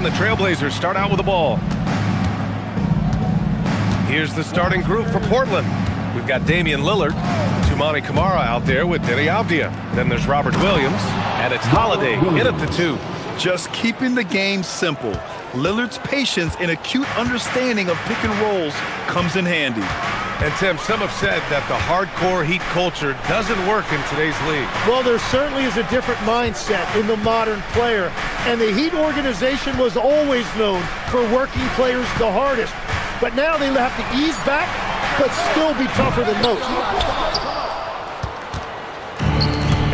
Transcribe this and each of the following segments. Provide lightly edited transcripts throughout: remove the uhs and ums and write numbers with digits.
And the Trailblazers start out with the ball. Here's the starting group for Portland. We've got Damian Lillard, Toumani Camara out there with Deni Avdija. Then there's Robert Williams, and it's Holiday in at the 2. Just keeping the game simple. Lillard's patience and acute understanding of pick and rolls comes in handy. And Tim, some have said that the hardcore Heat culture doesn't work in today's league. Well, there certainly is a different mindset in the modern player. And the Heat organization was always known for working players the hardest. But now they have to ease back, but still be tougher than most.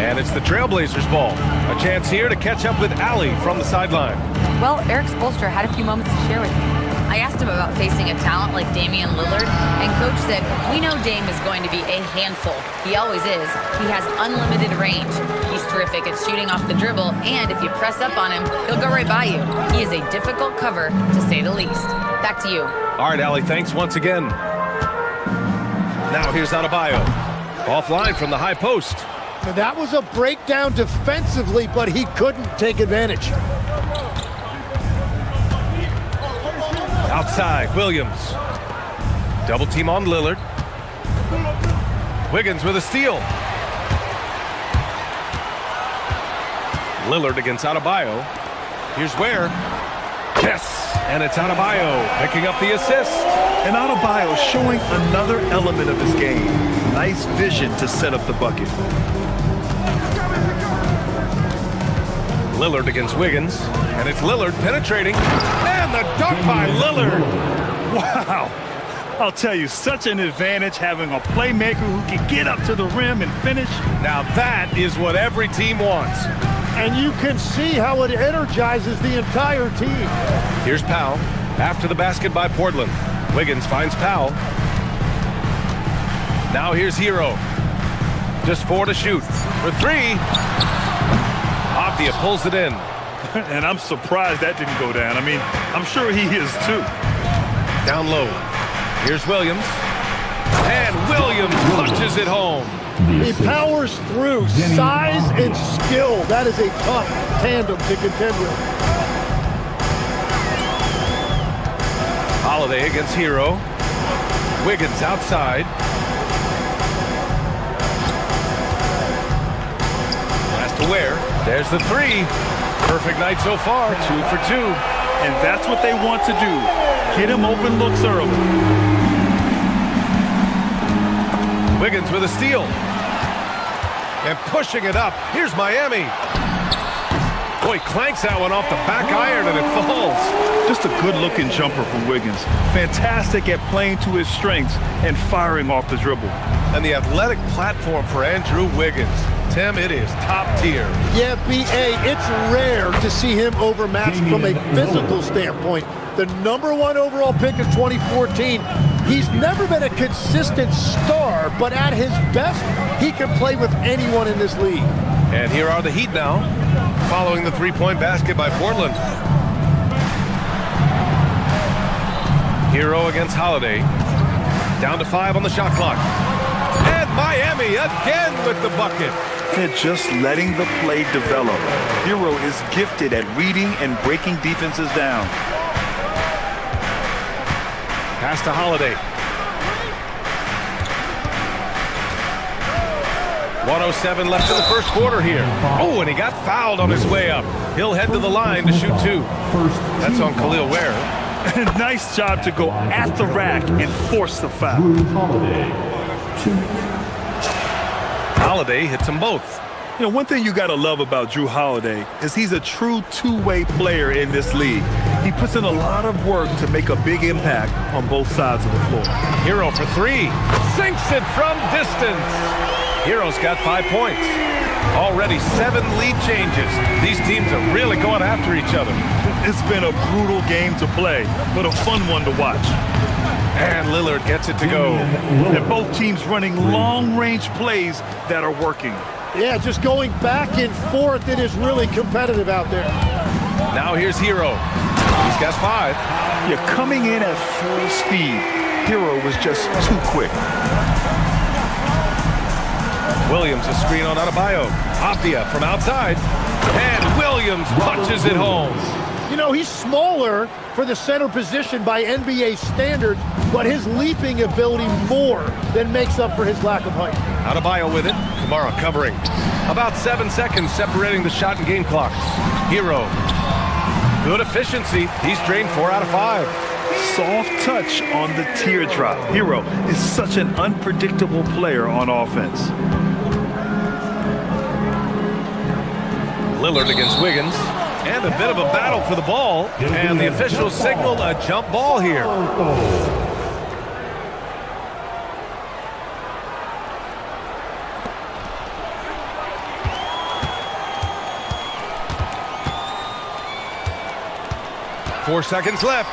And it's the Trailblazers' ball. A chance here to catch up with Allie from the sideline. Well, Eric Spoelstra had a few moments to share with me. I asked him about facing a talent like Damian Lillard, and Coach said, we know Dame is going to be a handful. He always is. He has unlimited range. He's terrific at shooting off the dribble, and if you press up on him, he'll go right by you. He is a difficult cover, to say the least. Back to you. All right, Allie, thanks once again. Now here's Adebayo. Offline from the high post. Now, that was a breakdown defensively, but he couldn't take advantage. Outside, Williams. Double team on Lillard. Wiggins with a steal. Lillard against Adebayo. Here's Ware. Yes, and it's Adebayo picking up the assist. And Adebayo showing another element of his game. Nice vision to set up the bucket. Lillard against Wiggins, and it's Lillard penetrating, and the dunk by Lillard. Wow. I'll tell you, such an advantage having a playmaker who can get up to the rim and finish. Now that is what every team wants. And you can see how it energizes the entire team. Here's Powell after the basket by Portland. Wiggins finds Powell. Now here's Hero. Just 4 to shoot. For 3. Avdija pulls it in. And I'm surprised that didn't go down. I mean, I'm sure he is too. Down low. Here's Williams. And Williams punches it home. He powers through. Size and skill. That is a tough tandem to contend with. Holiday against Hero. Wiggins outside. Pass to Ware. There's the 3. Perfect night so far. 2 for 2. And that's what they want to do. Get him open looks early. Wiggins with a steal. And pushing it up. Here's Miami. Boy, clanks that one off the back iron and it falls. Just a good-looking jumper from Wiggins. Fantastic at playing to his strengths and firing off the dribble. And the athletic platform for Andrew Wiggins. Tim, it is top tier. Yeah, B.A., it's rare to see him overmatched from a physical standpoint. The #1 overall pick of 2014. He's never been a consistent star, but at his best, he can play with anyone in this league. And here are the Heat now, following the 3-point basket by Portland. Hero against Holiday. Down to 5 on the shot clock. And Miami again with the bucket. They're just letting the play develop. Hero is gifted at reading and breaking defenses down. Pass to Holiday. 1:07 left in the first quarter here. Oh, and he got fouled on his way up. He'll head to the line to shoot 2. That's on Khalil Ware. Nice job to go at the rack and force the foul. Holiday hits them both. You know, one thing you got to love about Jrue Holiday is he's a true two-way player in this league. He puts in a lot of work to make a big impact on both sides of the floor. Hero for 3. Sinks it from distance. Hero's got 5 points. Already 7 lead changes. These teams are really going after each other. It's been a brutal game to play, but a fun one to watch. And Lillard gets it to go. And both teams running long-range plays that are working. Yeah, just going back and forth. It is really competitive out there. Now here's Hero. He's got 5. You're coming in at full speed. Hero was just too quick. Williams a screen on Adebayo. Avdija from outside. And Williams punches it home. You know, he's smaller for the center position by NBA standards, but his leaping ability more than makes up for his lack of height. Adebayo with it. Kamara covering. About 7 seconds separating the shot and game clocks. Hero. Good efficiency. He's drained 4 out of 5. Soft touch on the teardrop. Hero is such an unpredictable player on offense. Lillard against Wiggins. And a bit of a battle for the ball. And the officials signal a jump ball here. Four seconds left.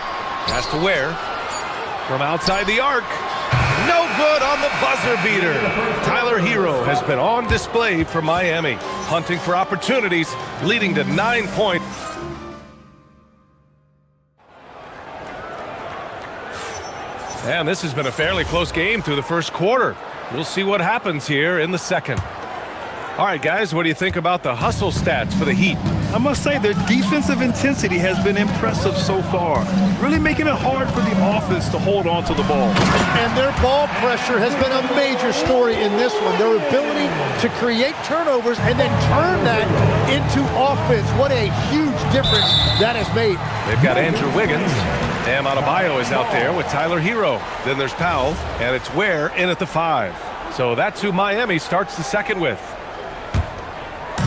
Has to wear. From outside the arc. No good on the buzzer beater. Tyler Hero has been on display for Miami. Hunting for opportunities, leading to 9 points. And this has been a fairly close game through the first quarter. We'll see what happens here in the second. All right, guys, what do you think about the hustle stats for the Heat? I must say their defensive intensity has been impressive so far, really making it hard for the offense to hold on to the ball. And their ball pressure has been a major story in this one. Their ability to create turnovers and then turn that into offense. What a huge difference that has made. They've got Andrew Wiggins. Bam Adebayo is out there with Tyler Hero. Then there's Powell, and it's Ware in at the 5. So that's who Miami starts the second with.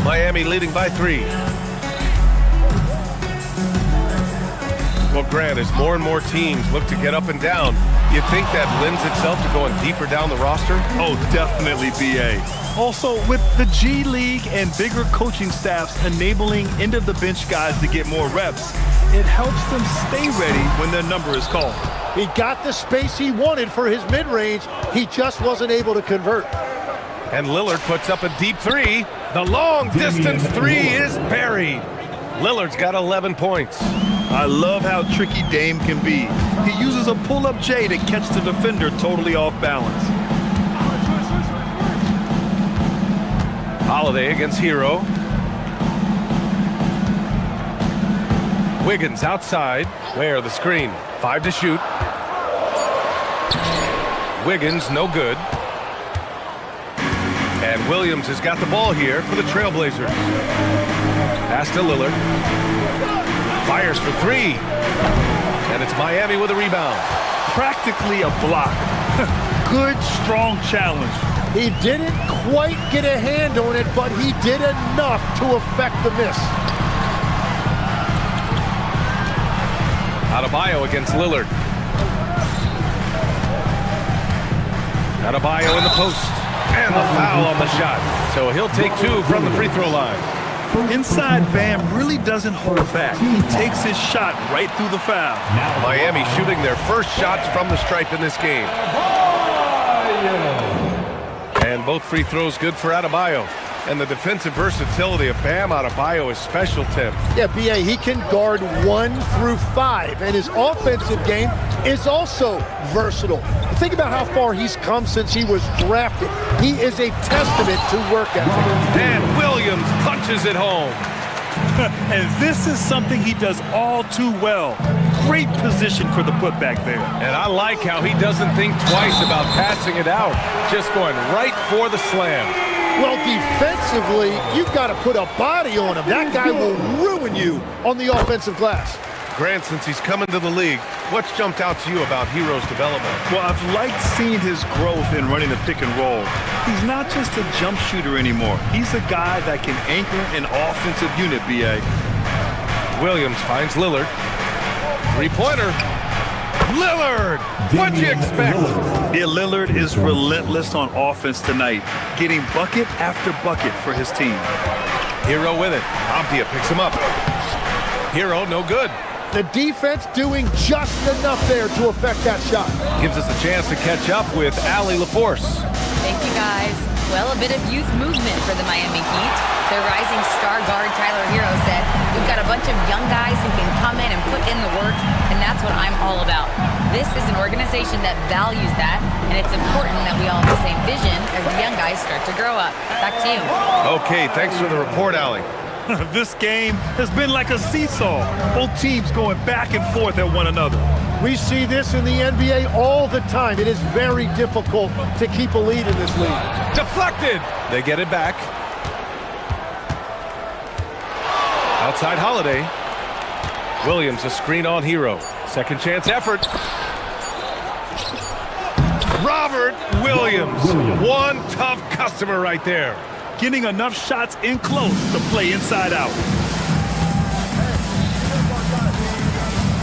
Miami leading by 3. Well, Grant, as more and more teams look to get up and down, you think that lends itself to going deeper down the roster? Oh, definitely, BA. Also, with the G League and bigger coaching staffs enabling end-of-the-bench guys to get more reps, it helps them stay ready when their number is called. He got the space he wanted for his mid-range. He just wasn't able to convert. And Lillard puts up a deep 3. The long-distance 3 is buried. Lillard's got 11 points. I love how tricky Dame can be. He uses a pull-up J to catch the defender totally off balance. Holiday against Hero. Wiggins outside. Where the screen? 5 to shoot. Wiggins no good. And Williams has got the ball here for the Trailblazers. Pass to Lillard. Fires for 3. And it's Miami with a rebound. Practically a block. Good, strong challenge. He didn't quite get a hand on it, but he did enough to affect the miss. Adebayo against Lillard. Adebayo in the post. And the foul on the shot. So he'll take 2 from the free throw line. Inside, Bam really doesn't hold back. He takes his shot right through the foul. Miami shooting their first shots from the stripe in this game. And both free throws good for Adebayo. And the defensive versatility of Bam Adebayo is special, Tim. Yeah, B.A., he can guard 1 through 5, and his offensive game is also versatile. Think about how far he's come since he was drafted. He is a testament to work ethic. And Williams punches it home. And this is something he does all too well. Great position for the putback there. And I like how he doesn't think twice about passing it out, just going right for the slam. Well, defensively, you've got to put a body on him. That guy will ruin you on the offensive glass. Grant, since he's come into the league, what's jumped out to you about Hero's development? Well, I've liked seeing his growth in running the pick and roll. He's not just a jump shooter anymore. He's a guy that can anchor an offensive unit, B.A. Williams finds Lillard. Three-pointer. Lillard! What'd you expect? Yeah, Lillard is relentless on offense tonight, getting bucket after bucket for his team. Hero with it. Abdia picks him up. Hero no good. The defense doing just enough there to affect that shot. Gives us a chance to catch up with Allie LaForce. Thank you, guys. Well, a bit of youth movement for the Miami Heat. Their rising star guard, Tyler Hero, said, "We've got a bunch of young guys who can come in and put in the work, and that's what I'm all about." This is an organization that values that, and it's important that we all have the same vision as the young guys start to grow up. Back to you. Okay, thanks for the report, Allie. This game has been like a seesaw. Both teams going back and forth at one another. We see this in the NBA all the time. It is very difficult to keep a lead in this league. Deflected. They get it back. Outside Holiday. Williams a screen on Hero. Second chance effort. Robert Williams. One tough customer right there. Getting enough shots in close to play inside out.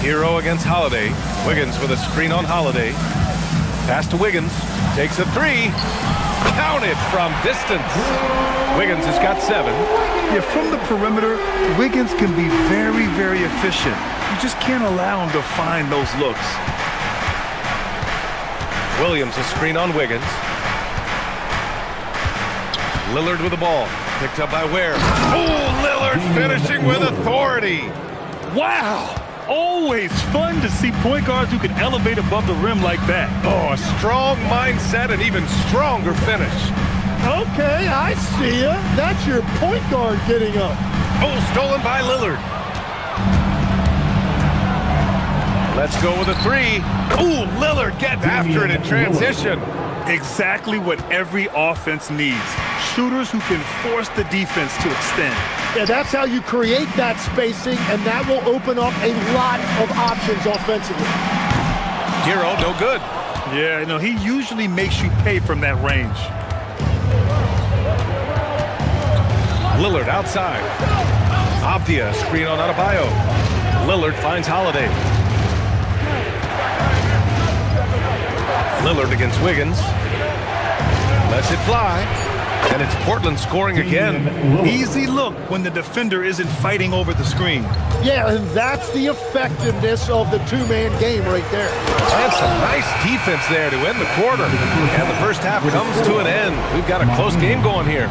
Hero against Holiday. Wiggins with a screen on Holiday. Pass to Wiggins. Takes a three. Counted from distance. Wiggins has got 7. Yeah, from the perimeter, Wiggins can be very, very efficient. You just can't allow him to find those looks. Williams a screen on Wiggins. Lillard with the ball. Picked up by Ware. Oh, Lillard finishing with authority. Wow! Always fun to see point guards who can elevate above the rim like that. Oh, a strong mindset and even stronger finish. Okay, I see ya. That's your point guard getting up. Oh, stolen by Lillard. Let's go with a 3. Ooh, Lillard gets after it in transition. Exactly what every offense needs. Shooters who can force the defense to extend. Yeah, that's how you create that spacing, and that will open up a lot of options offensively. Hero, no good. Yeah, no, he usually makes you pay from that range. Lillard outside. Avdia, screen on Adebayo. Lillard finds Holiday. Lillard against Wiggins. Lets it fly. And it's Portland scoring again. Easy look when the defender isn't fighting over the screen. Yeah, and that's the effectiveness of the two-man game right there. And some nice defense there to end the quarter. And the first half comes to an end. We've got a close game going here.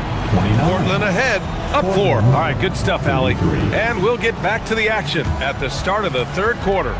Portland ahead, up 4. All right, good stuff, Allie. And we'll get back to the action at the start of the third quarter.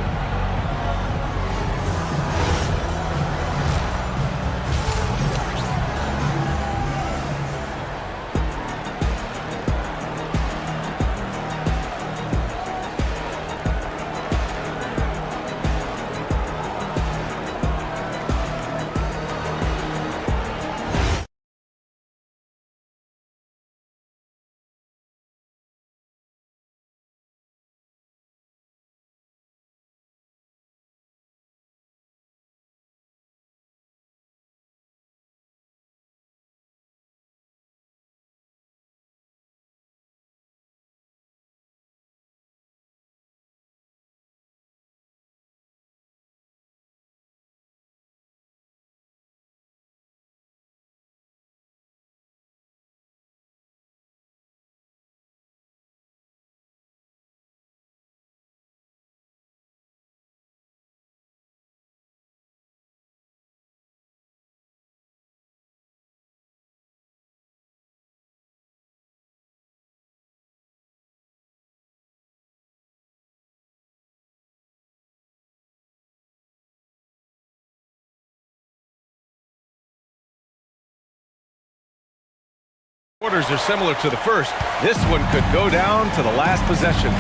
Quarters are similar to the first. This one could go down to the last possession.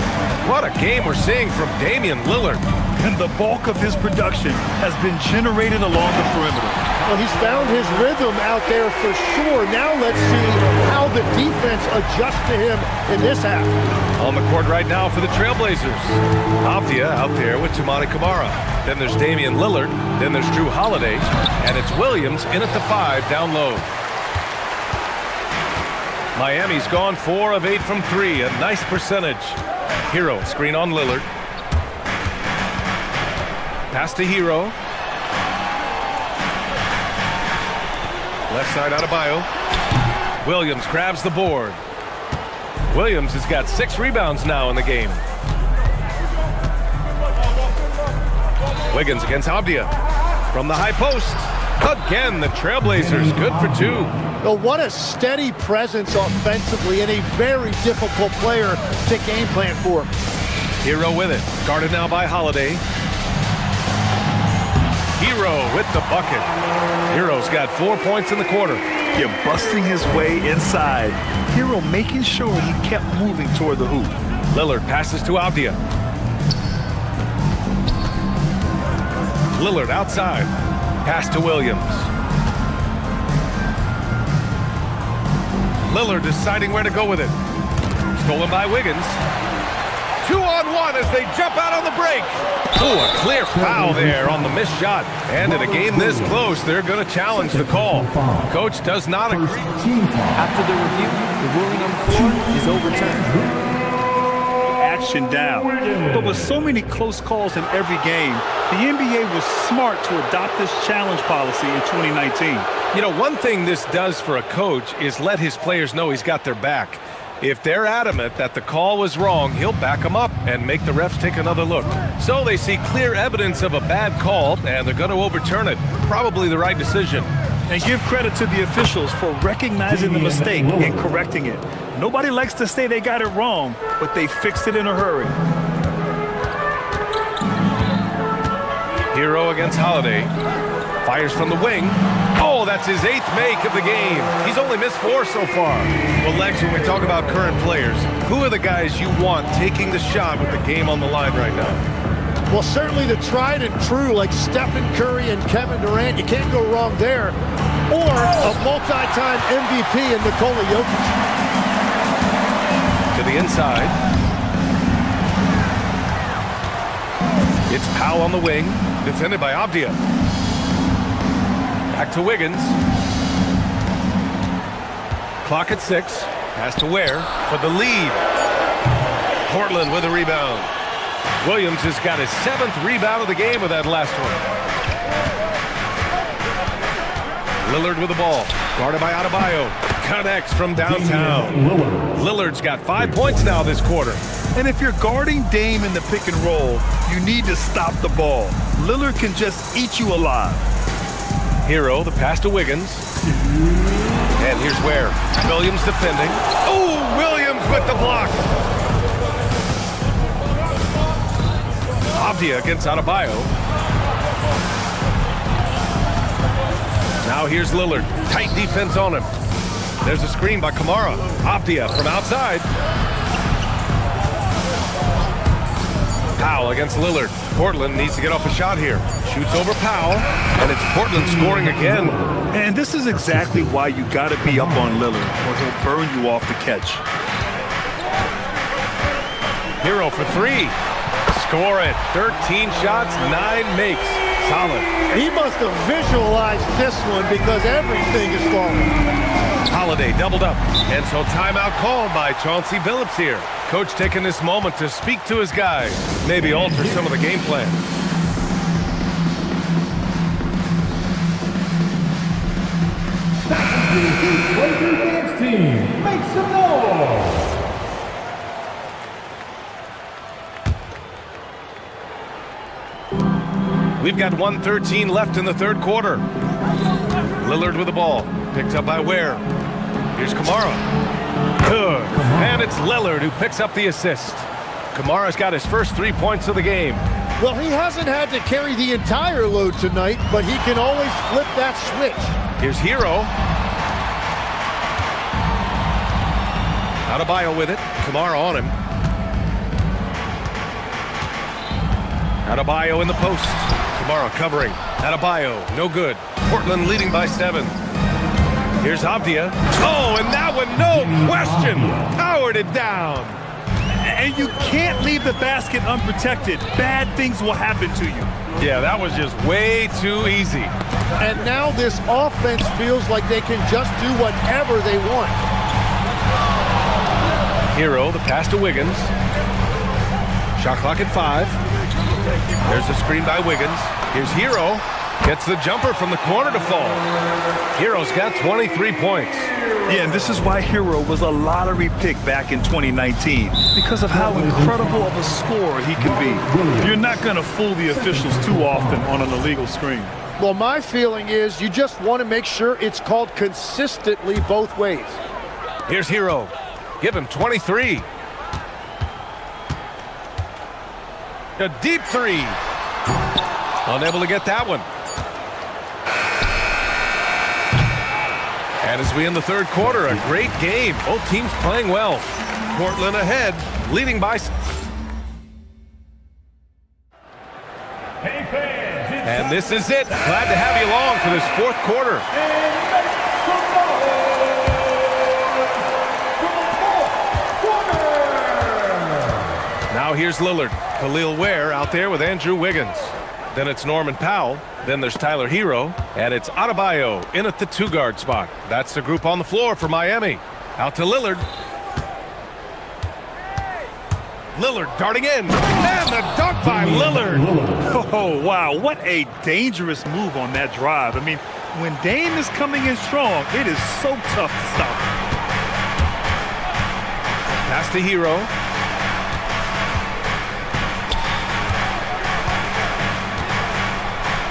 What a game we're seeing from Damian Lillard. And the bulk of his production has been generated along the perimeter. Well, he's found his rhythm out there for sure. Now let's see how the defense adjusts to him in this half. On the court right now for the Trailblazers. Avdia out there with Toumani Camara. Then there's Damian Lillard. Then there's Drew Holiday. And it's Williams in at the 5 down low. Miami's gone 4 of 8 from 3, a nice percentage. Hero, screen on Lillard. Pass to Hero. Left side Adebayo. Williams grabs the board. Williams has got 6 rebounds now in the game. Wiggins against Avdia. From the high post. Again, the Trailblazers good for 2. Well, what a steady presence offensively and a very difficult player to game plan for. Hero with it. Guarded now by Holiday. Hero with the bucket. Hero's got 4 points in the quarter. Yeah, busting his way inside. Hero making sure he kept moving toward the hoop. Lillard passes to Avdia. Lillard outside. Pass to Williams. Lillard deciding where to go with it. Stolen by Wiggins. 2-on-1 as they jump out on the break. Oh, a clear foul there on the missed shot. And in a game this close, they're going to challenge the call. Coach does not agree. After the review, the ruling on the floor is overturned. Action down. But with so many close calls in every game, the NBA was smart to adopt this challenge policy in 2019. You know, one thing this does for a coach is let his players know he's got their back. If they're adamant that the call was wrong, he'll back them up and make the refs take another look. So they see clear evidence of a bad call, and they're going to overturn it. Probably the right decision. And give credit to the officials for recognizing the mistake and correcting it. Nobody likes to say they got it wrong, but they fixed it in a hurry. Hero against Holiday. Fires from the wing. Oh, that's his 8th make of the game. He's only missed 4 so far. Well, Lex, when we talk about current players, who are the guys you want taking the shot with the game on the line right now? Well, certainly the tried and true like Stephen Curry and Kevin Durant. You can't go wrong there. Or a multi-time MVP in Nikola Jokic. To the inside. It's Powell on the wing, defended by Avdia. Back to Wiggins. Clock at 6. Pass to Ware for the lead. Portland with a rebound. Williams has got his 7th rebound of the game with that last one. Lillard with the ball. Guarded by Adebayo. Connects from downtown. Lillard's got 5 points now this quarter. And if you're guarding Dame in the pick and roll, you need to stop the ball. Lillard can just eat you alive. Hero, the pass to Wiggins. And here's Ware. Williams defending. Oh, Williams with the block. Avdia against Adebayo. Now here's Lillard. Tight defense on him. There's a screen by Kamara. Avdia from outside. Powell against Lillard. Portland needs to get off a shot here. Shoots over Powell, and it's Portland scoring again. And this is exactly why you got to be up on Lillard, or he'll burn you off the catch. Hero for 3. Score it. 13 shots, 9 makes. Solid. He must have visualized this one because everything is falling. Holiday doubled up. And so timeout called by Chauncey Billups here. Coach taking this moment to speak to his guys. Maybe alter some of the game plan. Dance team, make some noise! We've got 1:13 left in the third quarter. Lillard with the ball. Picked up by Ware. Here's Kamara. Good. And it's Lillard who picks up the assist. Kamara's got his first 3 points of the game. Well, he hasn't had to carry the entire load tonight, but he can always flip that switch. Here's Hero. Adebayo with it. Kamara on him. Adebayo in the post. Kamara covering. Adebayo, no good. Portland leading by 7. Here's Avdia. Oh, and that one, no question. Powered it down. And you can't leave the basket unprotected. Bad things will happen to you. Yeah, that was just way too easy. And now this offense feels like they can just do whatever they want. Hero, the pass to Wiggins. Shot clock at 5. There's a screen by Wiggins. Here's Hero. Gets the jumper from the corner to fall. Hero's got 23 points. Yeah, and this is why Hero was a lottery pick back in 2019, because of how incredible of a scorer he can be. You're not going to fool the officials too often on an illegal screen. Well, my feeling is you just want to make sure it's called consistently both ways. Here's Hero. Give him 23. A deep 3. Unable to get that one. And as we end the third quarter, a great game. Both teams playing well. Portland ahead, leading by... Hey fans, it's And this is it. Glad to have you along for this fourth quarter. Now here's Lillard. Khalil Ware out there with Andrew Wiggins. Then it's Norman Powell. Then there's Tyler Hero. And it's Adebayo in at the two-guard spot. That's the group on the floor for Miami. Out to Lillard. Lillard darting in. And the dunk by Lillard. Oh, wow. What a dangerous move on that drive. I mean, when Dame is coming in strong, it is so tough to stop. Pass to Hero.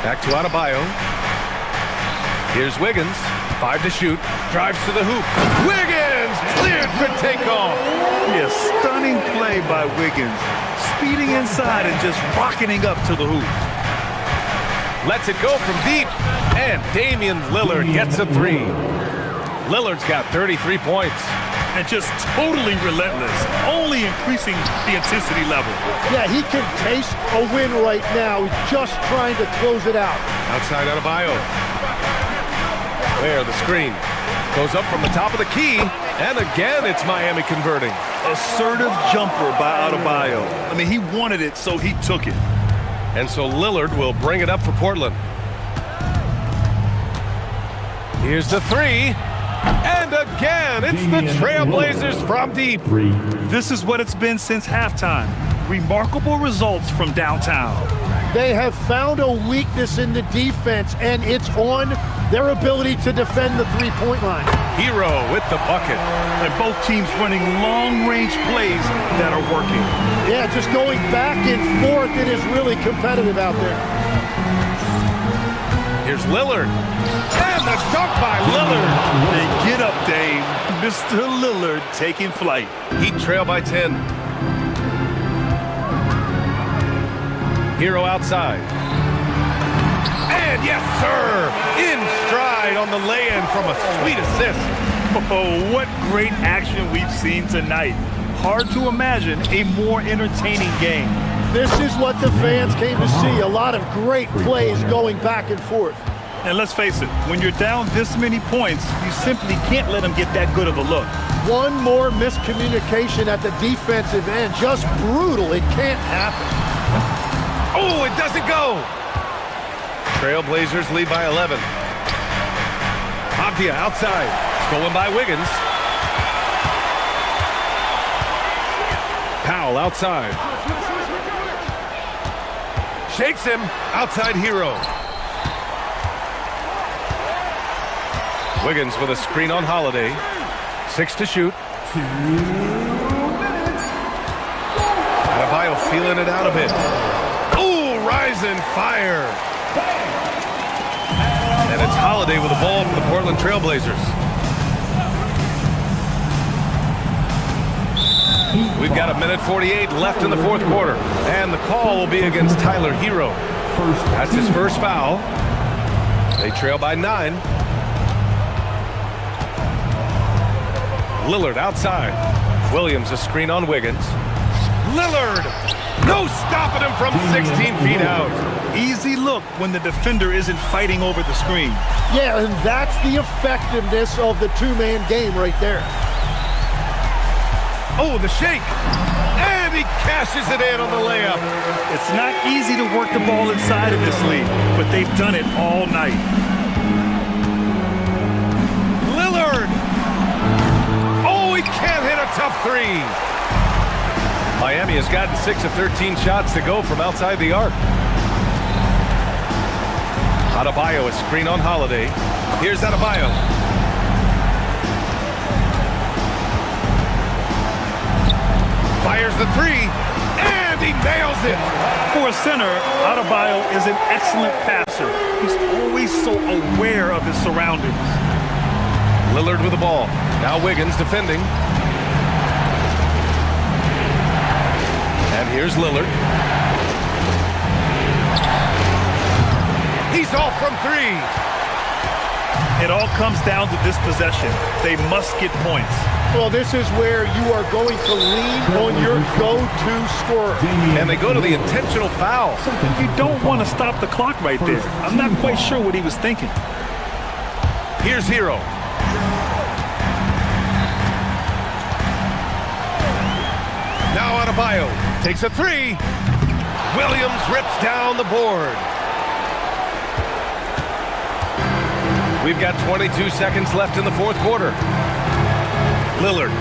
Back to Adebayo. Here's Wiggins. 5 to shoot. Drives to the hoop. Wiggins cleared for takeoff. Yeah, stunning play by Wiggins. Speeding inside and just rocketing up to the hoop. Lets it go from deep. And Damian Lillard gets a 3. Lillard's got 33 points. And just totally relentless, only increasing the intensity level. Yeah, he can taste a win right now. He's just trying to close it out. Outside Adebayo. There, the screen. Goes up from the top of the key. And again, it's Miami converting. Assertive jumper by Adebayo. I mean, he wanted it, so he took it. And so Lillard will bring it up for Portland. Here's the 3. And again, it's the Trailblazers from deep. This is what it's been since halftime. Remarkable results from downtown. They have found a weakness in the defense, and it's on their ability to defend the three-point line. Hero with the bucket. And both teams running long-range plays that are working. Yeah, just going back and forth. It is really competitive out there. Here's Lillard. And the dunk by Lillard. They get up, Dave. Mr. Lillard taking flight. Heat trail by 10. Hero outside. And yes, sir! In stride on the lay-in from a sweet assist. Oh, what great action we've seen tonight. Hard to imagine a more entertaining game. This is what the fans came to see. A lot of great plays going back and forth. And let's face it, when you're down this many points, you simply can't let them get that good of a look. One more miscommunication at the defensive end. Just brutal. It can't happen. Oh, it doesn't go! Trailblazers lead by 11. Avdia outside. Stolen by Wiggins. Powell outside. Shakes him. Outside Hero. Wiggins with a screen on Holiday. 6 to shoot. 2 minutes. Adebayo feeling it out a bit. Oh, rising fire. And it's Holiday with the ball for the Portland Trailblazers. We've got 1:48 left in the fourth quarter. And the call will be against Tyler Hero. That's his first foul. They trail by 9. Lillard outside. Williams a screen on Wiggins. Lillard! No stopping him from 16 feet out. Easy look when the defender isn't fighting over the screen. Yeah, and that's the effectiveness of the two-man game right there. Oh, the shake. And he cashes it in on the layup. It's not easy to work the ball inside of this league, but they've done it all night. Lillard! Oh, he can't hit a tough 3. Miami has gotten 6 of 13 shots to go from outside the arc. Adebayo a screen on Holiday. Here's Adebayo. Fires the 3, and he nails it. For a center, Adebayo is an excellent passer. He's always so aware of his surroundings. Lillard with the ball. Now Wiggins defending. And here's Lillard. He's off from 3. It all comes down to this possession. They must get points. Well, this is where you are going to lean on your go-to scorer. And they go to the intentional foul. You don't want to stop the clock right there. I'm not quite sure what he was thinking. Here's Hero. Now Adebayo takes a three. Williams rips down the board. We've got 22 seconds left in the fourth quarter. Lillard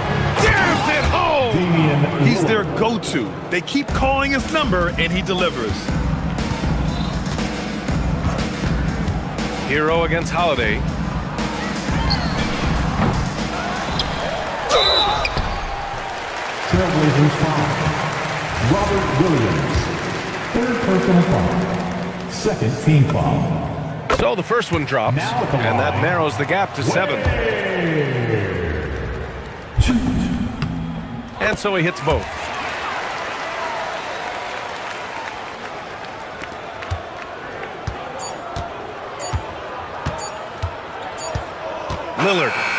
jams it home. He's their go-to. They keep calling his number, and he delivers. Hero against Holiday. Trailblazers foul. Robert Williams. Third personal foul. Second team foul. So the first one drops, and that narrows the gap to 7. And so he hits both. Lillard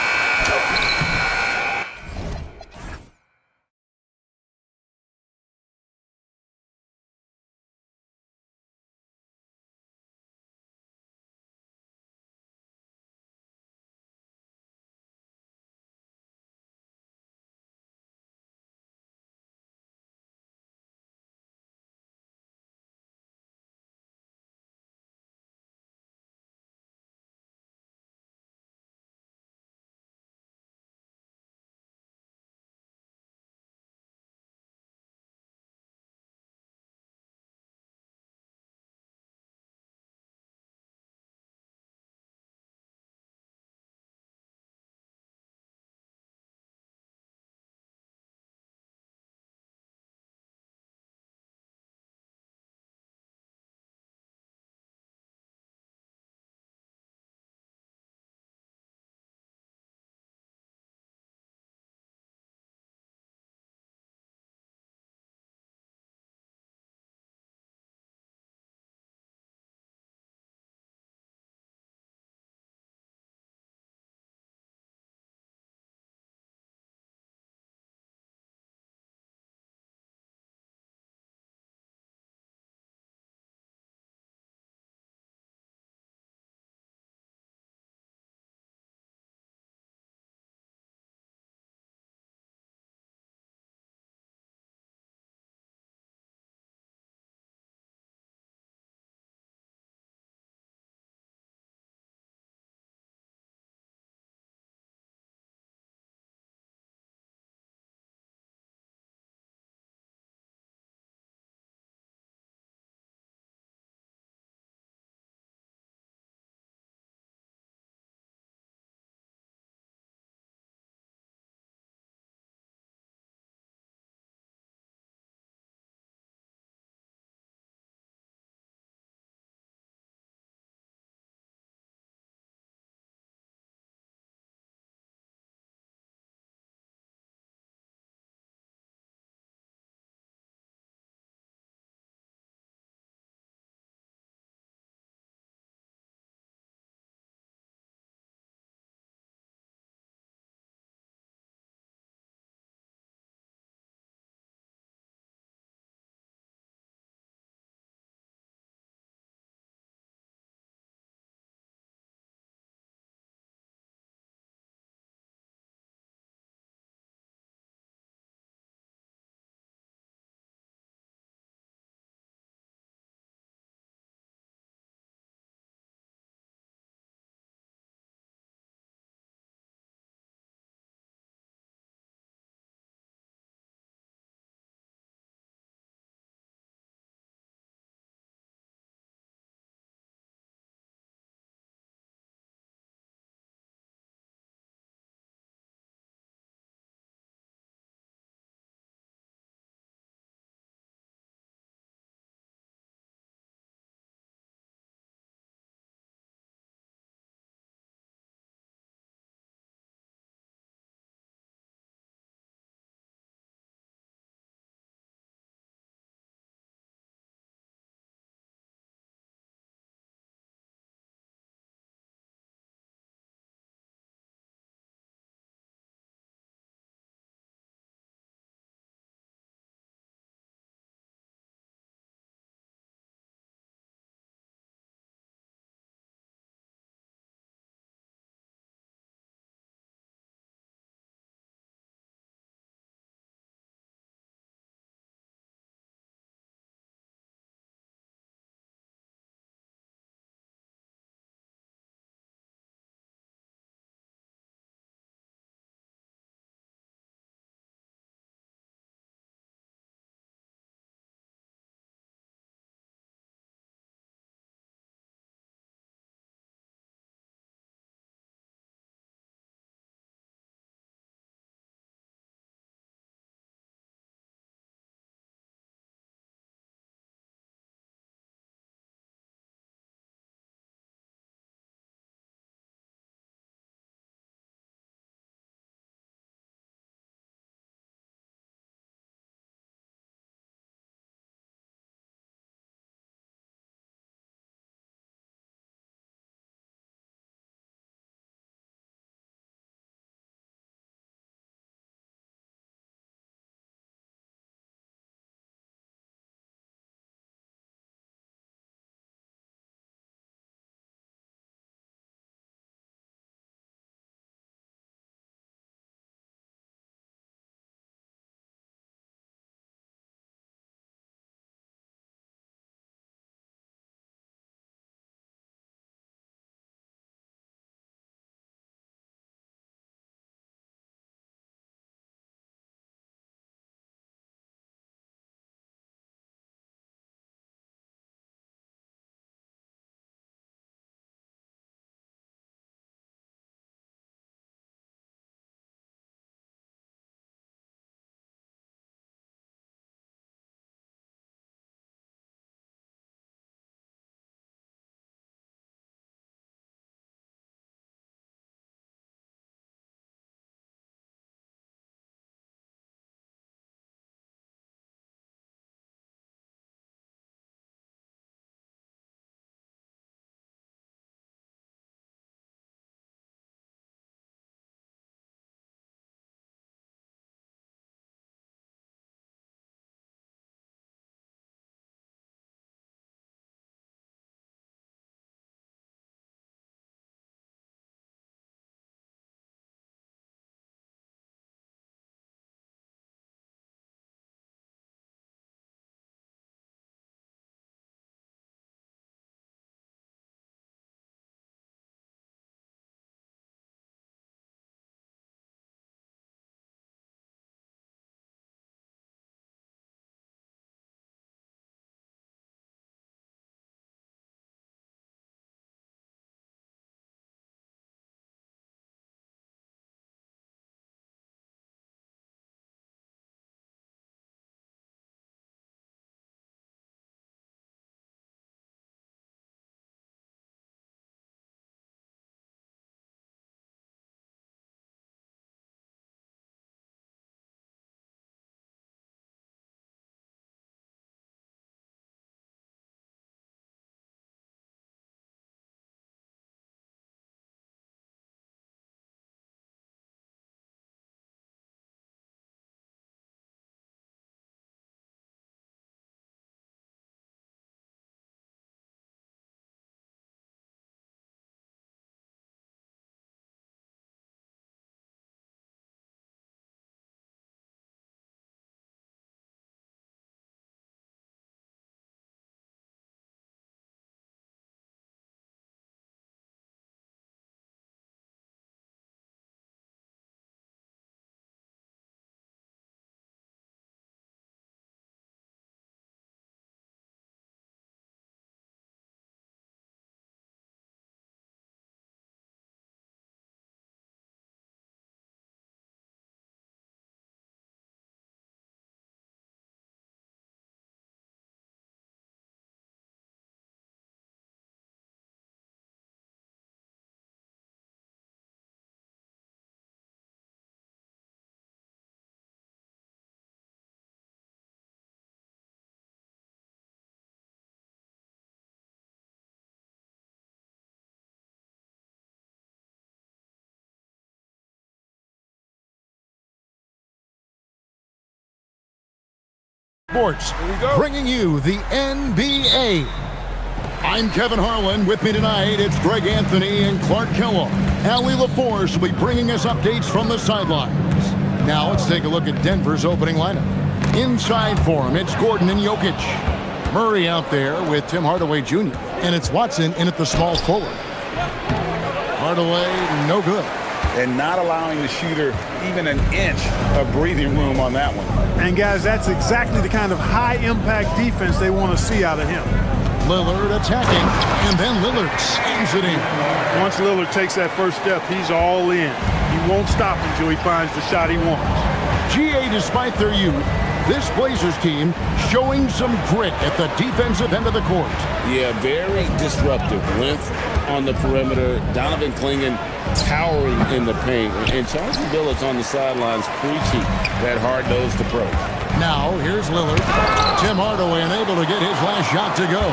Sports, bringing you the NBA. I'm Kevin Harlan. With me tonight, it's Greg Anthony and Clark Kellogg. Allie LaForce will be bringing us updates from the sidelines. Now let's take a look at Denver's opening lineup. Inside for him, it's Gordon and Jokic. Murray out there with Tim Hardaway Jr. And it's Watson in at the small forward. Hardaway, no good. And not allowing the shooter even an inch of breathing room on that one. And guys, that's exactly the kind of high-impact defense they want to see out of him. Lillard attacking, and then Lillard slams it in. Once Lillard takes that first step, he's all in. He won't stop until he finds the shot he wants. GA, despite their youth, this Blazers team showing some grit at the defensive end of the court. Yeah, very disruptive. Length on the perimeter. Donovan Clingan towering in the paint. And Chauncey Billups on the sidelines preaching that hard-nosed approach. Now, here's Lillard. Tim Hardaway unable to get his last shot to go.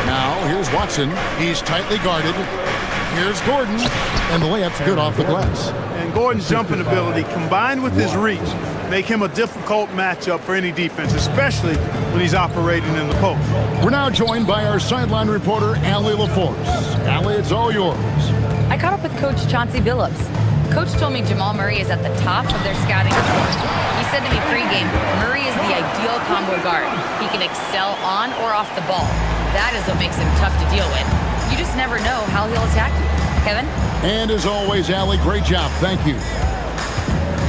Now, here's Watson. He's tightly guarded. Here's Gordon. And the layup's good off the glass. And Gordon's jumping ability, combined with his reach, make him a difficult matchup for any defense, especially when he's operating in the post. We're now joined by our sideline reporter, Allie LaForce. Allie, it's all yours. I caught up with Coach Chauncey Billups. Coach told me Jamal Murray is at the top of their scouting report. He said to me pregame, Murray is the ideal combo guard. He can excel on or off the ball. That is what makes him tough to deal with. You just never know how he'll attack you. Kevin? And as always, Allie, great job. Thank you.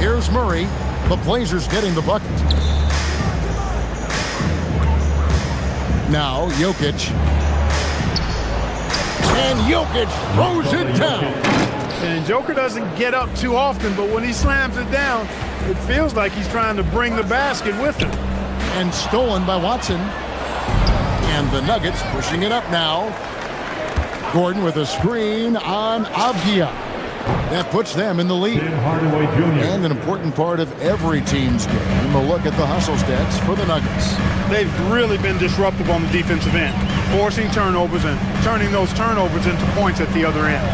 Here's Murray. The Blazers getting the bucket. Now, Jokic. And Jokic throws it down. And Joker doesn't get up too often, but when he slams it down, it feels like he's trying to bring the basket with him. And stolen by Watson. And the Nuggets pushing it up now. Gordon with a screen on Avdia. That puts them in the lead. Hardaway Jr. And an important part of every team's game, a look at the hustle stats for the Nuggets. They've really been disruptive on the defensive end, forcing turnovers and turning those turnovers into points at the other end.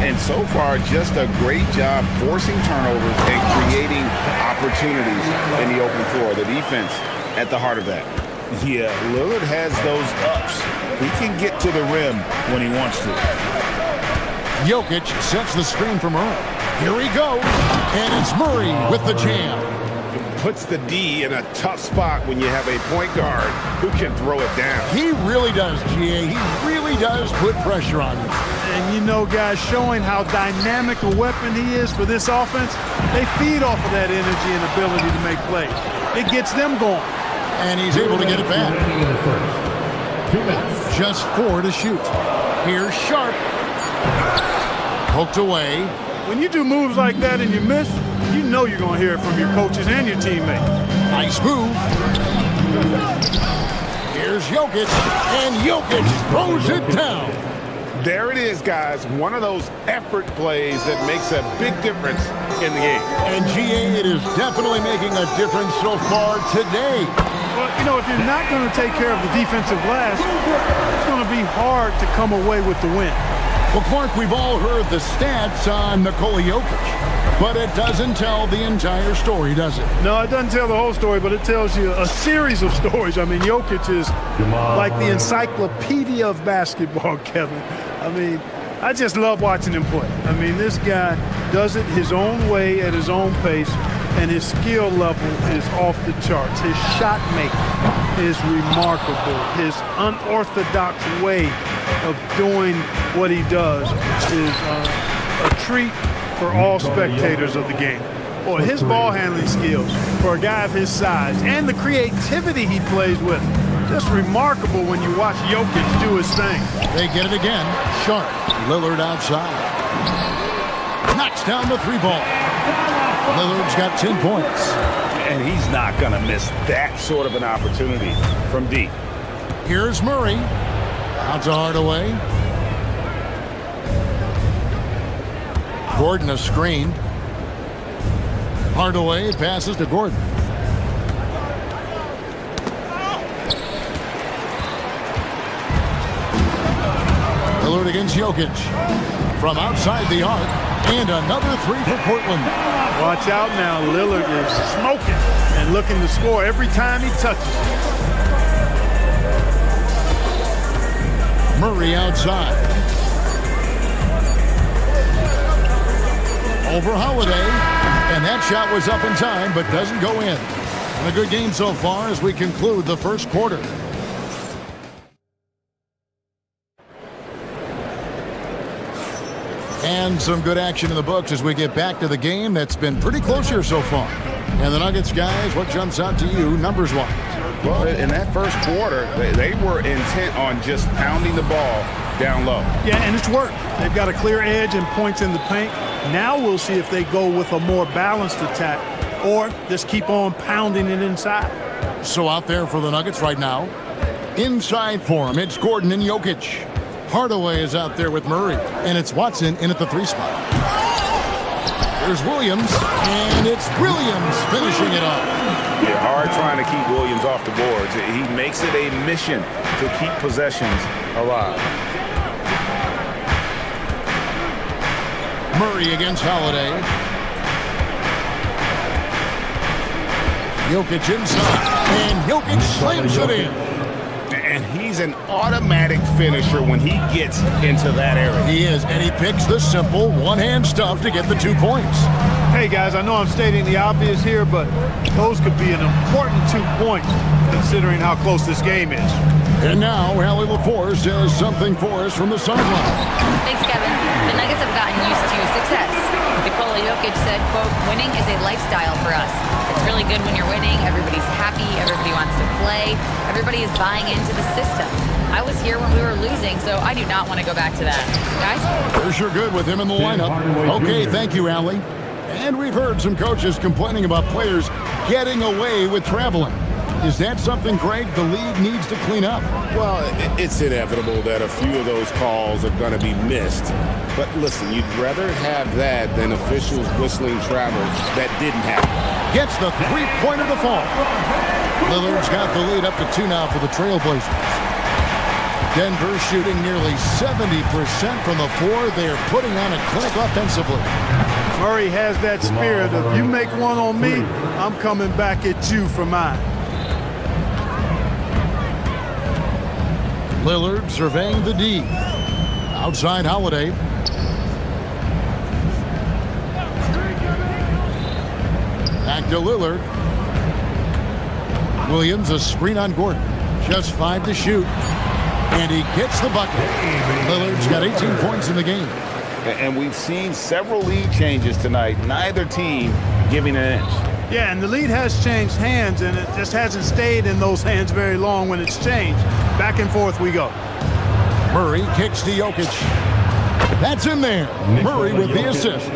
And so far, just a great job forcing turnovers and creating opportunities in the open floor. The defense at the heart of that. Yeah, Lillard has those ups. He can get to the rim when he wants to. Jokic sets the screen for Murray. Here he goes, and it's Murray with the jam. Puts the D in a tough spot when you have a point guard who can throw it down. He really does, GA. He really does put pressure on you. And you know, guys, showing how dynamic a weapon he is for this offense, they feed off of that energy and ability to make plays. It gets them going. And he's able to get it back. 2 minutes. Just 4 to shoot. Here's Sharp. Poked away. When you do moves like that and you miss, you know you're going to hear it from your coaches and your teammates. Nice move. Here's Jokic, and Jokic throws it down. There it is, guys. One of those effort plays that makes a big difference in the game. And GA, it is definitely making a difference so far today. Well, you know, if you're not going to take care of the defensive glass, it's going to be hard to come away with the win. Well, Clark, we've all heard the stats on Nikola Jokic, but it doesn't tell the entire story, does it? No, it doesn't tell the whole story, but it tells you a series of stories. I mean, Jokic is like the encyclopedia of basketball, Kevin. I mean, I just love watching him play. I mean, this guy does it his own way at his own pace, and his skill level is off the charts. His shot making is remarkable. His unorthodox way of doing what he does is a treat for all spectators of the game. Boy, his ball handling skills for a guy of his size and the creativity he plays with, just remarkable when you watch Jokic do his thing. They get it again. Sharp. Lillard outside. Knocks down the 3-ball. Lillard's got 10 points. And he's not going to miss that sort of an opportunity from deep. Here's Murray. Out to Hardaway. Gordon a screen. Hardaway passes to Gordon. Lillard against Jokic. From outside the arc. And another three for Portland. Watch out now. Lillard is smoking and looking to score every time he touches it. Murray outside. Over Holiday. And that shot was up in time, but doesn't go in. And a good game so far as we conclude the first quarter. And some good action in the books as we get back to the game that's been pretty close here so far. And the Nuggets, guys, what jumps out to you numbers-wise? Well, in that first quarter, they were intent on just pounding the ball down low. Yeah, and it's worked. They've got a clear edge and points in the paint. Now we'll see if they go with a more balanced attack or just keep on pounding it inside. So out there for the Nuggets right now, inside for him, it's Gordon and Jokic. Hardaway is out there with Murray, and it's Watson in at the 3 spot. There's Williams, and it's Williams finishing it off. Yeah, hard trying to keep Williams off the boards. He makes it a mission to keep possessions alive. Murray against Holiday. Jokic inside, and Jokic slams it in. And he's an automatic finisher when he gets into that area. He is, and he picks the simple one-hand stuff to get the 2 points. Hey, guys, I know I'm stating the obvious here, but those could be an important 2 points considering how close this game is. And now, Allie LaForce has something for us from the sideline. Thanks, Kevin. The Nuggets have gotten used to success. Nikola Jokic said, quote, winning is a lifestyle for us. It's really good when you're winning. Everybody's happy. Everybody wants to play. Everybody is buying into the system. I was here when we were losing, so I do not want to go back to that. Guys? They're sure good with him in the lineup. Okay, thank you, Allie. And we've heard some coaches complaining about players getting away with traveling. Is that something, Greg, the league needs to clean up? Well, it's inevitable that a few of those calls are going to be missed. But listen, you'd rather have that than officials whistling travel that didn't happen. Gets the three-pointer to fall. Lillard's got the lead up to 2 now for the Trailblazers. Denver shooting nearly 70% from the floor. They're putting on a clinic offensively. Murray has that spirit of, you make one on me, I'm coming back at you for mine. Lillard surveying the D. Outside Holiday. Back to Lillard. Williams, a screen on Gordon. Just 5 to shoot. And he gets the bucket. Lillard's got 18 points in the game. And we've seen several lead changes tonight. Neither team giving an inch. Yeah, and the lead has changed hands, and it just hasn't stayed in those hands very long when it's changed. Back and forth we go. Murray kicks to Jokic. That's in there. Murray with the assist.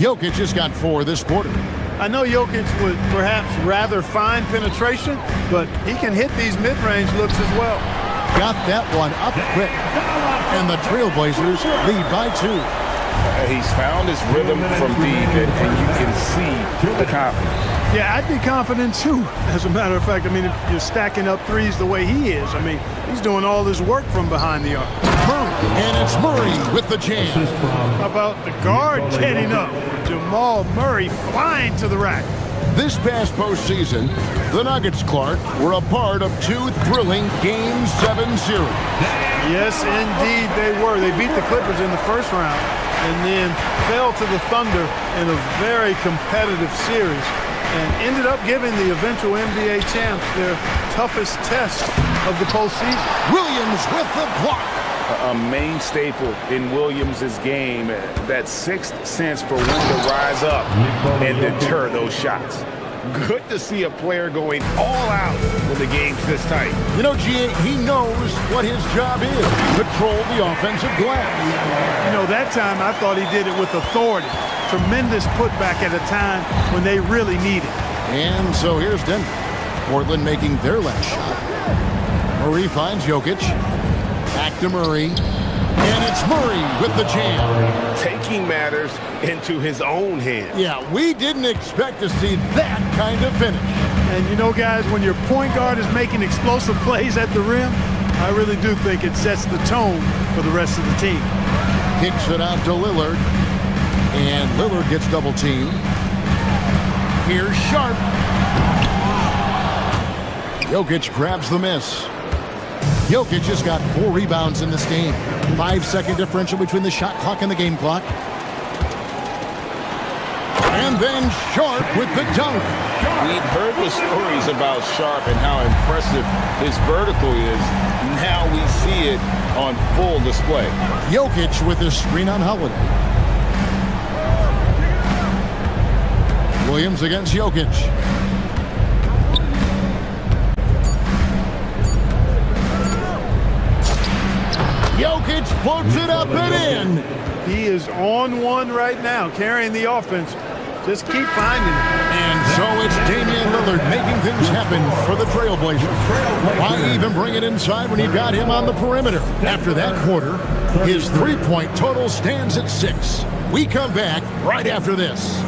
Jokic just got 4 this quarter. I know Jokic would perhaps rather find penetration, but he can hit these mid-range looks as well. Got that one up quick. And the Trailblazers lead by 2. He's found his rhythm from deep, and you can see the confidence. Yeah, I'd be confident too, as a matter of fact. I mean, if you're stacking up threes the way he is, I mean, he's doing all his work from behind the arc. Murray, and it's Murray with the jam. How about the guard getting up? Jamal Murray flying to the rack. This past postseason, the Nuggets, Clark, were a part of 2 thrilling Game 7 series. Yes, indeed they were. They beat the Clippers in the first round and then fell to the Thunder in a very competitive series and ended up giving the eventual NBA champs their toughest test of the postseason. Williams with the block. A main staple in Williams' game, that 6th sense for when to rise up and deter those shots. Good to see a player going all out when the game's this tight. You know, G.A., he knows what his job is. Control the offensive glass. You know, that time I thought he did it with authority. Tremendous putback at a time when they really need it. And so here's Denver. Portland making their last shot. Murray finds Jokic. Back to Murray. And it's Murray with the jam. Taking matters into his own hands. Yeah, we didn't expect to see that kind of finish. And you know, guys, when your point guard is making explosive plays at the rim, I really do think it sets the tone for the rest of the team. Kicks it out to Lillard. And Lillard gets double-teamed. Here's Sharp. Jokic grabs the miss. Jokic has got 4 rebounds in this game. 5-second differential between the shot clock and the game clock. And then Sharp with the dunk. We've heard the stories about Sharp and how impressive his vertical is. Now we see it on full display. Jokic with his screen on Holiday. Williams against Jokic. Jokic floats it up and in. He is on one right now, carrying the offense. Just keep finding him. And so it's Damian Lillard making things happen for the Trailblazers. Why even bring it inside when you got him on the perimeter? After that quarter, his three-point total stands at 6. We come back right after this.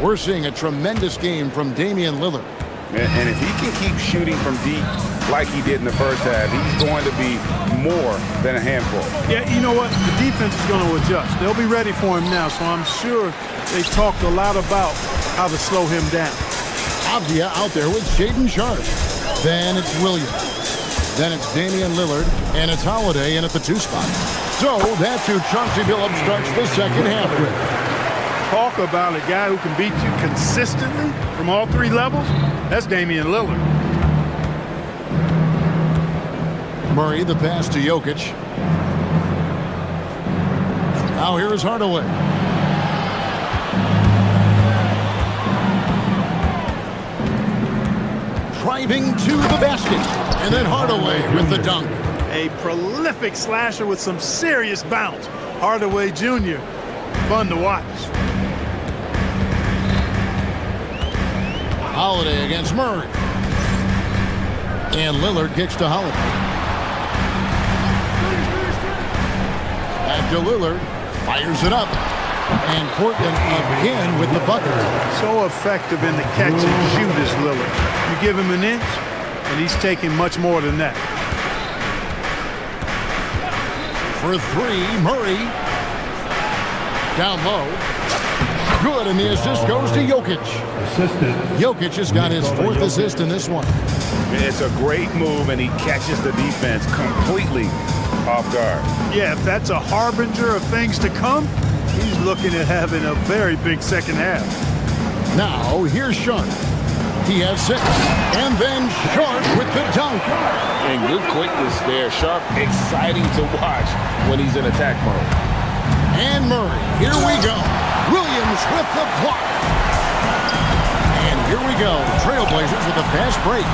We're seeing a tremendous game from Damian Lillard. And if he can keep shooting from deep like he did in the first half, he's going to be more than a handful. Yeah, you know what? The defense is going to adjust. They'll be ready for him now, so I'm sure they talked a lot about how to slow him down. Avdia out there with Shaedon Sharp. Then it's Williams. Then it's Damian Lillard, and it's Holiday in at the 2 spot. So that's who Chauncey Billups starts the second half with. Talk about a guy who can beat you consistently from all 3 levels. That's Damian Lillard. Murray, the pass to Jokic. Now here's Hardaway. Driving to the basket. And then Hardaway with the dunk. A prolific slasher with some serious bounce. Hardaway Jr. Fun to watch. Holiday against Murray. And Lillard kicks to Holiday. Back to Lillard. Fires it up. And Portland again with the bucket. So effective in the catch and shoot is Lillard. You give him an inch, and he's taking much more than that. For 3, Murray. Down low. Good, and the assist goes to Jokic. Jokic has got his 4th assist in this one. It's a great move, and he catches the defense completely off guard. Yeah, if that's a harbinger of things to come, he's looking at having a very big second half. Now, here's Sharp. He has 6. And then Sharp with the dunk. And good quickness there. Sharp, exciting to watch when he's in attack mode. And Murray, here we go. Williams with the block. And here we go. Trailblazers with a fast break.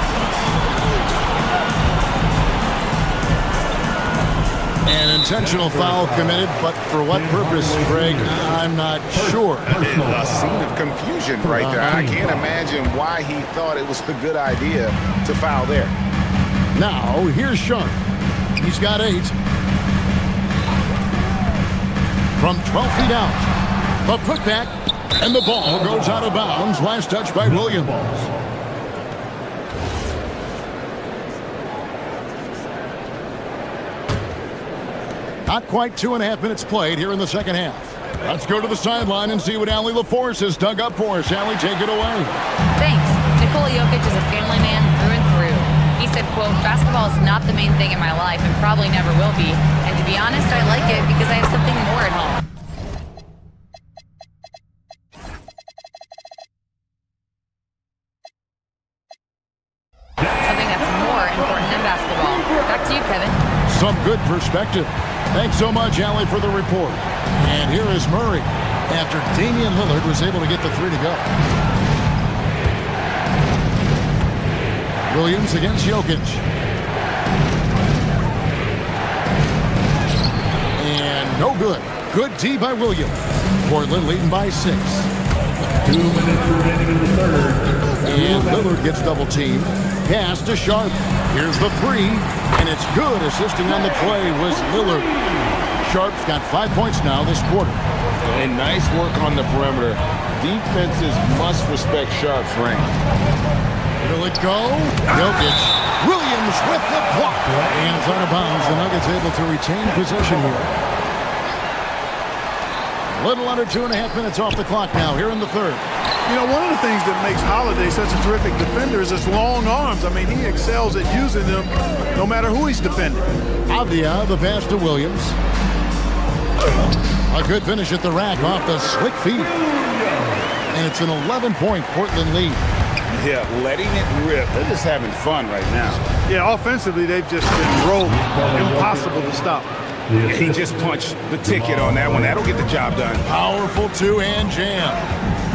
An intentional foul committed, but for what purpose, Greg? I'm not sure. A scene of confusion right there. I can't imagine why he thought it was a good idea to foul there. Now, here's Sharp. He's got 8. From 12 feet out. The putback, and the ball goes out of bounds. Last touch by Williams. Not quite 2.5 minutes played here in the second half. Let's go to the sideline and see what Allie LaForce has dug up for us. Allie, take it away. Thanks. Nikola Jokic is a family man through and through. He said, quote, basketball is not the main thing in my life and probably never will be. And to be honest, I like it because I have something more at home. Something that's more important than basketball. Back to you, Kevin. Some good perspective. Thanks so much, Allie, for the report. And here is Murray after Damian Lillard was able to get the three to go. Williams against Jokic. And no good. Good D by Williams. Portland leading by 6. 2 minutes remaining in the third. And Lillard gets double teamed. Pass to Sharp. Here's the three. And it's good. Assisting on the play was Lillard. Sharp's got 5 points now this quarter. And nice work on the perimeter. Defenses must respect Sharp's range. Will it go? Jokic. Williams with the block. And it's out of bounds. The Nuggets able to retain possession here. A little under 2.5 minutes off the clock now here in the third. You know, one of the things that makes Holiday such a terrific defender is his long arms. I mean, he excels at using them no matter who he's defending. Avdia, the pass to Williams. A good finish at the rack off the slick feet. And it's an 11-point Portland lead. Yeah, letting it rip. They're just having fun right now. Yeah, offensively, they've just been rolling. Impossible to stop. He just punched the ticket on that one. That'll get the job done. Powerful two-hand jam.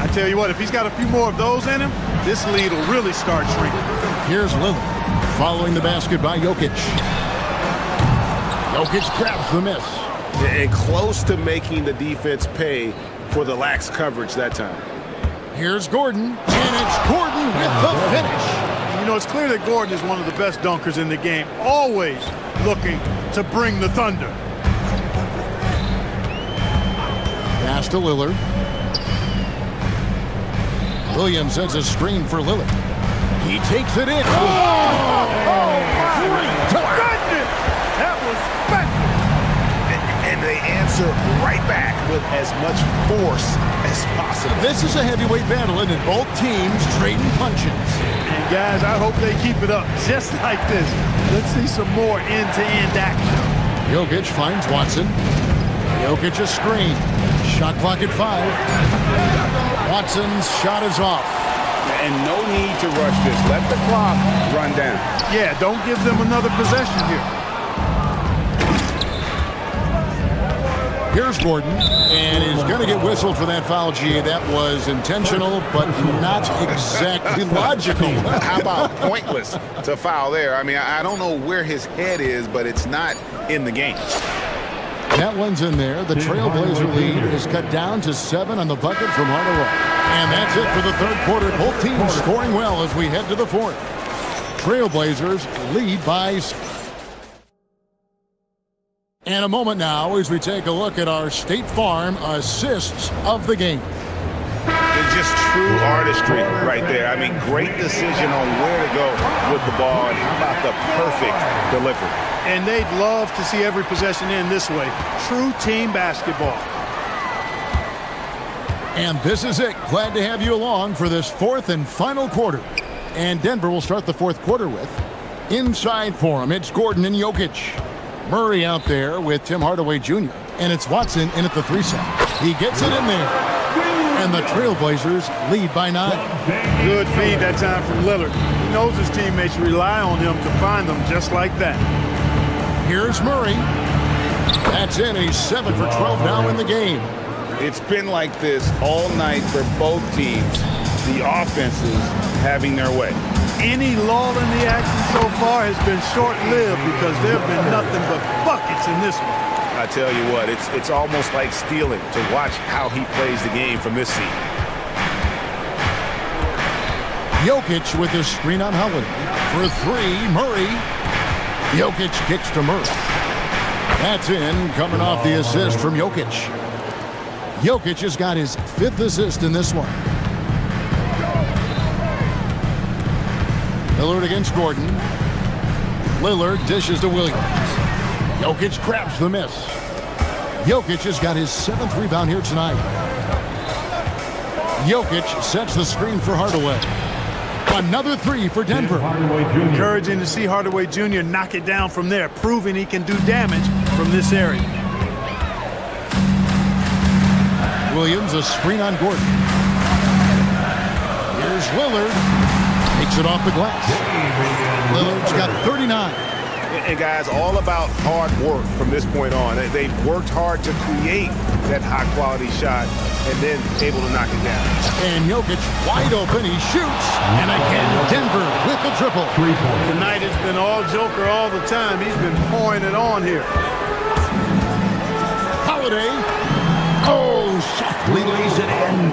I tell you what, if he's got a few more of those in him, this lead will really start shrinking. Here's Lillard following the basket by Jokic. Jokic grabs the miss. And close to making the defense pay for the lax coverage that time. Here's Gordon, and it's Gordon with the finish. You know, it's clear that Gordon is one of the best dunkers in the game, always looking to bring the thunder. Pass to Lillard. Williams sends a screen for Lillard. He takes it in. Oh, goodness! That was special. And they answer right back with as much force as possible. This is a heavyweight battle, and both teams trading punches. And guys, I hope they keep it up just like this. Let's see some more end-to-end action. Jokic finds Watson. Jokic a screen. Shot clock at 5. Watson's shot is off. And no need to rush this. Let the clock run down. Yeah, don't give them another possession here. Here's Gordon, and he's going to get whistled for that foul, G. That was intentional, but not exactly logical. How about pointless to foul there? I mean, I don't know where his head is, but it's not in the game. That one's in there. The Trailblazer lead is cut down to 7 on the bucket from Hardaway. And that's it for the third quarter. Both teams scoring well as we head to the fourth. Trailblazers lead by... And a moment now as we take a look at our State Farm assists of the game. It's just true artistry right there. I mean, great decision on where to go with the ball, and how about the perfect delivery. And they'd love to see every possession end this way. True team basketball. And this is it. Glad to have you along for this fourth and final quarter. And Denver will start the fourth quarter with inside for him. It's Gordon and Jokic. Murray out there with Tim Hardaway Jr. And it's Watson in at the 3 side. He gets it in there. And the Trailblazers lead by 9. Good feed that time from Lillard. He knows his teammates rely on him to find them just like that. Here's Murray. That's in. He's 7 for 12 now in the game. It's been like this all night for both teams. The offenses having their way. Any lull in the action so far has been short-lived because there have been nothing but buckets in this one. I tell you what, it's almost like stealing to watch how he plays the game from this seat. Jokic with a screen on Howland. For 3, Murray. Jokic kicks to Murray. That's in, coming off the assist from Jokic. Jokic has got his 5th assist in this one. Lillard against Gordon. Lillard dishes to Williams. Jokic grabs the miss. Jokic has got his 7th rebound here tonight. Jokic sets the screen for Hardaway. Another 3 for Denver. Encouraging to see Hardaway Jr. knock it down from there, proving he can do damage from this area. Williams, a screen on Gordon. Here's Lillard. Takes it off the glass. Lillard's got 39. And guys, all about hard work from this point on. They've worked hard to create that high-quality shot and then able to knock it down. And Jokic wide open. He shoots. And again, Denver with the triple. Tonight it's been all Joker all the time. He's been pouring it on here. Holiday. Oh, softly lays it in.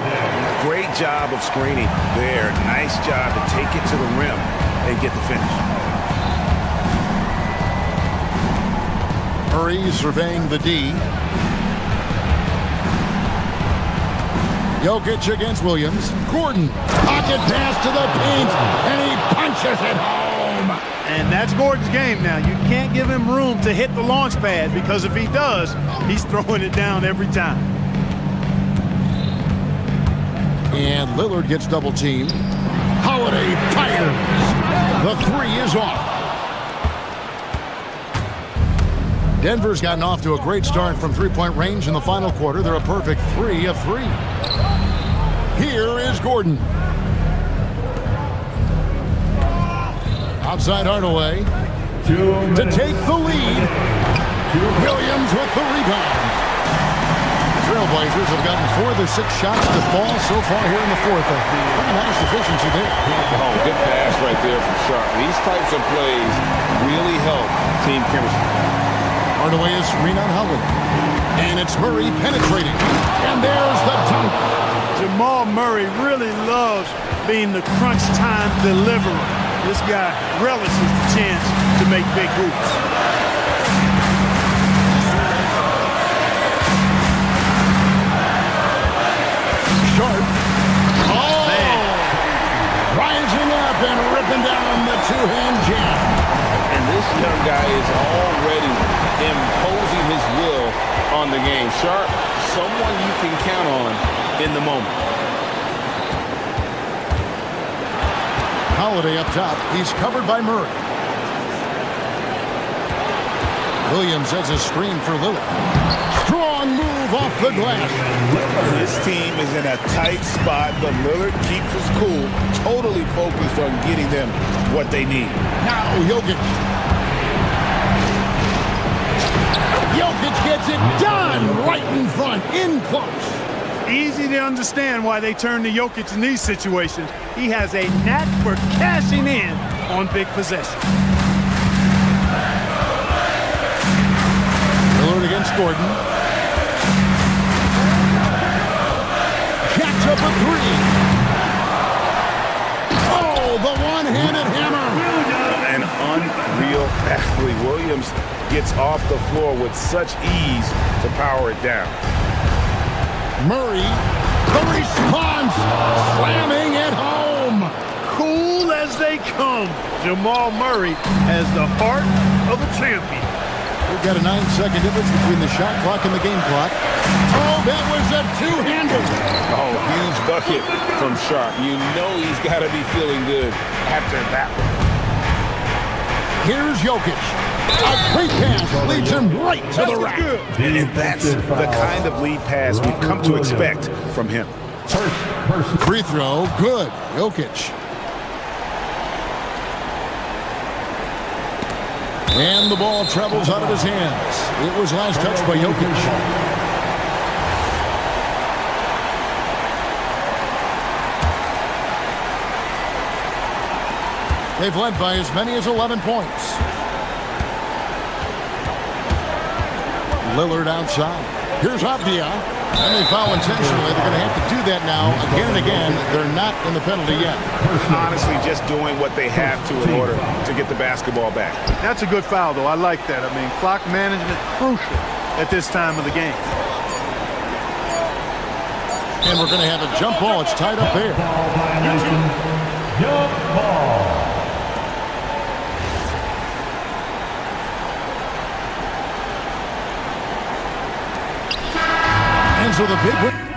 Great job of screening there. Nice job to take it to the rim and get the finish. Murray surveying the D. Jokic against Williams. Gordon, pocket pass to the paint, and he punches it home. And that's Gordon's game now. You can't give him room to hit the launch pad, because if he does, he's throwing it down every time. And Lillard gets double teamed. Holiday fires. The 3 is off. Denver's gotten off to a great start from three-point range in the final quarter. They're a perfect 3 of 3. Here is Gordon. Outside Hardaway to take the lead. Williams with the rebound. The Trailblazers have gotten 4 of their 6 shots to fall so far here in the fourth. Pretty nice efficiency there. Oh, good pass right there from Sharp. These types of plays really help team chemistry. Hardaway is screen on Holiday. And it's Murray penetrating. And there's the dunk. Jamal Murray really loves being the crunch time deliverer. This guy relishes the chance to make big hoops. Sharp. Oh! Man. Rising up and ripping down the two-hand jam. And this young guy is already imposing his will on the game. Sharp, someone you can count on in the moment. Holiday up top. He's covered by Murray. Williams has a screen for Lillard. Strong move off the glass. This team is in a tight spot, but Lillard keeps his cool, totally focused on getting them what they need. Now Jokic. Jokic gets it done right in front, in close. Easy to understand why they turn to Jokic in these situations. He has a knack for cashing in on big possessions. Lillard against Gordon. Catch up a 3. Oh, the one-handed hammer. An unreal athlete. Williams gets off the floor with such ease to power it down. Murray, the response, slamming it home. Cool as they come. Jamal Murray has the heart of a champion. We've got a 9-second difference between the shot clock and the game clock. Oh, that was a two-hander. Oh, huge bucket from Sharp. You know he's got to be feeling good after that one. Here's Jokic. A great pass leads him right to the rack. And that's the kind of lead pass we've come to expect from him. Free throw, good. Jokic. And the ball travels out of his hands. It was last touched by Jokic. They've led by as many as 11 points. Lillard outside. Here's Avdia. And they foul intentionally. They're going to have to do that now again and again. They're not in the penalty yet. Honestly, just doing what they have to in order to get the basketball back. That's a good foul, though. I like that. I mean, clock management crucial at this time of the game. And we're going to have a jump ball. It's tied up there. Jump ball. Lakers with a big win.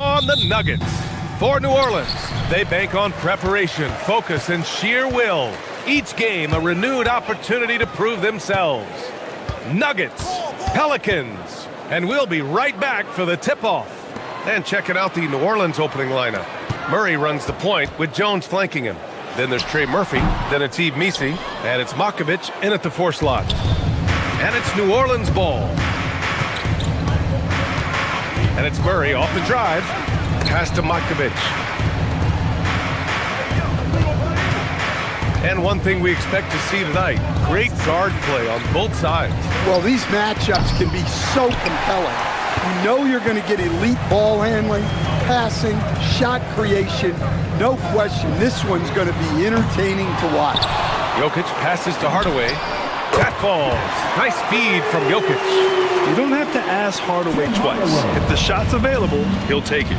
On the Nuggets. For New Orleans, they bank on preparation, focus, and sheer will. Each game a renewed opportunity to prove themselves. Nuggets, Pelicans, and we'll be right back for the tip-off. And checking out the New Orleans opening lineup. Murray runs the point with Jones flanking him. Then there's Trey Murphy, then it's Yves Missi, and it's Makovic in at the 4 slot. And it's New Orleans ball. And it's Murray off the drive, pass to Makovic. And one thing we expect to see tonight, great guard play on both sides. Well, these matchups can be so compelling. You know you're going to get elite ball handling, passing, shot creation. No question, this one's going to be entertaining to watch. Jokic passes to Hardaway. That falls. Nice feed from Jokic. You don't have to ask Hardaway twice. If the shot's available, he'll take it.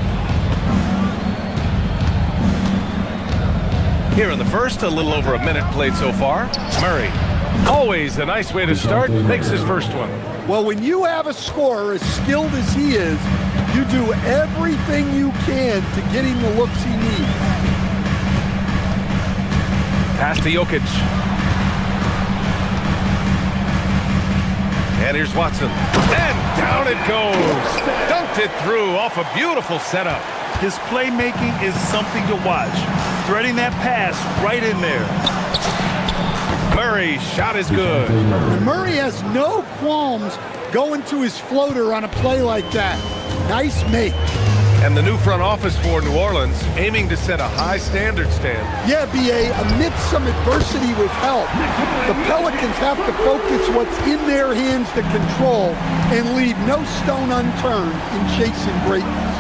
Here in the first, a little over a minute played so far. Murray, always a nice way to start, makes his first one. Well, when you have a scorer as skilled as he is, you do everything you can to get him the looks he needs. Pass to Jokic. And here's Watson. And down it goes. Dunked it through off a beautiful setup. His playmaking is something to watch. Threading that pass right in there. Murray's shot is good. Murray has no qualms going to his floater on a play like that. Nice make. And the new front office for New Orleans aiming to set a high standard, Stan. Yeah, B.A., amidst some adversity with help, the Pelicans have to focus what's in their hands to control and leave no stone unturned in chasing greatness.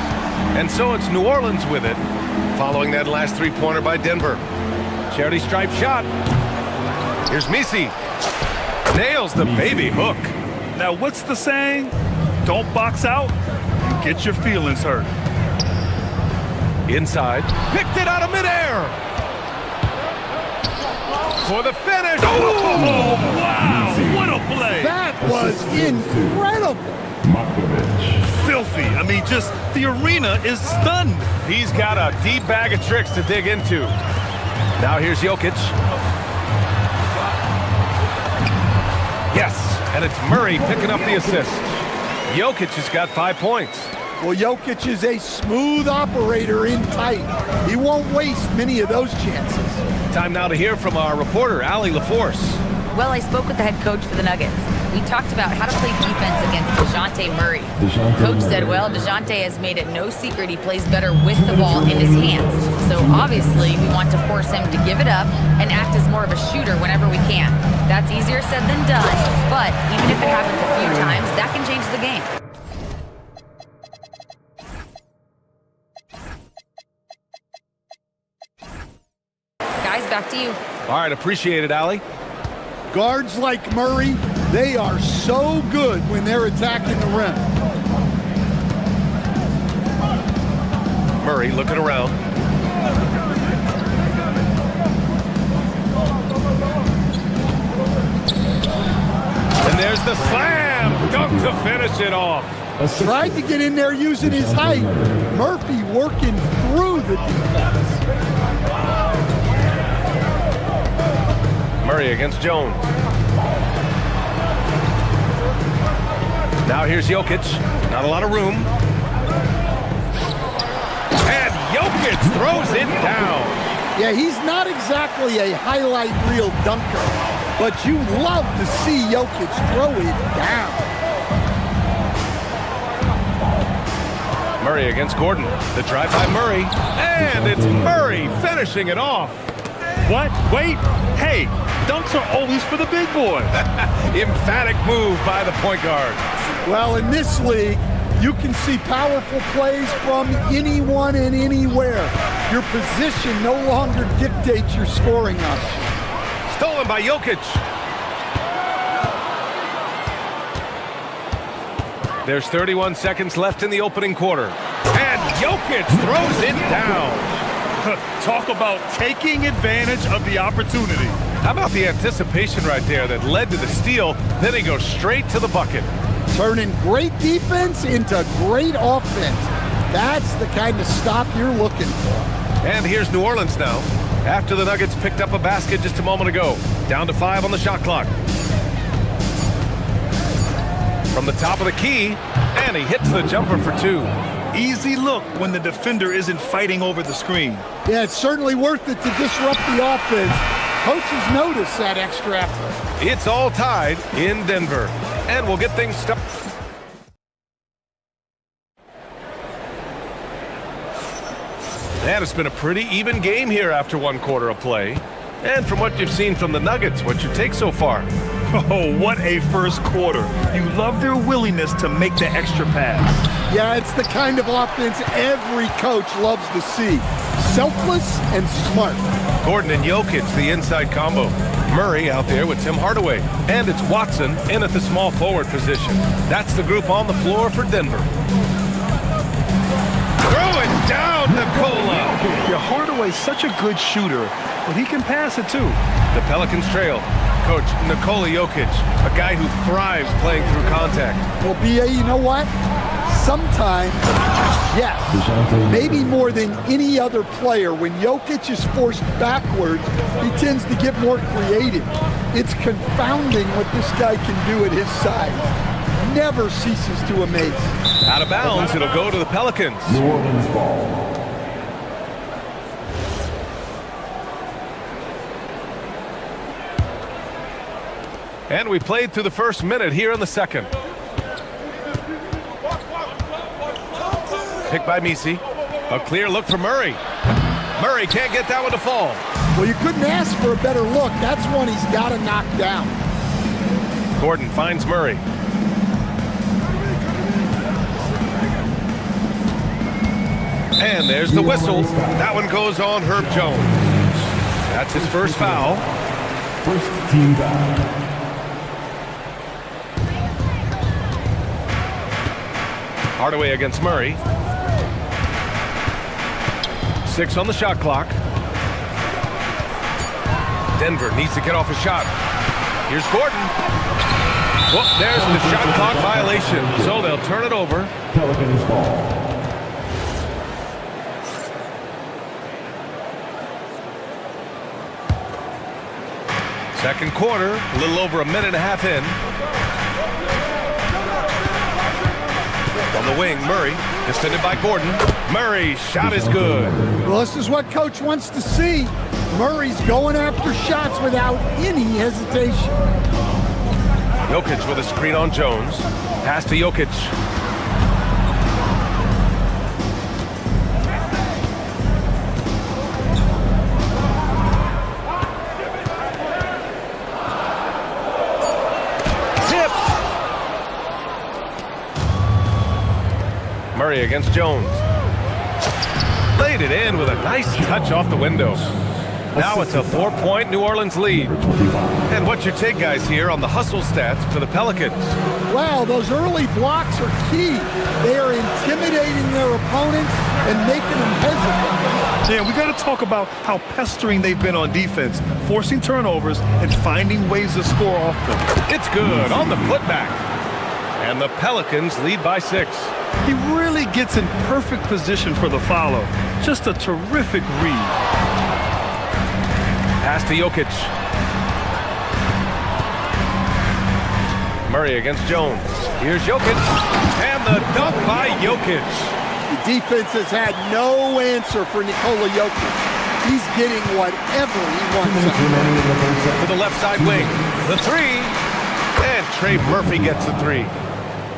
And so it's New Orleans with it, following that last three-pointer by Denver. Charity stripe shot. Here's Missi. Nails the baby hook. Now, what's the saying? Don't box out, you get your feelings hurt. Inside. Picked it out of midair. For the finish. Oh, wow. What a play. That was incredible. Filthy. I mean, just the arena is stunned. He's got a deep bag of tricks to dig into. Now here's Jokic. Yes, and it's Murray picking up the assist. Jokic has got 5 points. Well, Jokic is a smooth operator in tight. He won't waste many of those chances. Time now to hear from our reporter, Allie LaForce. Well, I spoke with the head coach for the Nuggets. We talked about how to play defense against DeJounte Murray. Coach said, well, DeJounte has made it no secret he plays better with the ball in his hands. So obviously we want to force him to give it up and act as more of a shooter whenever we can. That's easier said than done, but even if it happens a few times, that can change the game. Guys, back to you. All right, appreciate it, Allie. Guards like Murray, they are so good when they're attacking the rim. Murray looking around. And there's the slam. Dunk to finish it off. Tried to get in there using his height. Murphy working through the defense. Murray against Jones. Now here's Jokic. Not a lot of room. And Jokic throws it down. Yeah, he's not exactly a highlight reel dunker, but you love to see Jokic throw it down. Murray against Gordon. The drive by Murray. And it's Murray finishing it off. What? Wait. Hey, dunks are always for the big boys. Emphatic move by the point guard. Well, in this league, you can see powerful plays from anyone and anywhere. Your position no longer dictates your scoring option. Stolen by Jokic. There's 31 seconds left in the opening quarter. And Jokic throws it down. Talk about taking advantage of the opportunity. How about the anticipation right there that led to the steal? Then he goes straight to the bucket. Turning great defense into great offense. That's the kind of stop you're looking for. And here's New Orleans now, after the Nuggets picked up a basket just a moment ago. Down to 5 on the shot clock. From the top of the key, and he hits the jumper for 2. Easy look when the defender isn't fighting over the screen. Yeah, it's certainly worth it to disrupt the offense. Coaches notice that extra effort. It's all tied in Denver, and we'll get things started. And it's been a pretty even game here after 1 quarter of play. And from what you've seen from the Nuggets, what's your take so far? Oh, what a first quarter. You love their willingness to make the extra pass. Yeah, it's the kind of offense every coach loves to see. Selfless and smart. Gordon and Jokic, the inside combo. Murray out there with Tim Hardaway. And it's Watson in at the small forward position. That's the group on the floor for Denver. Throw it down, Nikola. Yeah, Hardaway's such a good shooter, but he can pass it too. The Pelicans trail. Coach Nikola Jokic, a guy who thrives playing through contact. Well, B.A., you know what? Sometimes, yes, maybe more than any other player, when Jokic is forced backwards, he tends to get more creative. It's confounding what this guy can do at his size. Never ceases to amaze. Out of bounds, it'll go to the Pelicans. New Orleans ball. And we played through the first minute here in the second. Picked by Misi. A clear look for Murray. Murray can't get that one to fall. Well, you couldn't ask for a better look. That's one he's got to knock down. Gordon finds Murray. And there's the whistle. That one goes on Herb Jones. That's his first foul. First team foul. Hardaway against Murray. 6 on the shot clock. Denver needs to get off a shot. Here's Gordon. Whoop, there's the shot clock violation. So they'll turn it over. Pelicans ball. Second quarter, a little over a minute and a half in. On the wing, Murray, defended by Gordon. Murray, shot is good. Well, this is what Coach wants to see. Murray's going after shots without any hesitation. Jokic with a screen on Jones. Pass to Jokic. Murray against Jones. Laid it in with a nice touch off the window. Now it's a 4-point New Orleans lead. And what's your take, guys, here on the hustle stats for the Pelicans? Wow, those early blocks are key. They are intimidating their opponents and making them hesitate. Yeah, we got to talk about how pestering they've been on defense, forcing turnovers and finding ways to score off them. It's good on the putback. And the Pelicans lead by 6. He really gets in perfect position for the follow. Just a terrific read. Pass to Jokic. Murray against Jones. Here's Jokic. And the dunk by Jokic. The defense has had no answer for Nikola Jokic. He's getting whatever he wants. To the left side wing. The 3. And Trey Murphy gets the 3.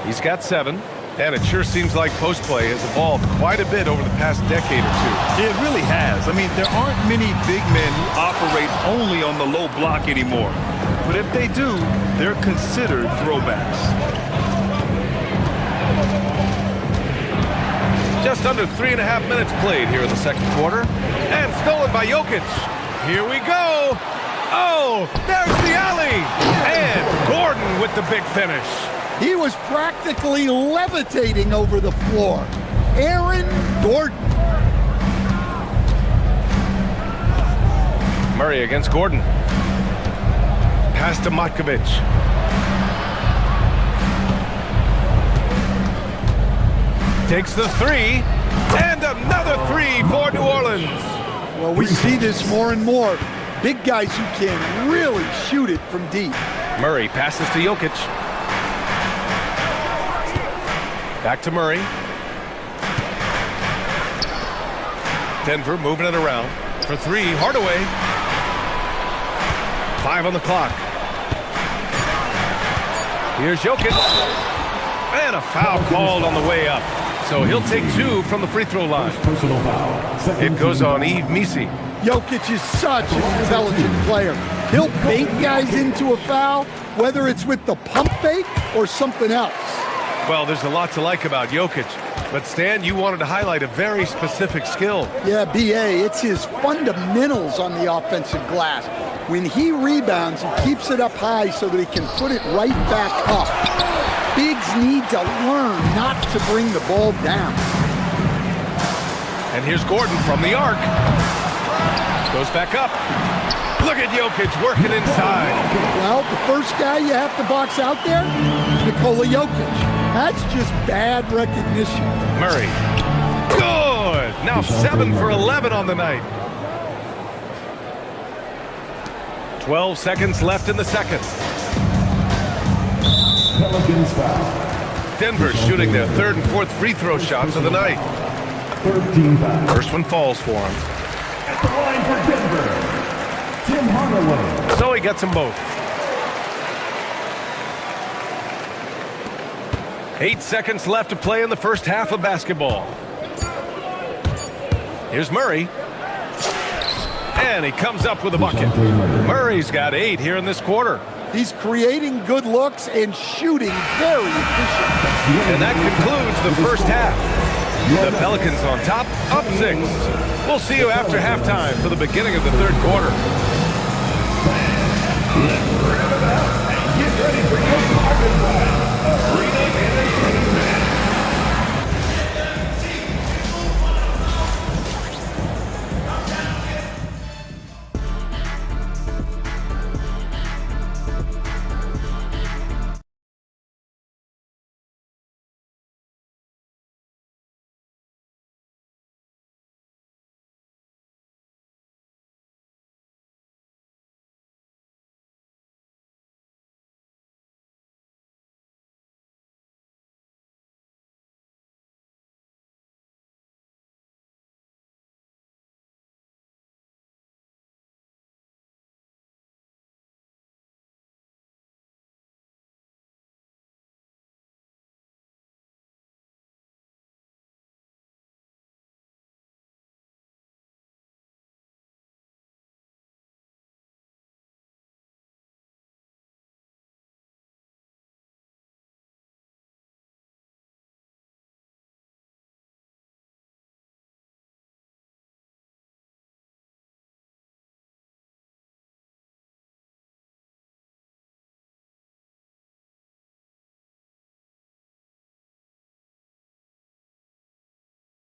He's got 7. And it sure seems like post play has evolved quite a bit over the past decade or two. It really has. I mean, there aren't many big men who operate only on the low block anymore. But if they do, they're considered throwbacks. Just under 3.5 minutes played here in the second quarter. And stolen by Jokic. Here we go. Oh, there's the alley. And Gordon with the big finish. He was practically levitating over the floor. Aaron Gordon. Murray against Gordon. Pass to Matkovic. Takes the 3. And another three for New Orleans. Well, we see this more and more. Big guys who can really shoot it from deep. Murray passes to Jokic. Back to Murray. Denver moving it around. For three, Hardaway. 5 on the clock. Here's Jokic. And a foul called on the way up. So he'll take 2 from the free throw line. Personal foul. It goes on Misi. Jokic is such an intelligent player. He'll bait guys into a foul, whether it's with the pump fake or something else. Well, there's a lot to like about Jokic. But Stan, you wanted to highlight a very specific skill. Yeah, B.A., it's his fundamentals on the offensive glass. When he rebounds, he keeps it up high so that he can put it right back up. Bigs need to learn not to bring the ball down. And here's Gordon from the arc. Goes back up. Look at Jokic working inside. Well, the first guy you have to box out there, Nikola Jokic. That's just bad recognition. Murray. Good. Now 7 for 11 on the night. 12 seconds left in the second. Pelicans foul. Denver shooting their 3rd and 4th free throw shots of the night. 13 foul. First one falls for him. At the line for Denver, Tim Hardaway. So he gets them both. 8 seconds left to play in the first half of basketball. Here's Murray. And he comes up with a bucket. Murray's got 8 here in this quarter. He's creating good looks and shooting very efficient. And that concludes the first half. The Pelicans on top, up 6. We'll see you after halftime for the beginning of the 3rd quarter. Get ready for your Arena Entertainment.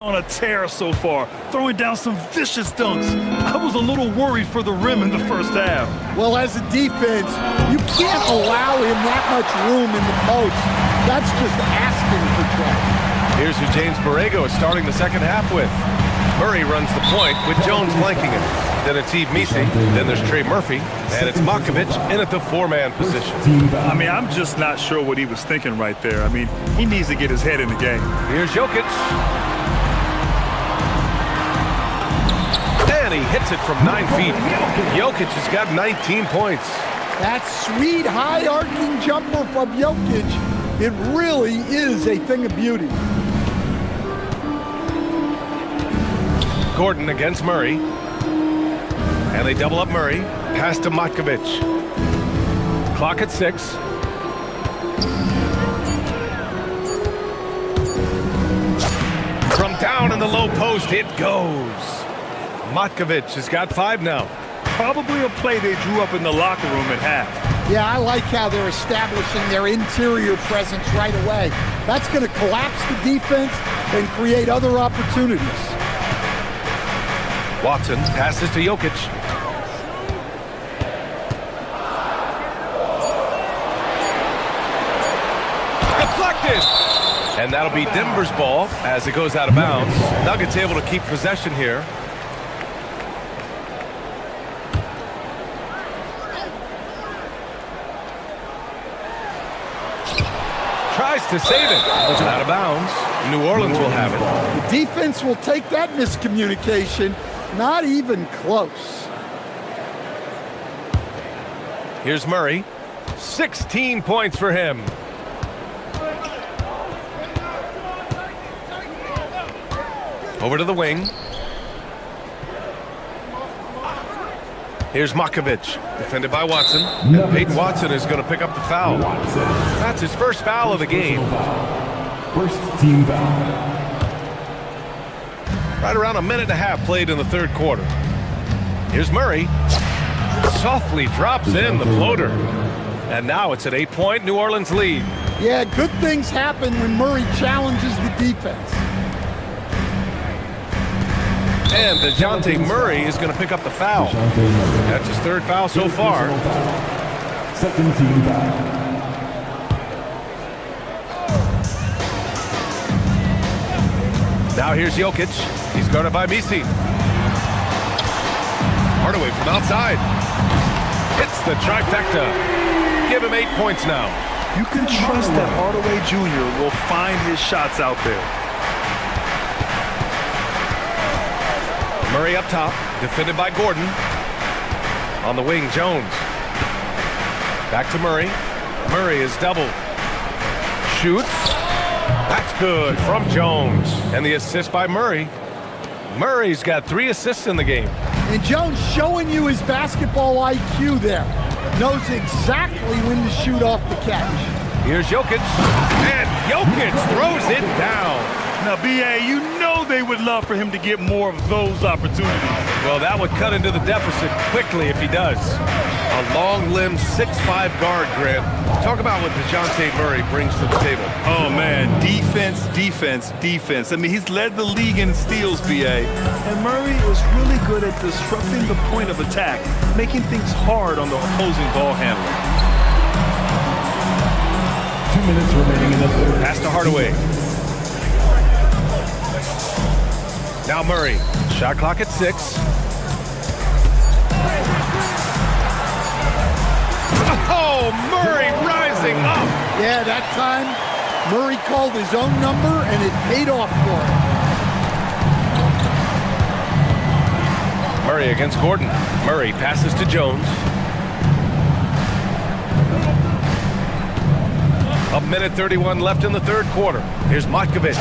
On a tear so far, throwing down some vicious dunks. I was a little worried for the rim in the first half. Well, as a defense, you can't allow him that much room in the post. That's just asking for trouble. Here's who James Borrego is starting the second half with. Murray runs the point with Jones flanking him. Then it's Misi, then there's Trey Murphy, and it's Makovic in at the 4-man position. I mean, I'm just not sure what he was thinking right there. I mean, he needs to get his head in the game. Here's Jokic. And he hits it from 9 feet. Jokic has got 19 points. That sweet high arcing jumper from Jokic, it really is a thing of beauty. Gordon against Murray. And they double up Murray. Pass to Makovic. Clock at 6. From down in the low post, it goes. Makovic has got 5 now. Probably a play they drew up in the locker room at half. Yeah, I like how they're establishing their interior presence right away. That's going to collapse the defense and create other opportunities. Watson passes to Jokic. Deflected. And that'll be Denver's ball as it goes out of bounds. Nuggets able to keep possession here. Tries to save it. Out of bounds. New Orleans will have it. The defense will take that miscommunication. Not even close. Here's Murray. 16 points for him. Over to the wing. Here's Makovic, defended by Watson. And Peyton Watson is going to pick up the foul. That's his first foul of the game. First team foul. Right around a minute and a half played in the third quarter. Here's Murray. Softly drops in the floater. And now it's an 8-point New Orleans lead. Yeah, good things happen when Murray challenges the defense. And DeJounte Murray is going to pick up the foul. That's his third foul so far. Second team foul. Now here's Jokic. He's guarded by Misi. Hardaway from outside. Hits the trifecta. Give him 8 points now. You can trust that Hardaway Jr. will find his shots out there. Murray up top, defended by Gordon. On the wing, Jones. Back to Murray. Murray is doubled. Shoots. That's good from Jones. And the assist by Murray. Murray's got 3 assists in the game. And Jones showing you his basketball IQ there. Knows exactly when to shoot off the catch. Here's Jokic. And Jokic throws it down. Now, B.A., you know they would love for him to get more of those opportunities. Well, that would cut into the deficit quickly if he does. A long-limbed 6'5" guard, Grant. Talk about what DeJounte Murray brings to the table. Oh, man, defense, defense, defense. I mean, he's led the league in steals, B.A. And Murray is really good at disrupting the point of attack, making things hard on the opposing ball handler. 2 minutes remaining in the third. Pass to Hardaway. Now Murray. Shot clock at 6. Oh, Murray rising up. Yeah, that time Murray called his own number and it paid off for him. Murray against Gordon. Murray passes to Jones. A minute 31 left in the third quarter. Here's Matkovic.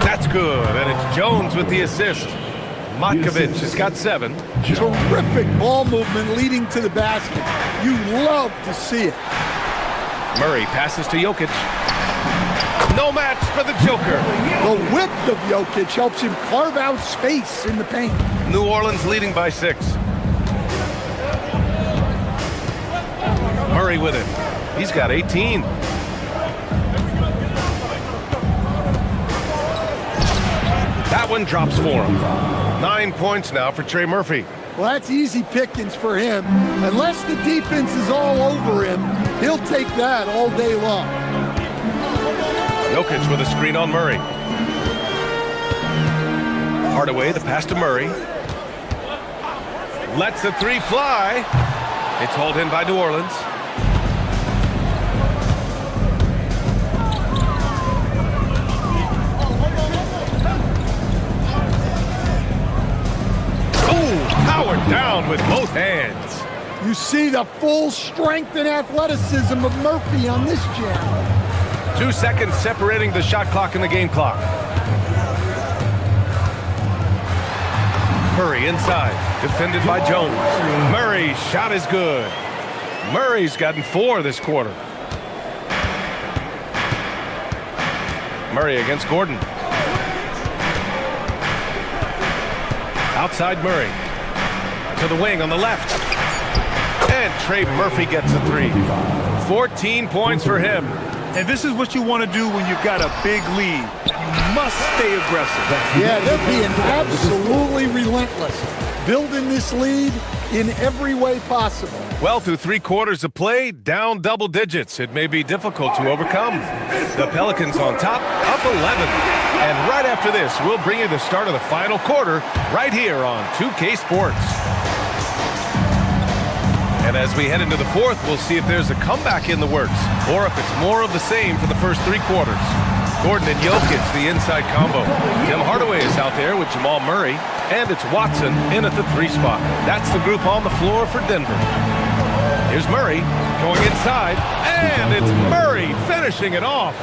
That's good, and it's Jones with the assist. Matkovic has got 7. Terrific ball movement leading to the basket. You love to see it. Murray passes to Jokic. No match for the Joker. The width of Jokic helps him carve out space in the paint. New Orleans leading by 6. Murray with it. He's got 18. That one drops for him. 9 points now for Trey Murphy. Well, that's easy pickings for him. Unless the defense is all over him, he'll take that all day long. Jokic with a screen on Murray. Hardaway, the pass to Murray. Lets the 3 fly. It's hauled in by New Orleans. Powered down with both hands. You see the full strength and athleticism of Murphy on this jam. 2 seconds separating the shot clock and the game clock. Murray inside, defended by Jones. Murray's shot is good. Murray's gotten 4 this quarter. Murray against Gordon. Outside Murray. To the wing on the left. And Trey Murphy gets a 3. 14 points for him. And this is what you want to do when you've got a big lead. You must stay aggressive. Yeah, they're being absolutely relentless. building this lead in every way possible. Well, through 3 quarters of play, down double digits. It may be difficult to overcome. The Pelicans on top, up 11. And right after this, we'll bring you the start of the final quarter right here on 2K Sports. And as we head into the fourth, we'll see if there's a comeback in the works or if it's more of the same for the first 3 quarters. Gordon and Jokic, the inside combo. Tim Hardaway is out there with Jamal Murray, and it's Watson in at the 3 spot. That's the group on the floor for Denver. Here's Murray going inside, and it's Murray finishing it off.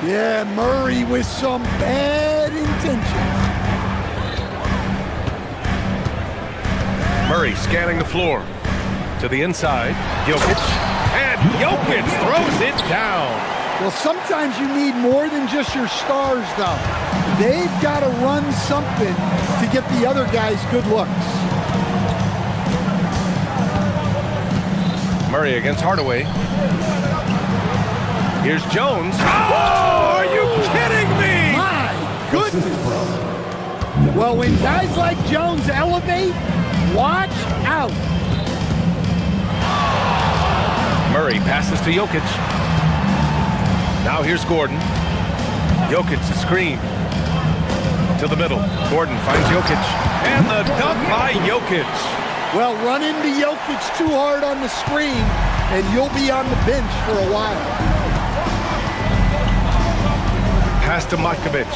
Yeah, Murray with some bad intentions. Murray scanning the floor. To the inside, Jokic, and Jokic throws it down. Well, sometimes you need more than just your stars, though. They've got to run something to get the other guys good looks. Murray against Hardaway. Here's Jones. Oh, are you kidding me? My goodness. Well, when guys like Jones elevate, watch out. Murray passes to Jokic. Now here's Gordon. Jokic the screen. To the middle. Gordon finds Jokic. And the dunk by Jokic. Well, run into Jokic too hard on the screen, and you'll be on the bench for a while. Pass to Markovic.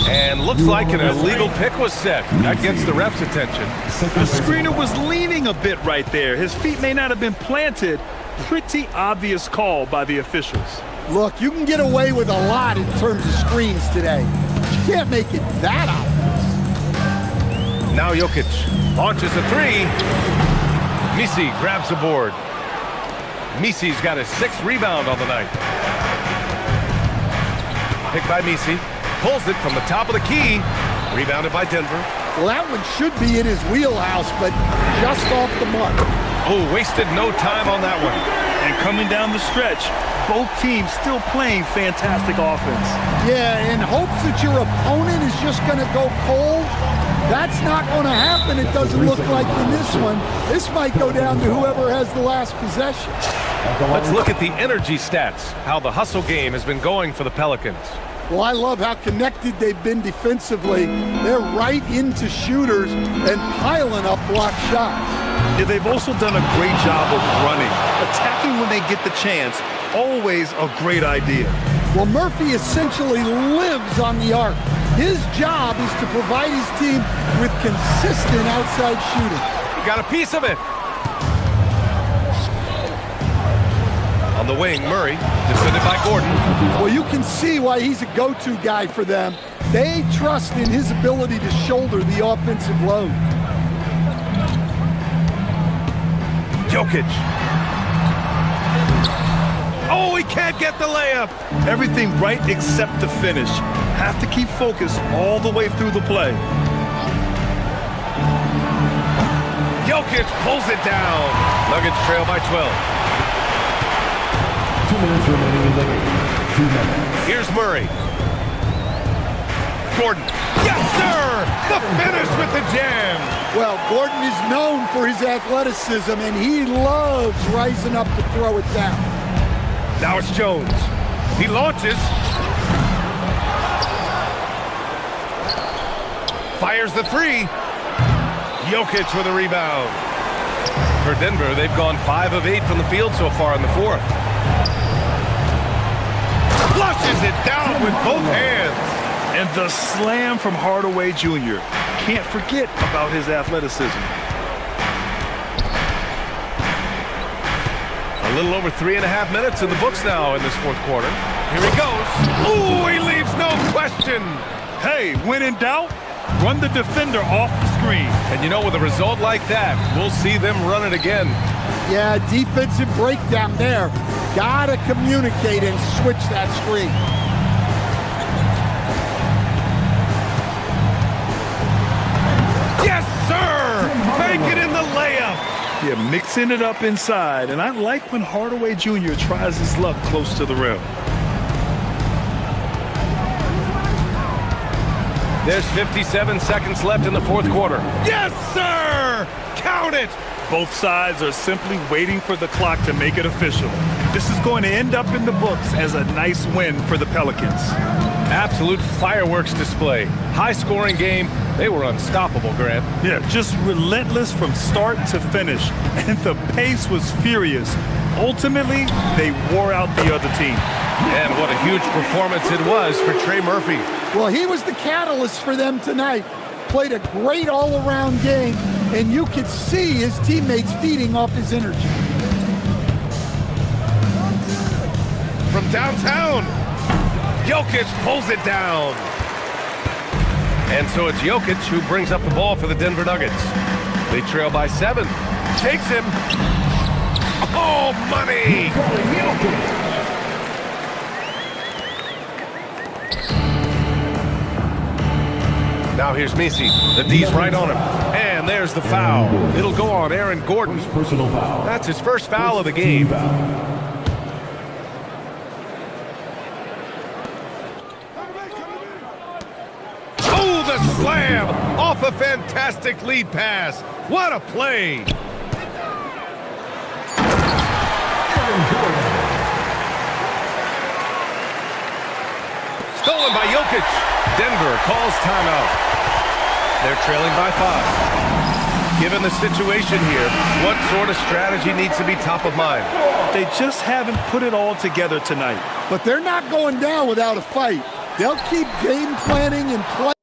And looks like an illegal pick was set. That gets the ref's attention. The screener was leaning a bit right there. His feet may not have been planted. Pretty obvious call by the officials. Look, you can get away with a lot in terms of screens today. You can't make it that obvious. Now Jokic launches a 3. Misi grabs the board. Misi's got his 6th rebound on the night. Picked by Misi. Pulls it from the top of the key. Rebounded by Denver. Well, that one should be in his wheelhouse, but just off the mark. Oh, wasted no time on that one. And coming down the stretch, both teams still playing fantastic offense. Yeah, in hopes that your opponent is just going to go cold. That's not going to happen, it doesn't look like in this one. This might go down to whoever has the last possession. Let's look at the energy stats, how the hustle game has been going for the Pelicans. Well, I love how connected they've been defensively. They're right into shooters and piling up block shots. Yeah, they've also done a great job of running. Attacking when they get the chance, always a great idea. Well, Murphy essentially lives on the arc. His job is to provide his team with consistent outside shooting. He got a piece of it. On the wing, Murray, defended by Gordon. Well, you can see why he's a go-to guy for them. They trust in his ability to shoulder the offensive load. Jokic. Oh, he can't get the layup. Everything right except the finish. Have to keep focused all the way through the play. Jokic pulls it down. Nuggets trail by 12. 2 minutes remaining in the game. 2 minutes. Here's Murray. Gordon. Yes, sir! The finish with the jam. Well, Gordon is known for his athleticism, and he loves rising up to throw it down. Now it's Jones. He launches. Fires the 3. Jokic with a rebound. For Denver, they've gone 5 of 8 from the field so far in the fourth. Flushes it down with both hands. And the slam from Hardaway Jr. Can't forget about his athleticism. A little over 3.5 minutes in the books now in this fourth quarter. Here he goes. Ooh, he leaves no question. Hey, when in doubt, run the defender off the screen. And you know, with a result like that, we'll see them run it again. Yeah, defensive breakdown there. Gotta communicate and switch that screen. Yes, sir! Make it in the layup. Yeah, mixing it up inside. And I like when Hardaway Jr. tries his luck close to the rim. There's 57 seconds left in the fourth quarter. Yes, sir! Count it! Both sides are simply waiting for the clock to make it official. This is going to end up in the books as a nice win for the Pelicans. Absolute fireworks display. High-scoring game. They were unstoppable, Grant. Yeah, just relentless from start to finish. And the pace was furious. Ultimately, they wore out the other team. And what a huge performance it was for Trey Murphy. Well, he was the catalyst for them tonight. Played a great all-around game, and you could see his teammates feeding off his energy. From downtown, Jokic pulls it down. And so it's Jokic who brings up the ball for the Denver Nuggets. They trail by 7. Takes him. Oh, money! Now here's Messi. The D's right on him. And there's the foul. It'll go on Aaron Gordon. Personal foul. That's his first foul of the game. Oh, the slam! Off a fantastic lead pass. What a play! Stolen by Jokic. Denver calls timeout. They're trailing by 5. Given the situation here, what sort of strategy needs to be top of mind? They just haven't put it all together tonight. But they're not going down without a fight. They'll keep game planning and playing.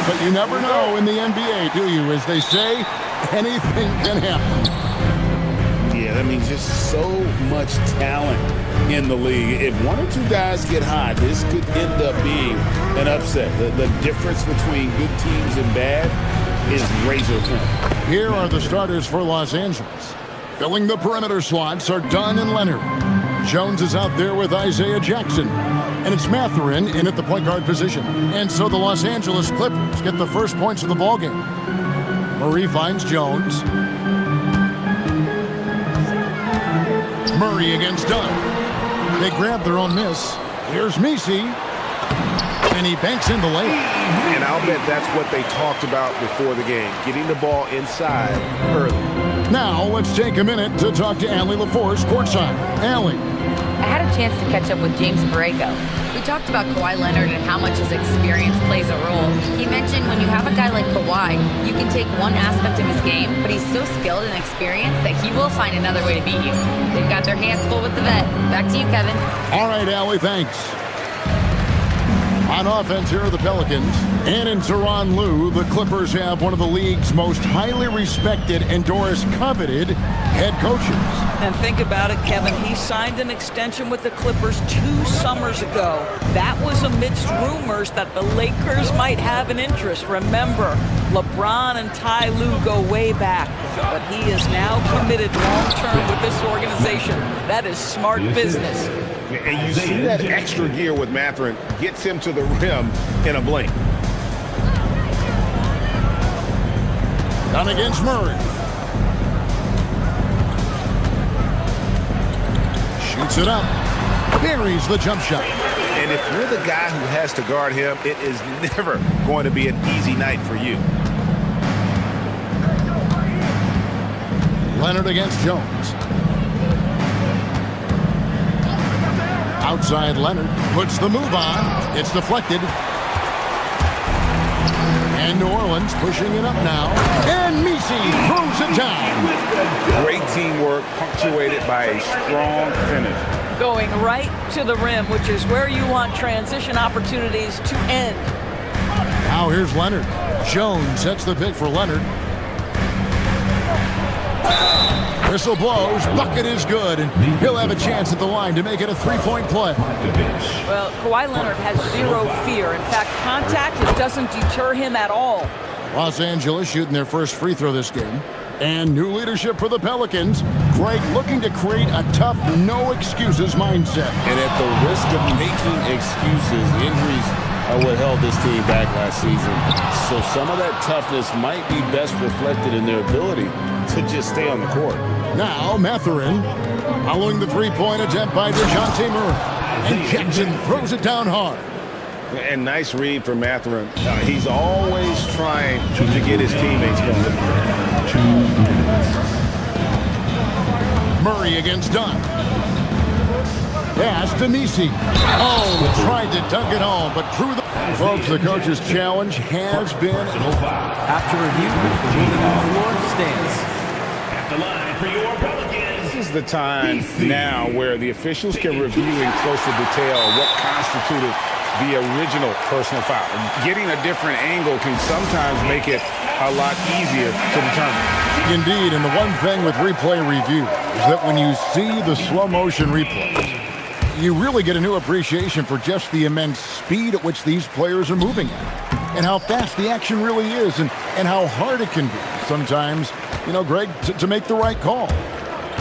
but you never know in the NBA, do you? As they say, anything can happen. Yeah, I mean, just so much talent in the league. If one or two guys get hot, this could end up being an upset. The difference between good teams and bad is razor thin. Here are the starters for Los Angeles. Filling the perimeter slots are Dunn and Leonard. Jones is out there with Isaiah Jackson. And it's Mathurin in at the point guard position. And so the Los Angeles Clippers get the first points of the ballgame. Murray finds Jones. Murray against Dunn. They grab their own miss. Here's Messi. And he banks in the lane. And I'll bet that's what they talked about before the game, getting the ball inside early. Now let's take a minute to talk to Allie LaForce courtside. Allie. I had a chance to catch up with James Borrego. We talked about Kawhi Leonard and how much his experience plays a role. He mentioned when you have a guy like Kawhi, you can take one aspect of his game, but he's so skilled and experienced that he will find another way to beat you. They've got their hands full with the vet. Back to you, Kevin. All right, Allie, thanks. On offense, here are the Pelicans. And in Tyronn Lue, the Clippers have one of the league's most highly respected and Doris coveted head coaches. And think about it, Kevin. He signed an extension with the Clippers 2 summers ago. That was amidst rumors that the Lakers might have an interest. Remember, LeBron and Ty Lue go way back. But he is now committed long-term with this organization. That is smart business. And you see that extra gear with Mathurin gets him to the rim in a blink. Down against Murray. Shoots it up. Buries the jump shot. And if you're the guy who has to guard him, it is never going to be an easy night for you. Leonard against Jones. Outside Leonard puts the move on. It's deflected. And New Orleans pushing it up now. And Messi throws it down. Great teamwork punctuated by a strong finish. Going right to the rim, which is where you want transition opportunities to end. Now here's Leonard. Jones sets the pick for Leonard. Whistle blows, bucket is good, and he'll have a chance at the line to make it a three-point play. Well, Kawhi Leonard has zero fear. In fact, contact, it doesn't deter him at all. Los Angeles shooting their first free throw this game. And new leadership for the Pelicans. Greg looking to create a tough, no-excuses mindset. And at the risk of making excuses, injuries are what held this team back last season. So some of that toughness might be best reflected in their ability to just stay on the court. Now Mathurin following the three-point attempt by DeJounte Murray. And Jackson throws it down hard. And nice read from Mathurin. He's always trying to get his teammates going. Murray against Dunn. Pass to Messi. Oh, tried to dunk it home, but through the... Folks, the coach's challenge has been over. After review, the ruling on the floor stands. At the line for your Pelicans. This is the time now where the officials can review in closer detail what constituted the original personal foul. Getting a different angle can sometimes make it a lot easier to determine. Indeed, and the one thing with replay review is that when you see the slow motion replays, you really get a new appreciation for just the immense speed at which these players are moving at, and how fast the action really is, and how hard it can be sometimes, you know, Greg, to make the right call.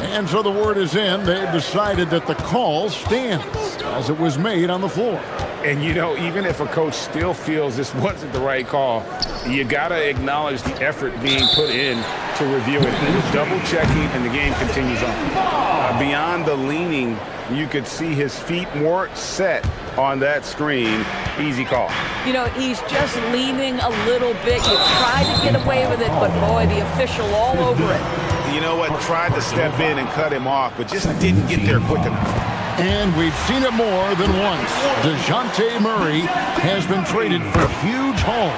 And so the word is in. They've decided that the call stands as it was made on the floor. And, you know, even if a coach still feels this wasn't the right call, you got to acknowledge the effort being put in to review it. Double checking, and the game continues on. Beyond the leaning, you could see his feet weren't set on that screen. Easy call. You know, he's just leaning a little bit. You try to get away with it, but boy, the official all over it. You know what? Tried to step in and cut him off, but just didn't get there quick enough. And we've seen it more than once. DeJounte Murray has been traded for huge hauls.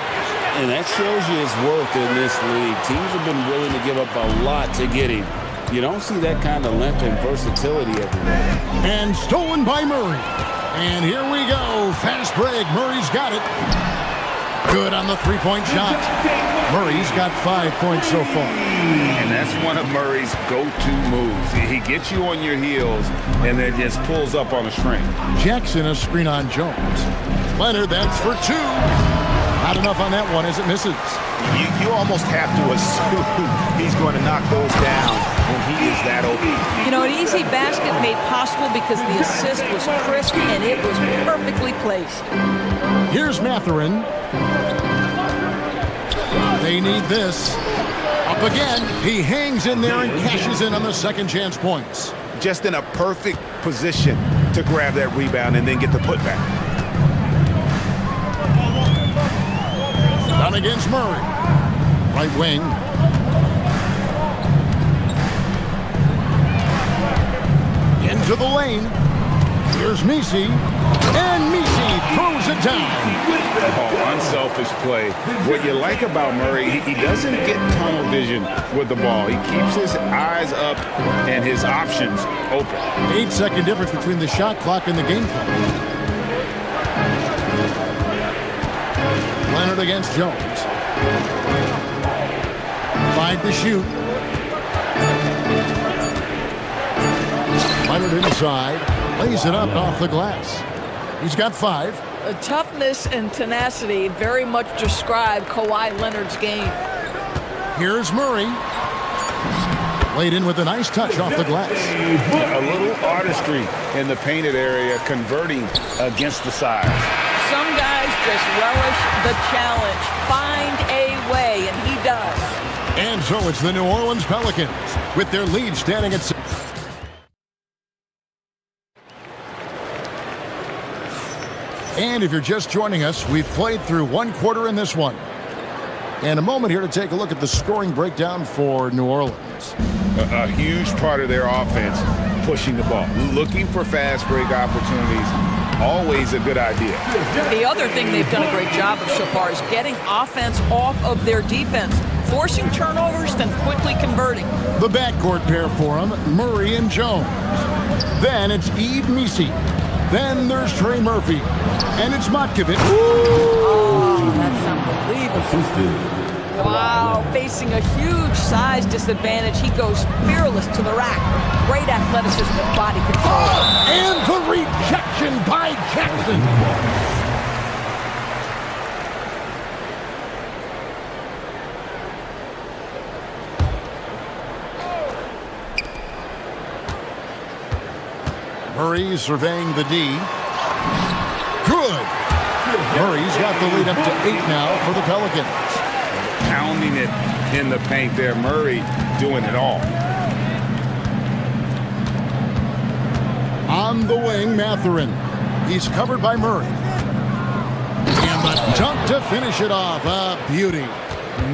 And that shows you his worth in this league. Teams have been willing to give up a lot to get him. You don't see that kind of length and versatility everywhere. And stolen by Murray. And here we go. Fast break. Murray's got it. Good on the three-point shot. Murray's got 5 points so far. And that's one of Murray's go-to moves. He gets you on your heels and then just pulls up on a string. Jackson a screen on Jones. Leonard, that's for two. Not enough on that one as it misses. You almost have to assume he's going to knock those down when he is that open. You know, an easy basket made possible because the assist was crisp and it was perfectly placed. Here's Mathurin. They need this. Up again. He hangs in there and cashes in on the second chance points. Just in a perfect position to grab that rebound and then get the putback. Down against Murray. Right wing. Into the lane. Here's Misi. And Misi throws it down. Oh, unselfish play. What you like about Murray, he doesn't get tunnel vision with the ball. He keeps his eyes up and his options open. 8-second difference between the shot clock and the game clock. Leonard against Jones. 5 to shoot. Leonard inside. Lays it up off the glass. He's got 5. Toughness and tenacity very much describe Kawhi Leonard's game. Here's Murray. Laid in with a nice touch off the glass. A little artistry in the painted area, converting against the size. Some guys just relish the challenge. Find a way, and he does. And so it's the New Orleans Pelicans with their lead standing at 6. And if you're just joining us, we've played through one quarter in this one. And a moment here to take a look at the scoring breakdown for New Orleans. A huge part of their offense, pushing the ball, looking for fast break opportunities, always a good idea. The other thing they've done a great job of so far is getting offense off of their defense, forcing turnovers, then quickly converting. The backcourt pair for them, Murray and Jones. Then it's Yves Misi. Then there's Trey Murphy. And it's Matkovic. Oh, that's unbelievable. Wow, facing a huge size disadvantage. He goes fearless to the rack. Great athleticism and body control. And the rejection by Jackson. Murray surveying the D. Good. Murray's got the lead up to 8 now for the Pelicans. Pounding it in the paint there. Murray doing it all. On the wing, Mathurin. He's covered by Murray. And the dunk to finish it off. A beauty.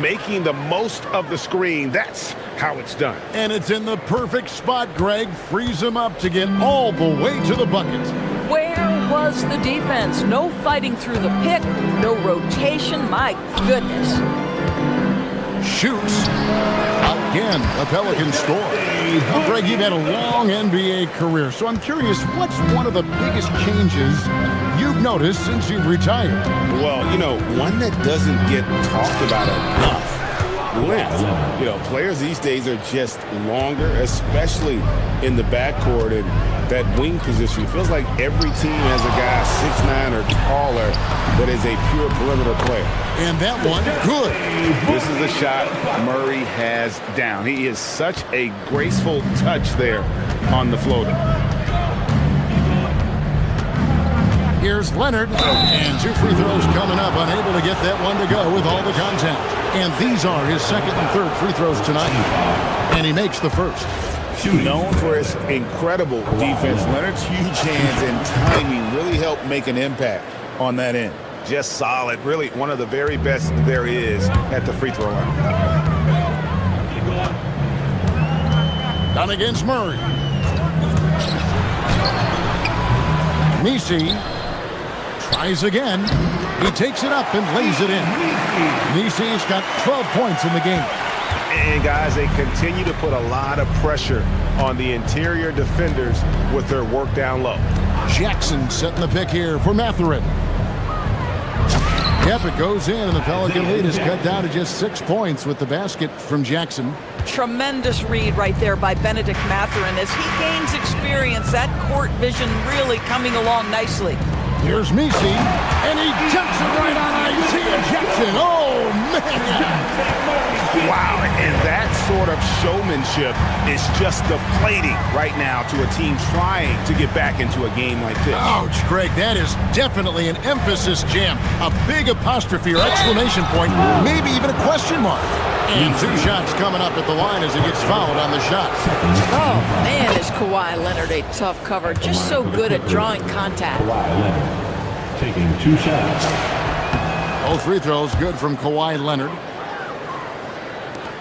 Making the most of the screen. That's how it's done. And it's in the perfect spot, Greg. Frees him up to get all the way to the bucket. Where was the defense? No fighting through the pick, no rotation. My goodness. Shoots. Again, a Pelican score. Now, Greg, you've had a long NBA career, so I'm curious, what's one of the biggest changes you've noticed since you've retired? Well, you know, one that doesn't get talked about enough. Length. You know, players these days are just longer, especially in the backcourt and that wing position. It feels like every team has a guy 6'9" or taller that is a pure perimeter player. And that one, good. This is a shot Murray has down. He is such a graceful touch there on the floater. Here's Leonard, and 2 free throws coming up, unable to get that one to go with all the contact. And these are his second and third free throws tonight. And he makes the first. Known for his incredible defense, Leonard's huge hands and timing really helped make an impact on that end. Just solid, really one of the very best there is at the free throw line. Down against Murray. Misi tries again. He takes it up and lays it in. Misi's got 12 points in the game. And guys, they continue to put a lot of pressure on the interior defenders with their work down low. Jackson setting the pick here for Mathurin. Yep, it goes in, and the Pelican lead is cut down to just 6 points with the basket from Jackson. Tremendous read right there by Benedict Mathurin. As he gains experience, that court vision really coming along nicely. Here's Misi, and he jumps it right on Isaiah Jackson. Oh, man! Wow, and that sort of showmanship is just deflating right now to a team trying to get back into a game like this. Ouch, Greg, that is definitely an emphasis jam. A big apostrophe or exclamation point, maybe even a question mark. And 2 shots coming up at the line as he gets fouled on the shot. Oh, man, is Kawhi Leonard a tough cover. Just so good at drawing contact. Kawhi Leonard taking 2 shots. Both free throws good from Kawhi Leonard.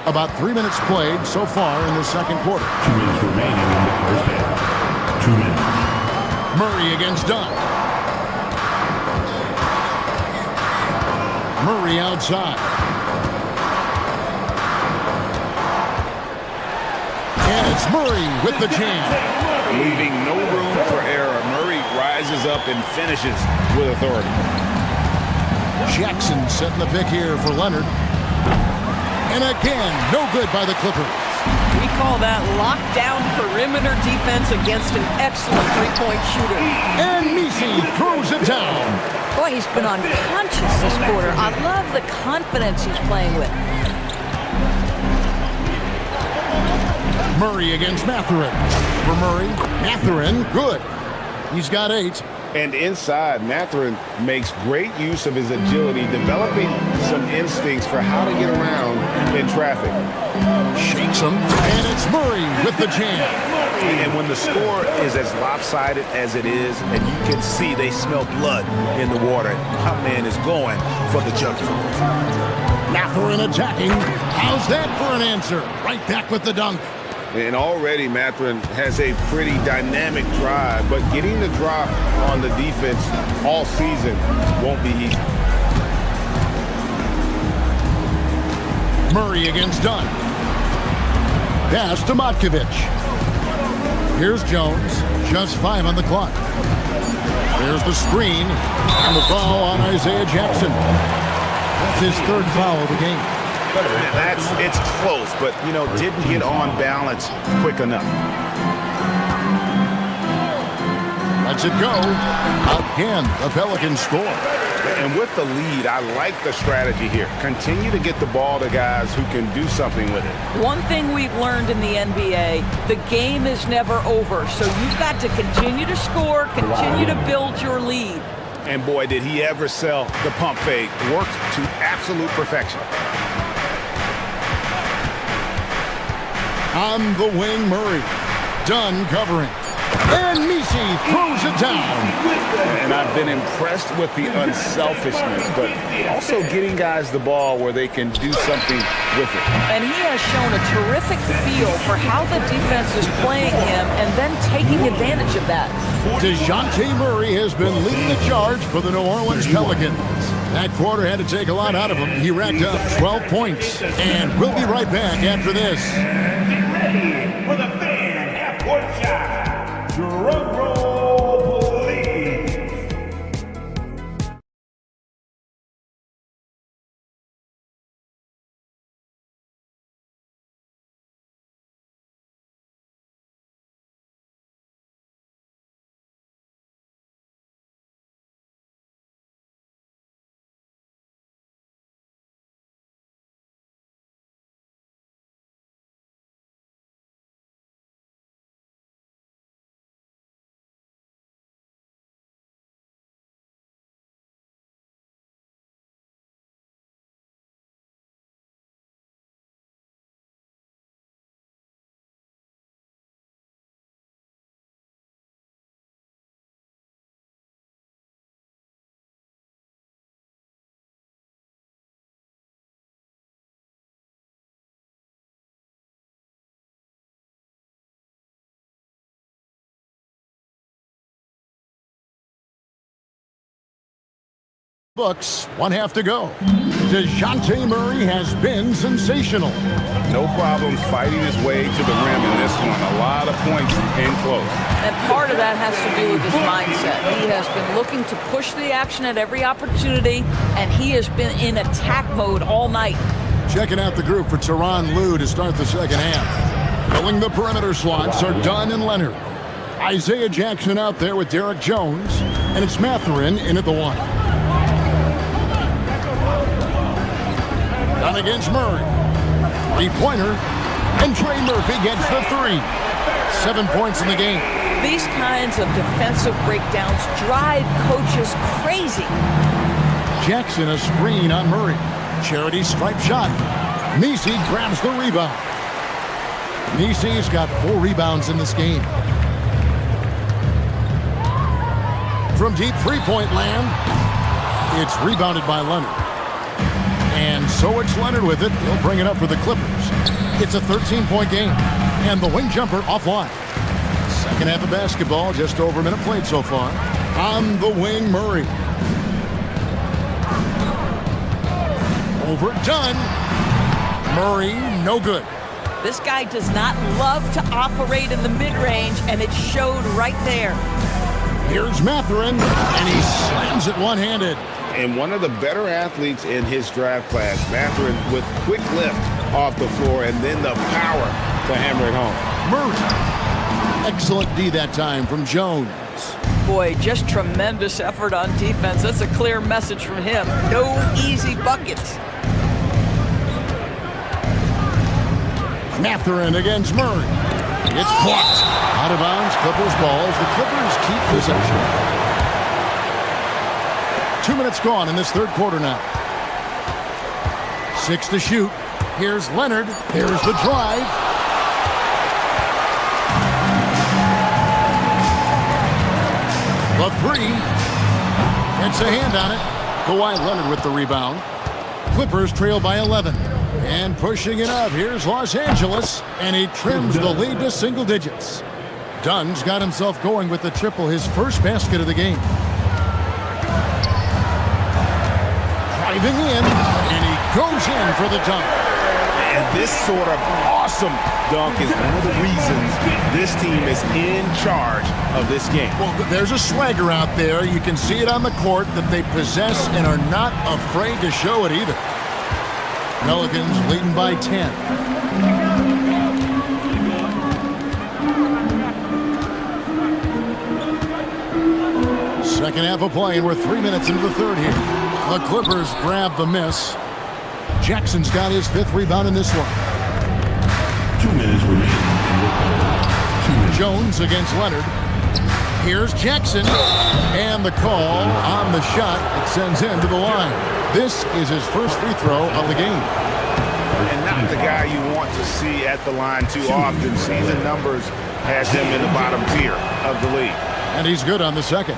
About 3 minutes played so far in the second quarter. 2 minutes remaining in the first half. 2 minutes. Murray against Dunn. Murray outside. And it's Murray with the jam. Leaving no room for error. Murray rises up and finishes with authority. Jackson setting the pick here for Leonard. And again, no good by the Clippers. We call that lockdown perimeter defense against an excellent three-point shooter. And Misi throws it down. Boy, he's been unconscious this quarter. I love the confidence he's playing with. Murray against Mathurin. For Murray, Mathurin, good. He's got 8. And inside, Mathurin makes great use of his agility, developing some instincts for how to get around in traffic. Shakes him, and it's Murray with the jam. And when the score is as lopsided as it is, and you can see they smell blood in the water, my man is going for the jugular. Mathurin attacking. How's that for an answer? Right back with the dunk. And already Mathurin has a pretty dynamic drive, but getting the drop on the defense all season won't be easy. Murray against Dunn. Pass to Matkovic. Here's Jones. Just 5 on the clock. There's the screen. And the foul on Isaiah Jackson. That's his 3rd foul of the game. It's close, but, you know, didn't get on balance quick enough. Lets it go. Again, the Pelicans score. And with the lead, I like the strategy here. Continue to get the ball to guys who can do something with it. One thing we've learned in the NBA, the game is never over. So you've got to continue to score, continue to build your lead. And boy, did he ever sell the pump fake. Worked to absolute perfection. On the wing, Murray. Dunn covering. And Misi throws it down. And I've been impressed with the unselfishness, but also getting guys the ball where they can do something with it. And he has shown a terrific feel for how the defense is playing him and then taking advantage of that. DeJounte Murray has been leading the charge for the New Orleans Pelicans. That quarter had to take a lot out of him. He racked up 12 points. And we'll be right back after this. Get ready for the fan half-court shot. Drum roll. Books, 1 half to go. DeJounte Murray has been sensational. No problems fighting his way to the rim in this one. A lot of points in close. And part of that has to do with his mindset. He has been looking to push the action at every opportunity, and he has been in attack mode all night. Checking out the group for Tyronn Lue to start the second half. Filling the perimeter slots are Dunn and Leonard. Isaiah Jackson out there with Derek Jones, and it's Mathurin in at the 1. Dunn against Murray. Three-pointer, and Trey Murphy gets the 3. 7 points in the game. These kinds of defensive breakdowns drive coaches crazy. Jackson a screen on Murray. Charity stripe shot. Nisi grabs the rebound. Nisi's got 4 rebounds in this game. From deep three-point land, it's rebounded by Leonard. And so it's Leonard with it. He'll bring it up for the Clippers. It's a 13-point game. And the wing jumper offline. Second half of basketball, just over a minute played so far. On the wing, Murray. Overdone. Murray, no good. This guy does not love to operate in the mid-range, and it showed right there. Here's Mathurin, and he slams it one-handed. And one of the better athletes in his draft class, Mathurin, with quick lift off the floor and then the power to hammer it home. Murray. Excellent D that time from Jones. Boy, just tremendous effort on defense. That's a clear message from him. No easy buckets. Mathurin against Murray. It's blocked. Out of bounds, Clippers ball as the Clippers keep possession. 2 minutes gone in this third quarter now. 6 to shoot. Here's Leonard. Here's the drive. The 3. Gets a hand on it. Kawhi Leonard with the rebound. Clippers trail by 11. And pushing it up. Here's Los Angeles. And he trims the lead to single digits. Dunn's got himself going with the triple, his first basket of the game. Driving in, and he goes in for the dunk. And this sort of awesome dunk is one of the reasons this team is in charge of this game. Well, there's a swagger out there. You can see it on the court that they possess and are not afraid to show it either. Pelicans leading by 10. Second half of play, and we're 3 minutes into the third here. The Clippers grab the miss. Jackson's got his 5th rebound in this one. 2 minutes remaining. Jones against Leonard. Here's Jackson. And the call on the shot. It sends him to the line. This is his first free throw of the game. And not the guy you want to see at the line too often. Season numbers has him in the bottom tier of the league. And he's good on the second.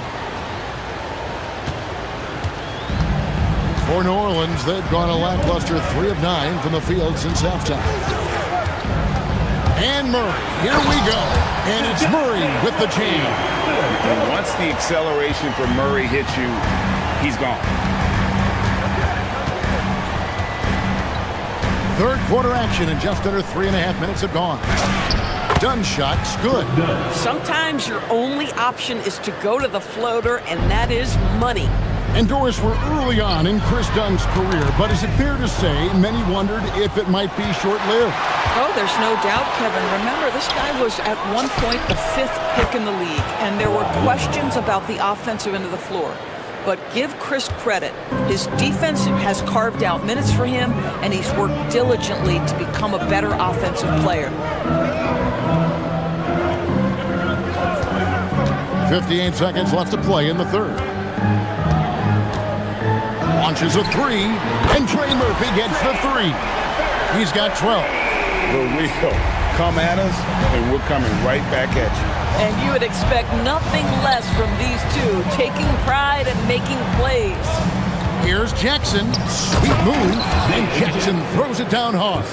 For New Orleans, they've gone a lackluster 3 of 9 from the field since halftime. And Murray, here we go. And it's Murray with the jam. And once the acceleration from Murray hits you, he's gone. Third quarter action, and just under 3.5 minutes have gone. Dunn shot's good. Sometimes your only option is to go to the floater, and that is money. And Doris, we're early on in Chris Dunn's career, but is it fair to say many wondered if it might be short-lived? Oh, there's no doubt, Kevin. Remember, this guy was at one point the 5th pick in the league, and there were questions about the offensive end of the floor. But give Chris credit. His defense has carved out minutes for him, and he's worked diligently to become a better offensive player. 58 seconds left to play in the third. Launches a 3, and Trey Murphy gets the 3. He's got 12. The real come at us, and we're coming right back at you. And you would expect nothing less from these two, taking pride and making plays. Here's Jackson. Sweet move, and Jackson throws it down hard.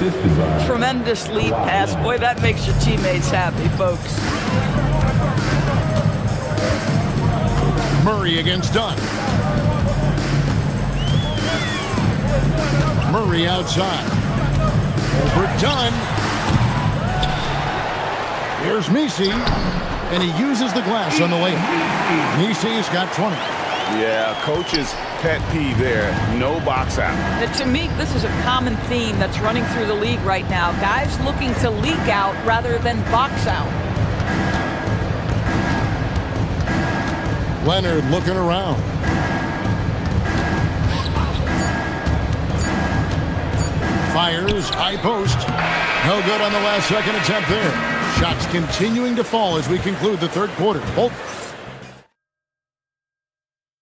Tremendous lead pass. Boy, that makes your teammates happy, folks. Murray against Dunn. Murray outside. Overdone. Here's Misi, and he uses the glass on the layup. Misi's got 20. Yeah, coach's pet peeve there. No box out. Now, to me, this is a common theme that's running through the league right now. Guys looking to leak out rather than box out. Leonard looking around. Fires, high post. No good on the last second attempt there. Shots continuing to fall as we conclude the third quarter.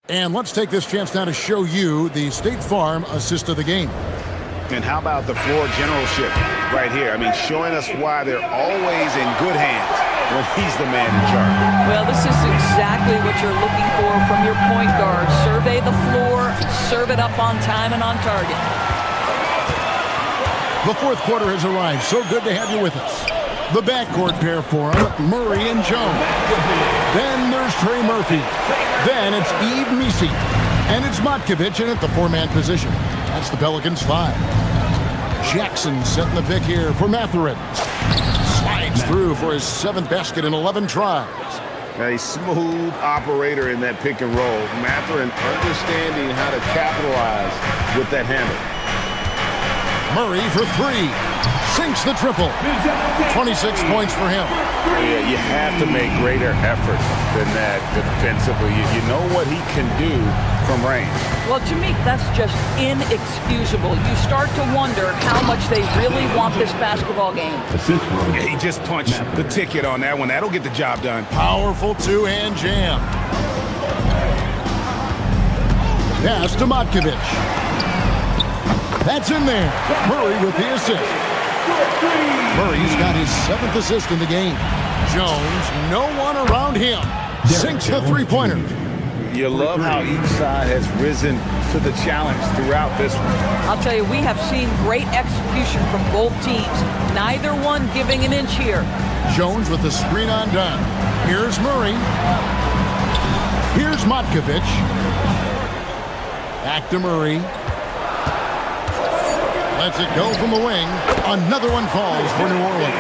And let's take this chance now to show you the State Farm assist of the game. And how about the floor generalship right here? I mean, showing us why they're always in good hands when he's the man in charge. Well, this is exactly what you're looking for from your point guard. Survey the floor, serve it up on time and on target. The fourth quarter has arrived. So good to have you with us. The backcourt pair for him, Murray and Jones. Then there's Trey Murphy. Then it's Yves Misi. And it's Matkovic in at the four-man position. That's the Pelicans' 5. Jackson setting the pick here for Mathurin. Slides through for his 7th basket in 11 tries. A smooth operator in that pick and roll. Mathurin understanding how to capitalize with that handle. Murray for 3. Sinks the triple. 26 points for him. Yeah, you have to make greater effort than that defensively. You know what he can do from range. Well, to me, that's just inexcusable. You start to wonder how much they really want this basketball game. Yeah, he just punched the ticket on that one. That'll get the job done. Powerful two-hand jam. Pass to Matkovic. That's in there. Murray with the assist. Murray's got his 7th assist in the game. Jones, no one around him. Sinks the three-pointer. You love how each side has risen to the challenge throughout this one. I'll tell you, we have seen great execution from both teams. Neither one giving an inch here. Jones with the screen on done. Here's Murray. Here's Matkovic. Back to Murray. Lets it go from the wing. Another one falls for New Orleans.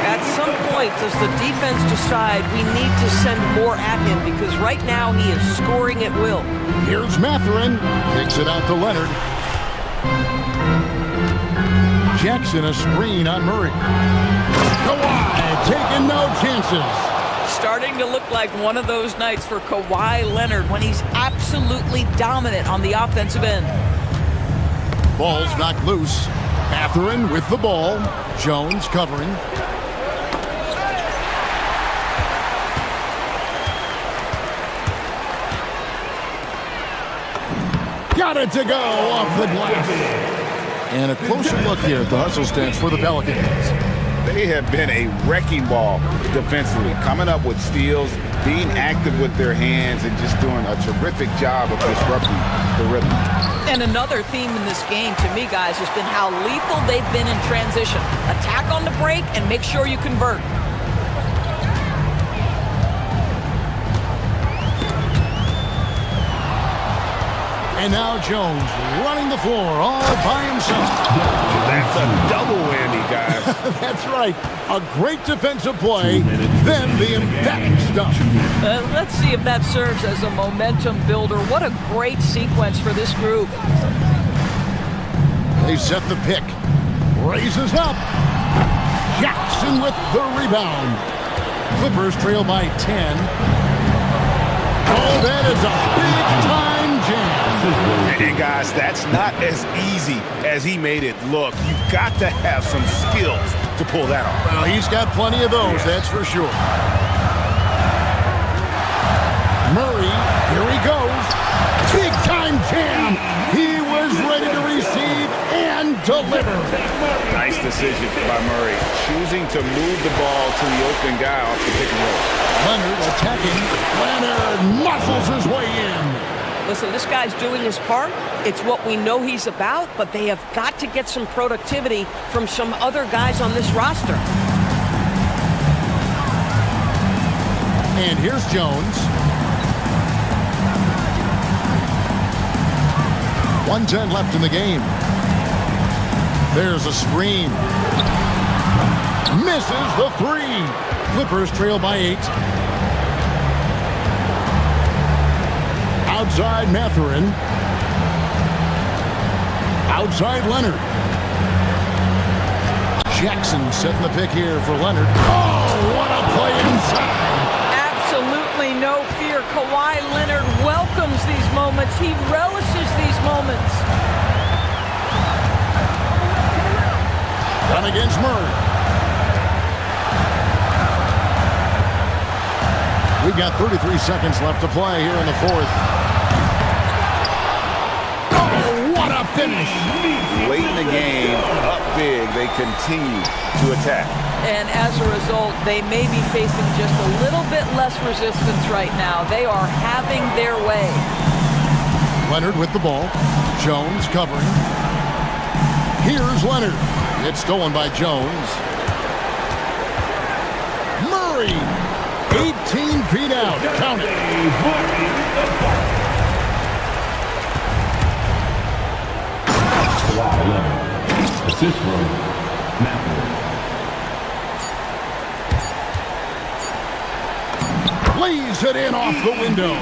At some point, does the defense decide we need to send more at him? Because right now he is scoring at will. Here's Mathurin. Kicks it out to Leonard. Jackson a screen on Murray. Kawhi taking no chances. Starting to look like one of those nights for Kawhi Leonard when he's absolutely dominant on the offensive end. Ball's knocked loose. Mathurin with the ball. Jones covering. Got it to go off the glass. And a closer look here at the hustle stats for the Pelicans. They have been a wrecking ball defensively, coming up with steals, being active with their hands, and just doing a terrific job of disrupting the rhythm. And another theme in this game, to me, guys, has been how lethal they've been in transition. Attack on the break and make sure you convert. And now Jones running the floor all by himself. That's a double whammy, guys. That's right. A great defensive play, then the emphatic stuff. Let's see if that serves as a momentum builder. What a great sequence for this group. They set the pick. Raises up. Jackson with the rebound. Clippers trail by 10. Oh, that is a big-time jam. And guys, that's not as easy as he made it look. You've got to have some skills to pull that off. Well, he's got plenty of those, that's for sure. Murray, here he goes. Big-time jam. He was ready to receive and deliver. Nice decision by Murray, choosing to move the ball to the open guy off the pick and roll. Leonard attacking. Leonard muscles his way in. Listen, this guy's doing his part. It's what we know he's about, but they have got to get some productivity from some other guys on this roster. And here's Jones. 1:10 left in the game. There's a screen. Misses the three. Clippers trail by 8. Outside Mathurin. Outside Leonard. Jackson setting the pick here for Leonard. Oh, what a play inside. Absolutely no fear. Kawhi Leonard welcomes these moments. He relishes these moments. Run against Murray. We've got 33 seconds left to play here in the fourth. Oh, what a finish. Late in the game, up big, they continue to attack. And as a result, they may be facing just a little bit less resistance right now. They are having their way. Leonard with the ball. Jones covering. Here's Leonard. It's stolen by Jones. Murray. 18 feet out. Count it. Assist from Matthew. Lays it in off the window.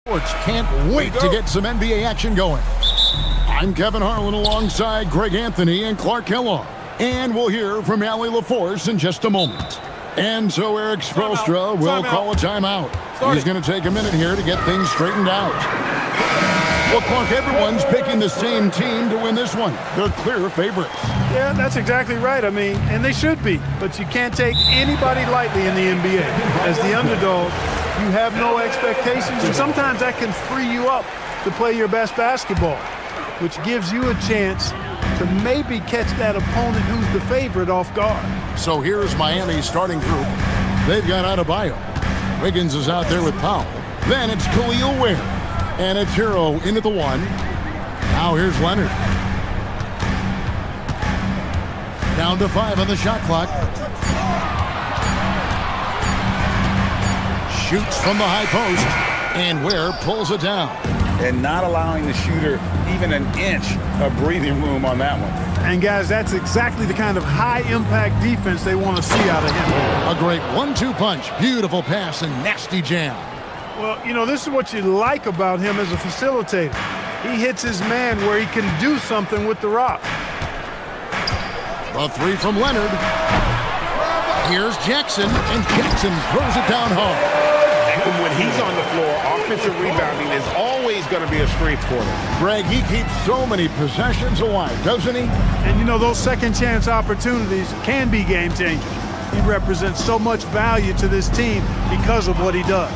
Sports can't wait to get some NBA action going. I'm Kevin Harlan alongside Greg Anthony and Clark Kellogg. And we'll hear from Allie LaForce in just a moment. And so Eric Spoelstra will call a timeout. He's going to take a minute here to get things straightened out. Well, Clark, everyone's picking the same team to win this one. They're clear favorites. Yeah, that's exactly right. I mean, and they should be. But you can't take anybody lightly in the NBA. As the underdog, you have no expectations, and sometimes that can free you up to play your best basketball, which gives you a chance to maybe catch that opponent who's the favorite off guard. So here's Miami's starting group. They've got Adebayo. Wiggins is out there with Powell. Then it's Khalil Ware. And it's Hero into the one. Now here's Leonard. Down to 5 on the shot clock. Shoots from the high post. And Ware pulls it down. And not allowing the shooter even an inch of breathing room on that one. And guys, that's exactly the kind of high-impact defense they want to see out of him. A great 1-2 punch. Beautiful pass and nasty jam. Well, you know, this is what you like about him as a facilitator. He hits his man where he can do something with the rock. A 3 from Leonard. Here's Jackson, and Jackson throws it down hard. And when he's on the floor, offensive rebounding is always going to be a strength for him. Greg, he keeps so many possessions alive, doesn't he? And you know, those second chance opportunities can be game changers. He represents so much value to this team because of what he does.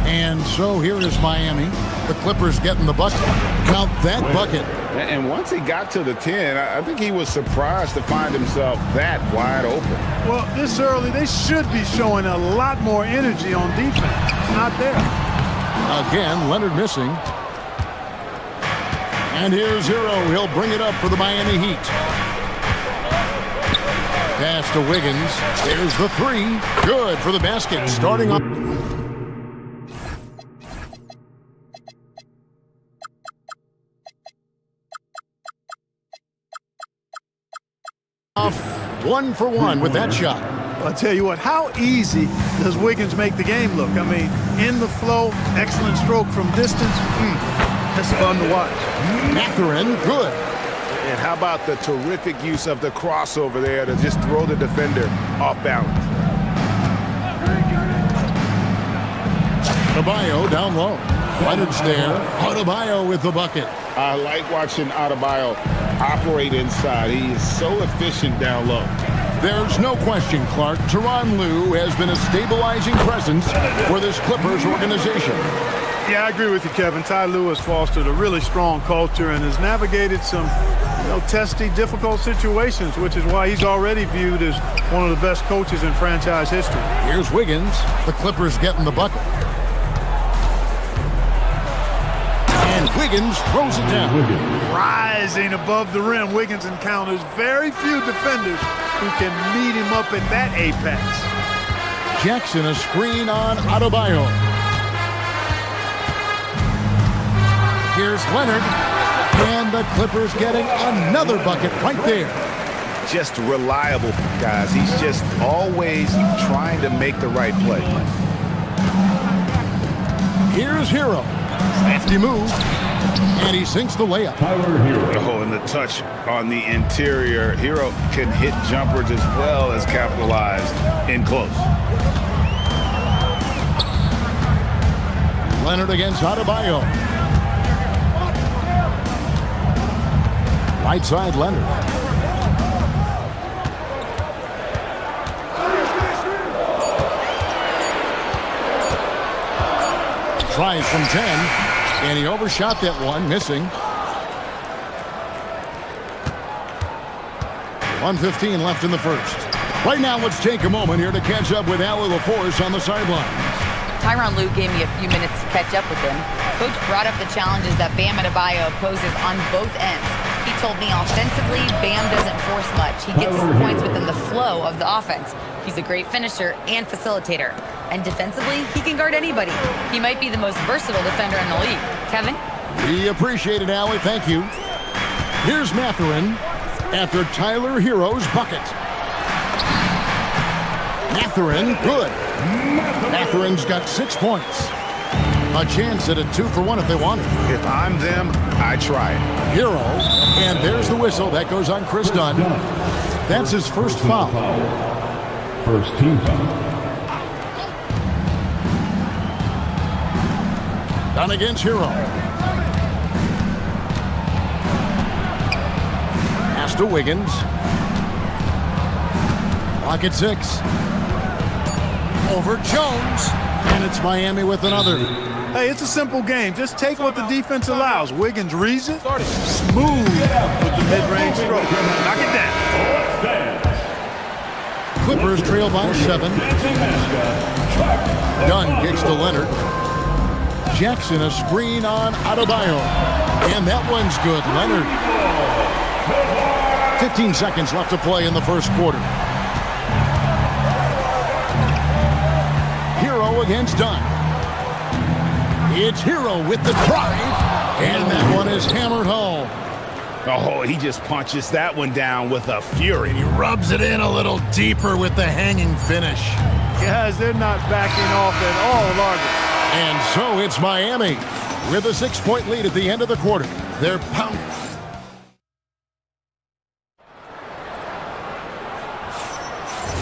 And so here is Miami. The Clippers getting the bucket. Count that bucket. And once he got to the 10, I think he was surprised to find himself that wide open. Well, this early, they should be showing a lot more energy on defense. It's not there. Again, Leonard missing. And here's Hero. He'll bring it up for the Miami Heat. Pass to Wiggins. There's the 3. Good for the basket. Starting up. Off 1 for 1 with that shot. I'll tell you what, how easy does Wiggins make the game look? I mean, in the flow, excellent stroke from distance. That's fun to watch. Mathurin, good. And how about the terrific use of the crossover there to just throw the defender off balance? Adebayo down low. Leonard's there. Adebayo with the bucket. I like watching Adebayo operate inside. He is so efficient down low. There's no question, Clark. Tyronn Lue has been a stabilizing presence for this Clippers organization. Yeah, I agree with you, Kevin. Ty Lue has fostered a really strong culture and has navigated some, testy, difficult situations, which is why he's already viewed as one of the best coaches in franchise history. Here's Wiggins. The Clippers getting the bucket. And Wiggins throws it down. Rising above the rim, Wiggins encounters very few defenders who can meet him up at that apex. Jackson, a screen on Adebayo. Here's Leonard. And the Clippers getting another bucket right there. Just reliable, guys. He's just always trying to make the right play. Here's Hero. Crafty move. And he sinks the layup. Oh, and the touch on the interior. Hero can hit jumpers as well as capitalize in close. Leonard against Adebayo. Right side, Leonard. Tries from 10, and he overshot that one, missing. 1:15 left in the first. Right now, let's take a moment here to catch up with Allie LaForce on the sideline. Tyronn Lue gave me a few minutes to catch up with him. Coach brought up the challenges that Bam Adebayo poses on both ends. He told me offensively, Bam doesn't force much. He gets his points within the flow of the offense. He's a great finisher and facilitator. And defensively, he can guard anybody. He might be the most versatile defender in the league. Kevin? We appreciate it, Allie. Thank you. Here's Mathurin after Tyler Hero's bucket. Mathurin, good. Mathurin's got 6 points. A chance at a 2-for-1 if they want it. If I'm them, I try it. Hero, and there's the whistle. That goes on Chris Dunn. That's his first foul. First team foul. Dunn against Hero. Pass to Wiggins. Clock at 6. Over Jones. And it's Miami with another. Hey, it's a simple game. Just take what the defense allows. Wiggins reads it. Smooth with the mid-range stroke. Knock it down. Clippers trail by 7. Dunn kicks to Leonard. Jackson a screen on Adebayo. And that one's good. Leonard. 15 seconds left to play in the first quarter. Hero against Dunn. It's Hero with the drive. And that one is hammered home. Oh, he just punches that one down with a fury. He rubs it in a little deeper with the hanging finish. Guys, they're not backing off at all longer. And so it's Miami with a 6-point lead at the end of the quarter. They're pounding.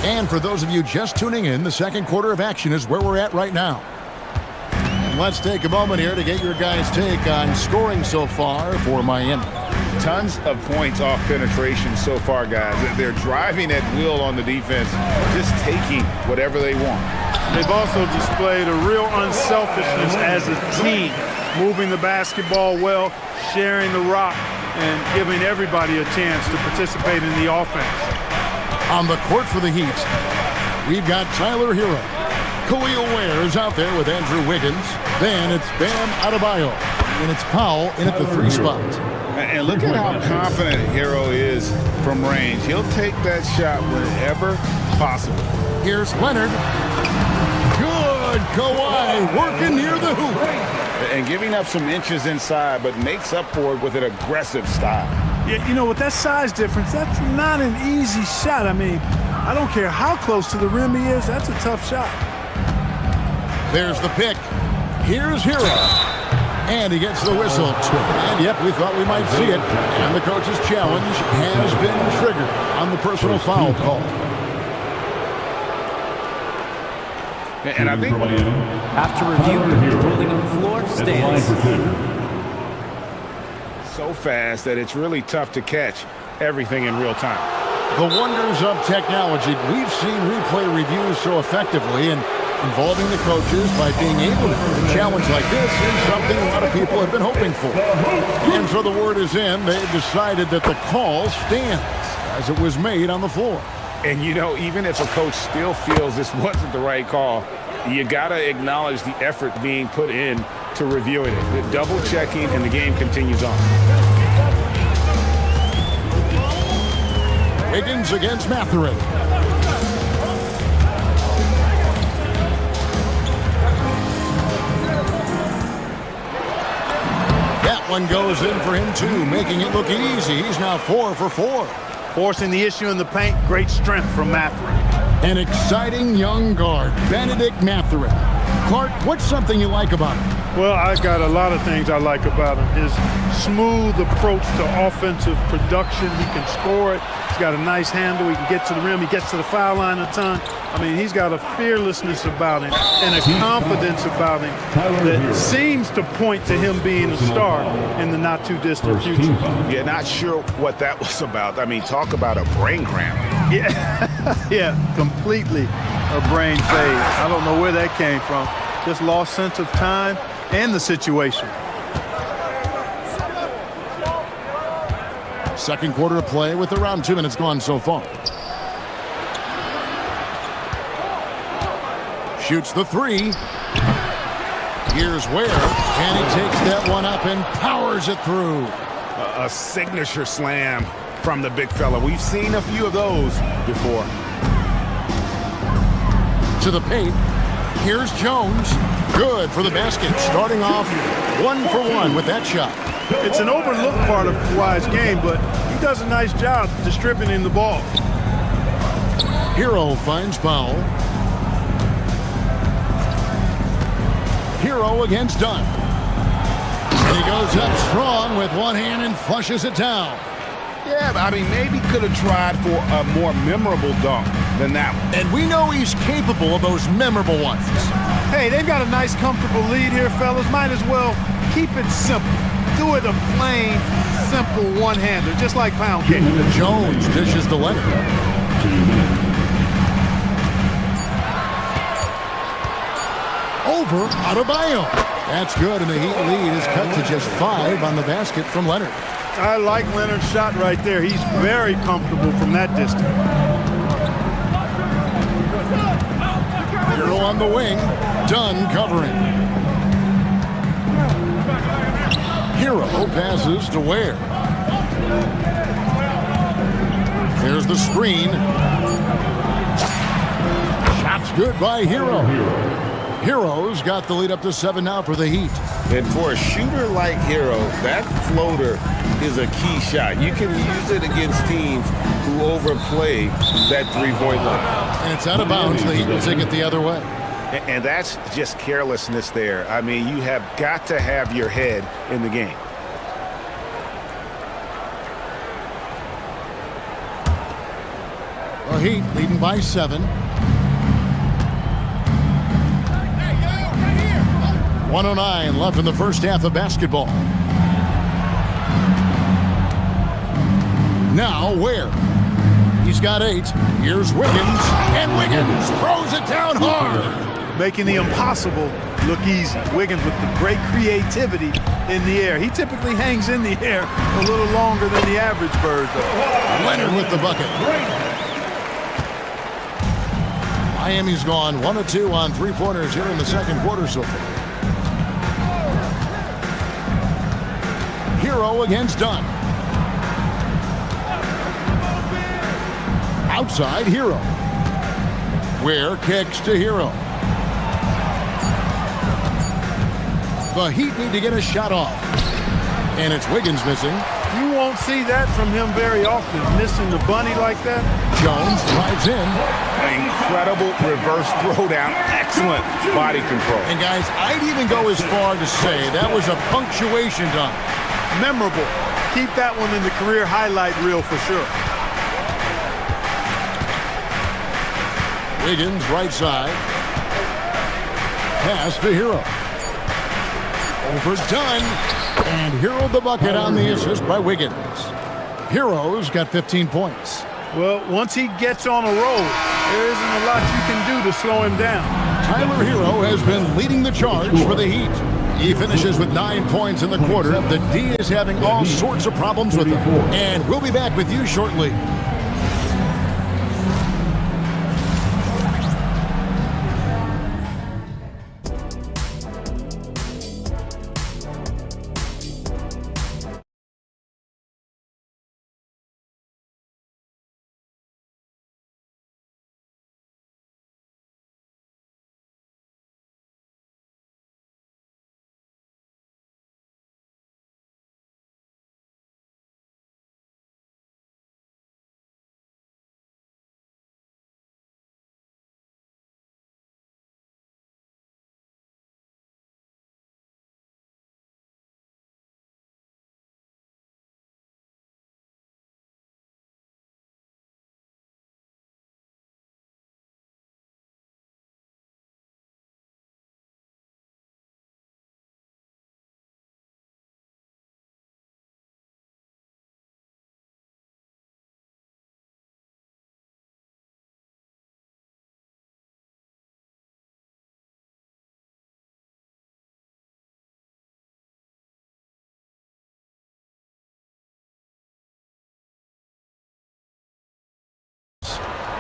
And for those of you just tuning in, the second quarter of action is where we're at right now. And let's take a moment here to get your guys' take on scoring so far for Miami. Tons of points off penetration so far, guys. They're driving at will on the defense, just taking whatever they want. They've also displayed a real unselfishness as a team, moving the basketball well, sharing the rock, and giving everybody a chance to participate in the offense. On the court for the Heat, we've got Tyler Hero. Khalil Ware is out there with Andrew Wiggins. Then it's Bam Adebayo. And it's Powell in at the 3 spot. And look at how confident Hero is from range. He'll take that shot whenever possible. Here's Leonard. Good. Kawhi working near the hoop. And giving up some inches inside, but makes up for it with an aggressive style. Yeah, you know, with that size difference, that's not an easy shot. I mean, I don't care how close to the rim he is, that's a tough shot. There's the pick. Here's Hero. And he gets the whistle. And yep, we thought we might see it. And the coach's challenge has been triggered on the personal foul call. And I think After review, the ruling on the floor stands. So fast that it's really tough to catch everything in real time. The wonders of technology. We've seen replay reviews so effectively, and involving the coaches by being able to do a challenge like this is something a lot of people have been hoping for. And so the word is in. They've decided that the call stands as it was made on the floor. And you know, even if a coach still feels this wasn't the right call, you got to acknowledge the effort being put in to reviewing it. The double checking, and the game continues on. Wiggins against Mathurin. That one goes in for him too, making it look easy. He's now 4 for 4. Forcing the issue in the paint, great strength from Mathurin. An exciting young guard, Benedict Mathurin. Clark, what's something you like about him? Well, I got a lot of things I like about him. His smooth approach to offensive production. He can score it. He's got a nice handle. He can get to the rim. He gets to the foul line a ton. I mean, he's got a fearlessness about him and a confidence about him that seems to point to him being a star in the not-too-distant future. Yeah, not sure what that was about. I mean, talk about a brain cramp. Yeah, yeah, completely a brain phase. I don't know where that came from. Just lost sense of time and the situation. Second quarter of play with around 2 minutes gone so far. Shoots the 3. Here's Ware, and he takes that one up and powers it through. A signature slam from the big fella. We've seen a few of those before. To the paint. Here's Jones. Good for the basket. Starting off 1 for 1 with that shot. It's an overlooked part of Kawhi's game, but he does a nice job distributing the ball. Hero finds Powell. Hero against Dunn. And he goes up strong with one hand and flushes it down. Yeah, I mean, maybe could have tried for a more memorable dunk than that one. And we know he's capable of those memorable ones. Hey, they've got a nice, comfortable lead here, fellas. Might as well keep it simple. Do it a plain, simple one-hander, just like pound cake. Jones dishes the Leonard. Over Adebayo. That's good, and the Heat lead is cut to just 5 on the basket from Leonard. I like Leonard's shot right there. He's very comfortable from that distance. Hero on the wing. Dunn covering. Hero passes to Ware. Here's the screen. Shot's good by Hero. Hero's got the lead up to 7 now for the Heat. And for a shooter like Hero, that floater is a key shot. You can use it against teams who overplay that three-point line. And it's out of bounds. The Heat will take it the other way. And that's just carelessness there. I mean, you have got to have your head in the game. The Heat leading by 7. 1:09 left in the first half of basketball. Now Ware. He's got 8. Here's Wiggins. And Wiggins throws it down hard. Making the impossible look easy. Wiggins with the great creativity in the air. He typically hangs in the air a little longer than the average bird, though. Leonard with the bucket. Miami's gone 1 of 2 on three-pointers here in the second quarter so far. Hero against Dunn. Outside Hero. Ware kicks to Hero. The Heat need to get a shot off. And it's Wiggins missing. You won't see that from him very often, missing the bunny like that. Jones drives in. Incredible reverse throwdown. Excellent body control. And guys, I'd even go as far to say that was a punctuation dunk. Memorable. Keep that one in the career highlight reel for sure. Wiggins right side. Pass to Hero. Over Dunn. And Hero the bucket on the assist by Wiggins. Hero's got 15 points. Well, once he gets on a roll, there isn't a lot you can do to slow him down. Tyler Hero has been leading the charge for the Heat. He finishes with 9 points in the quarter. The D is having all sorts of problems with him. And we'll be back with you shortly.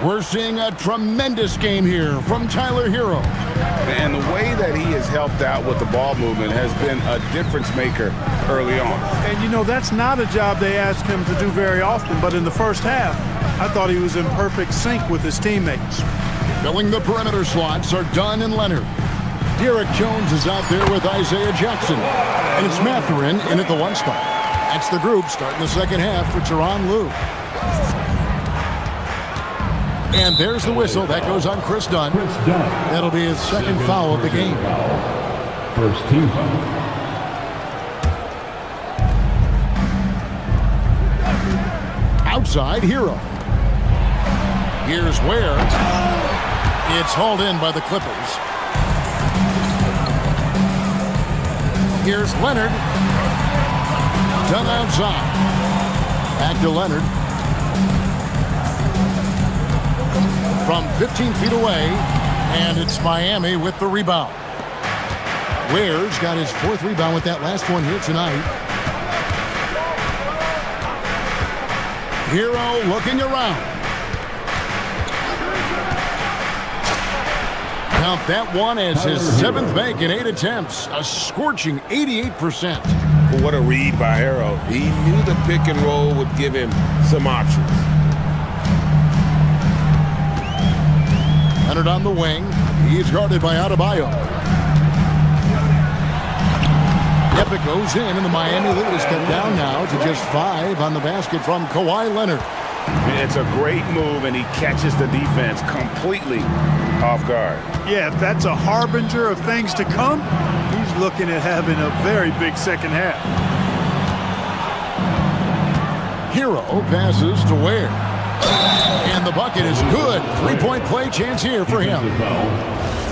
We're seeing a tremendous game here from Tyler Hero. And the way that he has helped out with the ball movement has been a difference maker early on. And you know, that's not a job they ask him to do very often, but in the first half, I thought he was in perfect sync with his teammates. Filling the perimeter slots are Dunn and Leonard. Derek Jones is out there with Isaiah Jackson. And it's Mathurin in at the 1 spot. That's the group starting the second half for Tyronn Lue. And there's the whistle. That goes on Chris Dunn. That'll be his second foul of the game. First team foul. Outside Hero. Here's where. It's hauled in by the Clippers. Here's Leonard. Done outside. Back to Leonard. From 15 feet away, and it's Miami with the rebound. Ware's got his 4th rebound with that last one here tonight. Hero looking around. Count that one as his 7th make in 8 attempts, a scorching 88%. What a read by Hero. He knew the pick and roll would give him some options. Leonard on the wing. He's guarded by Adebayo. Epic goes in, and the Miami lead is cut down now to just 5 on the basket from Kawhi Leonard. It's a great move, and he catches the defense completely off guard. Yeah, if that's a harbinger of things to come, he's looking at having a very big second half. Hero passes to Ware. And the bucket is good. 3-point play chance here for him.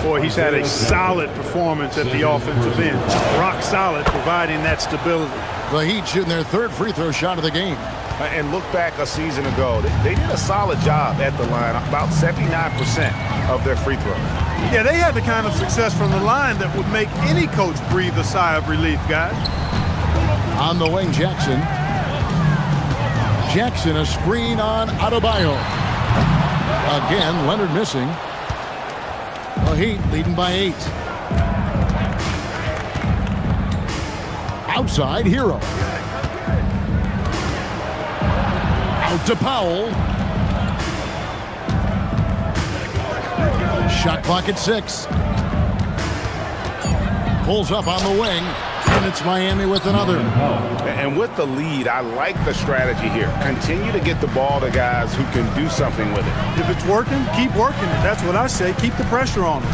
Boy, he's had a solid performance at the offensive end. Rock solid, providing that stability. The Heat shooting their 3rd free throw shot of the game. And look back a season ago. They did a solid job at the line, about 79% of their free throws. Yeah, they had the kind of success from the line that would make any coach breathe a sigh of relief, guys. On the wing, Jackson. Jackson, a screen on Adebayo. Again, Leonard missing. The Heat leading by 8. Outside, Hero. Out to Powell. Shot clock at 6. Pulls up on the wing. And it's Miami with another. And with the lead, I like the strategy here. Continue to get the ball to guys who can do something with it. If it's working, keep working it. That's what I say. Keep the pressure on them.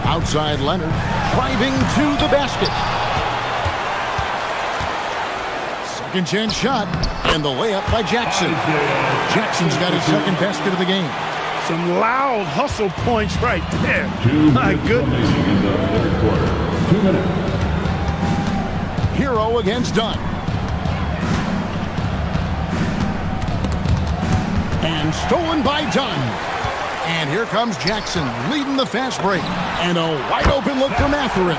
Outside Leonard, driving to the basket. Second chance shot, and the layup by Jackson. Jackson's got his 2nd basket of the game. Some loud hustle points right there. My goodness. 2 minutes. Hero against Dunn. And stolen by Dunn. And here comes Jackson leading the fast break. And a wide open look for Mathurin.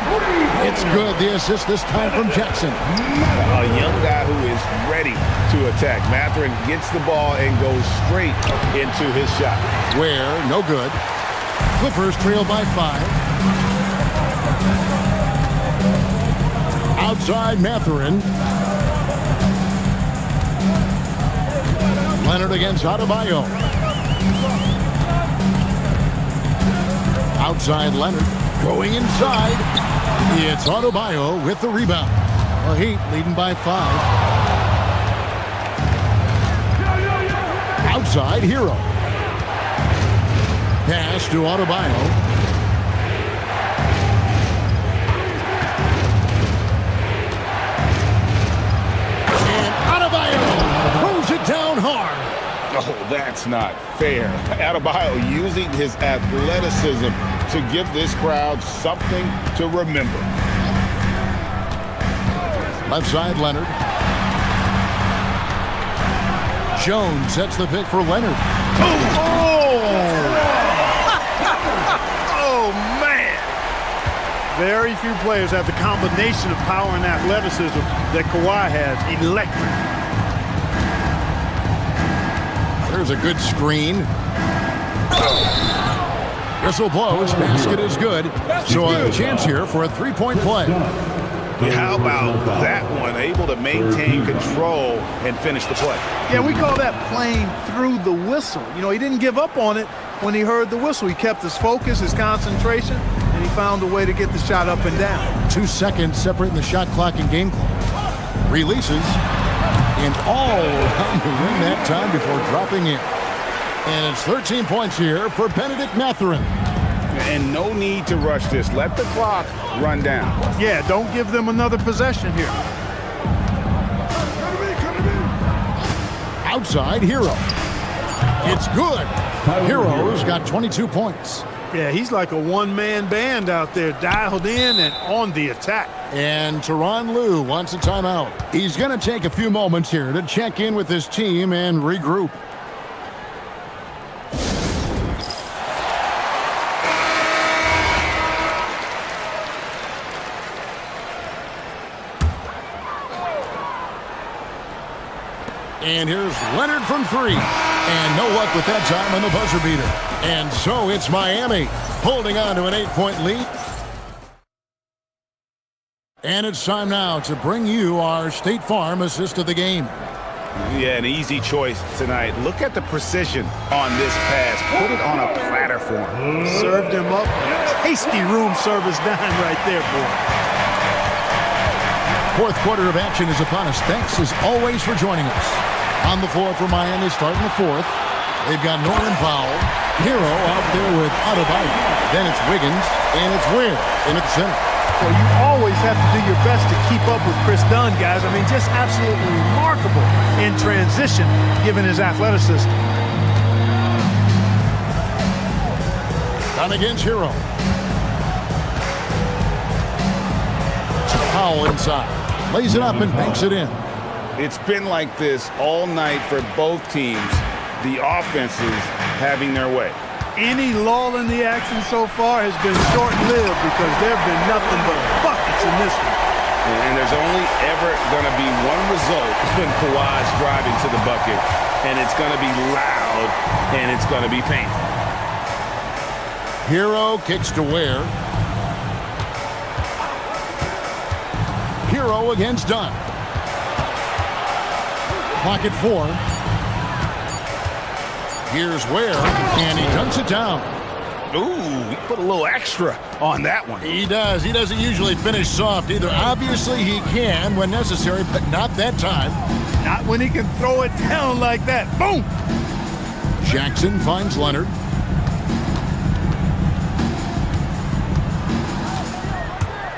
It's good. The assist this time from Jackson. A young guy who is ready to attack. Mathurin gets the ball and goes straight into his shot. Ware, no good. Clippers trail by 5. Outside Mathurin. Leonard against Adebayo. Outside Leonard. Going inside. It's Adebayo with the rebound. The Heat leading by 5. Outside Hero. Pass to Adebayo. And Adebayo throws it down hard. Oh, that's not fair. Adebayo using his athleticism to give this crowd something to remember. Left side, Leonard. Jones sets the pick for Leonard. Oh, man. Very few players have the combination of power and athleticism that Kawhi has. Electric. There's a good screen. Whistle blows. Basket is good. So a chance here for a 3-point play. How about that one? Able to maintain control and finish the play. Yeah, we call that playing through the whistle. You know, he didn't give up on it when he heard the whistle. He kept his focus, his concentration, and he found a way to get the shot up and down. 2 seconds separating the shot clock and game clock. Releases. And all around the rim that time before dropping in. And it's 13 points here for Benedict Mathurin. And no need to rush this. Let the clock run down. Yeah, don't give them another possession here. Outside, Hero. It's good. Hero's got 22 points. Yeah, he's like a one-man band out there, dialed in and on the attack. And Tyronn Lue wants a timeout. He's going to take a few moments here to check in with his team and regroup. And here's Leonard from three. And no luck with that time on the buzzer beater. And so it's Miami holding on to an 8-point lead. And it's time now to bring you our State Farm assist of the game. Yeah, an easy choice tonight. Look at the precision on this pass. Put it on a platter for him. Served him up. Tasty room service dime right there, boy. Fourth quarter of action is upon us. Thanks as always for joining us. On the floor for Miami starting the fourth. They've got Norman Powell. Hero out there with Autobite. Then it's Wiggins. And it's Ware in at the center. Well, you always have to do your best to keep up with Chris Dunn, guys. I mean, just absolutely remarkable in transition, given his athleticism. Down against Hero. Powell inside. Lays it up and banks it in. It's been like this all night for both teams. The offenses having their way. Any lull in the action so far has been short-lived because there have been nothing but buckets in this one. And there's only ever going to be one result when Kawhi's driving to the bucket, and it's going to be loud, and it's going to be painful. Hero kicks to Ware. Hero against Dunn. Pocket four. Here's Ware, and he dunks it down. Ooh, he put a little extra on that one. He does. He doesn't usually finish soft either. Obviously, he can when necessary, but not that time. Not when he can throw it down like that. Boom! Jackson finds Leonard.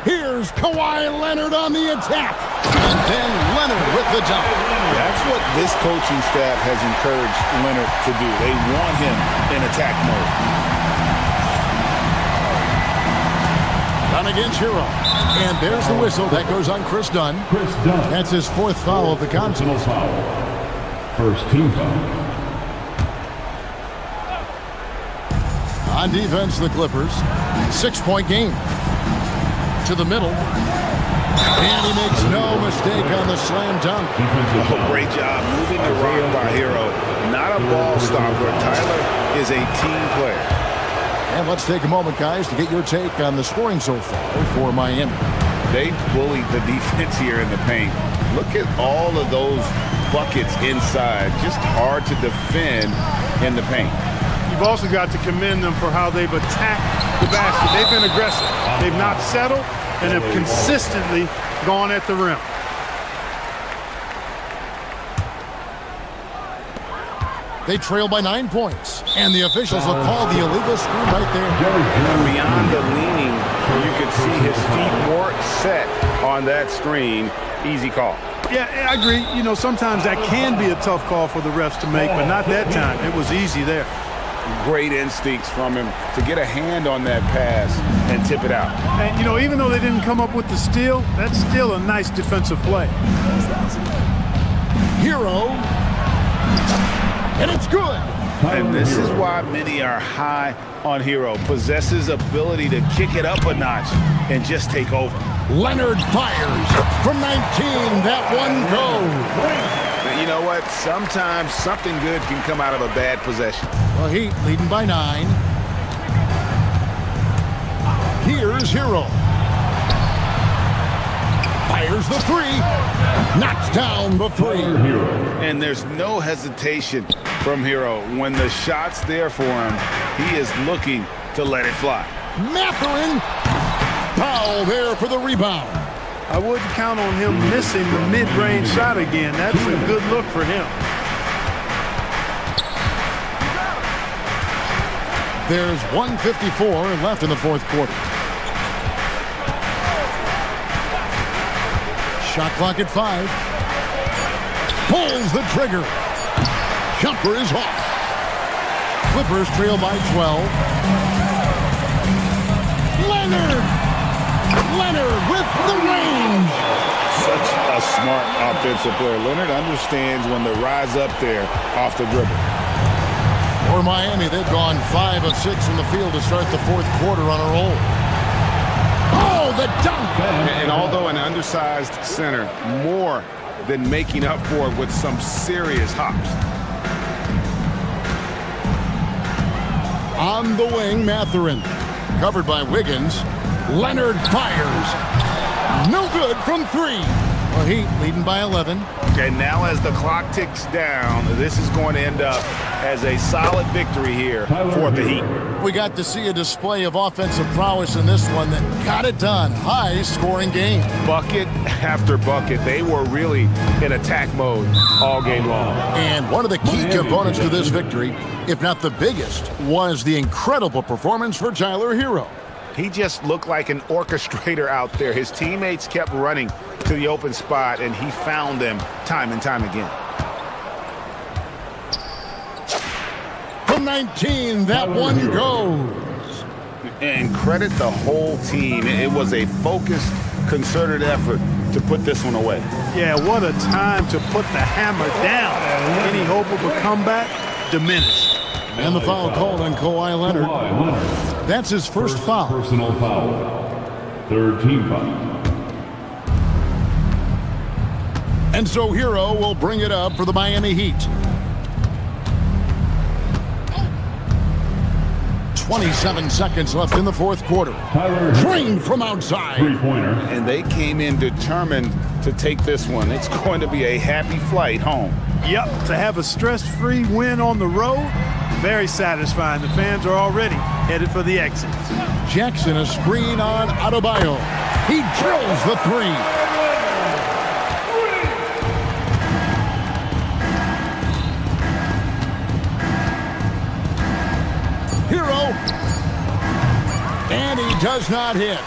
Here's Kawhi Leonard on the attack. And then Leonard with the dunk. That's what this coaching staff has encouraged Leonard to do. They want him in attack mode. Down against Hero. And there's the whistle. That goes on Chris Dunn. That's his fourth foul of the contest. First team foul. On defense, the Clippers. 6-point game. To the middle. And he makes no mistake on the slam dunk. Oh, great job moving the rock by Hero. Not a ball stopper. Tyler is a team player. And let's take a moment, guys, to get your take on the scoring so far for Miami. They bullied the defense here in the paint. Look at all of those buckets inside. Just hard to defend in the paint. You've also got to commend them for how they've attacked the basket. They've been aggressive. They've not settled and have consistently gone at the rim. They trail by 9 points, and the officials have called the illegal screen right there. Beyond the leaning, you can see his feet more set on that screen. Easy call. Yeah, I agree. You know, sometimes that can be a tough call for the refs to make, but not that time. It was easy there. Great instincts from him to get a hand on that pass and tip it out. And, you know, even though they didn't come up with the steal, that's still a nice defensive play. Hero. And it's good. And this is why many are high on Hero. Possesses ability to kick it up a notch and just take over. Leonard fires from 19. That one goes. You know what? Sometimes something good can come out of a bad possession. Well, Heat leading by 9. Here's Hero. Fires the three. Knocks down the three. And there's no hesitation from Hero. When the shot's there for him, he is looking to let it fly. Mathurin. Powell there for the rebound. I wouldn't count on him missing the mid-range shot again. That's a good look for him. There's 1:54 left in the fourth quarter. Shot clock at 5. Pulls the trigger. Jumper is off. Clippers trail by 12. Leonard with the range. Such a smart offensive player. Leonard understands when to rise up there off the dribble. For Miami, they've gone 5 of 6 from the field to start the fourth quarter on a roll. Oh, the dunk! And although an undersized center, more than making up for it with some serious hops. On the wing, Mathurin. Covered by Wiggins. Leonard fires. No good from 3. Well, Heat leading by 11. And now as the clock ticks down, this is going to end up as a solid victory here for the Heat. We got to see a display of offensive prowess in this one that got it done. High-scoring game. Bucket after bucket. They were really in attack mode all game long. And one of the key components to this victory, if not the biggest, was the incredible performance for Tyler Hero. He just looked like an orchestrator out there. His teammates kept running to the open spot, and he found them time and time again. From 19, that one goes. And credit the whole team. It was a focused, concerted effort to put this one away. Yeah, what a time to put the hammer down. Any hope of a comeback diminished. And the foul called on Kawhi Leonard. That's his first foul. Personal foul. Third team foul. And so Hero will bring it up for the Miami Heat. 27 seconds left in the fourth quarter. Drained from outside. Three-pointer. And they came in determined to take this one. It's going to be a happy flight home. Yep, to have a stress-free win on the road, very satisfying. The fans are already headed for the exit. Jackson, a screen on Adebayo. He drills the 3. Hero. And he does not hit.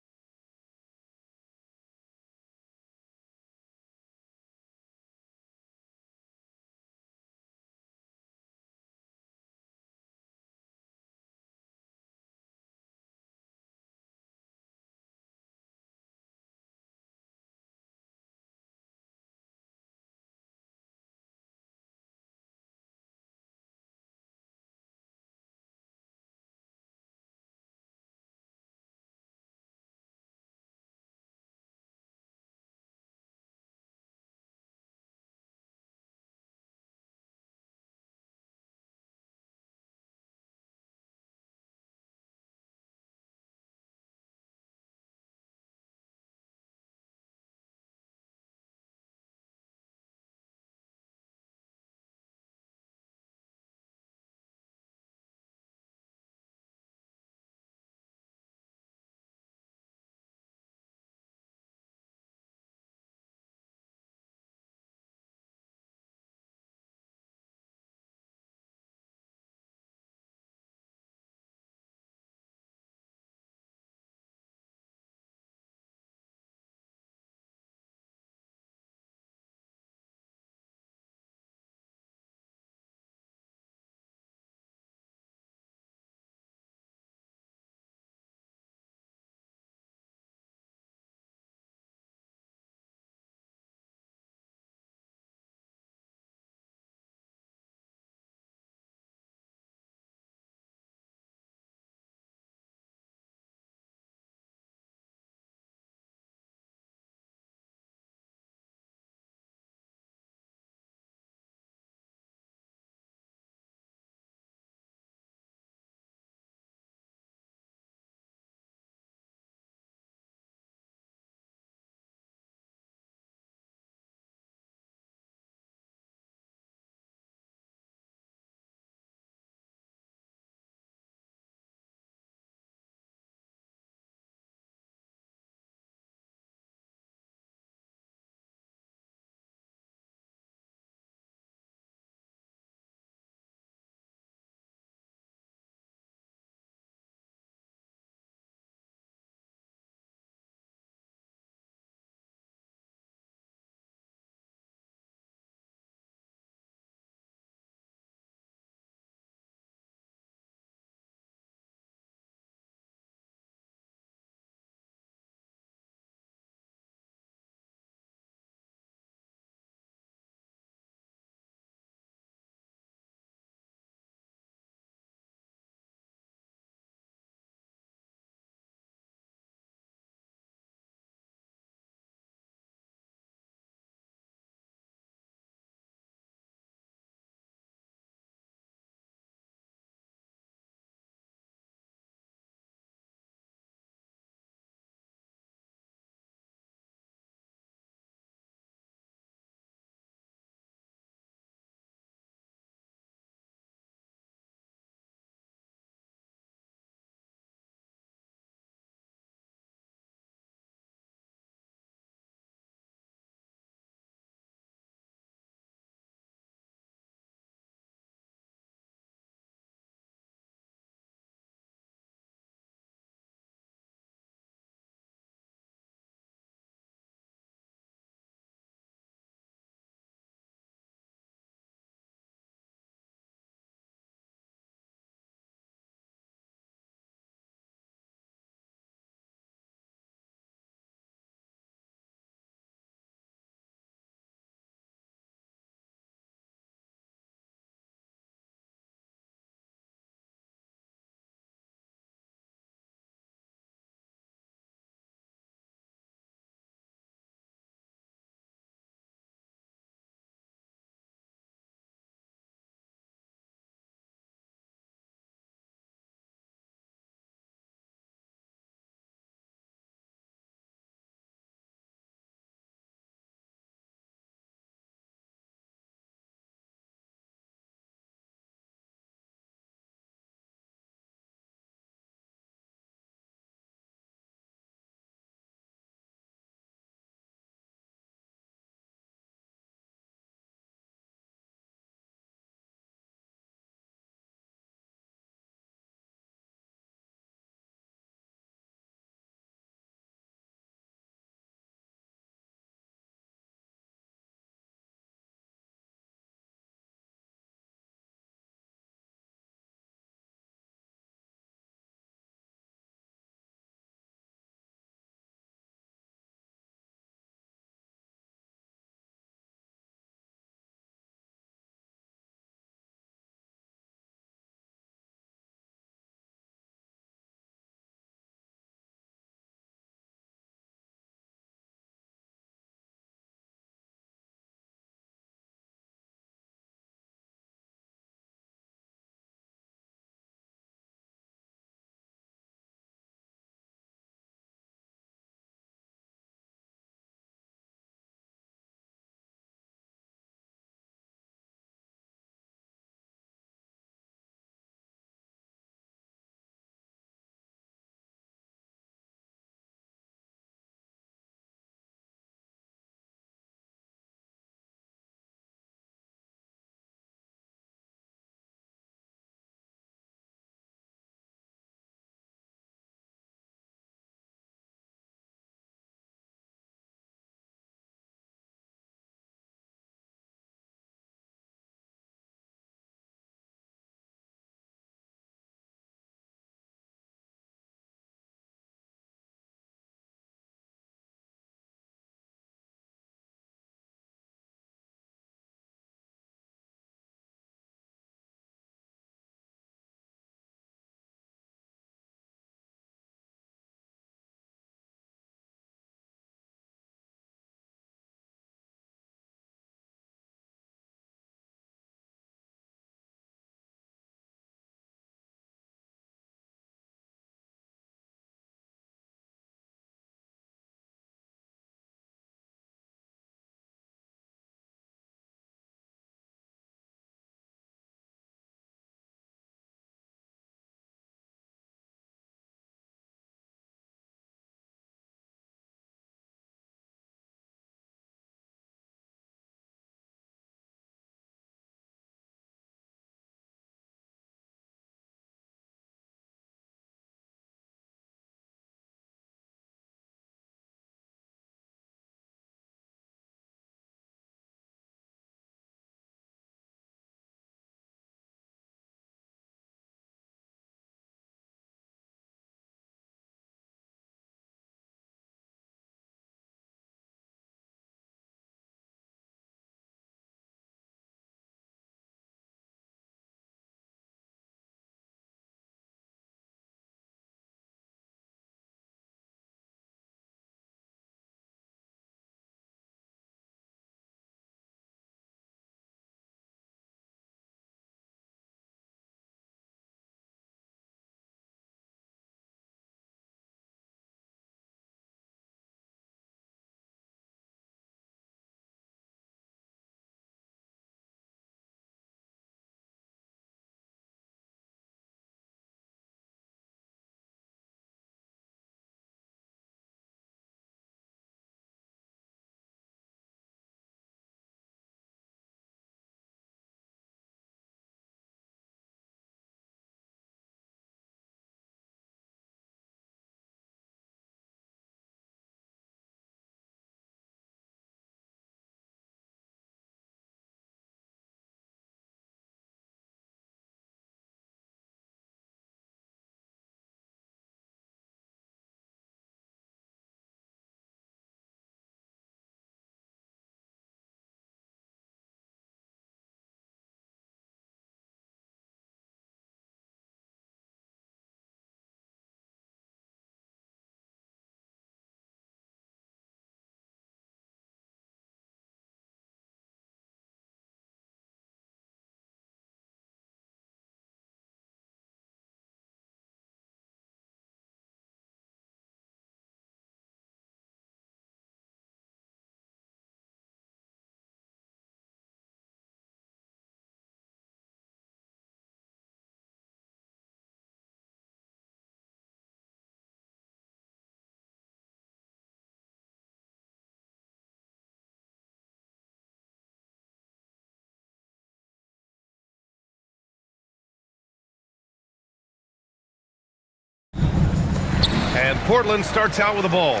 And Portland starts out with the ball.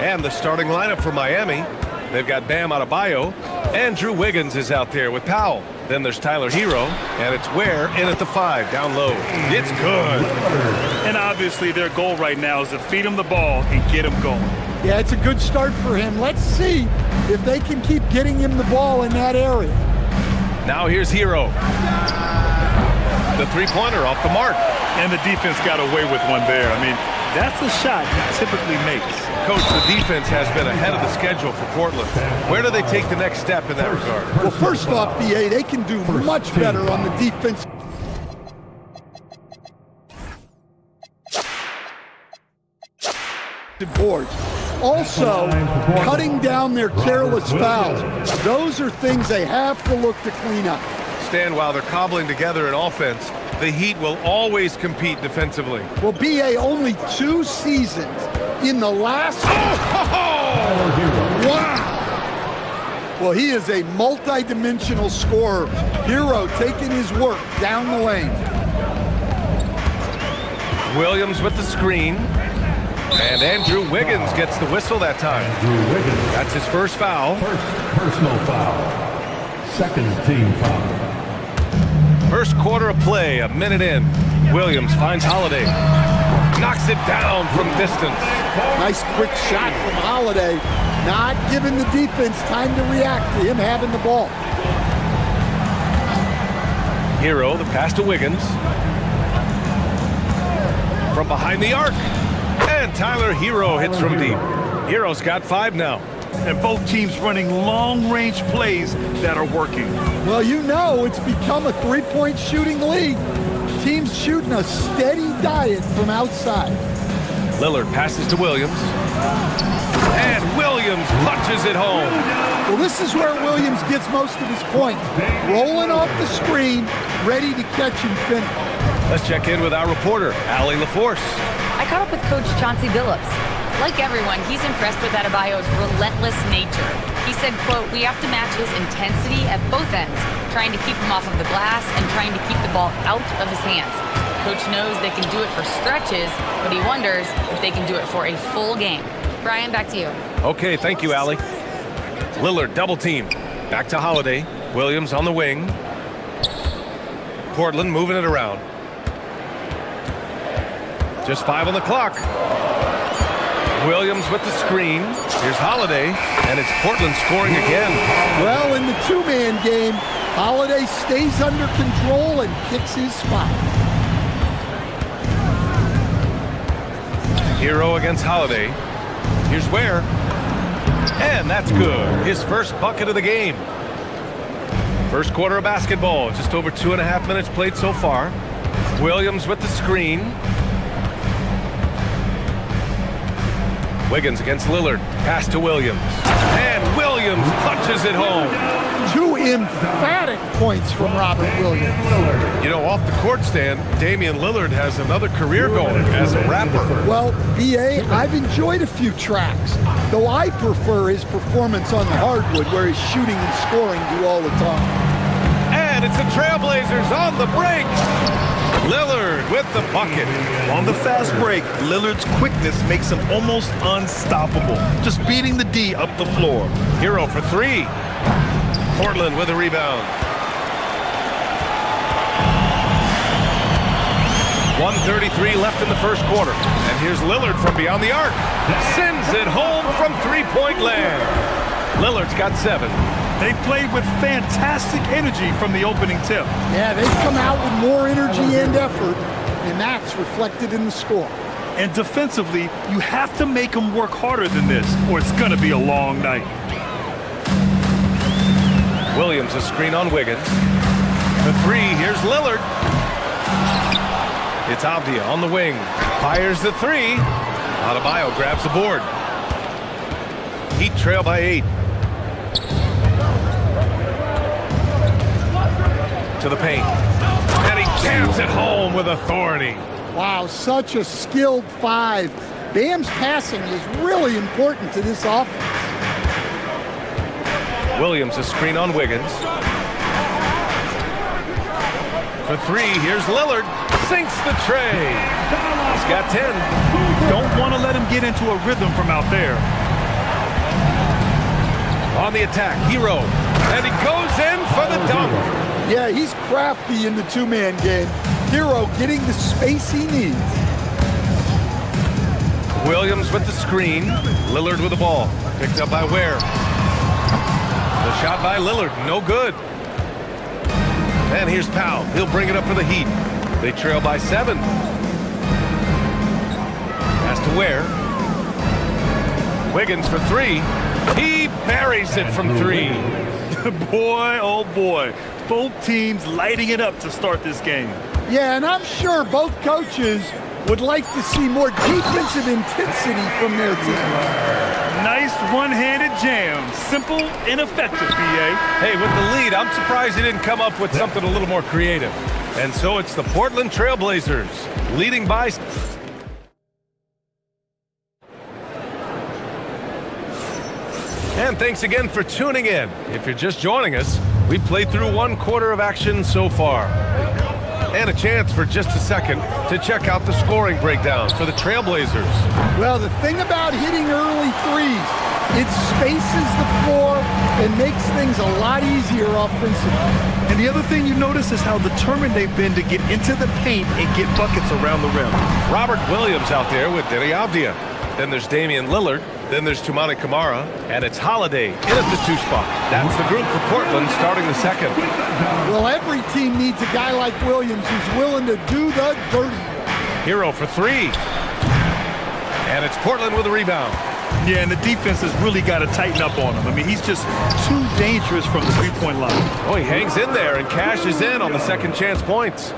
And the starting lineup for Miami. They've got Bam Adebayo. Andrew Wiggins is out there with Powell. Then there's Tyler Hero, and it's Ware in at the 5, down low. It's good. And obviously their goal right now is to feed him the ball and get him going. Yeah, it's a good start for him. Let's see if they can keep getting him the ball in that area. Now here's Hero. The three-pointer off the mark. And the defense got away with one there. I mean, that's a shot he typically makes. Coach, the defense has been ahead of the schedule for Portland. Where do they take the next step in that regard? Well, first off, BA, they can do much better on the defense. Boards. Also, cutting down their careless fouls. Those are things they have to look to clean up. Stan, while they're cobbling together an offense, the Heat will always compete defensively. Well, BA, only 2 seasons in the last... Wow! Well, he is a multi-dimensional scorer. Hero taking his work down the lane. Williams with the screen. And Andrew Wiggins gets the whistle that time. That's his first foul. First personal foul. Second team foul. First quarter of play, a minute in. Williams finds Holiday. Knocks it down from distance. Nice quick shot from Holiday. Not giving the defense time to react to him having the ball. Hero, the pass to Wiggins. From behind the arc. And Tyler Hero hits from deep. Hero's got 5 now. And both teams running long-range plays that are working. Well, you know it's become a three-point shooting league. Teams shooting a steady diet from outside. Lillard passes to Williams. And Williams punches it home. Well, this is where Williams gets most of his points. Rolling off the screen, ready to catch and finish. Let's check in with our reporter, Allie LaForce. I caught up with Coach Chauncey Billups. Like everyone, he's impressed with Adebayo's relentless nature. He said, quote, "We have to match his intensity at both ends, trying to keep him off of the glass and trying to keep the ball out of his hands. Coach knows they can do it for stretches, but he wonders if they can do it for a full game." Brian, back to you. Okay, thank you, Allie. Lillard double team. Back to Holiday. Williams on the wing. Portland moving it around. Just 5 on the clock. Williams with the screen. Here's Holiday, and it's Portland scoring again. Well, in the 2-man game, Holiday stays under control and picks his spot. Hero against Holiday. Here's Ware. And that's good. His first bucket of the game. First quarter of basketball. Just over 2.5 minutes played so far. Williams with the screen. Wiggins against Lillard. Pass to Williams. And Williams punches it home. 2 emphatic points from Robert Williams. You know, off the court stand, Damian Lillard has another career going as a rapper. Well, BA, I've enjoyed a few tracks, though I prefer his performance on the hardwood where his shooting and scoring do all the time. And it's the Trailblazers on the break. Lillard with the bucket. On the fast break, Lillard's quickness makes him almost unstoppable, just beating the D up the floor. Hero for 3. Portland with a rebound. 1:33 left in the first quarter. And here's Lillard from beyond the arc. Sends it home from three-point land. Lillard's got 7. They played with fantastic energy from the opening tip. Yeah, they've come out with more energy and effort, and that's reflected in the score. And defensively, you have to make them work harder than this, or it's going to be a long night. Williams a screen on Wiggins. The 3, here's Lillard. It's Avdia on the wing. Fires the 3. Adebayo grabs the board. Heat trail by 8. To the paint. And he jams it home with authority. Wow, such a skilled 5. Bam's passing is really important to this offense. Williams a screen on Wiggins. for three. Here's Lillard. Sinks the tray. He's got 10. Don't want to let him get into a rhythm from out there. On the attack, Hero. And he goes in for the dunk. Yeah, he's crafty in the two-man game. Hero getting the space he needs. Williams with the screen. Lillard with the ball. Picked up by Ware. The shot by Lillard, no good. And here's Powell. He'll bring it up for the Heat. They trail by 7. Pass to Ware. Wiggins for 3. He buries it from 3. Boy, oh boy. Both teams lighting it up to start this game. Yeah, and I'm sure both coaches would like to see more defensive intensity from their team. Nice one-handed jam. Simple and effective, B.A. Hey, with the lead, I'm surprised he didn't come up with something a little more creative. And so it's the Portland Trailblazers leading by... And thanks again for tuning in. If you're just joining us, we played through 1 quarter of action so far. And a chance for just a second to check out the scoring breakdown for the Trailblazers. Well, the thing about hitting early threes, it spaces the floor and makes things a lot easier offensively. And the other thing you notice is how determined they've been to get into the paint and get buckets around the rim. Robert Williams out there with Denny Avdia. Then there's Damian Lillard. Then there's Tumani Kamara. And it's Holiday in at the 2 spot. That's the group for Portland starting the second. Well, every team needs a guy like Williams who's willing to do the dirty work. Hero for 3. And it's Portland with a rebound. Yeah, and the defense has really got to tighten up on him. I mean, he's just too dangerous from the three-point line. Oh, he hangs in there and cashes in on the second chance points.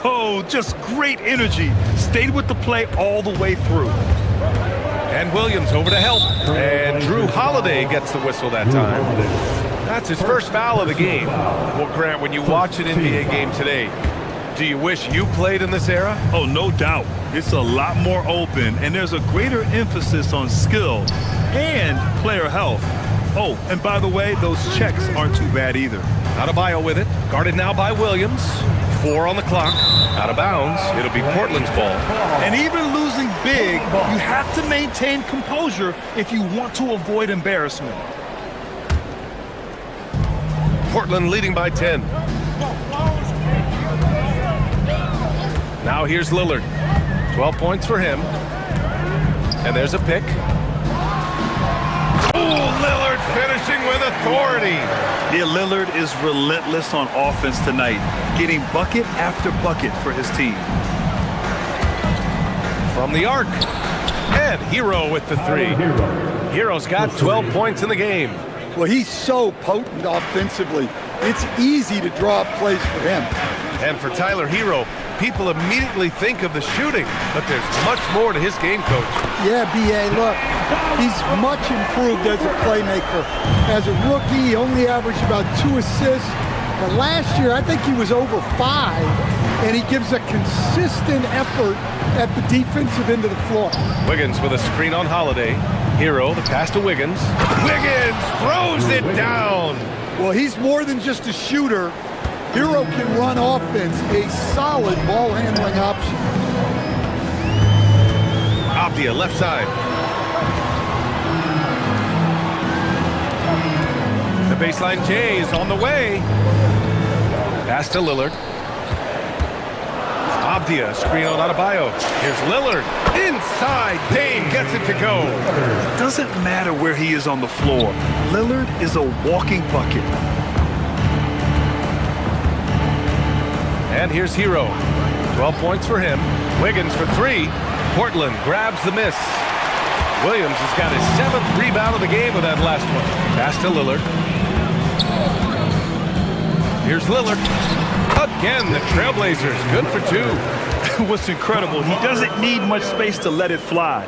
Oh, just great energy. Stayed with the play all the way through. And Williams over to help. And Drew Holiday gets the whistle that time. That's his first foul of the game. Well, Grant, when you watch an NBA game today, do you wish you played in this era? Oh, no doubt. It's a lot more open, and there's a greater emphasis on skill and player health. Oh, and by the way, those checks aren't too bad either. Adebayo with it. Guarded now by Williams. 4 on the clock. Out of bounds. It'll be Portland's ball. And even losing big, you have to maintain composure if you want to avoid embarrassment. Portland leading by 10. Now here's Lillard. 12 points for him. And there's a pick. Oh, Lillard finishing with authority. Yeah, Lillard is relentless on offense tonight, getting bucket after bucket for his team. From the arc. And Hero with the 3. Hero's got 12 points in the game. Well, he's so potent offensively. It's easy to draw up plays for him. And for Tyler Hero, people immediately think of the shooting, but there's much more to his game, Coach. Yeah, B.A., look, he's much improved as a playmaker. As a rookie, he only averaged about 2 assists. But last year, I think he was over 5, and he gives a consistent effort at the defensive end of the floor. Wiggins with a screen on Holiday. Hero, the pass to Wiggins. Wiggins throws it down. Well, he's more than just a shooter. Hero can run offense, a solid ball handling option. Avdia, left side. The baseline J is on the way. Pass to Lillard. Avdia, screen on Adebayo. Here's Lillard. Inside, Dame gets it to go. It doesn't matter where he is on the floor. Lillard is a walking bucket. And here's Hero. 12 points for him. Wiggins for 3. Portland grabs the miss. Williams has got his 7th rebound of the game with that last one. Pass to Lillard. Here's Lillard. Again, the Trailblazers good for 2. What's incredible, he doesn't need much space to let it fly.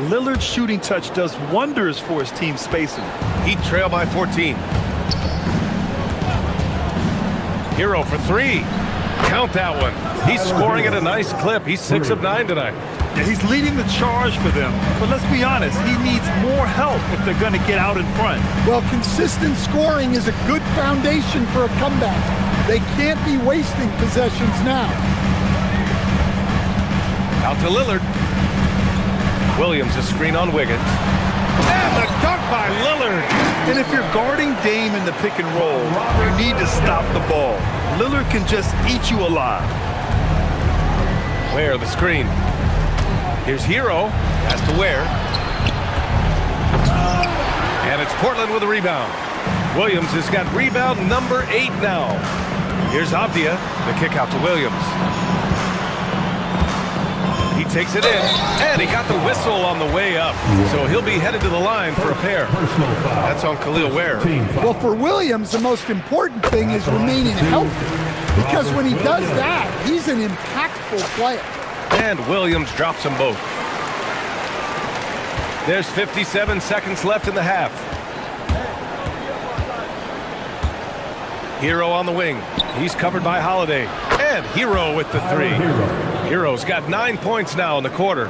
Lillard's shooting touch does wonders for his team spacing. Heat trail by 14. Hero for 3. Count that one. He's scoring at a nice clip. He's 6 of 9 tonight. Yeah, he's leading the charge for them. But let's be honest, he needs more help if they're going to get out in front. Well, consistent scoring is a good foundation for a comeback. They can't be wasting possessions now. Out to Lillard. Williams, a screen on Wiggins. And the dunk by Lillard. And if you're guarding Dame in the pick and roll, you need to stop the ball. Lillard can just eat you alive. Ware the screen. Here's Hero. Has to Ware. And it's Portland with a rebound. Williams has got rebound number 8 now. Here's Avdia. The kick out to Williams. He takes it in, and he got the whistle on the way up. So he'll be headed to the line for a pair. That's on Khalil Ware. Well, for Williams, the most important thing is remaining healthy. Because when he does that, he's an impactful player. And Williams drops them both. There's 57 seconds left in the half. Hero on the wing. He's covered by Holiday. And Hero with the 3. Hero's got 9 points now in the quarter.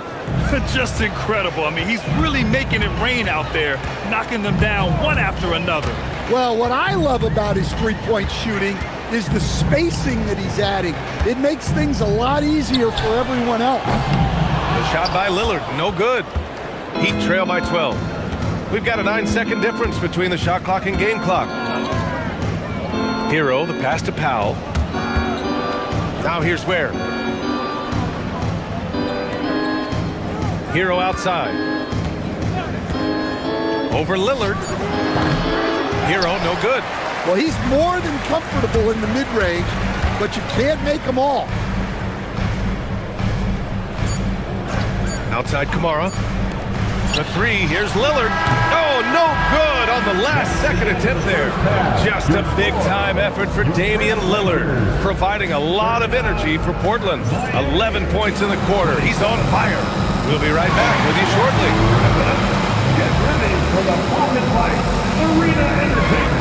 Just incredible. I mean, he's really making it rain out there, knocking them down one after another. Well, what I love about his three-point shooting is the spacing that he's adding. It makes things a lot easier for everyone else. The shot by Lillard, no good. Heat trail by 12. We've got a 9-second difference between the shot clock and game clock. Hero, the pass to Powell. Now here's Ware. Hero outside. Over Lillard. Hero, no good. Well, he's more than comfortable in the mid-range, but you can't make them all. Outside Kamara. The 3, here's Lillard. Oh, no good on the last second attempt there. Just a big-time effort for Damian Lillard, providing a lot of energy for Portland. 11 points in the quarter. He's on fire. We'll be right back with you shortly. Get ready for the Pocket Light Arena Entertainment.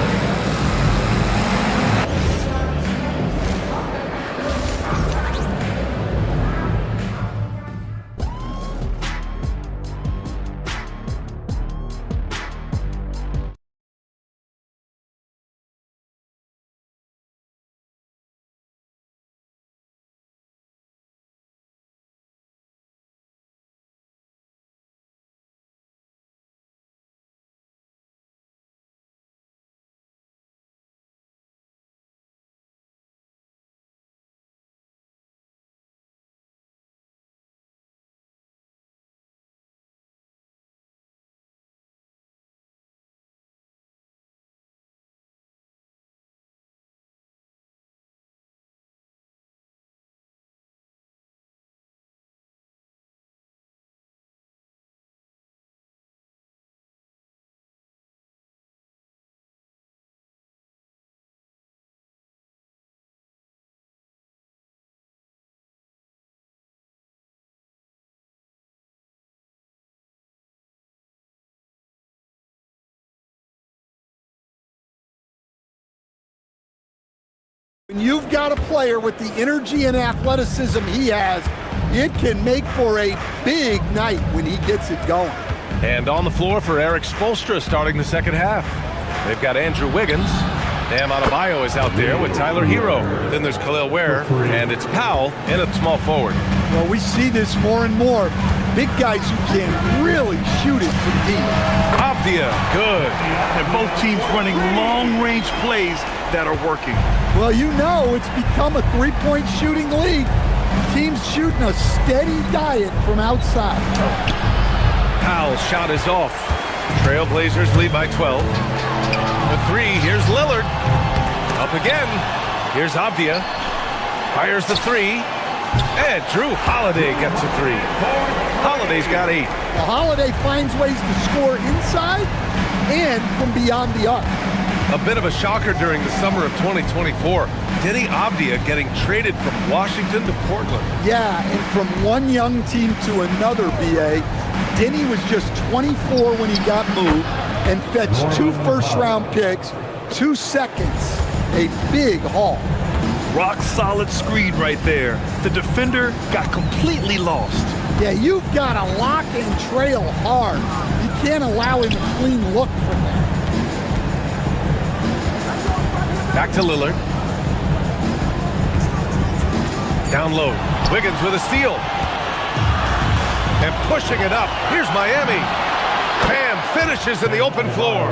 When you've got a player with the energy and athleticism he has, it can make for a big night when he gets it going. And on the floor for Eric Spoelstra starting the second half. They've got Andrew Wiggins. Bam Adebayo is out there with Tyler Hero. Then there's Khalil Ware, and it's Powell in at small forward. Well, we see this more and more. Big guys who can really shoot it from deep. Avdia, good. And both teams running long-range plays that are working. Well, you know it's become a three-point shooting league. Teams shooting a steady diet from outside. Powell's shot is off. Trailblazers lead by 12. The 3, here's Lillard. Up again. Here's Avdia. Fires the 3. And Drew Holiday gets a 3. Holiday's got 8. Well, Holiday finds ways to score inside and from beyond the arc. A bit of a shocker during the summer of 2024. Denny Avdia getting traded from Washington to Portland. Yeah, and from one young team to another, BA. Denny was just 24 when he got moved and fetched 2 first-round picks, 2 seconds. A big haul. Rock solid screen right there. The defender got completely lost. Yeah, you've got to lock and trail hard. You can't allow him a clean look from that. Back to Lillard. Down low. Wiggins with a steal. And pushing it up. Here's Miami. Bam finishes in the open floor.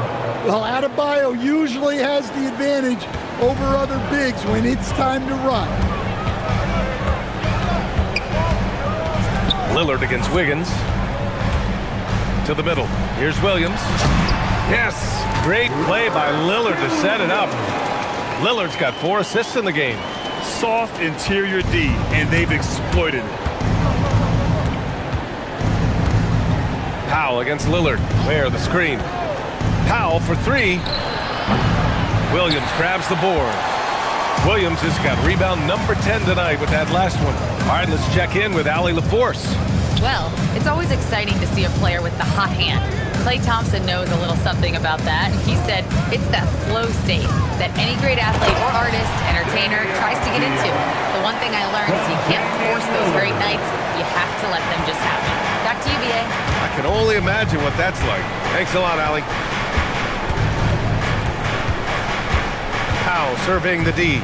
Well, Adebayo usually has the advantage over other bigs when it's time to run. Lillard against Wiggins. To the middle. Here's Williams. Yes, great play by Lillard to set it up. Lillard's got 4 assists in the game. Soft interior D, and they've exploited it. Powell against Lillard. Where the screen. Powell for 3. Williams grabs the board. Williams has got rebound number 10 tonight with that last one. All right, let's check in with Allie LaForce. Well, it's always exciting to see a player with the hot hand. Klay Thompson knows a little something about that, and he said it's that flow state that any great athlete or artist, entertainer, tries to get into. The one thing I learned is you can't force those great nights, you have to let them just happen. Back to you, BA. I can only imagine what that's like. Thanks a lot, Allie. Powell surveying the D.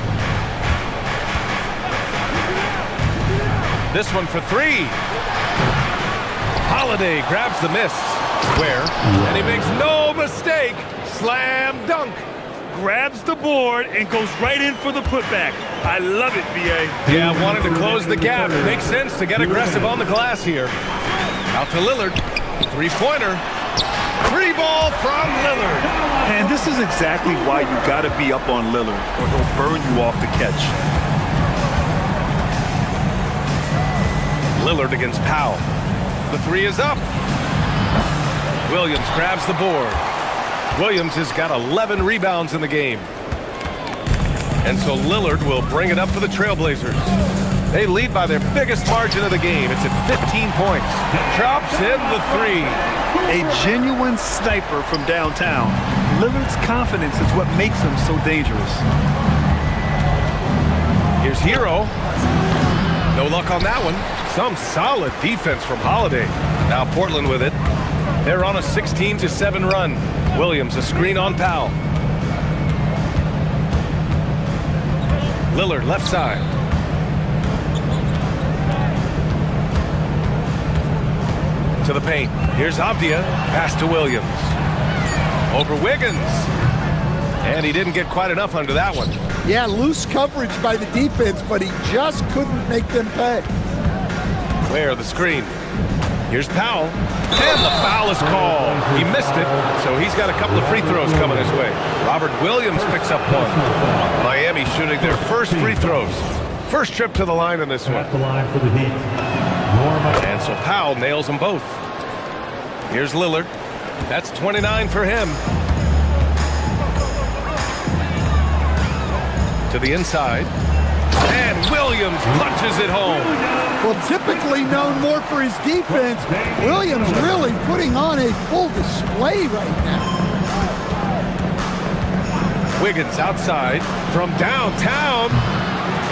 This one for 3. Holiday grabs the miss. Where? And he makes no mistake. Slam dunk. Grabs the board and goes right in for the putback. I love it, BA. Yeah, wanted to close the gap. Makes sense to get aggressive on the glass here. Out to Lillard. 3-pointer. 3 ball from Lillard. And this is exactly why you got to be up on Lillard, or he'll burn you off the catch. Lillard against Powell. The 3 is up. Williams grabs the board. Williams has got 11 rebounds in the game. And so Lillard will bring it up for the Trailblazers. They lead by their biggest margin of the game. It's at 15 points. Drops in the 3. A genuine sniper from downtown. Lillard's confidence is what makes him so dangerous. Here's Hero. No luck on that one. Some solid defense from Holiday. Now Portland with it. They're on a 16-7 run. Williams a screen on Powell. Lillard left side. To the paint. Here's Avdia. Pass to Williams. Over Wiggins. And he didn't get quite enough under that one. Yeah, loose coverage by the defense, but he just couldn't make them pay. Where the screen. Here's Powell. And the foul is called. He missed it, so he's got a couple of free throws coming his way. Robert Williams picks up one. Miami shooting their first free throws. First trip to the line in this one. At the line for the Heat. And so Powell nails them both. Here's Lillard. That's 29 for him. To the inside. And Williams punches it home. Well, typically known more for his defense, Williams really putting on a full display right now. Wiggins outside from downtown.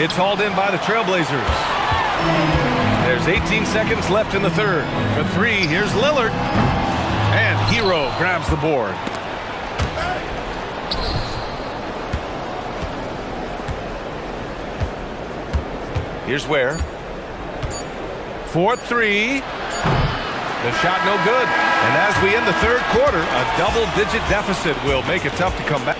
It's hauled in by the Trailblazers. There's 18 seconds left in the third. For 3, here's Lillard. And Hero grabs the board. Here's Ware. 4-3. The shot no good. And as we end the third quarter, a double-digit deficit will make it tough to come back.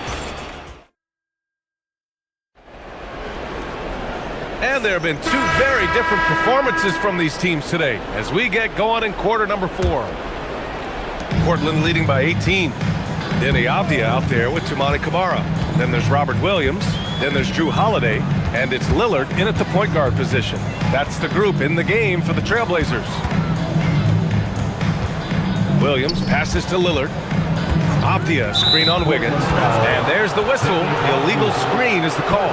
And there have been 2 very different performances from these teams today as we get going in quarter number 4. Portland leading by 18. Denny Avdia out there with Toumani Camara. Then there's Robert Williams. Then there's Drew Holiday. And it's Lillard in at the point guard position. That's the group in the game for the Trailblazers. Williams passes to Lillard. Avdia screen on Wiggins. And there's the whistle. Illegal screen is the call.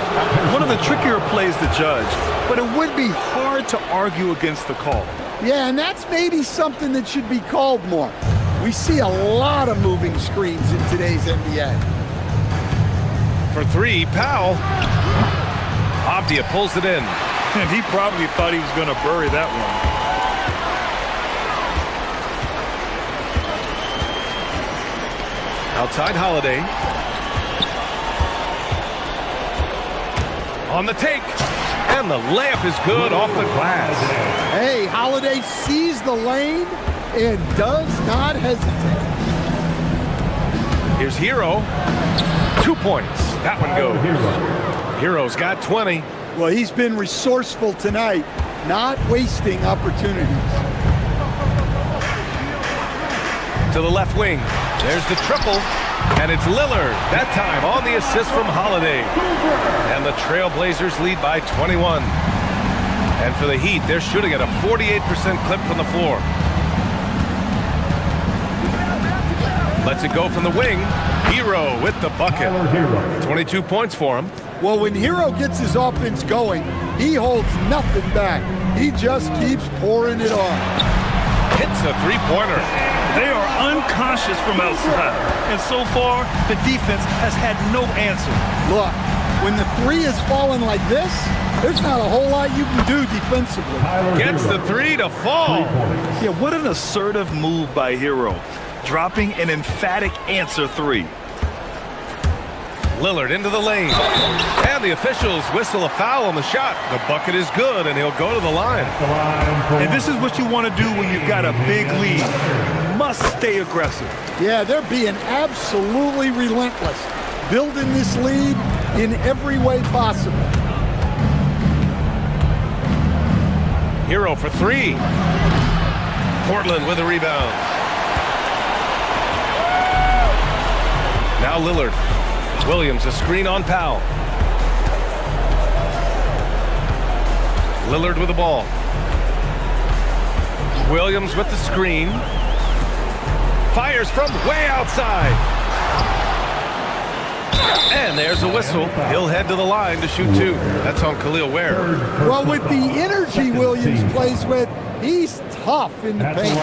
One of the trickier plays to judge, but it would be hard to argue against the call. Yeah, and that's maybe something that should be called more. We see a lot of moving screens in today's NBA. For 3, Powell. Avdia pulls it in. And he probably thought he was going to bury that one. Outside Holiday. On the take. And the layup is good off the glass. Hey, Holiday sees the lane and does not hesitate. Here's Hero. 2 points. That one goes. Hero's got 20. Well, he's been resourceful tonight, not wasting opportunities. To the left wing. There's the triple. And it's Lillard. That time on the assist from Holiday. And the Trailblazers lead by 21. And for the Heat, they're shooting at a 48% clip from the floor. Lets it go from the wing. Hero with the bucket. 22 points for him. Well, when Hero gets his offense going, he holds nothing back. He just keeps pouring it on. Hits a three-pointer. They are unconscious from outside, and so far, the defense has had no answer. Look, when the three is falling like this, there's not a whole lot you can do defensively. Gets the three to fall. Yeah, what an assertive move by Hero, dropping an emphatic answer three. Lillard into the lane. And the officials whistle a foul on the shot. The bucket is good, and he'll go to the line. And this is what you want to do when you've got a big lead. Must stay aggressive. Yeah, they're being absolutely relentless, building this lead in every way possible. Hero for three. Portland with a rebound. Now Lillard. Williams, a screen on Powell. Lillard with the ball. Williams with the screen. Fires from way outside. And there's a whistle. He'll head to the line to shoot two. That's on Khalil Ware. Well, with the energy Williams plays with, he's tough in the paint.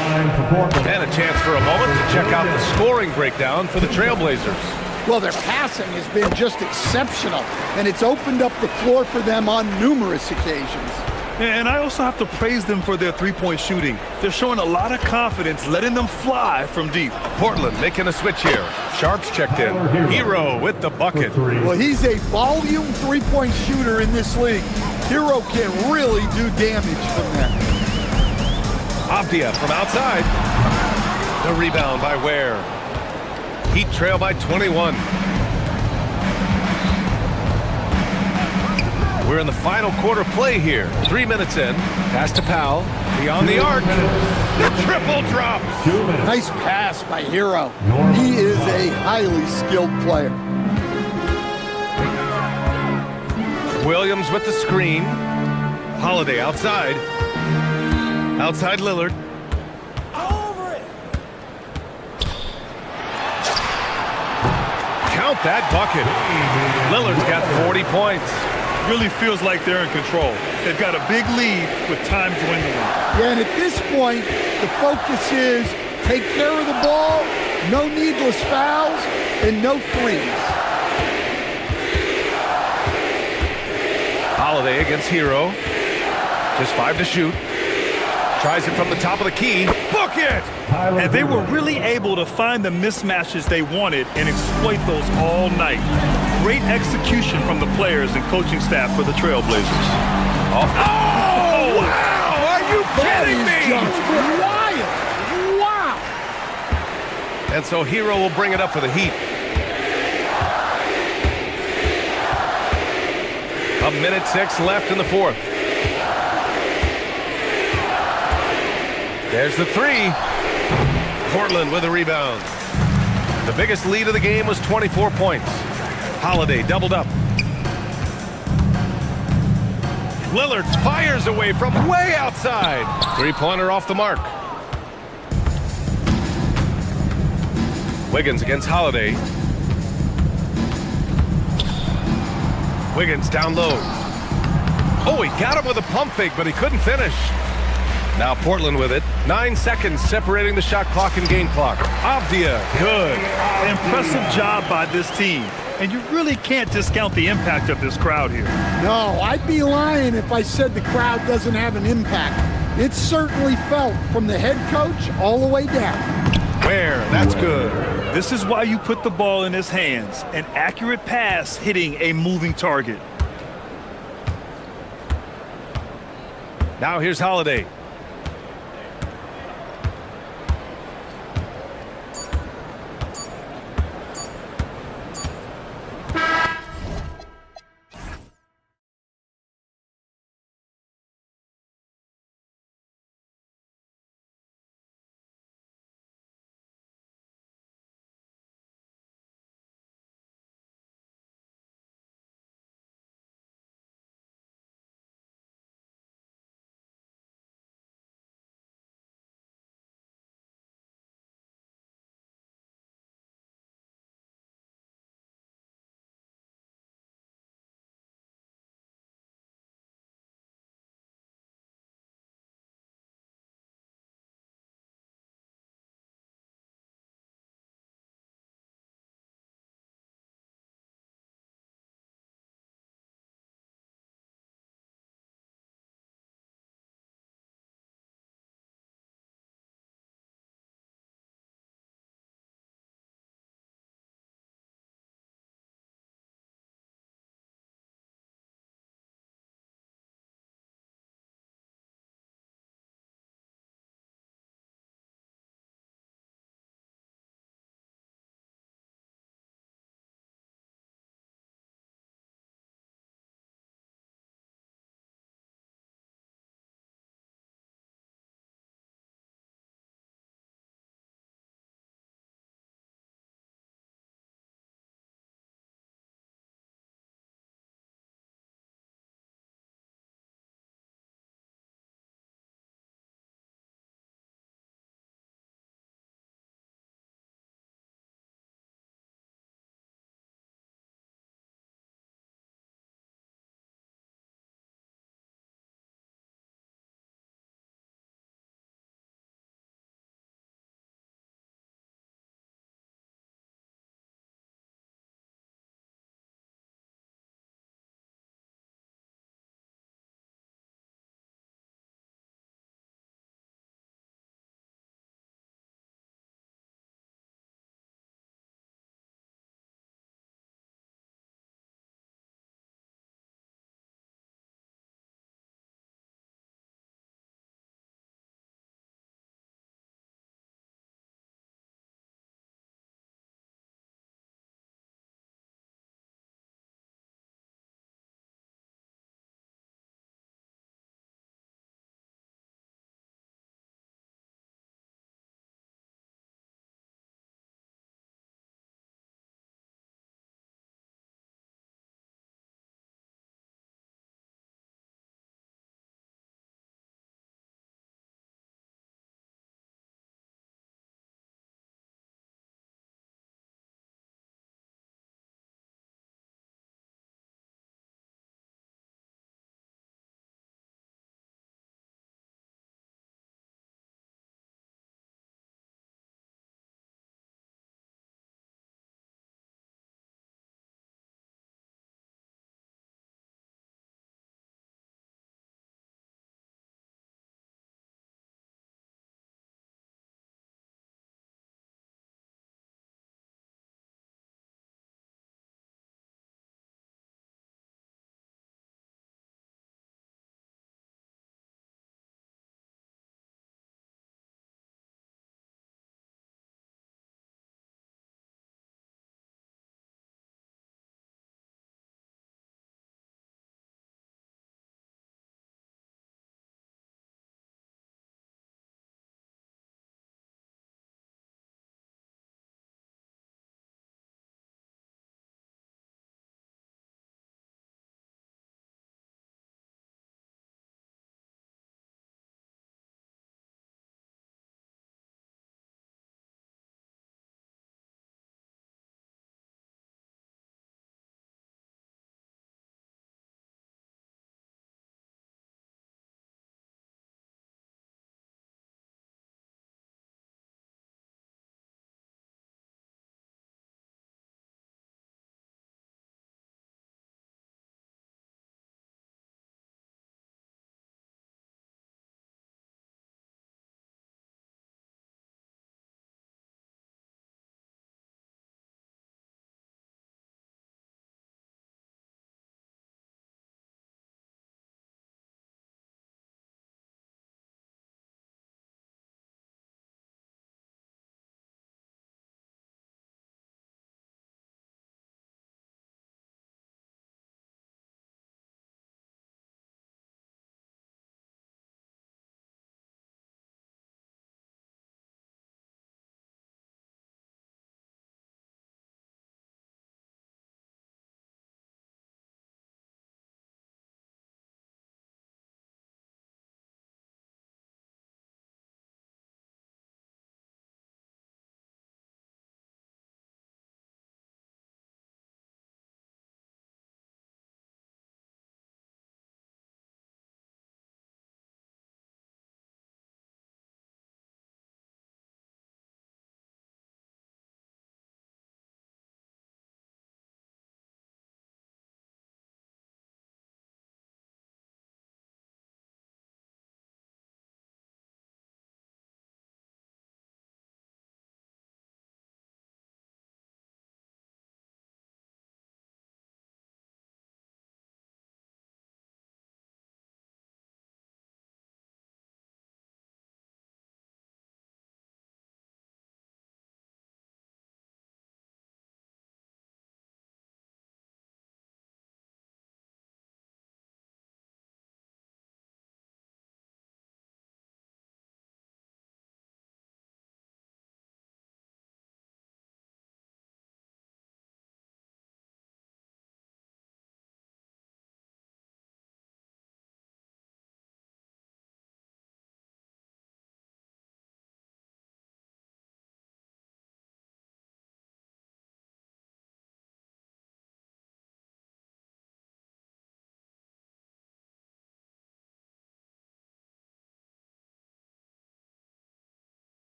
And a chance for a moment to check out the scoring breakdown for the Trailblazers. Well, their passing has been just exceptional, and it's opened up the floor for them on numerous occasions. And I also have to praise them for their three-point shooting. They're showing a lot of confidence, letting them fly from deep. Portland making a switch here. Sharps checked in. Hero with the bucket. Well, he's a volume three-point shooter in this league. Hero can really do damage from there. Avdia from outside. The rebound by Ware. Heat trail by 21. We're in the final quarter play here. 3 minutes in. Pass to Powell. Beyond the arc. The triple drops. Nice pass by Hero. He is a highly skilled player. Williams with the screen. Holiday outside. Outside Lillard. Count that bucket. Lillard's got 40 points. Really feels like they're in control. They've got a big lead with time dwindling. Yeah, and at this point, the focus is take care of the ball, no needless fouls, and no threes. Holiday against Hero. Just 5 to shoot. Tries it from the top of the key. Book it! And they were really able to find the mismatches they wanted and exploit those all night. Great execution from the players and coaching staff for the Trailblazers. Oh, wow! Are you kidding me? Just wild! Wow! And so Hero will bring it up for the Heat. A minute 6 left in the fourth. There's the three. Portland with a rebound. The biggest lead of the game was 24 points. Holiday doubled up. Lillard fires away from way outside. Three-pointer off the mark. Wiggins against Holiday. Wiggins down low. Oh, he got him with a pump fake, but he couldn't finish. Now Portland with it. 9 seconds separating the shot clock and game clock. Avdia, good. Impressive job by this team. And you really can't discount the impact of this crowd here. No, I'd be lying if I said the crowd doesn't have an impact. It's certainly felt from the head coach all the way down. Where? That's good. This is why you put the ball in his hands. An accurate pass hitting a moving target. Now here's Holiday.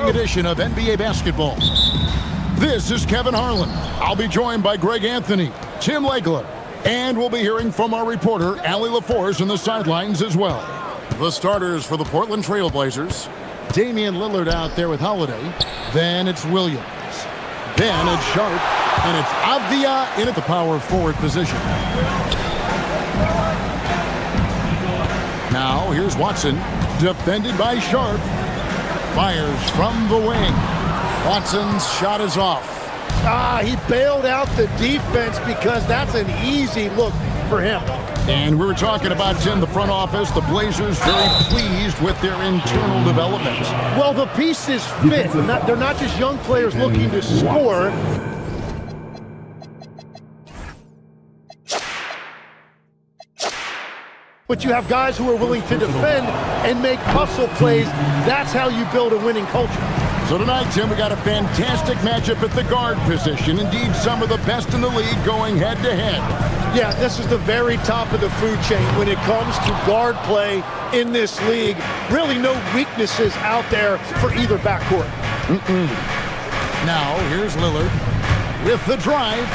Edition of NBA basketball. This is Kevin Harlan. I'll be joined by Greg Anthony, Tim Legler, and we'll be hearing from our reporter, Allie LaForce, on the sidelines as well. The starters for the Portland Trail Blazers. Damian Lillard out there with Holiday. Then it's Williams. Then it's Sharp. And it's Avdia in at the power forward position. Now here's Watson, defended by Sharp. Fires from the wing. Watson's shot is off. He bailed out the defense because that's an easy look for him. And we were talking about, Tim, the front office, the Blazers very pleased with their internal development. Well, the pieces fit. They're not just young players looking to score. But you have guys who are willing to defend and make hustle plays. That's how you build a winning culture. So tonight, Tim, we got a fantastic matchup at the guard position. Indeed, some of the best in the league going head-to-head. Yeah, this is the very top of the food chain when it comes to guard play in this league. Really no weaknesses out there for either backcourt. Now, here's Lillard with the drive.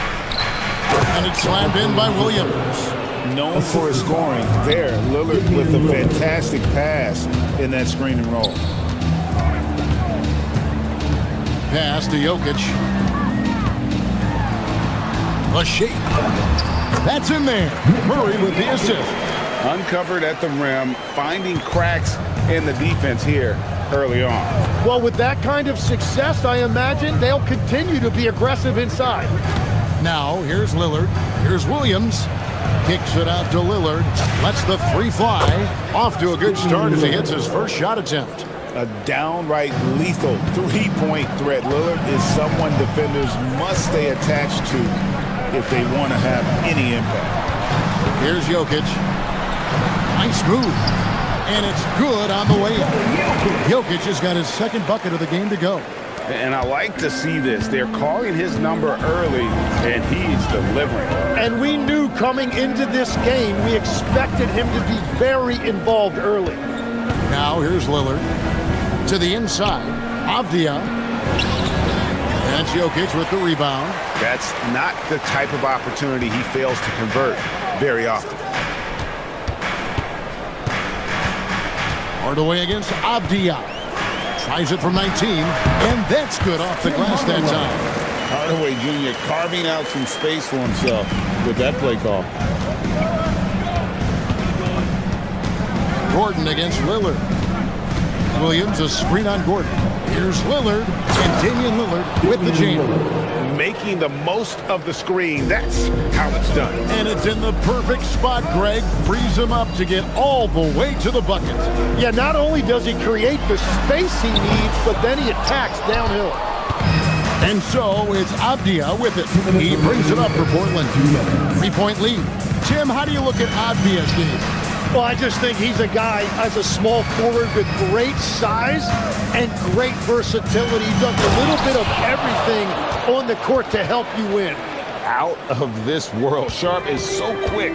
And it's slammed in by Williams. Known for his scoring there, Lillard with a fantastic pass in that screen and roll. Pass to Jokic. A shake. That's in there. Murray with the assist. Uncovered at the rim, finding cracks in the defense here early on. Well, with that kind of success, I imagine they'll continue to be aggressive inside. Now, here's Lillard. Here's Williams. Kicks it out to Lillard. Lets the three fly. Off to a good start as he hits his first shot attempt. A downright lethal three-point threat. Lillard is someone defenders must stay attached to if they want to have any impact. Here's Jokic. Nice move. And it's good on the way up. Jokic has got his second bucket of the game to go. And I like to see this. They're calling his number early, and he's delivering. And we knew coming into this game, we expected him to be very involved early. Now here's Lillard. To the inside. Avdia. And Jokic with the rebound. That's not the type of opportunity he fails to convert very often. Hardaway against Avdia. Tries it from 19, and that's good off the glass that time. Hardaway Jr. carving out some space for himself with that play call. Gordon against Lillard. Williams, a screen on Gordon. Here's Lillard, and Damian Lillard with the jam. Making the most of the screen, that's how it's done. And it's in the perfect spot, Greg. Frees him up to get all the way to the bucket. Yeah, not only does he create the space he needs, but then he attacks downhill. And so it's Avdia with it. He brings it up for Portland. 3-point lead. Tim, how do you look at Avdia's game? Well, I just think he's a guy as a small forward with great size and great versatility. He does a little bit of everything on the court to help you win. Out of this world. Sharp is so quick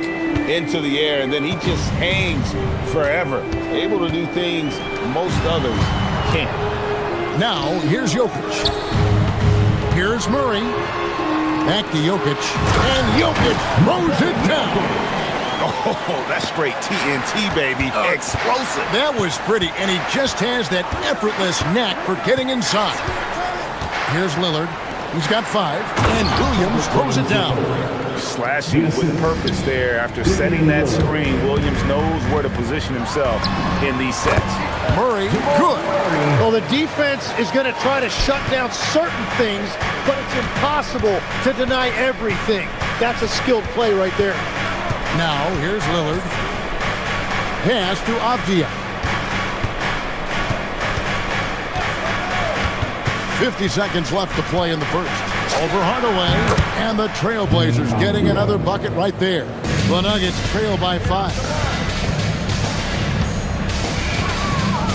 into the air, and then he just hangs forever. Able to do things most others can't. Now, here's Jokic. Here's Murray. Back to Jokic. And Jokic throws it down. Oh, that's straight TNT, baby. Explosive. That was pretty, and he just has that effortless knack for getting inside. Here's Lillard. He's got 5, and Williams throws it down. Slashing with purpose there. After setting that screen, Williams knows where to position himself in these sets. Murray, good. Well, the defense is going to try to shut down certain things, but it's impossible to deny everything. That's a skilled play right there. Now, here's Lillard. Pass to Avdia. 50 seconds left to play in the first. Over Hardaway, and the Trailblazers getting another bucket right there. The Nuggets trail by 5.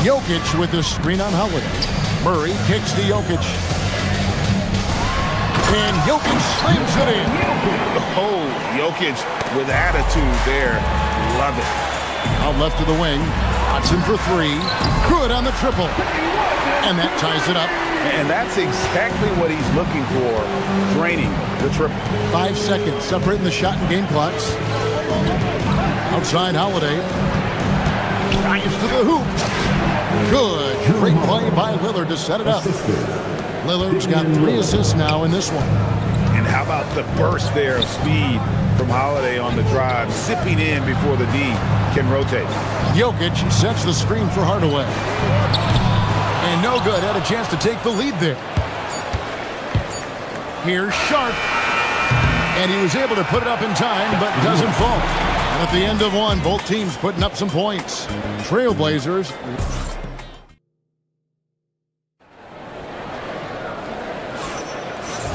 Jokic with the screen on Holiday. Murray kicks to Jokic. And Jokic slams it in. Oh, Jokic with attitude there. Love it. Out left to the wing. Watson for three. Good on the triple. And that ties it up. And that's exactly what he's looking for, draining the triple. 5 seconds separating the shot and game clocks. Outside Holiday. Drives to the hoop. Good. Great play by Lillard to set it up. Lillard's got 3 assists now in this one. And how about the burst there of speed from Holiday on the drive, zipping in before the D can rotate. Jokic sets the screen for Hardaway. And no good. Had a chance to take the lead there. Here's Sharp. And he was able to put it up in time, but doesn't fall. And at the end of one, both teams putting up some points. Trailblazers.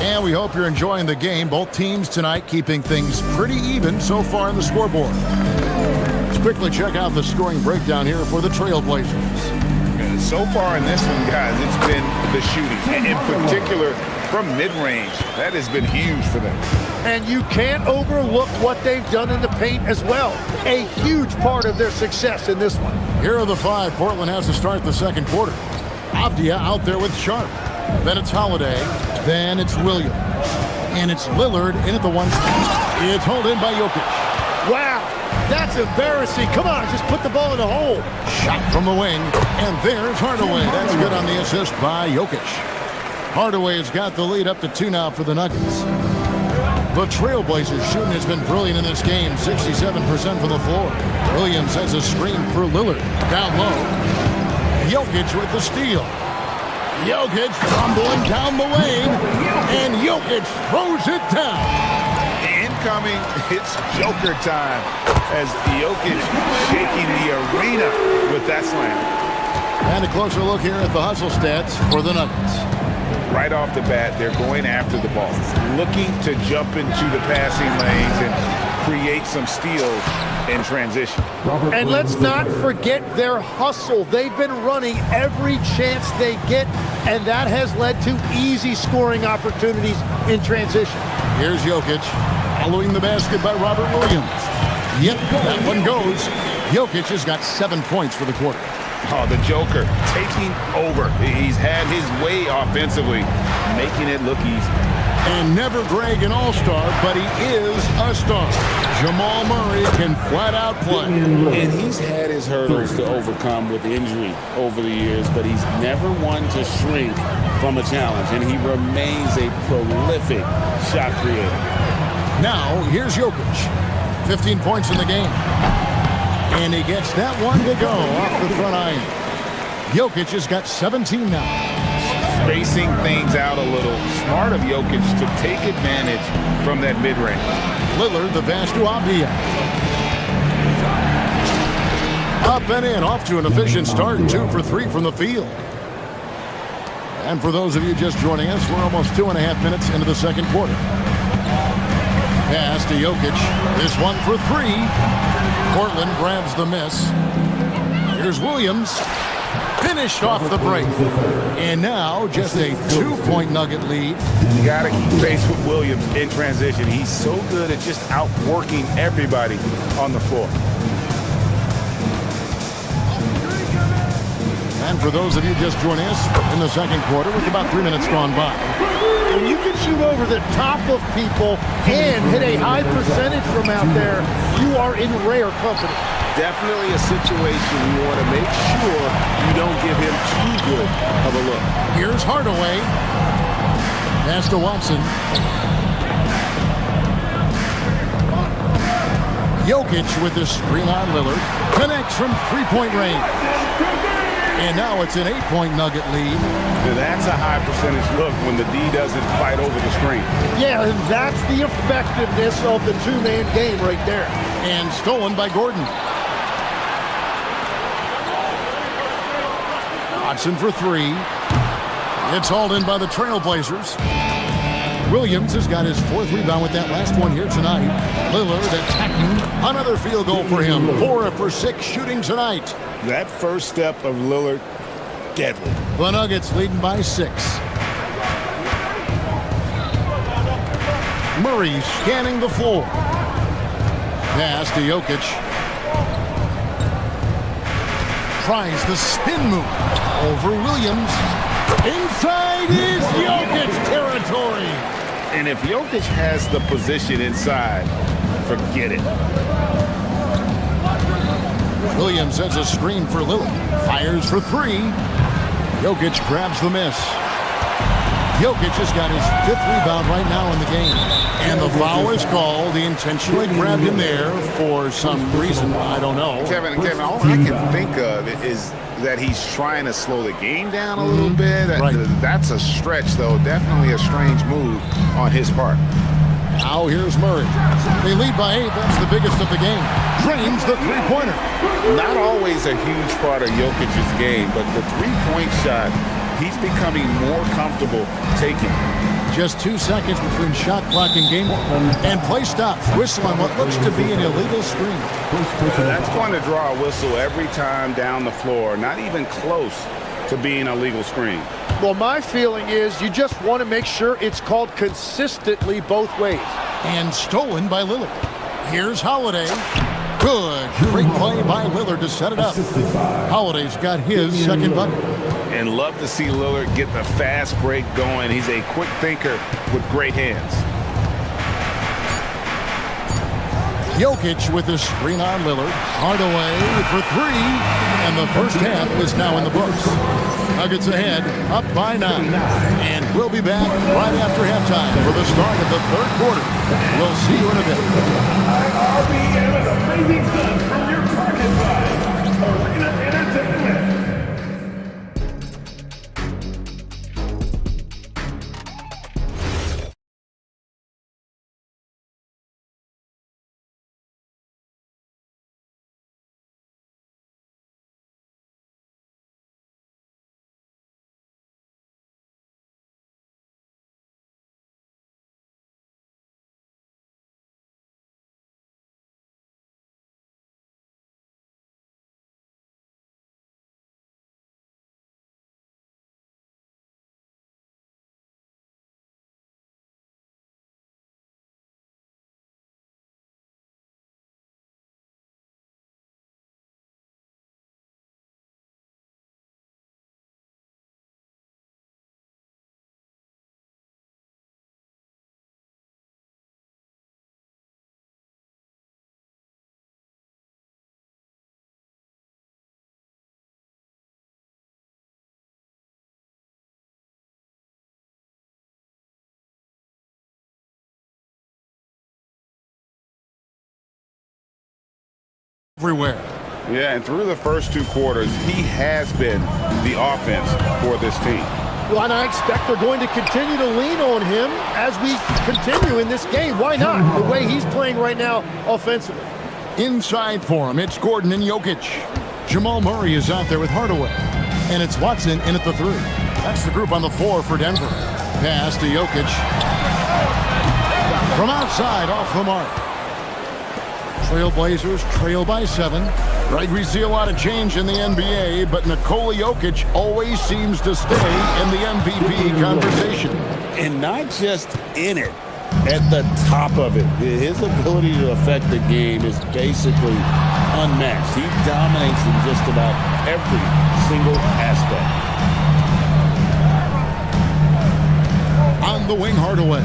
And we hope you're enjoying the game. Both teams tonight keeping things pretty even so far on the scoreboard. Let's quickly check out the scoring breakdown here for the Trailblazers. So far in this one, guys, it's been the shooting, and in particular from mid-range. That has been huge for them. And you can't overlook what they've done in the paint as well. A huge part of their success in this one. Here are the 5 Portland has to start the second quarter. Avdia out there with Sharp. Then it's Holiday. Then it's Williams. And it's Lillard in at the 1 spot. It's hauled in by Jokic. Wow, that's embarrassing. Come on, just put the ball in the hole. Shot from the wing. And there's Hardaway. That's good on the assist by Jokic. Hardaway's got the lead up to 2 now for the Nuggets. The Trailblazers shooting has been brilliant in this game. 67% from the floor. Williams has a screen for Lillard. Down low. Jokic with the steal. Jokic fumbling down the lane. And Jokic throws it down. Incoming, it's Joker time as Jokic shaking the arena with that slam. And a closer look here at the hustle stats for the Nuggets. Right off the bat, they're going after the ball, looking to jump into the passing lanes and create some steals in transition. And let's not forget their hustle. They've been running every chance they get, and that has led to easy scoring opportunities in transition. Here's Jokic, following the basket by Robert Williams. Yep, that one goes. Jokic has got 7 points for the quarter. Oh, the Joker taking over. He's had his way offensively, making it look easy. And never Greg an all-star, but he is a star. Jamal Murray can flat out play. And he's had his hurdles to overcome with injury over the years, but he's never one to shrink from a challenge, and he remains a prolific shot creator. Now, here's Jokic. 15 points in the game. And he gets that one to go off the front iron. Jokic has got 17 now. Spacing things out a little. Smart of Jokic to take advantage from that mid-range. Lillard, the pass to Avdia. Up and in, off to an efficient start. 2 for 3 from the field. And for those of you just joining us, we're almost 2.5 minutes into the second quarter. Pass to Jokic. This one for 3. Portland grabs the miss. Here's Williams. Finished off the break. And now just a 2-point Nugget lead. You got to keep pace with Williams in transition. He's so good at just outworking everybody on the floor. And for those of you just joining us in the second quarter, with about 3 minutes gone by. When you can shoot over the top of people and hit a high percentage from out there, you are in rare company. Definitely a situation you want to make sure you don't give him too good of a look. Here's Hardaway. Pass to Watson. Jokic with the screen on Lillard. Connects from 3-point range. And now it's an 8-point Nugget lead. That's a high percentage look when the D doesn't fight over the screen. Yeah, and that's the effectiveness of the 2-man game right there. And stolen by Gordon. Watson for 3. It's hauled in by the Trailblazers. Williams has got his 4th rebound with that last one here tonight. Lillard attacking. Another field goal for him. 4 for 6 shooting tonight. That first step of Lillard, deadly. The Nuggets leading by 6. Murray scanning the floor. Pass to Jokic. tries the spin move over Williams. Inside is Jokic territory. And if Jokic has the position inside, forget it. Williams sends a screen for Lillard. Fires for three. Jokic grabs the miss. Jokic has got his 5th rebound right now in the game. And the foul is called. He intentionally grabbed him there for some reason. I don't know. Kevin, all I can think of is that he's trying to slow the game down a little bit. That's a stretch, though. Definitely a strange move on his part. Now here's Murray. They lead by 8. That's the biggest of the game. Drains the three-pointer. Not always a huge part of Jokic's game, but the three-point shot, he's becoming more comfortable taking. Just 2 seconds between shot clock and game and play stops. Whistle on what looks to be an illegal screen. That's going to draw a whistle every time down the floor. Not even close to being a legal screen. Well, my feeling is you just want to make sure it's called consistently both ways. And stolen by Lillard. Here's Holiday. Good. Great play by Lillard to set it up. Holiday's got his second bucket. And love to see Lillard get the fast break going. He's a quick thinker with great hands. Jokic with the screen on Lillard. Hardaway for three. And the first half is now in the books. Nuggets ahead, up by 9. And we'll be back right after halftime for the start of the 3rd quarter. We'll see you in a bit. RBM is amazing stuff from your target by Arena Entertainment. Everywhere. Yeah, and through the first 2 quarters, he has been the offense for this team. Well, and I expect they're going to continue to lean on him as we continue in this game. Why not? The way he's playing right now offensively. Inside for him, it's Gordon and Jokic. Jamal Murray is out there with Hardaway. And it's Watson in at the 3. That's the group on the 4 for Denver. Pass to Jokic. From outside, off the mark. Trailblazers trail by 7. Right, we see a lot of change in the NBA, but Nikola Jokic always seems to stay in the MVP conversation. And not just in it, at the top of it. His ability to affect the game is basically unmatched. He dominates in just about every single aspect. On the wing, Hardaway.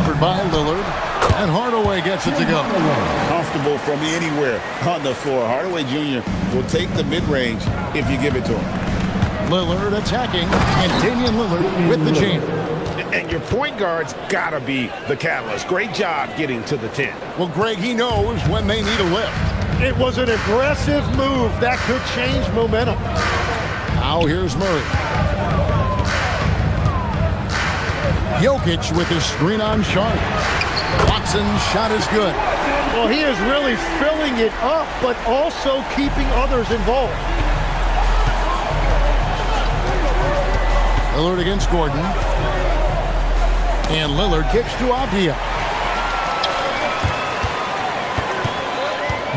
Covered by Lillard. And Hardaway gets it to go. Comfortable from anywhere on the floor. Hardaway Jr. will take the mid-range if you give it to him. Lillard attacking, and Damian Lillard with the jam. And your point guard's got to be the catalyst. Great job getting to the 10. Well, Greg, he knows when they need a lift. It was an aggressive move that could change momentum. Now here's Murray. Jokic with his screen on Sharp. Watson's shot is good. Well, he is really filling it up, but also keeping others involved. Lillard against Gordon. And Lillard kicks to Avdia.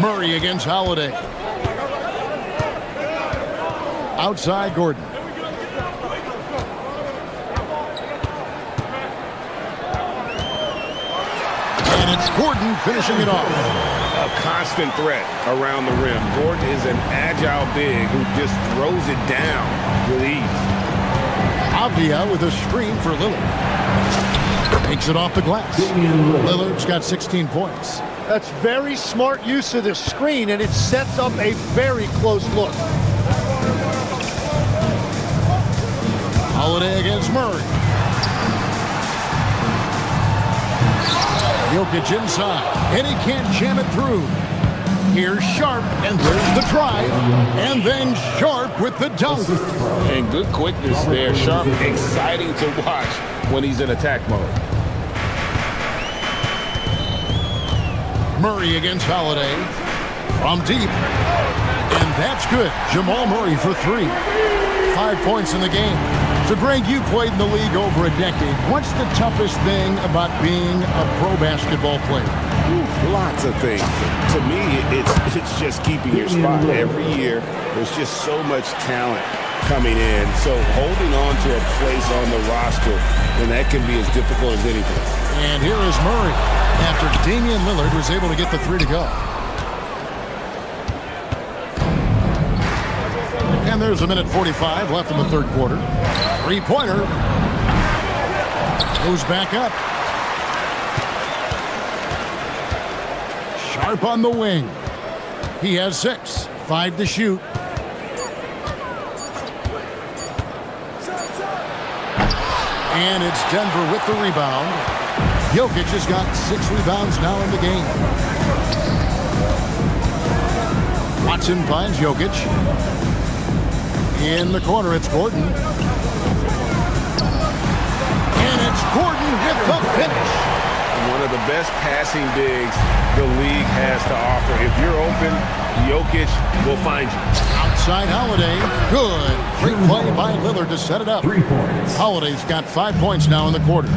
Murray against Holiday. Outside Gordon. And it's Gordon finishing it off. a constant threat around the rim. Gordon is an agile big who just throws it down with ease. Avdia with a screen for Lillard. Takes it off the glass. Lillard's got 16 points. That's very smart use of the screen, and it sets up a very close look. Holiday against Murray. Jokic inside, and he can't jam it through. Here's Sharp, and there's the drive, and then Sharp with the dunk. And good quickness there. Sharp, exciting to watch when he's in attack mode. Murray against Holiday from deep, and that's good. Jamal Murray for 3. 5 points in the game. So, Greg, you played in the league over a decade. What's the toughest thing about being a pro basketball player? Lots of things. To me, it's just keeping your spot. Every year, there's just so much talent coming in. So holding on to a place on the roster, and that can be as difficult as anything. And here is Murray after Damian Lillard was able to get the 3 to go. And there's a minute 45 left in the third quarter. Three-pointer. Goes back up. Sharp on the wing. He has 6. 5 to shoot. And it's Denver with the rebound. Jokic has got 6 rebounds now in the game. Watson finds Jokic. In the corner, it's Gordon. And it's Gordon with the finish. One of the best passing bigs the league has to offer. If you're open, Jokic will find you. Outside Holiday. Good. Great play by Lillard to set it up. 3 points. Holiday's got 5 points now in the quarter.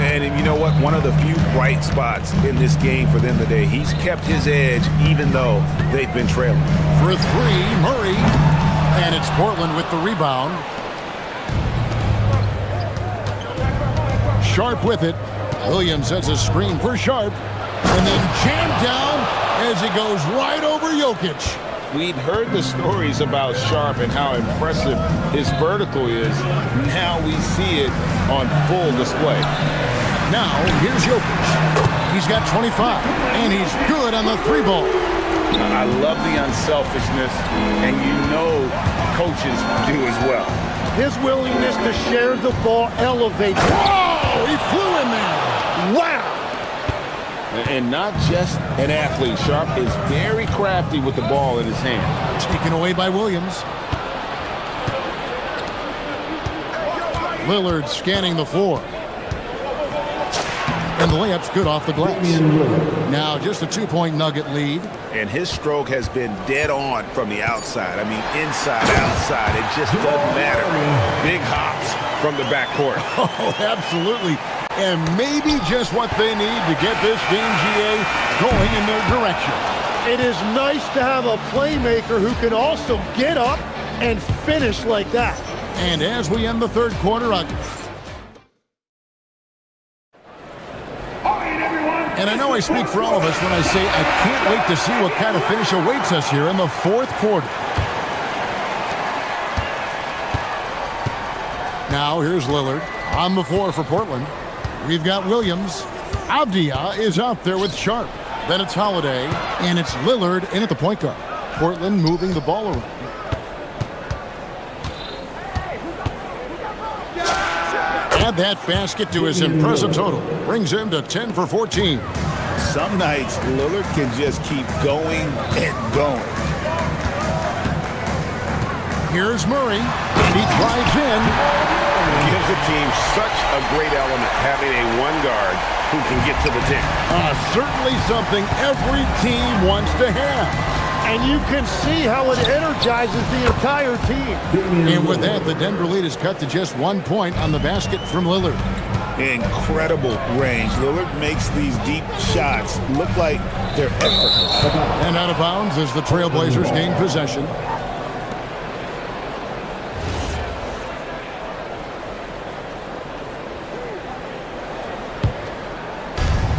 And you know what? One of the few bright spots in this game for them today. He's kept his edge even though they've been trailing. For 3, Murray. And it's Portland with the rebound. Sharp with it. Williams sets a screen for Sharp. And then jammed down as he goes right over Jokic. We'd heard the stories about Sharp and how impressive his vertical is. Now we see it on full display. Now, here's Jokic. He's got 25, and he's good on the 3 ball. I love the unselfishness, and you know coaches do as well. His willingness to share the ball elevates. Oh, he flew in there. Wow! And not just an athlete. Sharp is very crafty with the ball in his hand. Taken away by Williams. Lillard scanning the floor. And the layup's good off the glass. Now just a 2-point Nugget lead. And his stroke has been dead on from the outside. I mean, inside, outside. It just doesn't matter. Big hops from the backcourt. Oh, absolutely. And maybe just what they need to get this game, GA, going in their direction. It is nice to have a playmaker who can also get up and finish like that. And as we end the third quarter, and I know I speak for all of us when I say I can't wait to see what kind of finish awaits us here in the fourth quarter. Now here's Lillard on the floor for Portland. We've got Williams. Avdia is out there with Sharp. Then it's Holiday, and it's Lillard in at the point guard. Portland moving the ball around. Add that basket to his impressive total. Brings him to 10 for 14. Some nights, Lillard can just keep going and going. Here's Murray. He drives in. Gives the team such a great element having a one guard who can get to the 10. Certainly something every team wants to have. And you can see how it energizes the entire team. And with that, the Denver lead is cut to just 1 point on the basket from Lillard. Incredible range. Lillard makes these deep shots look like they're effortless. And out of bounds as the Trailblazers gain possession.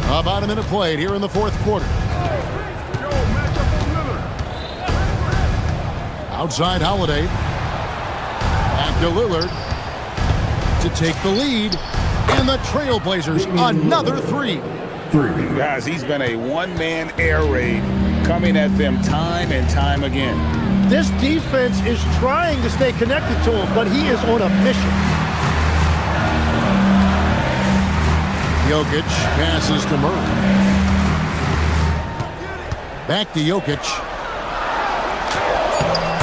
About a minute played here in the fourth quarter. Outside Holiday. Back to Lillard to take the lead. And the Trailblazers, another three. Guys, he's been a one-man air raid coming at them time and time again. This defense is trying to stay connected to him, but he is on a mission. Jokic passes to Murray. Back to Jokic.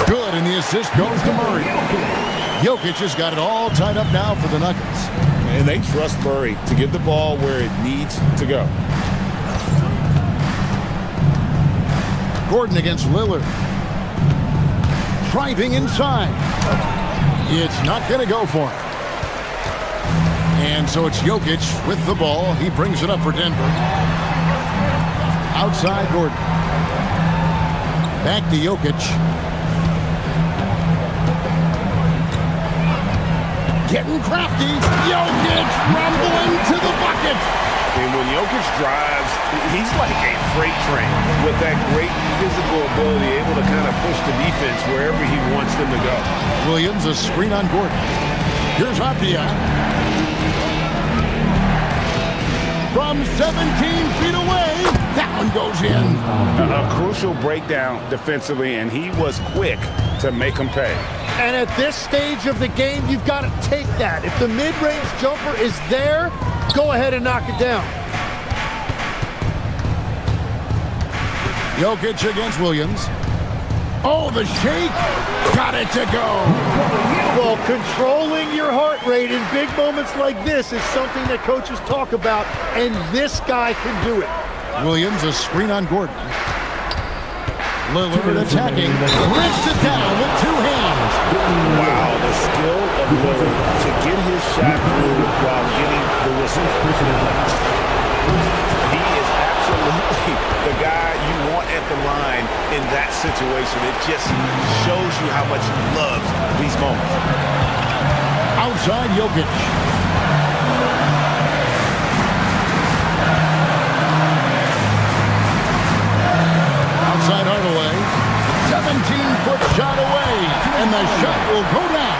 Good, and the assist goes to Murray. Jokic has got it all tied up now for the Nuggets. And they trust Murray to get the ball where it needs to go. Gordon against Lillard. Driving inside. It's not going to go for him. And so it's Jokic with the ball. He brings it up for Denver. Outside Gordon. Back to Jokic. Getting crafty. Jokic rumbling to the bucket. And when Jokic drives, he's like a freight train with that great physical ability, able to kind of push the defense wherever he wants them to go. Williams, a screen on Gordon. Here's Apia. From 17 feet away, that one goes in. A crucial breakdown defensively, and he was quick to make him pay. And at this stage of the game, you've got to take that. If the mid-range jumper is there, go ahead and knock it down. Jokic against Williams. Oh, the shake. Got it to go. Well, controlling your heart rate in big moments like this is something that coaches talk about, and this guy can do it. Williams, a screen on Gordon. Lillard attacking. Rips it down with two hands. Wow, the skill of Lillard to get his shot through while getting the whistle. He is absolutely the guy you want at the line in that situation. It just shows you how much he loves these moments. Outside Jokic. Outside Hardaway. 17-foot shot away. And the shot will go down.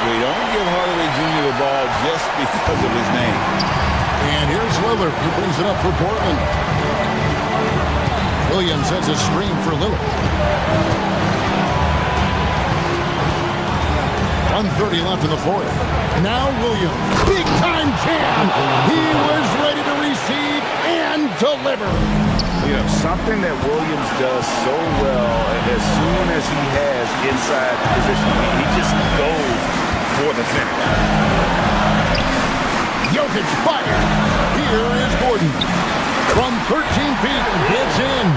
We don't give Hardaway Jr. the ball just because of his name. And here's Lillard, who brings it up for Portland. Williams sends a screen for Lillard. 1:30 left in the fourth. Now Williams, big time jam. He was ready to receive and deliver. You know, something that Williams does so well, and as soon as he has inside position, he just goes for the finish. Jokic fired. Here is Gordon. From 13 feet, hits in.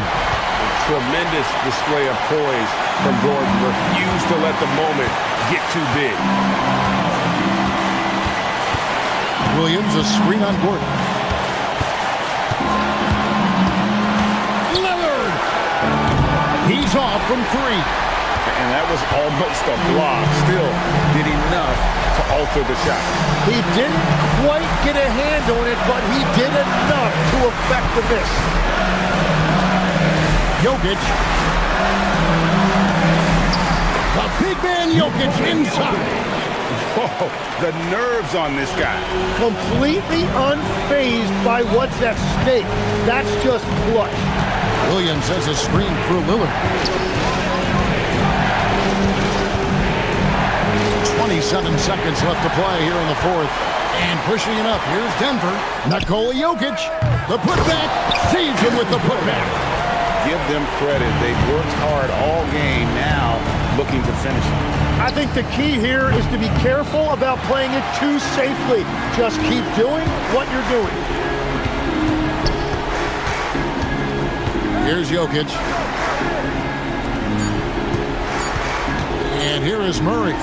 Tremendous display of poise from Gordon. Refused to let the moment get too big. Williams, a screen on Gordon. Lillard! He's off from three. And that was almost a block. Still did enough to alter the shot. He didn't quite get a hand on it, but he did enough to affect the miss. Jokic. The big man Jokic inside. Whoa, the nerves on this guy. Completely unfazed by what's at stake. That's just clutch. Williams has a screen for Lillard. 27 seconds left to play here in the fourth. And pushing it up, here's Denver. Nikola Jokic. The putback. Saves him with the putback. Give them credit. They've worked hard all game, now looking to finish it. I think the key here is to be careful about playing it too safely. Just keep doing what you're doing. Here's Jokic. And here is Murray.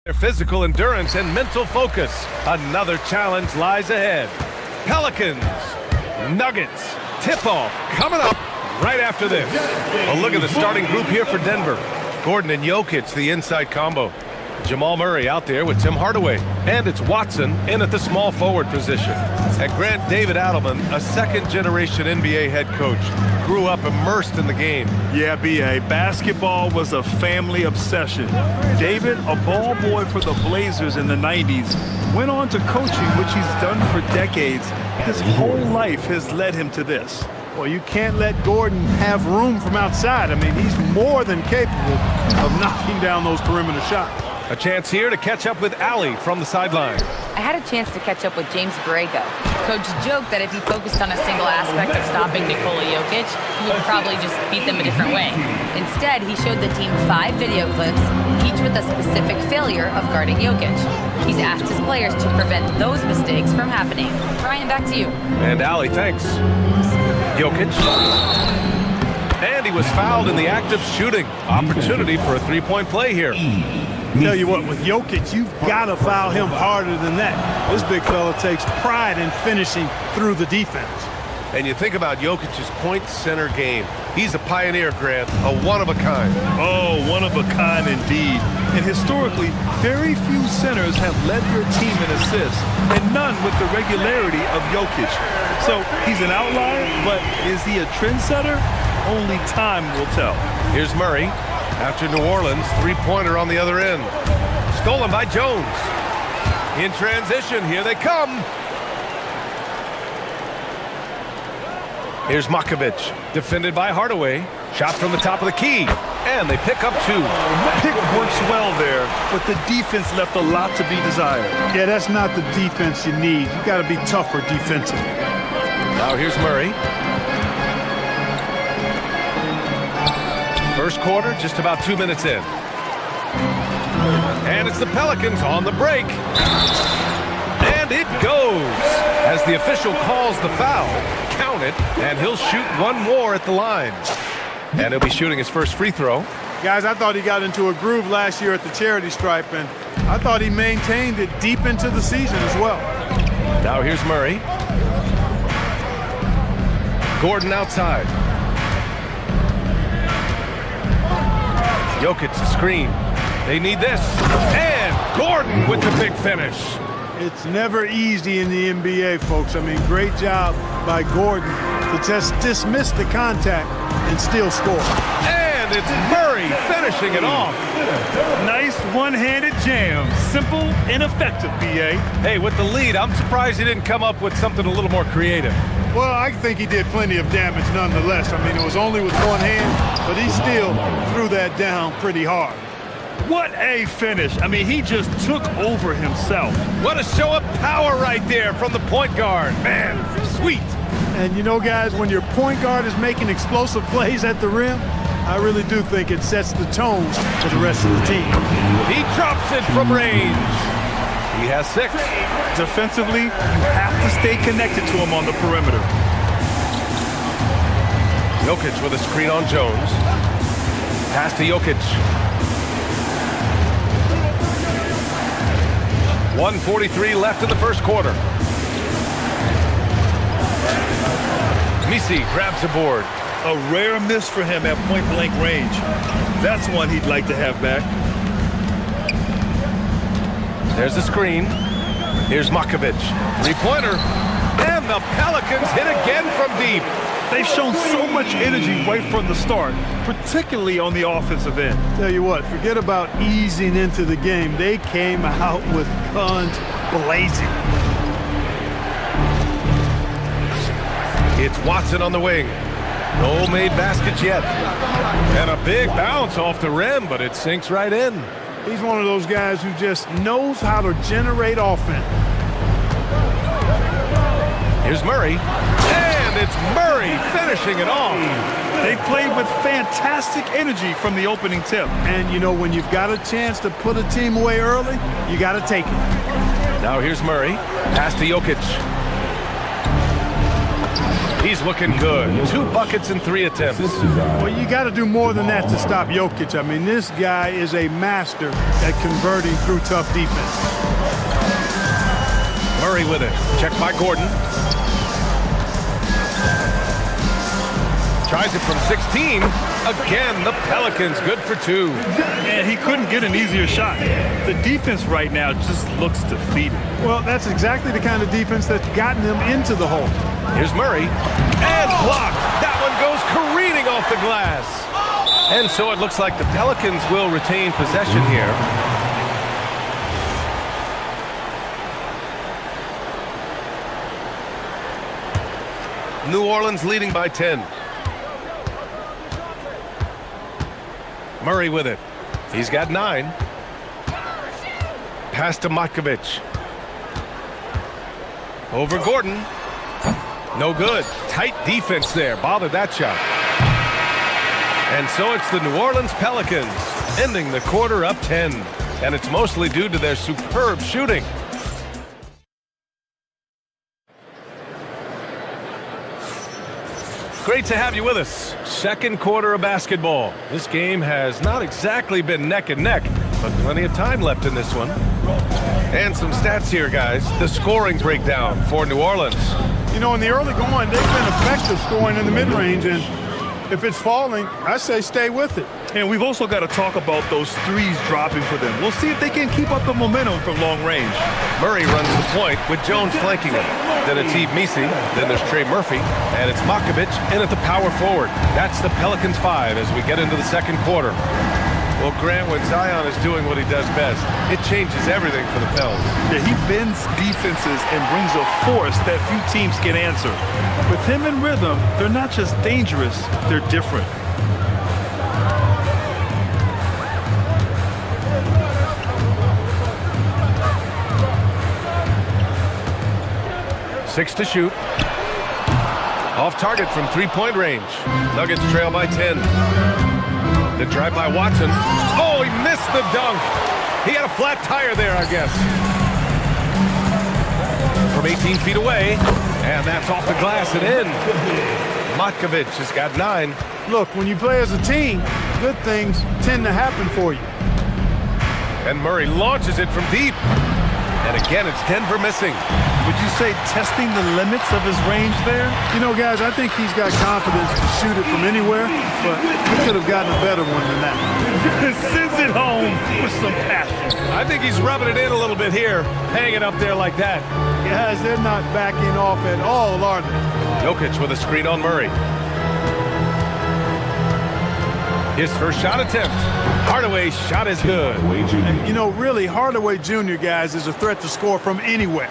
Their physical endurance and mental focus. Another challenge lies ahead. Pelicans, Nuggets, tip-off coming up right after this. A look at the starting group here for Denver. Gordon and Jokic, the inside combo. Jamal Murray out there with Tim Hardaway. And it's Watson in at the small forward position. And Grant David Adelman, a second-generation NBA head coach, grew up immersed in the game. Yeah, B.A., basketball was a family obsession. David, a ball boy for the Blazers in the 90s, went on to coaching, which he's done for decades. His whole life has led him to this. Well, you can't let Gordon have room from outside. I mean, he's more than capable of knocking down those perimeter shots. A chance here to catch up with Allie from the sideline. I had a chance to catch up with James Borrego. Coach joked that if he focused on a single aspect of stopping Nikola Jokic, he would probably just beat them a different way. Instead, he showed the team 5 video clips, each with a specific failure of guarding Jokic. He's asked his players to prevent those mistakes from happening. Brian, back to you. And Allie, thanks. Jokic. And he was fouled in the act of shooting. Opportunity for a three-point play here. Tell you what, with Jokic, you've got to foul him harder than that. This big fella takes pride in finishing through the defense. And you think about Jokic's point center game. He's a pioneer, Grant, a one-of-a-kind. Oh, one of a kind indeed. And historically, very few centers have led their team in assists, and none with the regularity of Jokic. So he's an outlier, but is he a trendsetter? Only time will tell. Here's Murray. After New Orleans, three-pointer on the other end. Stolen by Jones. In transition, here they come. Here's Makovic, defended by Hardaway. Shot from the top of the key, and they pick up 2. Pick works well there, but the defense left a lot to be desired. Yeah, that's not the defense you need. You got to be tougher defensively. Now here's Murray. First quarter, just about 2 minutes in. And it's the Pelicans on the break. And it goes. As the official calls the foul, count it, and he'll shoot one more at the line. And he'll be shooting his first free throw. Guys, I thought he got into a groove last year at the charity stripe, and I thought he maintained it deep into the season as well. Now here's Murray. Gordon outside. Jokic the screen. They need this. And Gordon with the big finish. It's never easy in the NBA, folks. I mean, great job by Gordon to just dismiss the contact and still score. And it's Murray finishing it off. Nice one-handed jam. Simple and effective, B.A. Hey, with the lead, I'm surprised he didn't come up with something a little more creative. Well, I think he did plenty of damage nonetheless. I mean, it was only with one hand, but he still threw that down pretty hard. What a finish. I mean, he just took over himself. What a show of power right there from the point guard. Man, sweet. And you know, guys, when your point guard is making explosive plays at the rim, I really do think it sets the tone for the rest of the team. He drops it from range. He has 6. Defensively, you have to stay connected to him on the perimeter. Jokic with a screen on Jones. Pass to Jokic. 1:43 left in the first quarter. Misi grabs the board. A rare miss for him at point-blank range. That's one he'd like to have back. There's the screen. Here's Makovic. Three-pointer. And the Pelicans hit again from deep. They've shown so much energy right from the start, particularly on the offensive end. Tell you what, forget about easing into the game. They came out with guns blazing. It's Watson on the wing. No made baskets yet. And a big bounce off the rim, but it sinks right in. He's one of those guys who just knows how to generate offense. Here's Murray. And it's Murray finishing it off. They played with fantastic energy from the opening tip. And, you know, when you've got a chance to put a team away early, you got to take it. Now here's Murray. Pass to Jokic. He's looking good. 2 buckets in 3 attempts. Well, you got to do more than that to stop Jokic. I mean, this guy is a master at converting through tough defense. Murray with it. Checked by Gordon. Tries it from 16. Again, the Pelicans good for 2. And he couldn't get an easier shot. The defense right now just looks defeated. Well, that's exactly the kind of defense that's gotten them into the hole. Here's Murray. And blocked. That one goes careening off the glass. And so it looks like the Pelicans will retain possession here. New Orleans leading by 10. Murray with it. He's got 9. Pass to Matkovic. Over Gordon. No good. Tight defense there. Bothered that shot. And so it's the New Orleans Pelicans ending the quarter up 10. And it's mostly due to their superb shooting. Great to have you with us. Second quarter of basketball. This game has not exactly been neck and neck, but plenty of time left in this one. And some stats here, guys. The scoring breakdown for New Orleans. You know, in the early going, they've been effective scoring in the mid-range, and if it's falling, I say stay with it. And we've also got to talk about those threes dropping for them. We'll see if they can keep up the momentum from long range. Murray runs the point with Jones flanking him. Then it's Yves Missi, then there's Trey Murphy, and it's Matkovic in at the power forward. That's the Pelicans 5 as we get into the second quarter. Well, Grant, when Zion is doing what he does best, it changes everything for the Pels. Yeah, he bends defenses and brings a force that few teams can answer. With him in rhythm, they're not just dangerous, they're different. Six to shoot. Off target from three-point range. Nuggets trail by 10. The drive by Watson. Oh, he missed the dunk. He had a flat tire there, I guess. From 18 feet away. And that's off the glass and in. Matkovic has got 9. Look, when you play as a team, good things tend to happen for you. And Murray launches it from deep. And again, it's Denver missing. Would you say testing the limits of his range there? You know, guys, I think he's got confidence to shoot it from anywhere, but he could have gotten a better one than that. Sends it home with some passion. I think he's rubbing it in a little bit here, hanging up there like that. Guys, they're not backing off at all, are they? Jokic with a screen on Murray. His first shot attempt. Hardaway's shot is good. And, you know, really, Hardaway Jr., guys, is a threat to score from anywhere.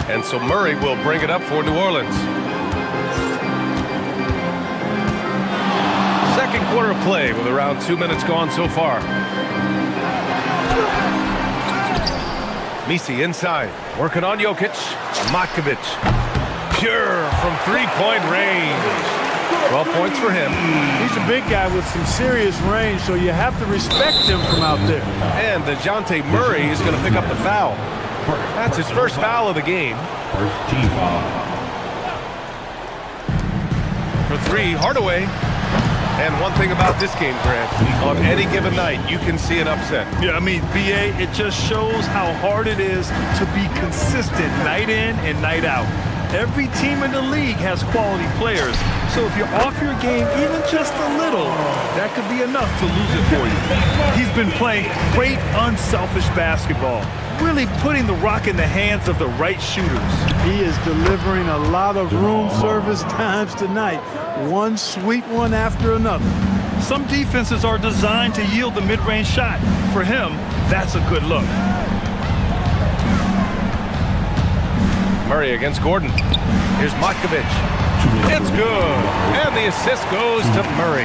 And so Murray will bring it up for New Orleans. Second quarter of play with around 2 minutes gone so far. Missi inside, working on Jokic. Matkovic, pure from three-point range. 12 points for him. He's a big guy with some serious range, so you have to respect him from out there. And DeJounte Murray is going to pick up the foul. That's his first foul of the game. First team foul. For 3, Hardaway. And one thing about this game, Grant, on any given night, you can see an upset. Yeah, I mean, BA, it just shows how hard it is to be consistent night in and night out. Every team in the league has quality players, so if you're off your game even just a little, that could be enough to lose it for you. He's been playing great, unselfish basketball, really putting the rock in the hands of the right shooters. He is delivering a lot of room service times tonight, one sweet one after another. Some defenses are designed to yield the mid-range shot. For him, that's a good look. Murray against Gordon. Here's Matkovic. It's good. And the assist goes to Murray.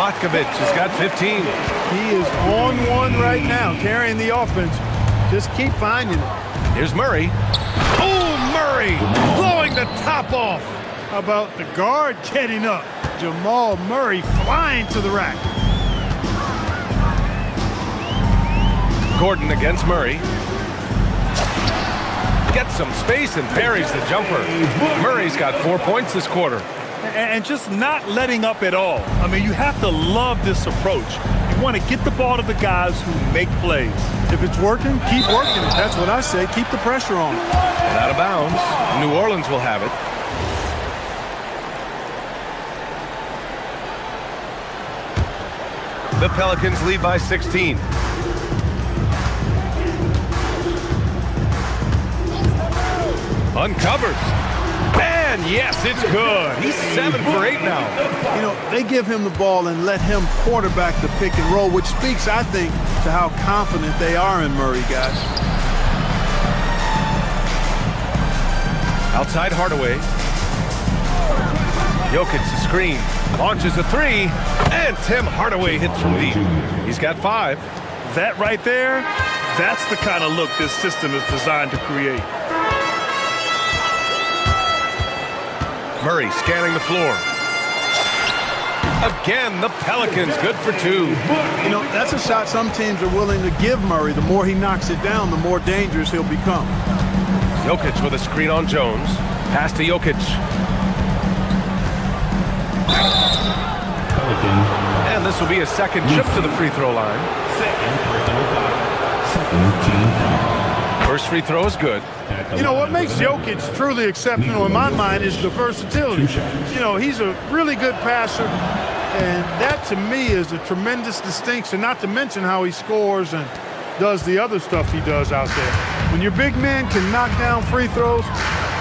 Matkovic has got 15. He is on one right now, carrying the offense. Just keep finding it. Here's Murray. Oh, Murray blowing the top off. How about the guard getting up? Jamal Murray flying to the rack. Gordon against Murray. Gets some space and parries the jumper. Murray's got 4 points this quarter. And just not letting up at all. I mean, you have to love this approach. You want to get the ball to the guys who make plays. If it's working, keep working it. That's what I say. Keep the pressure on. And out of bounds. New Orleans will have it. The Pelicans lead by 16. Uncovered. And yes, it's good. He's 7 for 8 now. You know, they give him the ball and let him quarterback the pick and roll, which speaks, I think, to how confident they are in Murray, guys. Outside Hardaway. Jokic the screen. Launches a 3. And Tim Hardaway hits from deep. He's got 5. That right there, that's the kind of look this system is designed to create. Murray scanning the floor. Again, the Pelicans good for 2. You know, that's a shot some teams are willing to give Murray. The more he knocks it down, the more dangerous he'll become. Jokic with a screen on Jones. Pass to Jokic. And this will be a second trip to the free throw line. First free throw is good. You know, what makes Jokic truly exceptional in my mind is the versatility. You know, he's a really good passer, and that to me is a tremendous distinction, not to mention how he scores and does the other stuff he does out there. When your big man can knock down free throws,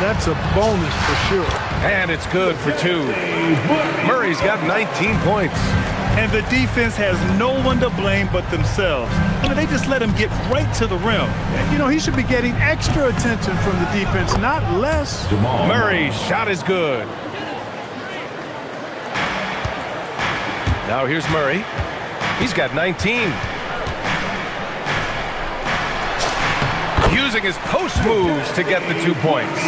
that's a bonus for sure. And it's good for 2. Murray's got 19 points. And the defense has no one to blame but themselves. I mean, they just let him get right to the rim. You know, he should be getting extra attention from the defense, not less. Murray's shot is good. Now here's Murray. He's got 19. Using his post moves to get the 2 points.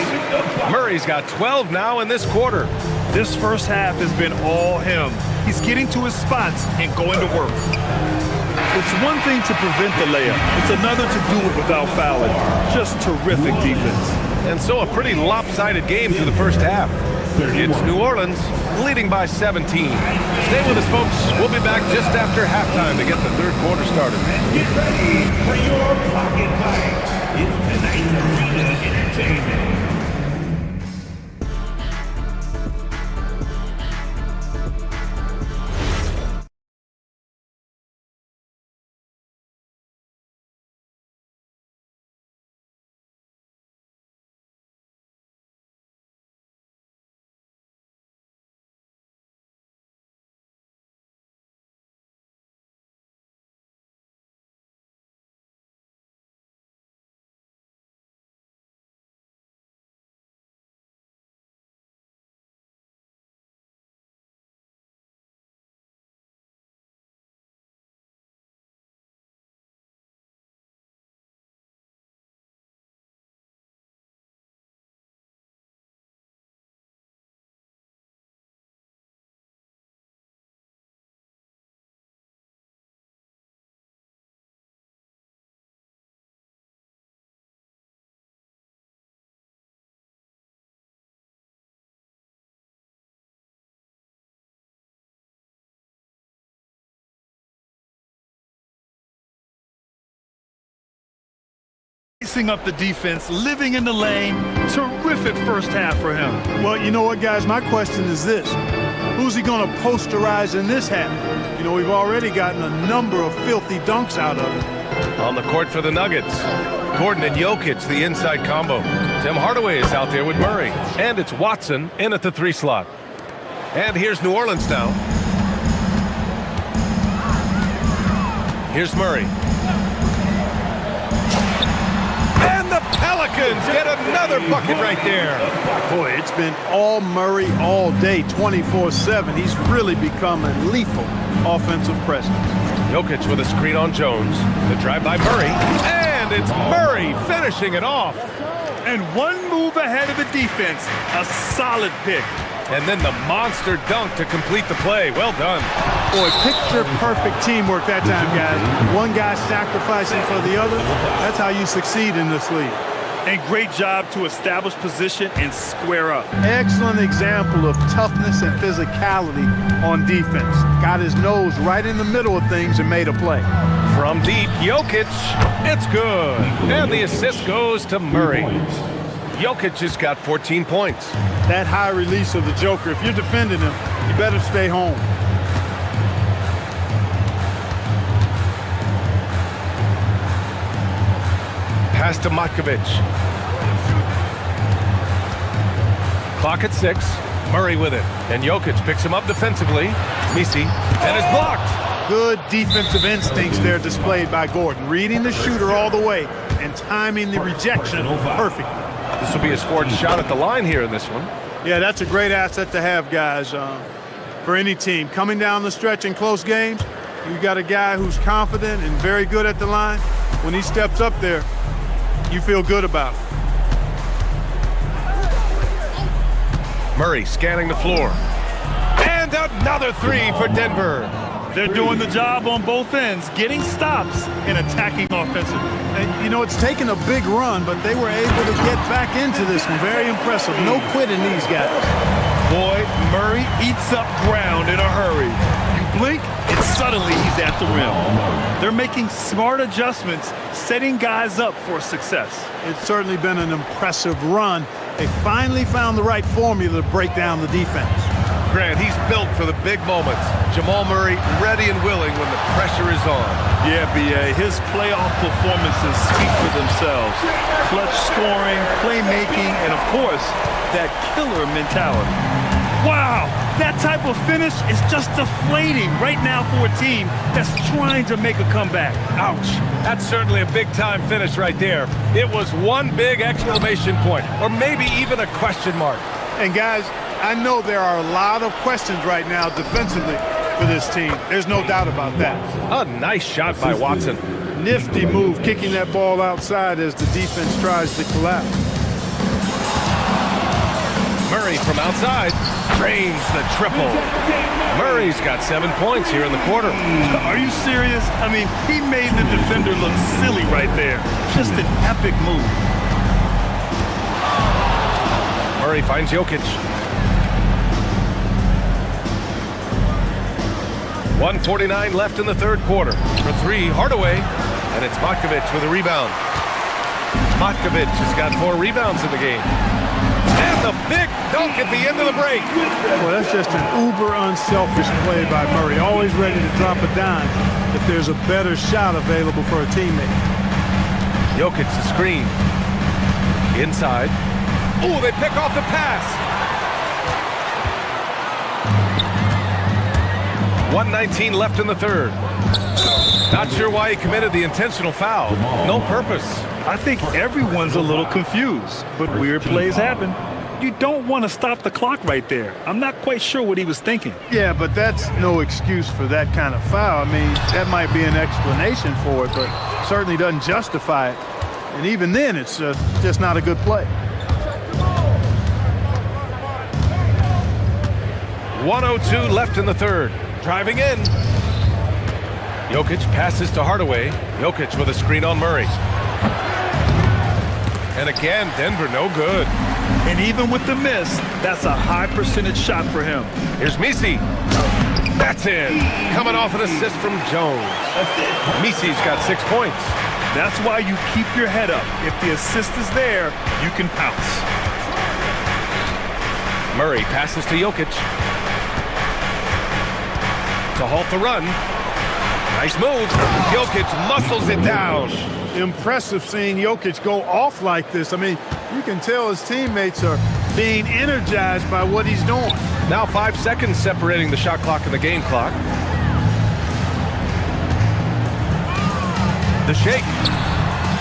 Murray's got 12 now in this quarter. This first half has been all him. He's getting to his spots and going to work. It's one thing to prevent the layup. It's another to do it without fouling. Just terrific defense. And so a pretty lopsided game through the first half. It's New Orleans leading by 17. Stay with us, folks. We'll be back just after halftime to get the third quarter started. Get ready for your pocket fight. It's tonight's arena entertainment. Pacing up the defense, living in the lane. Terrific first half for him. Well, you know what, guys? My question is this. Who's he going to posterize in this half? You know, we've already gotten a number of filthy dunks out of him. On the court for the Nuggets. Gordon and Jokic, the inside combo. Tim Hardaway is out there with Murray. And it's Watson in at the 3 slot. And here's New Orleans now. Here's Murray. And the Pelicans get another bucket right there. Boy, it's been all Murray all day, 24/7. He's really become a lethal offensive presence. Jokic with a screen on Jones. The drive by Murray. And it's Murray finishing it off. And one move ahead of the defense. A solid pick. And then the monster dunk to complete the play. Well done. Boy, picture-perfect teamwork that time, guys. One guy sacrificing for the other. That's how you succeed in this league. And great job to establish position and square up. Excellent example of toughness and physicality on defense. Got his nose right in the middle of things and made a play. From deep, Jokic, it's good. And the assist goes to Murray. Jokic has got 14 points. That high release of the Joker, if you're defending him, you better stay home. Pass to Matkovic. Clock at 6. Murray with it. And Jokic picks him up defensively. Misi. And is blocked. Good defensive instincts there displayed by Gordon. Reading the shooter all the way and timing the rejection perfectly. This will be his fourth shot at the line here in this one. Yeah, that's a great asset to have, guys, for any team. Coming down the stretch in close games, you got a guy who's confident and very good at the line. When he steps up there, you feel good about it. Murray scanning the floor. And another three for Denver. They're doing the job on both ends, getting stops and attacking offensively. And, you know, it's taken a big run, but they were able to get back into this one. Very impressive. No quitting these guys. Boy, Murray eats up ground in a hurry. You blink, and suddenly he's at the rim. They're making smart adjustments, setting guys up for success. It's certainly been an impressive run. They finally found the right formula to break down the defense. Grant, he's built for the big moments. Jamal Murray ready and willing when the pressure is on. Yeah, B.A., his playoff performances speak for themselves. Clutch scoring, playmaking, and of course, that killer mentality. Wow, that type of finish is just deflating right now for a team that's trying to make a comeback. Ouch. That's certainly a big-time finish right there. It was one big exclamation point, or maybe even a question mark. And guys, I know there are a lot of questions right now defensively for this team. There's no doubt about that. A nice shot by Watson. Nifty move, kicking that ball outside as the defense tries to collapse. Murray from outside drains the triple. Murray's got 7 points here in the quarter. Are you serious? I mean, he made the defender look silly right there. Just an epic move. Murray finds Jokic. 1:49 left in the third quarter. For three, Hardaway, and it's Matkovic with a rebound. Matkovic has got 4 rebounds in the game. And the big dunk at the end of the break. Well, that's just an uber unselfish play by Murray. Always ready to drop a dime if there's a better shot available for a teammate. Jokic the screen. Inside. Oh, they pick off the pass. 1:19 left in the third. Not sure why he committed the intentional foul. No purpose. I think everyone's a little confused, but weird plays happen. You don't want to stop the clock right there. I'm not quite sure what he was thinking. Yeah, but that's no excuse for that kind of foul. I mean, that might be an explanation for it, but certainly doesn't justify it. And even then, it's just not a good play. 1:02 left in the third. Driving in. Jokic passes to Hardaway. Jokic with a screen on Murray. And again, Denver no good. And even with the miss, that's a high percentage shot for him. Here's Misi. That's in. Coming off an assist from Jones. Misi's got 6 points. That's why you keep your head up. If the assist is there, you can pounce. Murray passes to Jokic. To halt the run. Nice move. Jokic muscles it down. Impressive seeing Jokic go off like this. I mean, you can tell his teammates are being energized by what he's doing. Now 5 seconds separating the shot clock and the game clock. The shake.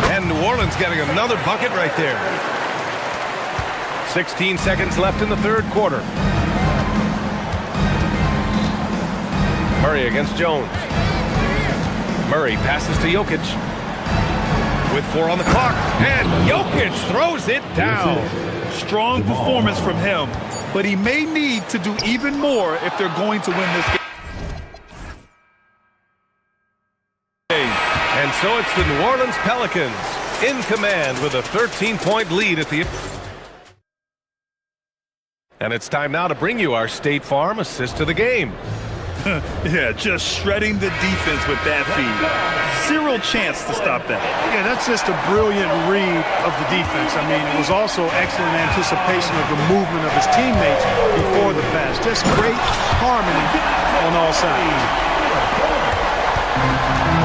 And New Orleans getting another bucket right there. 16 seconds left in the third quarter. Murray against Jones. Murray passes to Jokic. With 4 on the clock. And Jokic throws it down. Strong performance from him. But he may need to do even more if they're going to win this game. And so it's the New Orleans Pelicans in command with a 13-point lead at the... And it's time now to bring you our State Farm assist of the game. Yeah, just shredding the defense with that feed. Zero chance to stop that. Yeah, that's just a brilliant read of the defense. I mean, it was also excellent anticipation of the movement of his teammates before the pass. Just great harmony on all sides.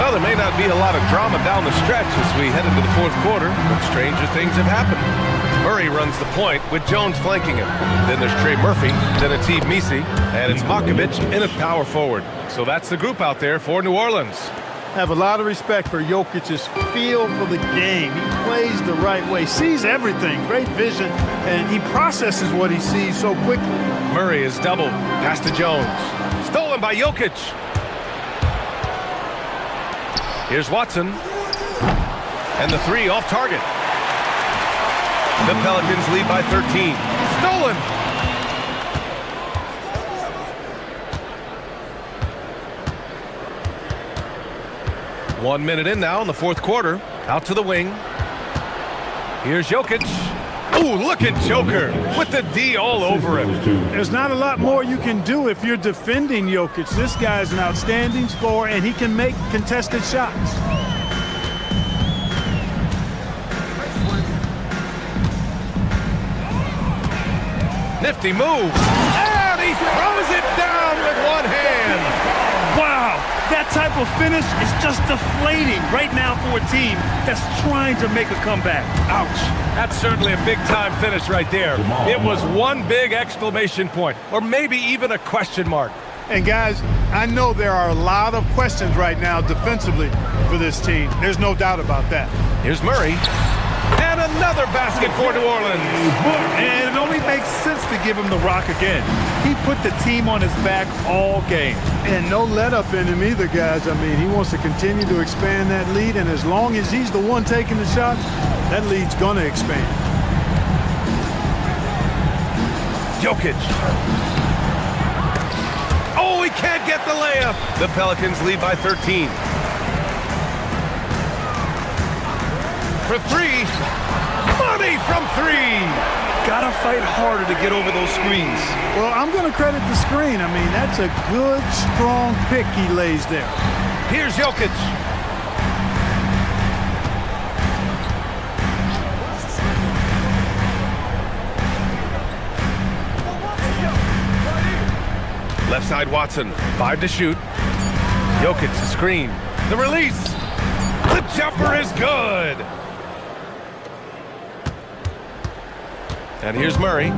Well, there may not be a lot of drama down the stretch as we head into the fourth quarter, but stranger things have happened. Murray runs the point with Jones flanking him. Then there's Trey Murphy, then it's Yves Misi, and it's Makovich in at power forward. So that's the group out there for New Orleans. Have a lot of respect for Jokic's feel for the game. He plays the right way, sees everything, great vision, and he processes what he sees so quickly. Murray is doubled, pass to Jones. Stolen by Jokic. Here's Watson. And the three off target. The Pelicans lead by 13. Stolen! One minute in now in the fourth quarter. Out to the wing. Here's Jokic. Ooh, look at Joker with the D all over him. There's not a lot more you can do if you're defending Jokic. This guy's an outstanding scorer, and he can make contested shots. Nifty move. And he throws it down with one hand. Wow, that type of finish is just deflating right now for a team that's trying to make a comeback. Ouch. That's certainly a big-time finish right there. It was one big exclamation point, or maybe even a question mark. And guys, I know there are a lot of questions right now defensively for this team. There's no doubt about that. Here's Murray. And another basket for New Orleans. And it only makes sense to give him the rock again. He put the team on his back all game. And no let-up in him either, guys. I mean, he wants to continue to expand that lead, and as long as he's the one taking the shots, that lead's going to expand. Jokic. Oh, he can't get the layup. The Pelicans lead by 13. For three. Money from three. Gotta fight harder to get over those screens. Well, I'm going to credit the screen. I mean, that's a good, strong pick he lays there. Here's Jokic. Left side Watson, 5 to shoot. Jokic the screen. The release. The jumper is good. And here's Murray.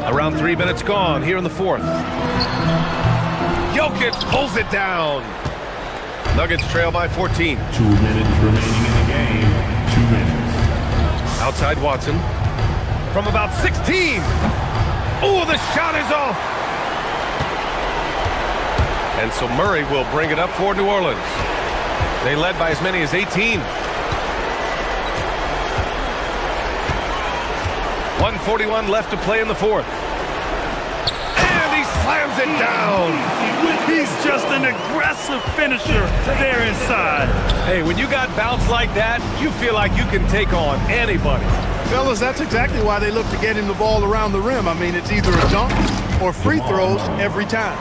Around 3 minutes gone here in the fourth. Jokic pulls it down. Nuggets trail by 14. 2 minutes remaining in the game. 2 minutes. Outside Watson. From about 16. Oh, the shot is off. And so Murray will bring it up for New Orleans. They led by as many as 18. 1:41 left to play in the fourth. And he slams it down. He's just an aggressive finisher there inside. Hey, when you got bounce like that, you feel like you can take on anybody. Fellas, that's exactly why they look to get him the ball around the rim. I mean, it's either a dunk or free throws every time.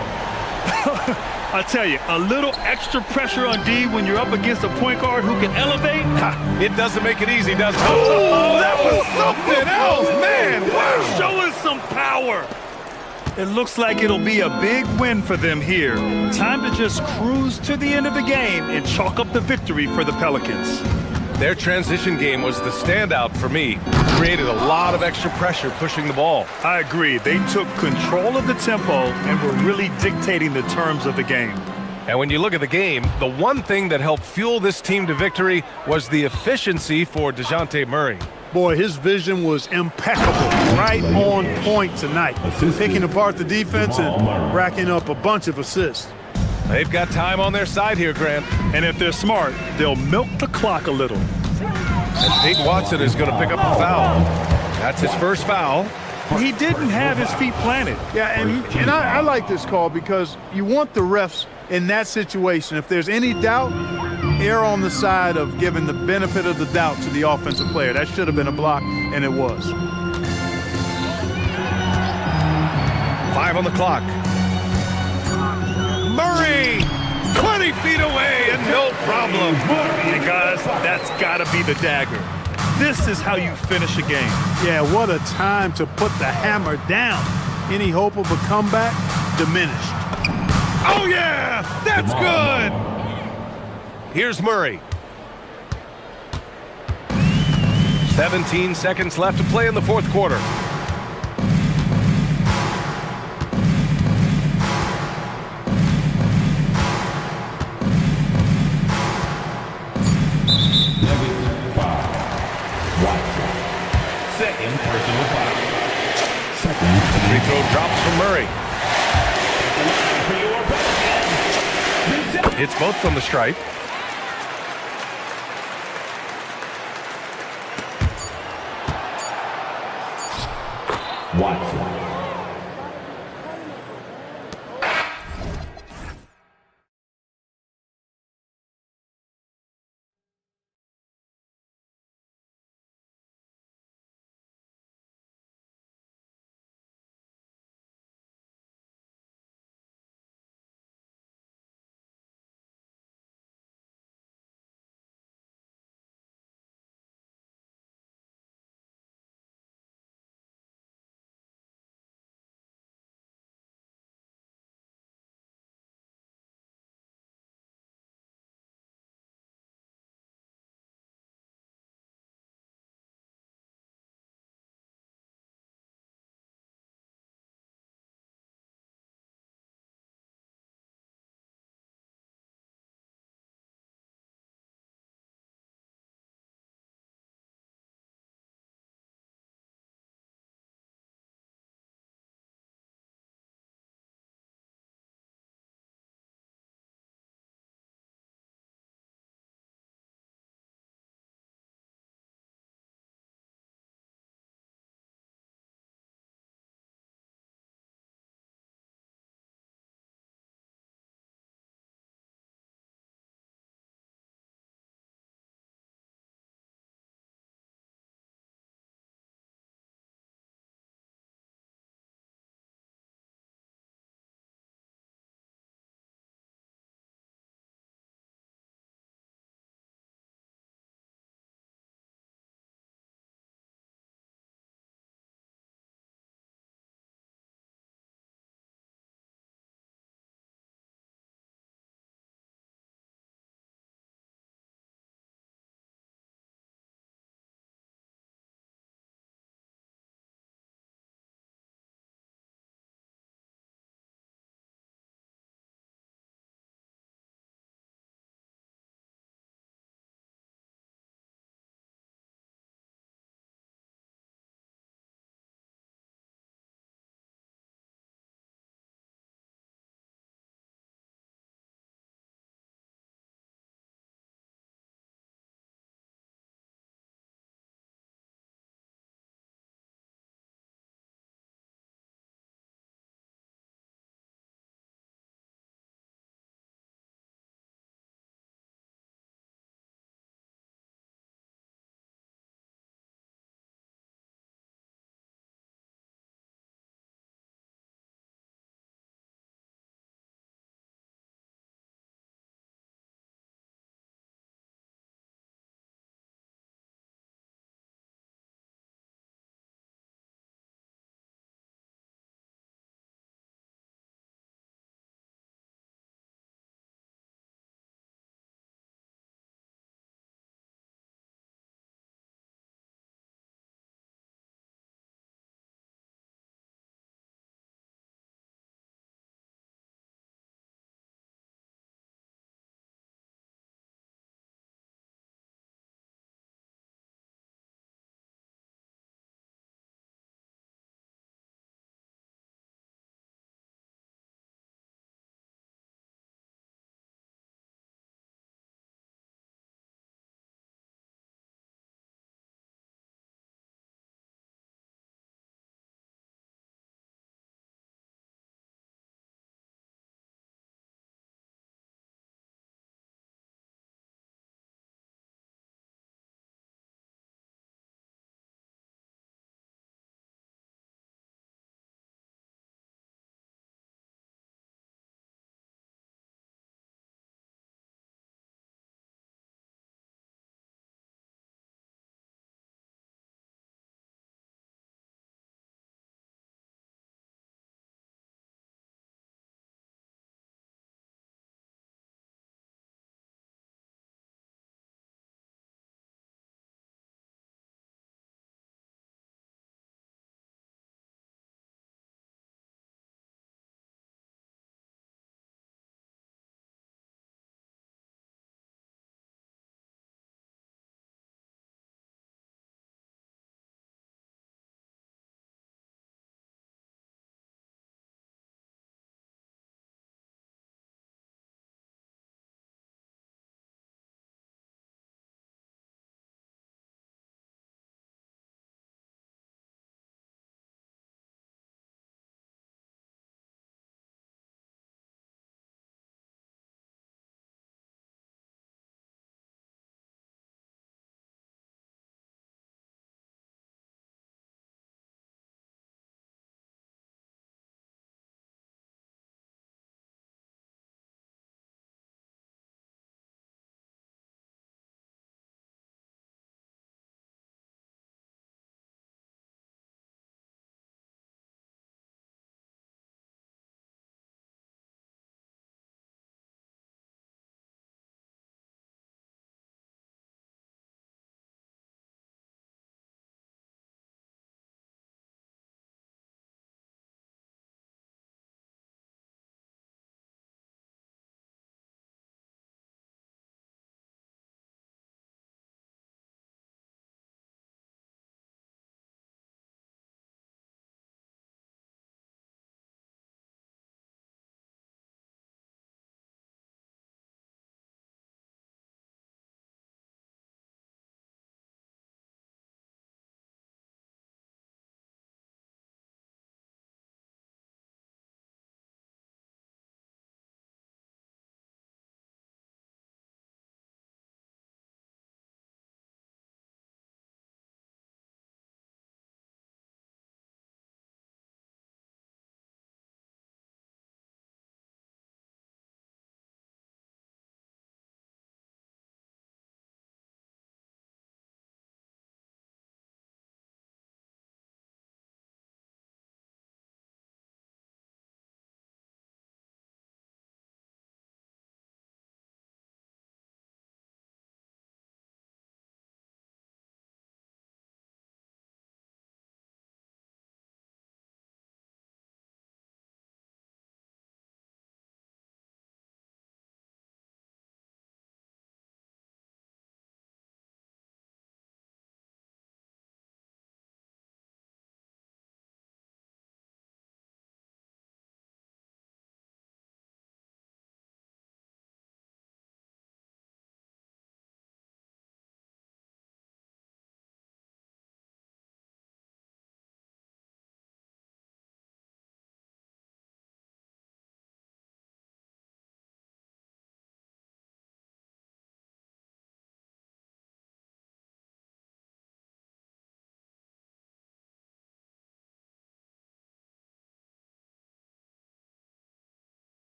I tell you, a little extra pressure on D when you're up against a point guard who can elevate. It doesn't make it easy, does it? Oh, that was something else, man. Wow. Showing some power. It looks like it'll be a big win for them here. Time to just cruise to the end of the game and chalk up the victory for the Pelicans. Their transition game was the standout for me. Created a lot of extra pressure pushing the ball. I agree. They took control of the tempo and were really dictating the terms of the game. And when you look at the game, the one thing that helped fuel this team to victory was the efficiency for DeJounte Murray. Boy, his vision was impeccable, right on point tonight. Picking apart the defense and racking up a bunch of assists. They've got time on their side here, Grant. And if they're smart, they'll milk the clock a little. And Pete Watson is going to pick up a foul. That's his first foul. He didn't have his feet planted. Yeah, and I like this call because you want the refs in that situation, if there's any doubt, err on the side of giving the benefit of the doubt to the offensive player. That should have been a block, and it was. 5 on the clock. Murray, 20 feet away and no problem. And guys, that's got to be the dagger. This is how you finish a game. Yeah, what a time to put the hammer down. Any hope of a comeback diminished. Oh, yeah, that's good. Here's Murray. 17 seconds left to play in the fourth quarter. Second personal foul. Free throw drops from Murray. Hits both from the stripe. Watson.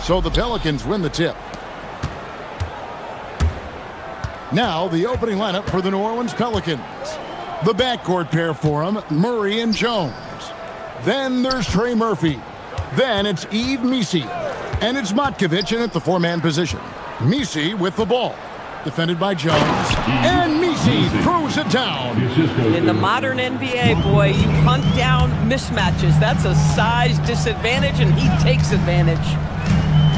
So the Pelicans win the tip. Now the opening lineup for the New Orleans Pelicans. The backcourt pair for them, Murray and Jones. Then there's Trey Murphy. Then it's Yves Missi. And it's Matkovic in at the four-man position. Missi with the ball. Defended by Jones. And Missi throws it down. In the modern NBA, boy, you hunt down mismatches. That's a size disadvantage, and he takes advantage.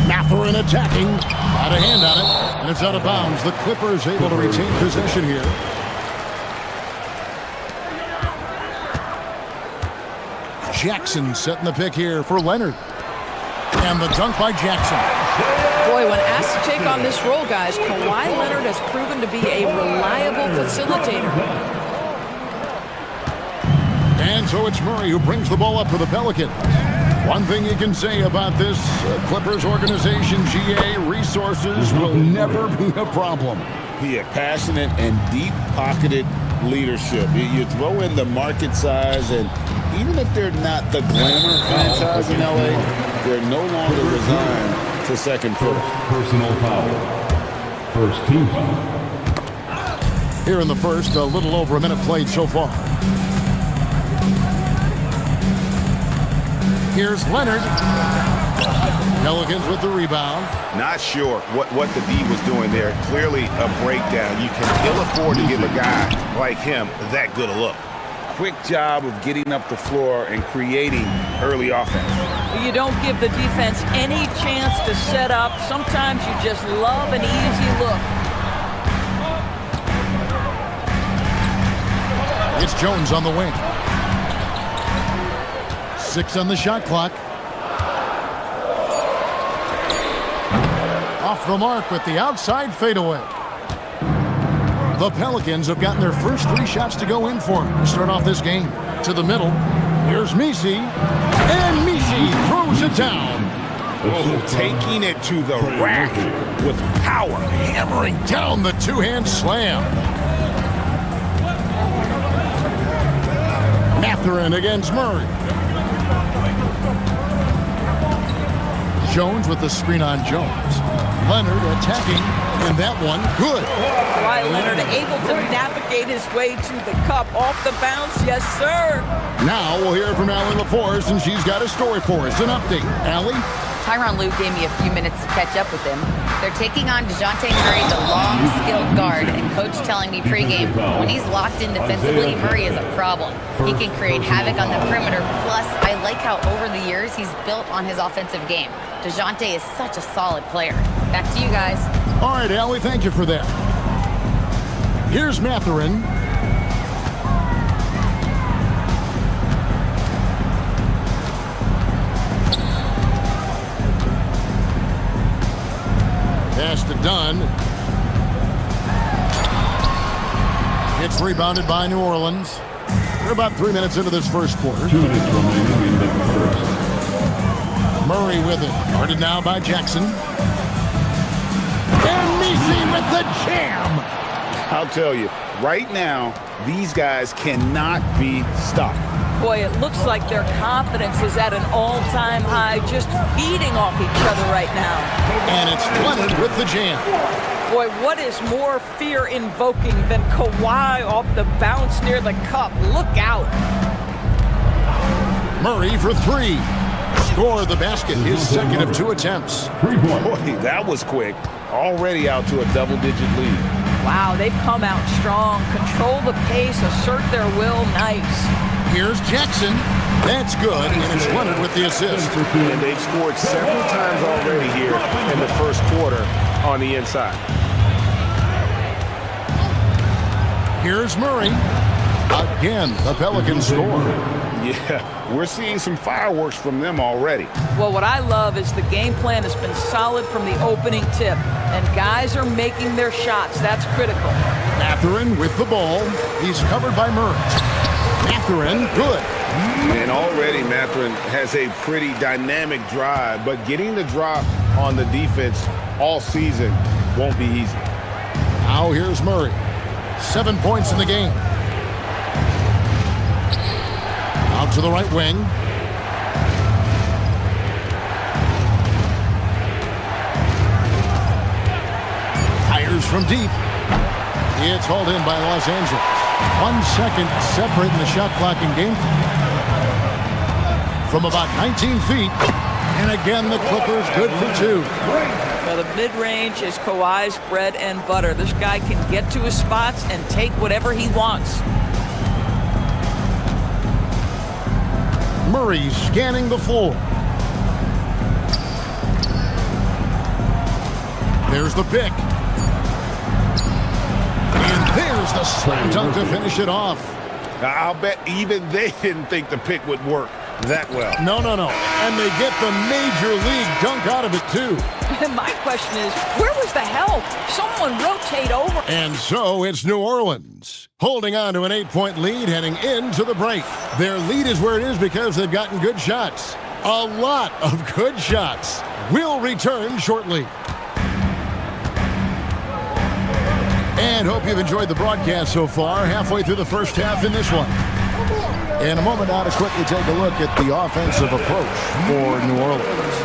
Mathurin attacking. Got a hand on it. And it's out of bounds. The Clippers able to retain possession here. Jackson setting the pick here for Leonard. And the dunk by Jackson. Boy, when asked to take on this role, guys, Kawhi Leonard has proven to be a reliable facilitator. And so it's Murray who brings the ball up for the Pelicans. One thing you can say about this Clippers organization, GA, resources will never be a problem. He had passionate and deep-pocketed leadership. You throw in the market size, and even if they're not the glamour franchise in LA, they're no longer resigned to second fiddle. Personal foul. First team foul. Here in the first, a little over a minute played so far. Here's Leonard. Pelicans with the rebound. Not sure what the D was doing there. Clearly a breakdown. You can ill afford to give a guy like him that good a look. Quick job of getting up the floor and creating early offense. You don't give the defense any chance to set up. Sometimes you just love an easy look. It's Jones on the wing. 6 on the shot clock. Off the mark with the outside fadeaway. The Pelicans have gotten their first 3 shots to go in for him to start off this game. To the middle. Here's Missi. And Missi throws it down. Oh, taking it to the rack with power. Hammering down the two-hand slam. Mathurin against Murray. Jones with the screen on Jones. Leonard attacking, and that one good. Kawhi Leonard able to navigate his way to the cup. Off the bounce, yes, sir. Now we'll hear from Allie LaForce, and she's got a story for us. An update. Allie? Tyronn Lue gave me a few minutes to catch up with him. They're taking on DeJounte Murray, the long, skilled guard, and coach telling me pregame, when he's locked in defensively, Murray is a problem. He can create havoc on the perimeter, plus I like how over the years he's built on his offensive game. DeJounte is such a solid player. Back to you guys. All right, Allie, thank you for that. Here's Mathurin. Pass to Dunn. It's rebounded by New Orleans. We're about 3 minutes into this first quarter. 2 minutes remaining in the first. Murray with it. Guarded now by Jackson. And Missi with the jam. I'll tell you, right now, these guys cannot be stopped. Boy, it looks like their confidence is at an all-time high, just feeding off each other right now. And it's Leonard with the jam. Boy, what is more fear-invoking than Kawhi off the bounce near the cup? Look out. Murray for 3. Score the basket, his second of 2 attempts. Boy, that was quick. Already out to a double-digit lead. Wow, they've come out strong. Control the pace, assert their will. Nice. Here's Jackson. That's good, and it's Leonard with the assist. And they've scored several times already here in the first quarter on the inside. Here's Murray. Again, the Pelicans score. Yeah, we're seeing some fireworks from them already. Well, what I love is the game plan has been solid from the opening tip, and guys are making their shots. That's critical. Mathurin with the ball. He's covered by Murray. Mathurin, good. And already Mathurin has a pretty dynamic drive, but getting the drop on the defense all season won't be easy. Now here's Murray. 7 points in the game. Out to the right wing. from deep. It's hauled in by Los Angeles. 1 second separating the shot clock and game from about 19 feet. And again, the Clippers good for 2. Well, the mid-range is Kawhi's bread and butter. This guy can get to his spots and take whatever he wants. Murray scanning the floor. There's the pick. And there's the slam dunk to finish it off. I'll bet even they didn't think the pick would work that well. No. And they get the major league dunk out of it, too. And my question is, where was the help? Someone rotate over. And so it's New Orleans holding on to an 8-point lead heading into the break. Their lead is where it is because they've gotten good shots. A lot of good shots. We'll return shortly. And hope you've enjoyed the broadcast so far. Halfway through the first half in this one. In a moment now to quickly take a look at the offensive approach for New Orleans.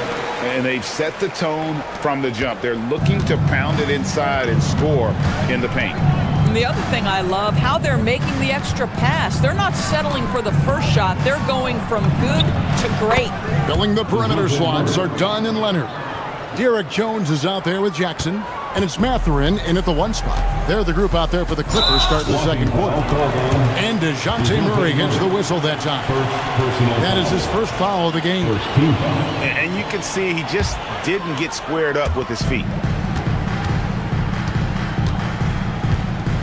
And they've set the tone from the jump. They're looking to pound it inside and score in the paint. And the other thing I love, how they're making the extra pass. They're not settling for the first shot. They're going from good to great. Filling the perimeter slots are Dunn and Leonard. Derek Jones is out there with Jackson. And it's Mathurin in at the 1 spot. They're the group out there for the Clippers starting the second quarter. And DeJounte Murray gets the whistle that time. That is his first foul of the game. And you can see he just didn't get squared up with his feet.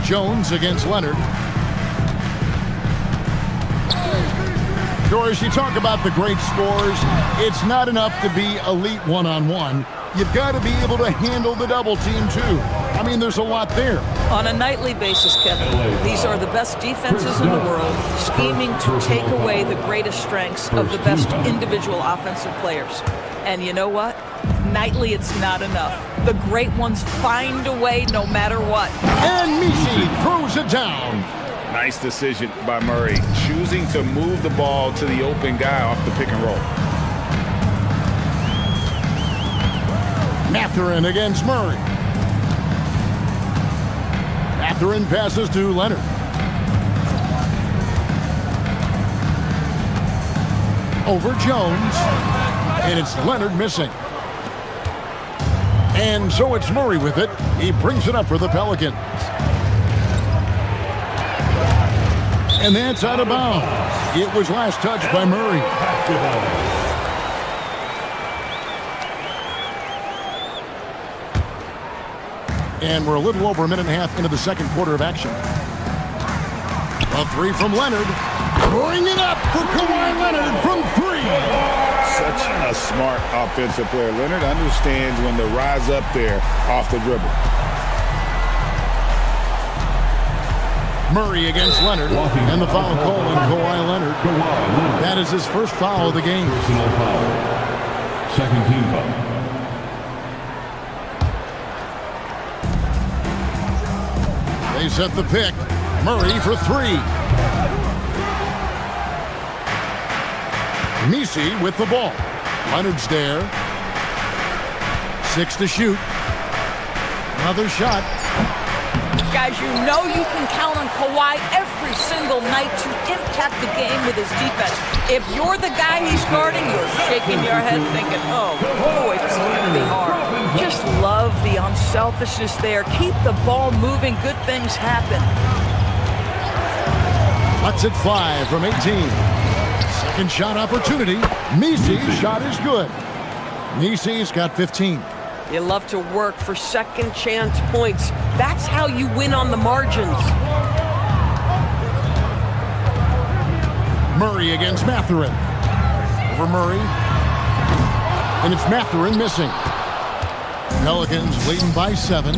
Jones against Leonard. Doris, you talk about the great scores. It's not enough to be elite one-on-one. You've got to be able to handle the double team, too. I mean, there's a lot there. On a nightly basis, Kevin, these are the best defenses in the world, scheming to take away the greatest strengths of the best individual offensive players. And you know what? Nightly, it's not enough. The great ones find a way no matter what. And Misi throws it down. Nice decision by Murray, choosing to move the ball to the open guy off the pick and roll. Mathurin against Murray. Mathurin passes to Leonard. Over Jones. And it's Leonard missing. And so it's Murray with it. He brings it up for the Pelicans. And that's out of bounds. It was last touched by Murray. And we're a little over a minute and a half into the second quarter of action. A 3 from Leonard. Bring it up for Kawhi Leonard from 3. Such a smart offensive player. Leonard understands when to rise up there off the dribble. Murray against Leonard. And the foul call on Kawhi Leonard. That is his first foul of the game. Personal foul. Second team foul. They set the pick. Murray for 3. Misi with the ball. Leonard's there. 6 to shoot. Another shot. Guys, you know you can count on Kawhi every single night to impact the game with his defense. If you're the guy he's guarding, you're shaking your head thinking, oh boy, this is going to be hard. Just love the unselfishness there. Keep the ball moving. Good things happen. That's at 5 from 18. Second shot opportunity. Misi's shot is good. Misi's got 15. You love to work for second chance points. That's how you win on the margins. Murray against Mathurin. Over Murray. And it's Mathurin missing. Pelicans leading by 7.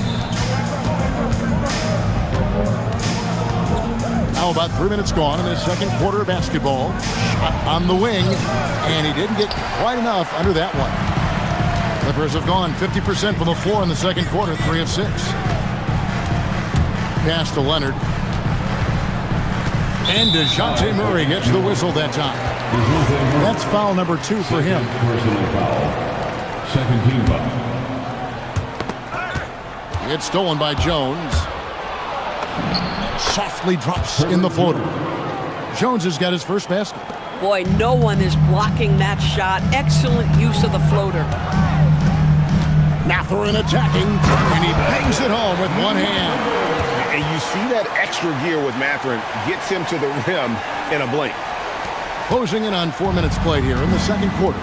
Now about 3 minutes gone in the second quarter of basketball. Shot on the wing. And he didn't get quite enough under that one. Clippers have gone 50% from the floor in the second quarter, 3 of 6. Pass to Leonard. And DeJounte Murray gets the whistle that time. That's foul number 2 for him. Personal foul. Second team foul. It's stolen by Jones. Softly drops in the floater. Jones has got his first basket. Boy, no one is blocking that shot. Excellent use of the floater. Mathurin attacking, and he bangs it home with one hand. And you see that extra gear with Mathurin gets him to the rim in a blink. Closing in on 4 minutes played here in the second quarter.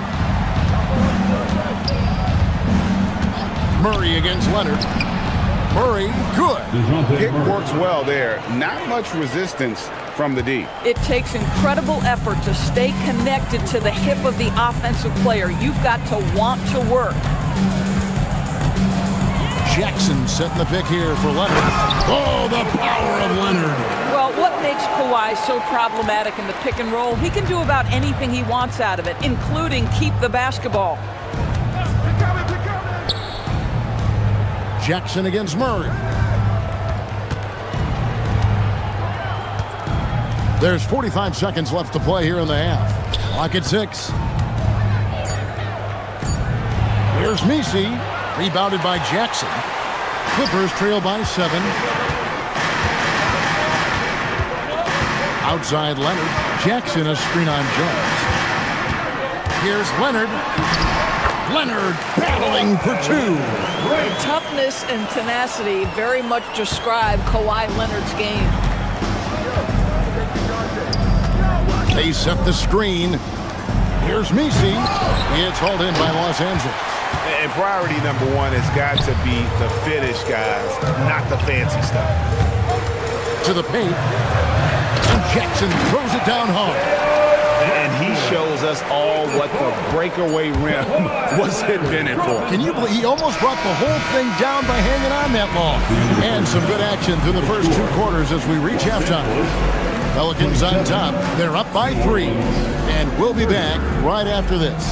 Murray against Leonard. Murray, good. Pick works well there. Not much resistance from the D. It takes incredible effort to stay connected to the hip of the offensive player. You've got to want to work. Jackson setting the pick here for Leonard. Oh, the power of Leonard. Well, what makes Kawhi so problematic in the pick and roll? He can do about anything he wants out of it, including keep the basketball. Jackson against Murray. There's 45 seconds left to play here in the half. Clock at 6. Here's Messi. Rebounded by Jackson. Clippers trail by 7. Outside Leonard. Jackson a screen on Jones. Here's Leonard. Leonard battling for 2. Toughness and tenacity very much describe Kawhi Leonard's game. They set the screen. Here's Messi. It's hauled in by Los Angeles. And priority number one has got to be the finish, guys, not the fancy stuff. To the paint. And Jackson throws it down hard. And he shows us all what the breakaway rim was invented for. Can you believe he almost brought the whole thing down by hanging on that long? And some good action through the first 2 quarters as we reach halftime. Pelicans on top. They're up by 3. And we'll be back right after this.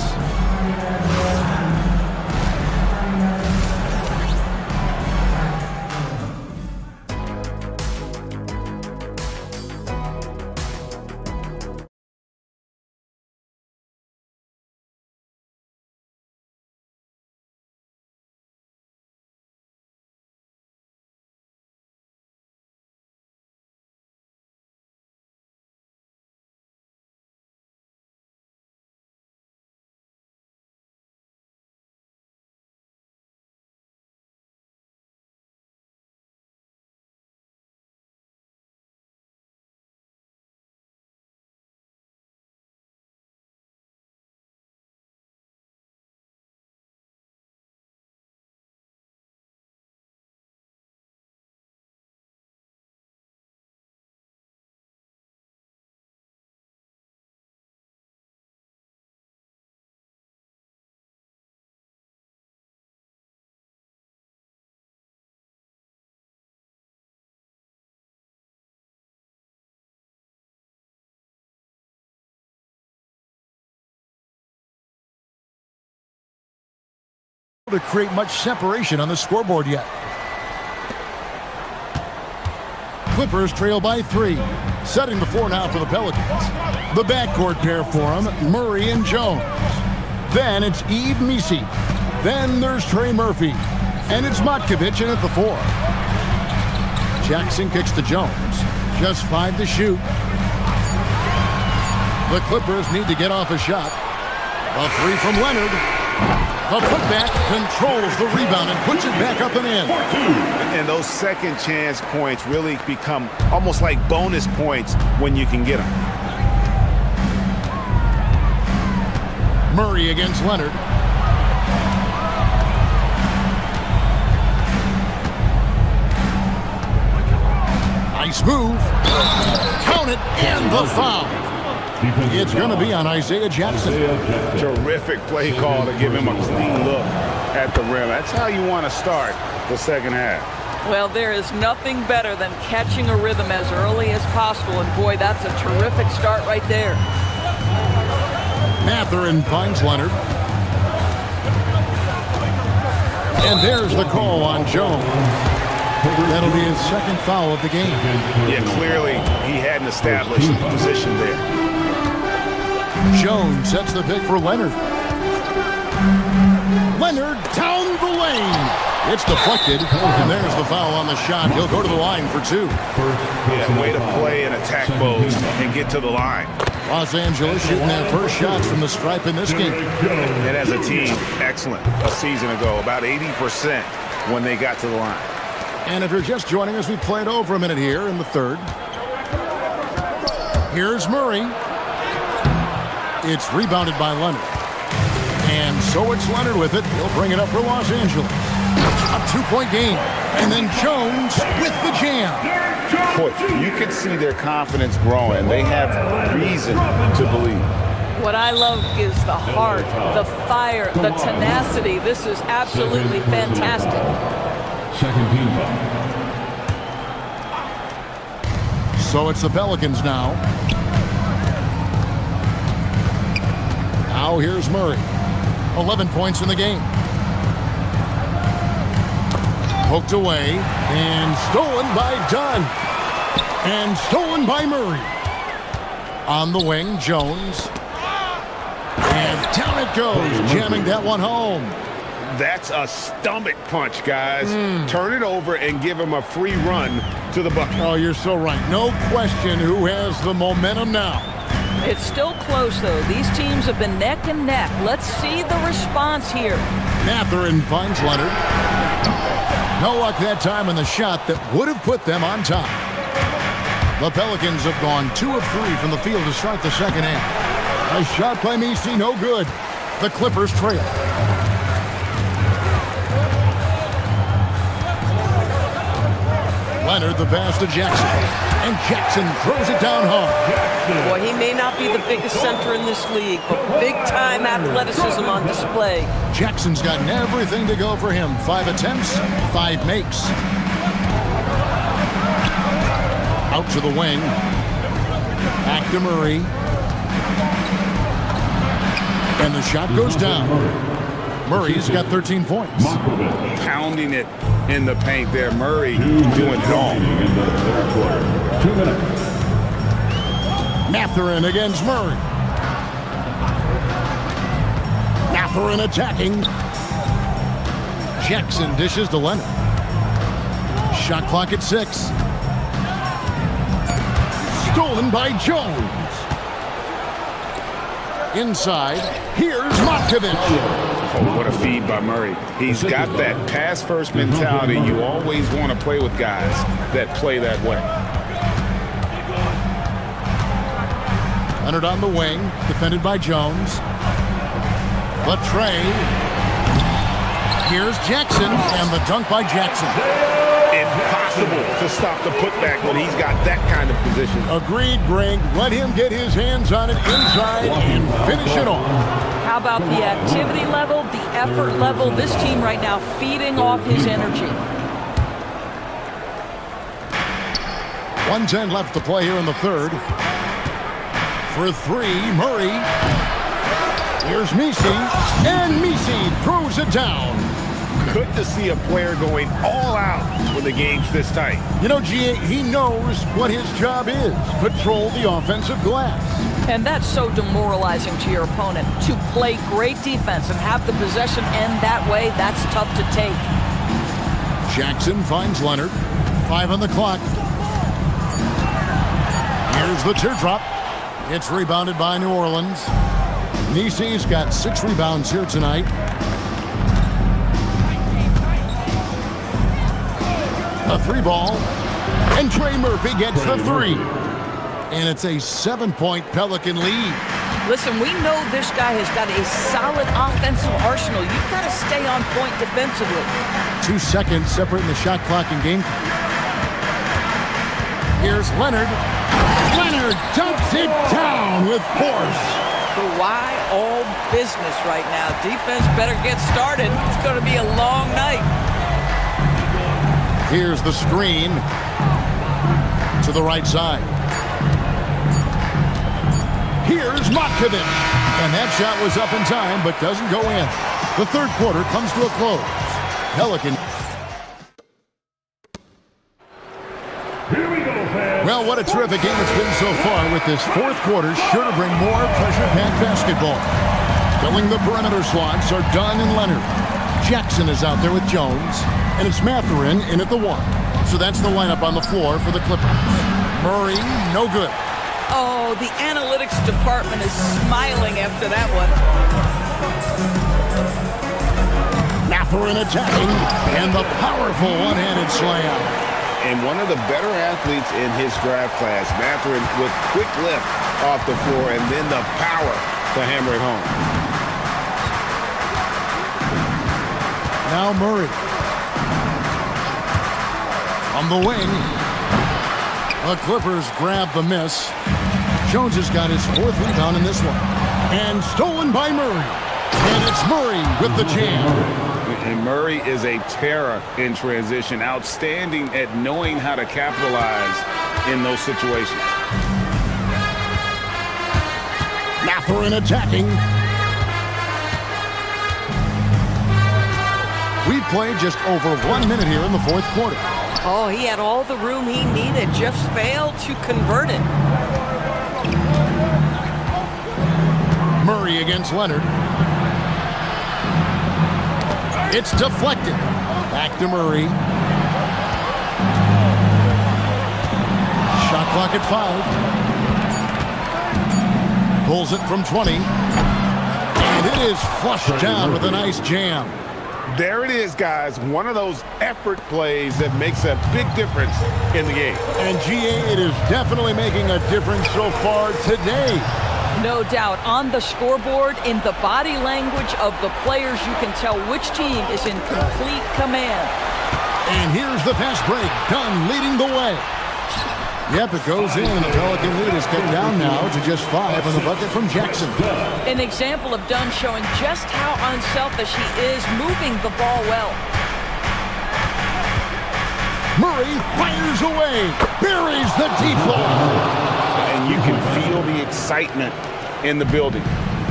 To create much separation on the scoreboard yet. Clippers trail by 3. Setting the floor now for the Pelicans. The backcourt pair for them, Murray and Jones. Then it's Yves Messi. Then there's Trey Murphy. And it's Matkovic in at the 4. Jackson kicks to Jones. Just 5 to shoot. The Clippers need to get off a shot. A 3 from Leonard. The putback controls the rebound and puts it back up and in. And those second chance points really become almost like bonus points when you can get them. Murray against Leonard. Nice move. Count it and the foul. It's going to be on Isaiah Jackson. Terrific play call to give him a clean look at the rim. That's how you want to start the second half. Well, there is nothing better than catching a rhythm as early as possible, and boy, that's a terrific start right there. Mathurin finds Leonard. And there's the call on Jones. That'll be his second foul of the game. Yeah, clearly he hadn't established the position there. Jones sets the pick for Leonard. Leonard down the lane. It's deflected, and there's the foul on the shot. He'll go to the line for 2. Yeah, way to play in attack mode and get to the line. Los Angeles shooting their first shots from the stripe in this game. And as a team, excellent. A season ago, about 80% when they got to the line. And if you're just joining us, we played over a minute here in the third. Here's Murray. It's rebounded by Leonard. And so it's Leonard with it. He'll bring it up for Los Angeles. A 2-point game. And then Jones with the jam. Boy, you can see their confidence growing. They have reason to believe. What I love is the heart, the fire, the tenacity. This is absolutely fantastic. Second team foul. So it's the Pelicans now. Now here's Murray. 11 points in the game. Poked away and stolen by Dunn. And stolen by Murray. On the wing, Jones. And down it goes, jamming that one home. That's a stomach punch, guys. Turn it over and give him a free run to the bucket. Oh, you're so right. No question who has the momentum now. It's still close, though. These teams have been neck and neck. Let's see the response here. Mathurin finds Leonard. No luck that time on the shot that would have put them on top. The Pelicans have gone 2 of 3 from the field to start the second half. A shot by Messi, no good. The Clippers trail. Leonard, the pass to Jackson. And Jackson throws it down hard. Boy, he may not be the biggest center in this league, but big-time athleticism on display. Jackson's gotten everything to go for him. 5 attempts, 5 makes. Out to the wing. Back to Murray. And the shot goes down. Murray's got 13 points. Pounding it in the paint there. Murray doing it all. 2 minutes. Mathurin against Murray. Mathurin attacking. Jackson dishes to Leonard. Shot clock at 6. Stolen by Jones. Inside, here's Matkovic. Oh, what a feed by Murray. He's got that pass-first mentality. You always want to play with guys that play that way. Leonard on the wing, defended by Jones. Latre. Here's Jackson, and the dunk by Jackson. Impossible to stop the putback when he's got that kind of position. Agreed, Greg. Let him get his hands on it inside and finish it off. How about the activity level, the effort level? This team right now feeding off his energy. 1:10 left to play here in the third. For 3, Murray. Here's Messi, and Messi throws it down. Good to see a player going all out when the game's this tight. You know, G.A., he knows what his job is. Patrol the offensive glass. And that's so demoralizing to your opponent. To play great defense and have the possession end that way, that's tough to take. Jackson finds Leonard. 5 on the clock. Here's the teardrop. It's rebounded by New Orleans. Nisi's got 6 rebounds here tonight. A 3-ball. And Trey Murphy gets the 3. And it's a 7-point Pelican lead. Listen, we know this guy has got a solid offensive arsenal. You've got to stay on point defensively. 2 seconds separating the shot clock and game. Here's Leonard. Leonard dumps it down with force. Why all business right now? Defense better get started. It's going to be a long night. Here's the screen to the right side. Here's Matkovic. And that shot was up in time, but doesn't go in. The third quarter comes to a close. Pelican. Here we go, fans. Well, what a terrific game it's been so far, with this fourth quarter sure to bring more pressure-packed basketball. Filling the perimeter slots are Dunn and Leonard. Jackson is out there with Jones, and it's Mathurin in at the 1. So that's the lineup on the floor for the Clippers. Murray, no good. Oh, the analytics department is smiling after that one. Mathurin attacking, and the powerful one-handed slam. And one of the better athletes in his draft class, Mathurin, with quick lift off the floor and then the power to hammer it home. Now Murray. On the wing. The Clippers grab the miss. Jones has got his 4th rebound in this one. And stolen by Murray. And it's Murray with the jam. And Murray is a terror in transition. Outstanding at knowing how to capitalize in those situations. Mathurin attacking. We played just over 1 minute here in the 4th quarter. Oh, he had all the room he needed, just failed to convert it. Murray against Leonard. It's deflected. Back to Murray. Shot clock at 5. Pulls it from 20. And it is flushed down with a nice jam. There it is, guys. One of those effort plays that makes a big difference in the game. And GA, it is definitely making a difference so far today. No doubt. On the scoreboard, in the body language of the players, you can tell which team is in complete command. And here's the fast break. Dunn leading the way. Yep, it goes in, and the Pelican lead is cut down now to just 5 on the bucket from Jackson. An example of Dunn showing just how unselfish he is, moving the ball well. Murray fires away, buries the deep ball. And you can feel the excitement in the building.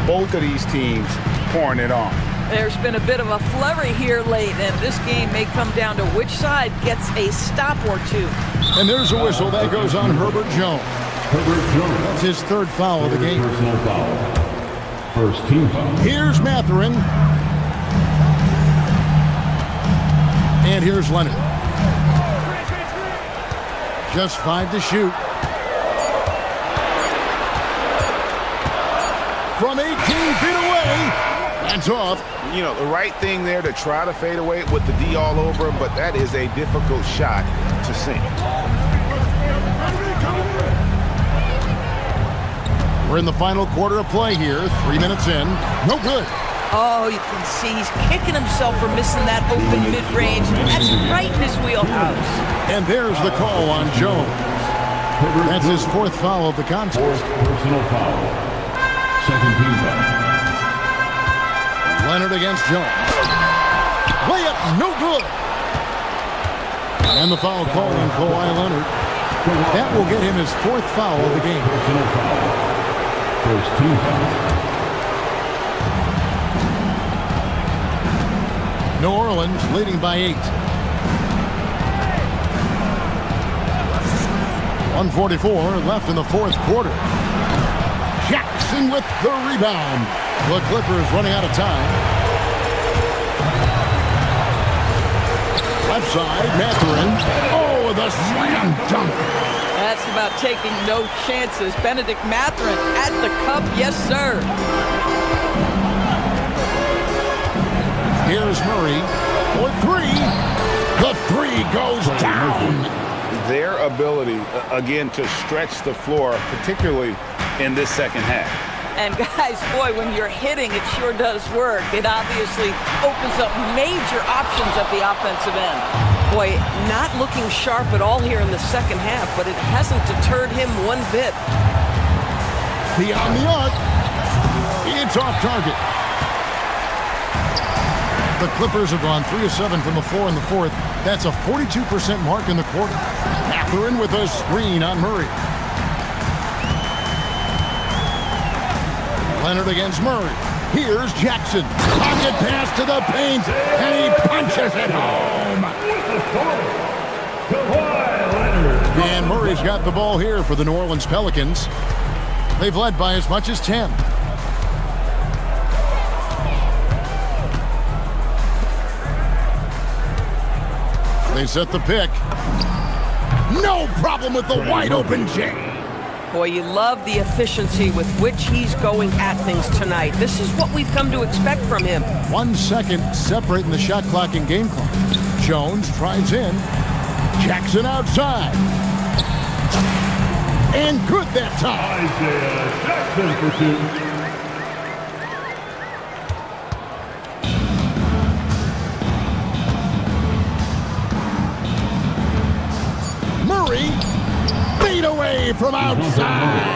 Both of these teams pouring it on. There's been a bit of a flurry here late, and this game may come down to which side gets a stop or two. And there's a whistle that goes on Herbert Jones. That's his 3rd foul of the game. Personal foul. First team foul. Here's Mathurin. And here's Leonard. Just 5 to shoot. From 18 feet away. That's off. You know, the right thing there to try to fade away with the D all over him, but that is a difficult shot to sink. We're in the final quarter of play here. 3 minutes in. No good. Oh, you can see he's kicking himself for missing that open mid-range. That's right in his wheelhouse. And there's the call on Jones. That's his 4th foul of the contest. 4th personal foul. Second team foul. Leonard against Jones. Layup, no good. And the foul call on Kawhi Leonard. That will get him his 4th foul of the game. Personal foul. First team foul. New Orleans leading by 8. 1:44 left in the 4th quarter. Jackson with the rebound. The Clippers running out of time. Left side, Mathurin. Oh, the slam dunk. That's about taking no chances. Benedict Mathurin at the cup, yes, sir. Here's Murray for 3. The 3 goes down. Their ability, again, to stretch the floor, particularly in this second half. And guys, boy, when you're hitting, it sure does work. It obviously opens up major options at the offensive end. Boy, not looking sharp at all here in the second half, but it hasn't deterred him one bit. Beyond the arc. It's off target. The Clippers have gone 3 of 7 from the floor in the 4th. That's a 42% mark in the quarter. Mathurin with a screen on Murray. Leonard against Murray. Here's Jackson. Pocket pass to the paint, and he punches it home. And Murray's got the ball here for the New Orleans Pelicans. They've led by as much as 10. They set the pick. No problem with the wide open J. Boy, you love the efficiency with which he's going at things tonight. This is what we've come to expect from him. 1 second separating the shot clock and game clock. Jones tries in. Jackson outside. And good that time. Isaiah Jackson for 2. Murray, fade away from outside.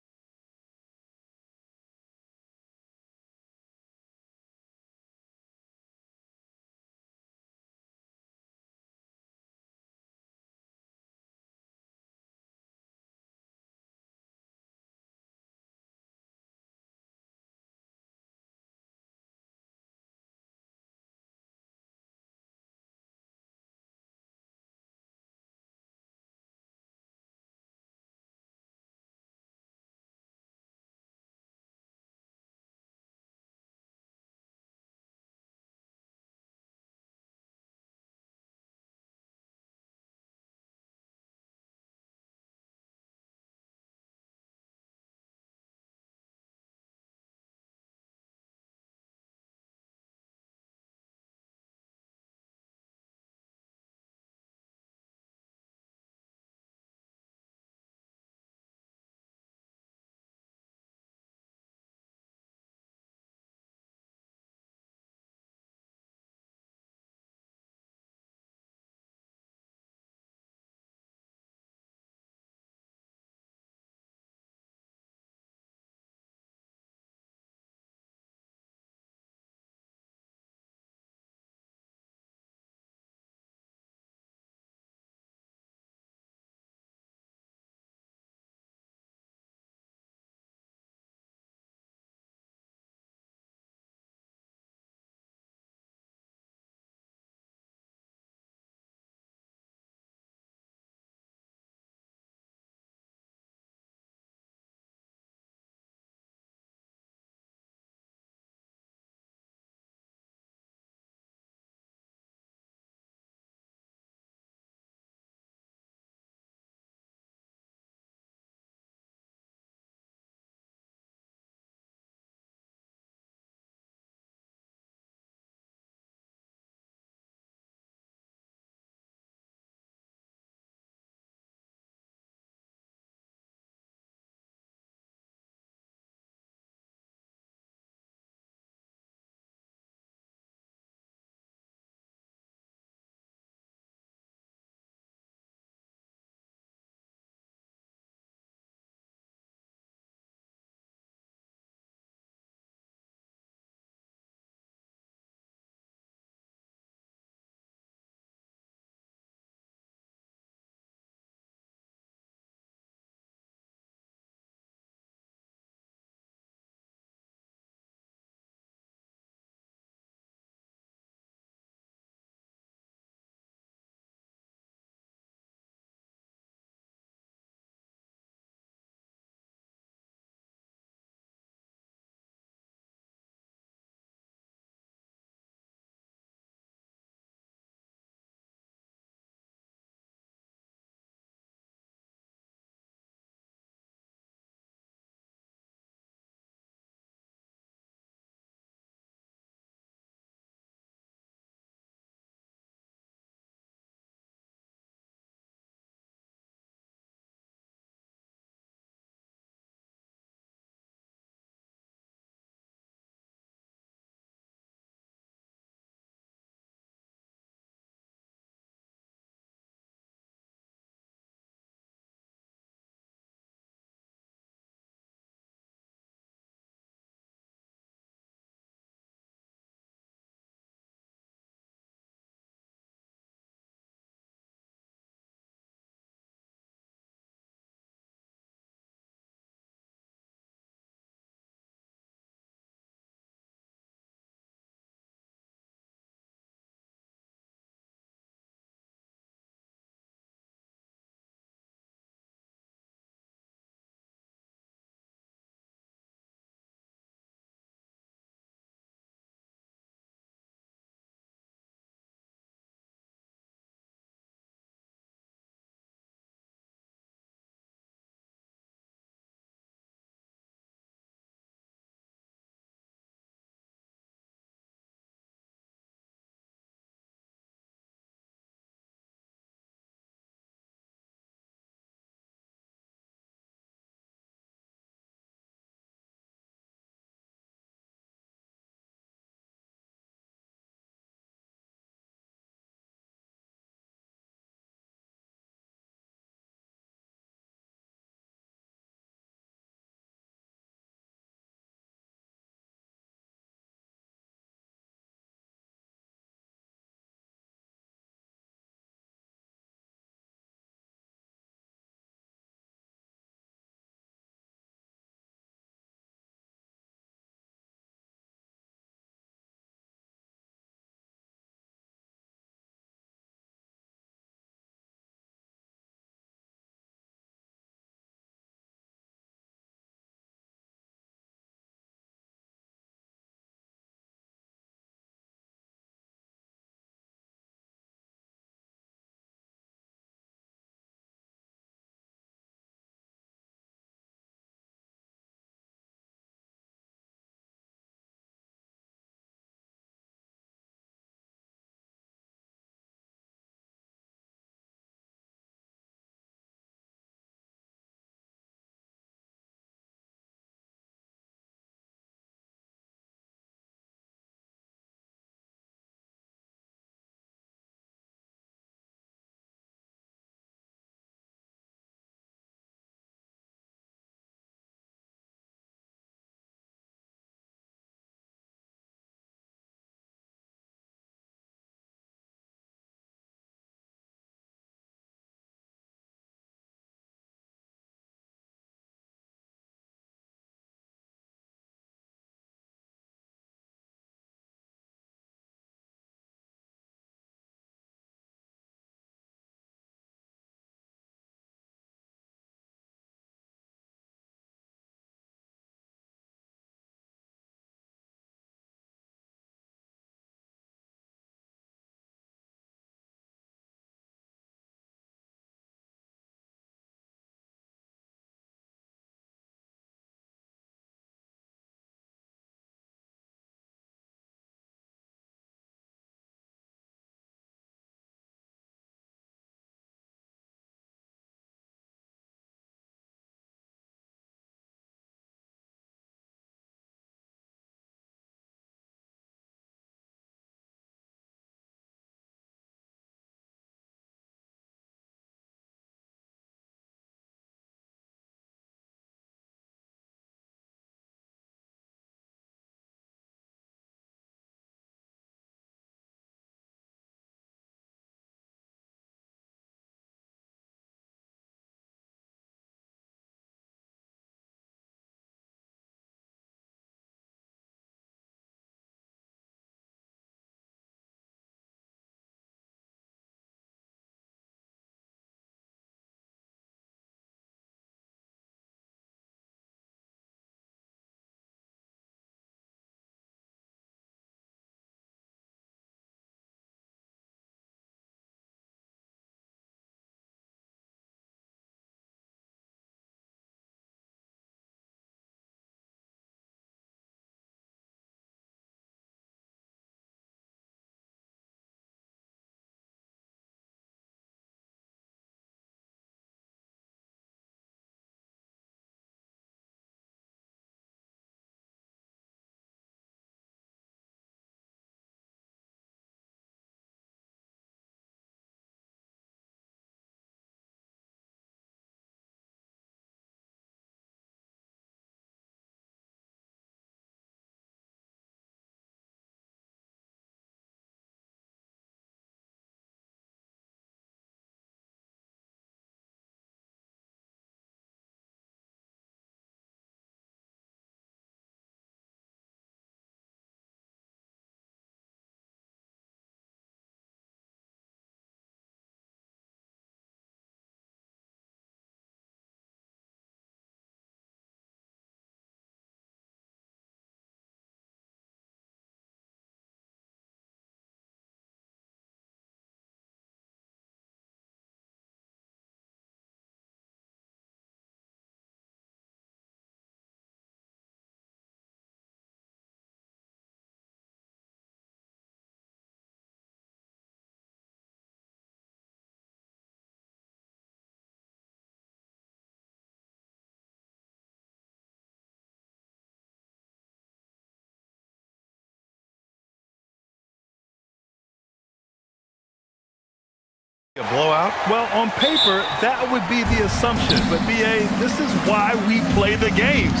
A blowout? Well, on paper, that would be the assumption. But, B.A., this is why we play the games.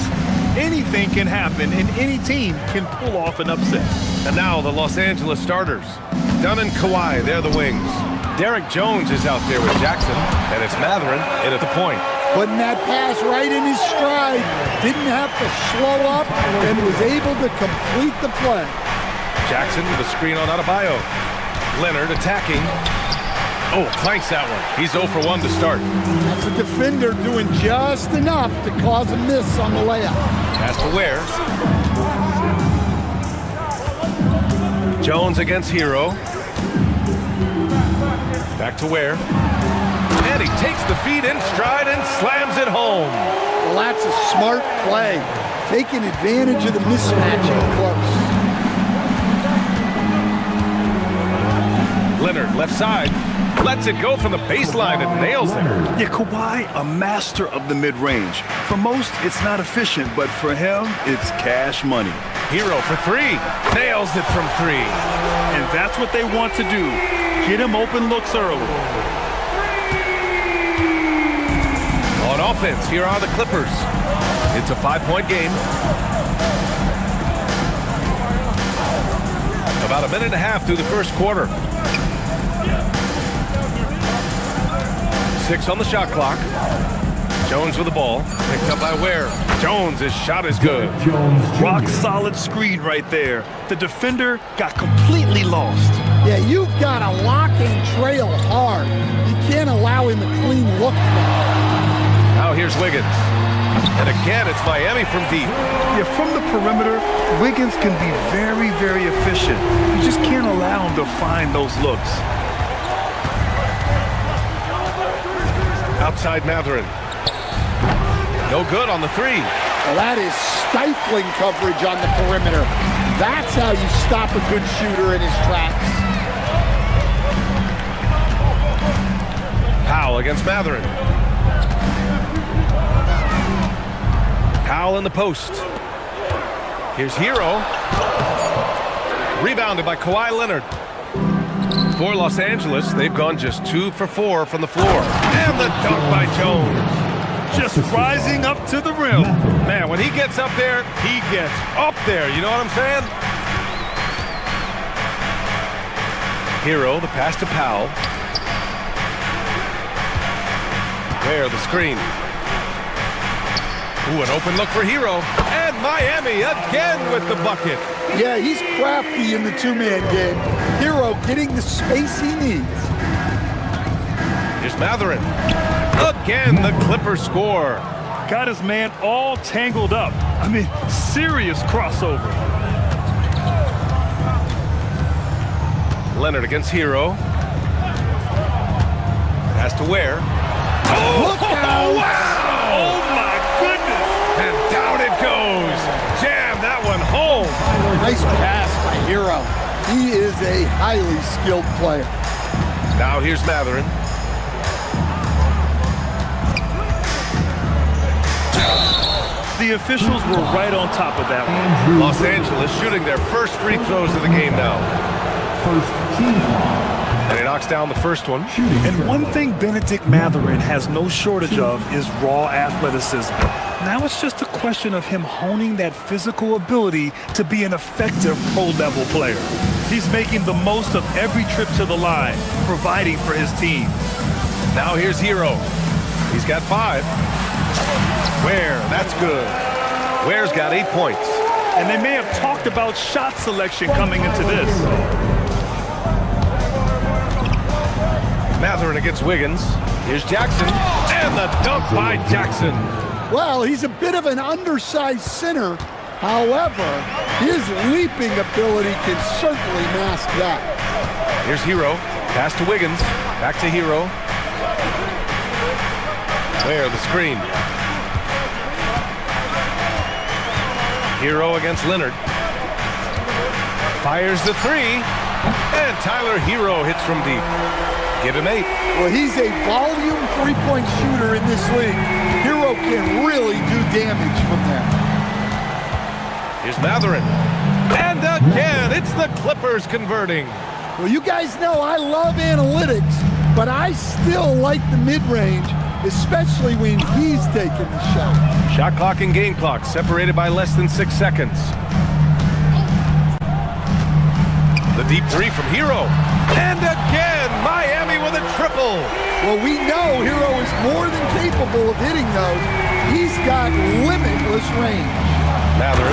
Anything can happen, and any team can pull off an upset. And now the Los Angeles starters. Dunn and Kawhi, they're the wings. Derek Jones is out there with Jackson, and it's Matherin in at the point. Putting that pass right in his stride. Didn't have to slow up and was able to complete the play. Jackson with a screen on Adebayo. Leonard attacking. Oh, clanks that one. He's 0 for 1 to start. That's a defender doing just enough to cause a miss on the layup. Pass to Ware. Jones against Hero. Back to Ware. And he takes the feed in stride and slams it home. Well, that's a smart play. Taking advantage of the mismatch in close. Leonard, left side. Lets it go from the baseline and nails it. Yeah, Kawhi, a master of the mid-range. For most, it's not efficient, but for him, it's cash money. Hero for 3. Nails it from 3. And that's what they want to do. Get him open looks early. On offense, here are the Clippers. It's a 5-point game. About a minute and a half through the first quarter. 6 on the shot clock. Jones with the ball. Picked up by Ware. Jones, his shot is good. Rock solid screen right there. The defender got completely lost. Yeah, you've got to lock and trail hard. You can't allow him a clean look. Now here's Wiggins. And again, it's Miami from deep. Yeah, from the perimeter, Wiggins can be very, very efficient. You just can't allow him to find those looks. Outside Matherin. No good on the 3. Well, that is stifling coverage on the perimeter. That's how you stop a good shooter in his tracks. Powell against Matherin. Powell in the post. Here's Hero. Rebounded by Kawhi Leonard. For Los Angeles, they've gone just 2 for 4 from the floor. And the dunk by Jones. Just rising up to the rim. Man, when he gets up there, he gets up there. You know what I'm saying? Hero, the pass to Powell. Ware, the screen. Ooh, an open look for Hero. And Miami again with the bucket. Yeah, he's crafty in the two-man game. Hero getting the space he needs. Here's Matherin. Again, the Clippers score. Got his man all tangled up. I mean, serious crossover. Leonard against Hero. Pass to Ware. Oh, look out! Wow! Oh, my goodness! And down it goes. Jam that one home. Nice pass by Hero. He is a highly skilled player. Now here's Matherin. The officials were right on top of that one. Los Angeles shooting their first free throws of the game now. First team foul. And he knocks down the first one. And one thing Benedict Matherin has no shortage of is raw athleticism. Now it's just a question of him honing that physical ability to be an effective pro-level player. He's making the most of every trip to the line, providing for his team. Now here's Hero. He's got 5. Ware, that's good. Ware's got 8 points. And they may have talked about shot selection coming into this. Matherin against Wiggins. Here's Jackson. And the dunk by Jackson. Well, he's a bit of an undersized center. However, his leaping ability can certainly mask that. Here's Hero. Pass to Wiggins. Back to Hero. Ware, the screen. Hero against Leonard. Fires the 3. And Tyler Hero hits from deep. Give him 8. Well, he's a volume three-point shooter in this league. Hero can really do damage from there. Here's Matherin. And again, it's the Clippers converting. Well, you guys know I love analytics. but I still like the mid-range, especially when he's taking the shot. Shot clock and game clock separated by less than 6 seconds. The deep three from Hero. And again, Miami with a triple. Well, we know Hero is more than capable of hitting those. He's got limitless range. Mather,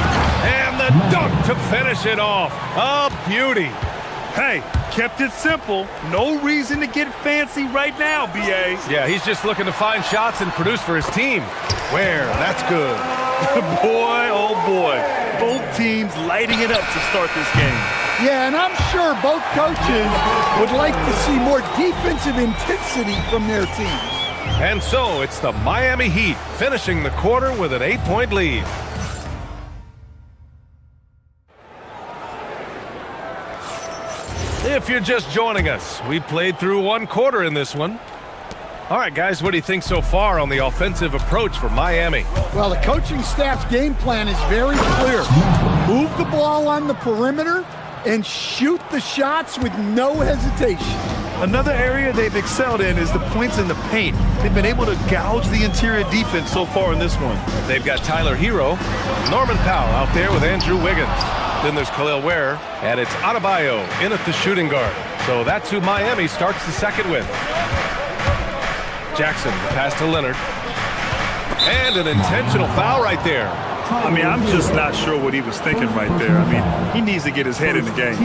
and the dunk to finish it off. A beauty. Hey, kept it simple. No reason to get fancy right now, B.A. Yeah, he's just looking to find shots and produce for his team. Where? That's good. Boy, oh boy. Both teams lighting it up to start this game. Yeah, and I'm sure both coaches would like to see more defensive intensity from their teams. And so it's the Miami Heat finishing the quarter with an 8-point lead. If you're just joining us, we played through one quarter in this one. All right, guys, what do you think so far on the offensive approach for Miami? Well, the coaching staff's game plan is very clear. Move the ball on the perimeter and shoot the shots with no hesitation. Another area they've excelled in is the points in the paint. They've been able to gouge the interior defense so far in this one. They've got Tyler Hero, Norman Powell out there with Andrew Wiggins. Then there's Khalil Ware, and it's Adebayo in at the shooting guard. So that's who Miami starts the second with. Jackson, the pass to Leonard. And an intentional foul right there. I mean, I'm just not sure what he was thinking right there. I mean, he needs to get his head in the game.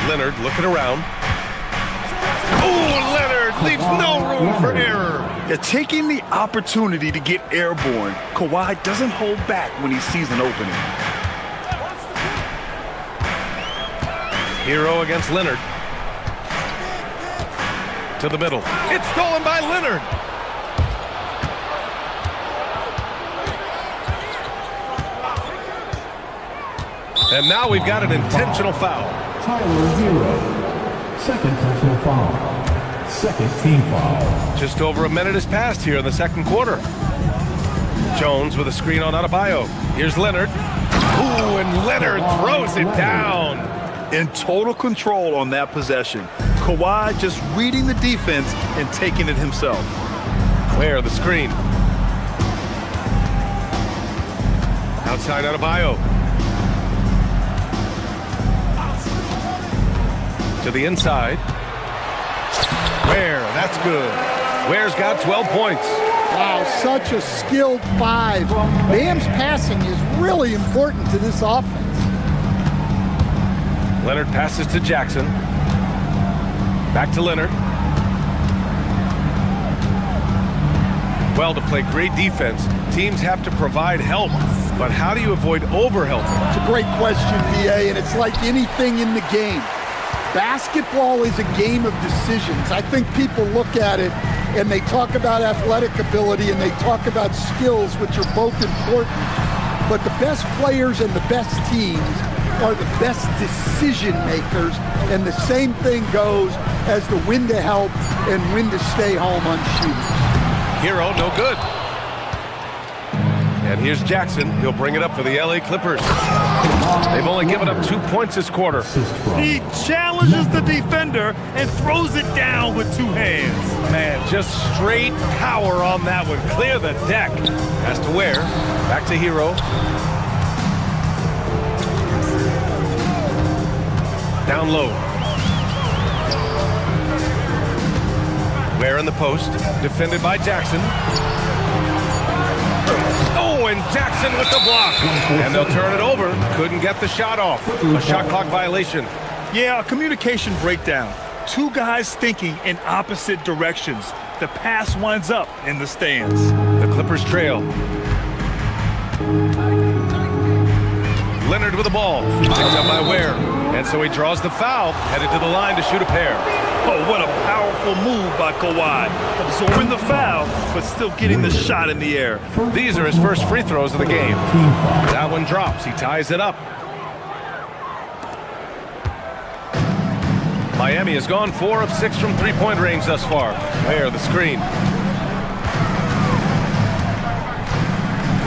Leonard looking around. Oh, Leonard leaves no room for error. Yeah, taking the opportunity to get airborne, Kawhi doesn't hold back when he sees an opening. Hero against Leonard. To the middle. It's stolen by Leonard. And now we've got an intentional foul. Tyler Hero. Second personal foul. Second team foul. Just over a minute has passed here in the second quarter. Jones with a screen on Adebayo. Here's Leonard. Ooh, and Leonard throws it down. In total control on that possession. Kawhi just reading the defense and taking it himself. Where the screen? Outside Adebayo. To the inside. Ware, that's good. Ware's got 12 points. Wow, such a skilled five. Bam's passing is really important to this offense. Leonard passes to Jackson. Back to Leonard. Well, to play great defense, teams have to provide help. But how do you avoid overhelp? It's a great question, B.A., and it's like anything in the game. Basketball is a game of decisions. I think people look at it and they talk about athletic ability and they talk about skills, which are both important. But the best players and the best teams are the best decision makers, and the same thing goes as to when to help and when to stay home on shooters. Hero, no good. And here's Jackson. He'll bring it up for the LA Clippers. They've only given up 2 points this quarter. He challenges the defender and throws it down with two hands. Man, just straight power on that one. Clear the deck. Pass to Ware. Back to Hero. Down low. Ware in the post. Defended by Jackson. Oh, and Jackson with the block. And they'll turn it over. Couldn't get the shot off. A shot clock violation. Yeah, a communication breakdown. Two guys thinking in opposite directions. The pass winds up in the stands. The Clippers trail. Leonard with the ball. Picked up by Ware. And so he draws the foul, headed to the line to shoot a pair. Oh, what a powerful move by Kawhi. Absorbing the foul, but still getting the shot in the air. These are his first free throws of the game. That one drops. He ties it up. Miami has gone 4 of 6 from three-point range thus far. Ware, the screen.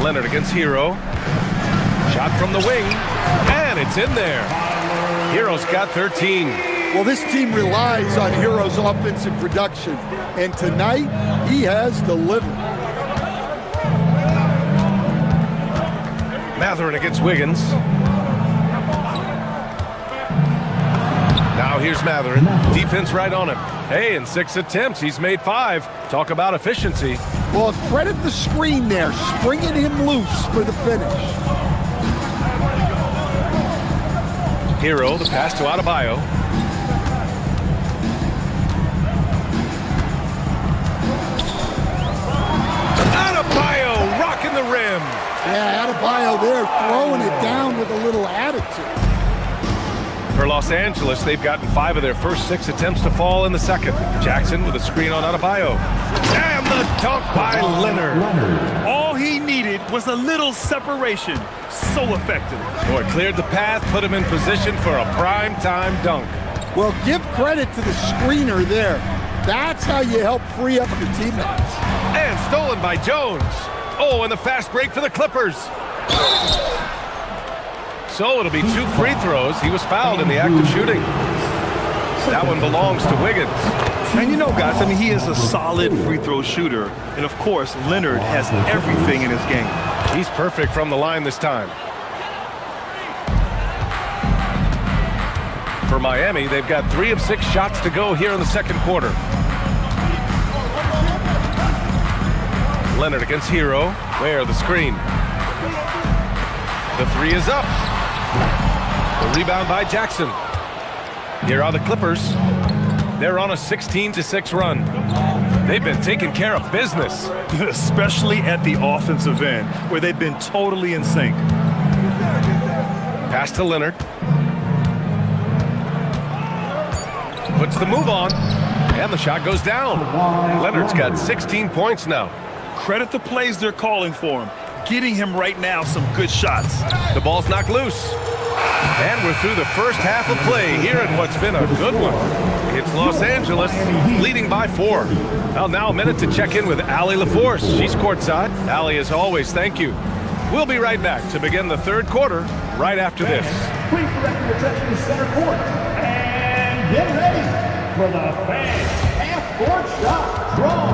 Leonard against Hero. Shot from the wing, and it's in there. Hero's got 13. Well, this team relies on Hero's offensive production, and tonight he has delivered. Matherin against Wiggins. Now here's Matherin. Defense right on him. Hey, in 6 attempts, he's made 5. Talk about efficiency. Well, credit the screen there, springing him loose for the finish. Hero, the pass to Adebayo. Adebayo rocking the rim. Yeah, Adebayo there throwing it down with a little attitude. For Los Angeles, they've gotten 5 of their first 6 attempts to fall in the second. Jackson with a screen on Adebayo. And the dunk by Leonard. All he needed was a little separation. So effective. Boy, cleared the path, put him in position for a prime-time dunk. Well, give credit to the screener there. That's how you help free up your teammates. And stolen by Jones. Oh, and the fast break for the Clippers. So it'll be 2 free throws. He was fouled in the act of shooting. That one belongs to Wiggins. And you know, guys, I mean, he is a solid free throw shooter. And, of course, Leonard has everything in his game. He's perfect from the line this time. For Miami, they've got 3 of 6 shots to go here in the second quarter. Leonard against Hero. Where the screen? The 3 is up. The rebound by Jackson. Here are the Clippers. They're on a 16-6 run. They've been taking care of business. Especially at the offensive end, where they've been totally in sync. Pass to Leonard. Puts the move on. And the shot goes down. Leonard's got 16 points now. Credit the plays they're calling for him. Getting him right now some good shots. The ball's knocked loose. And we're through the first half of play here in what's been a good one. It's Los Angeles leading by 4. Well, now a minute to check in with Allie LaForce. She's courtside. Allie, as always, thank you. We'll be right back to begin the third quarter right after this. Please direct your attention to center court. And get ready for the fans half-court shot draw.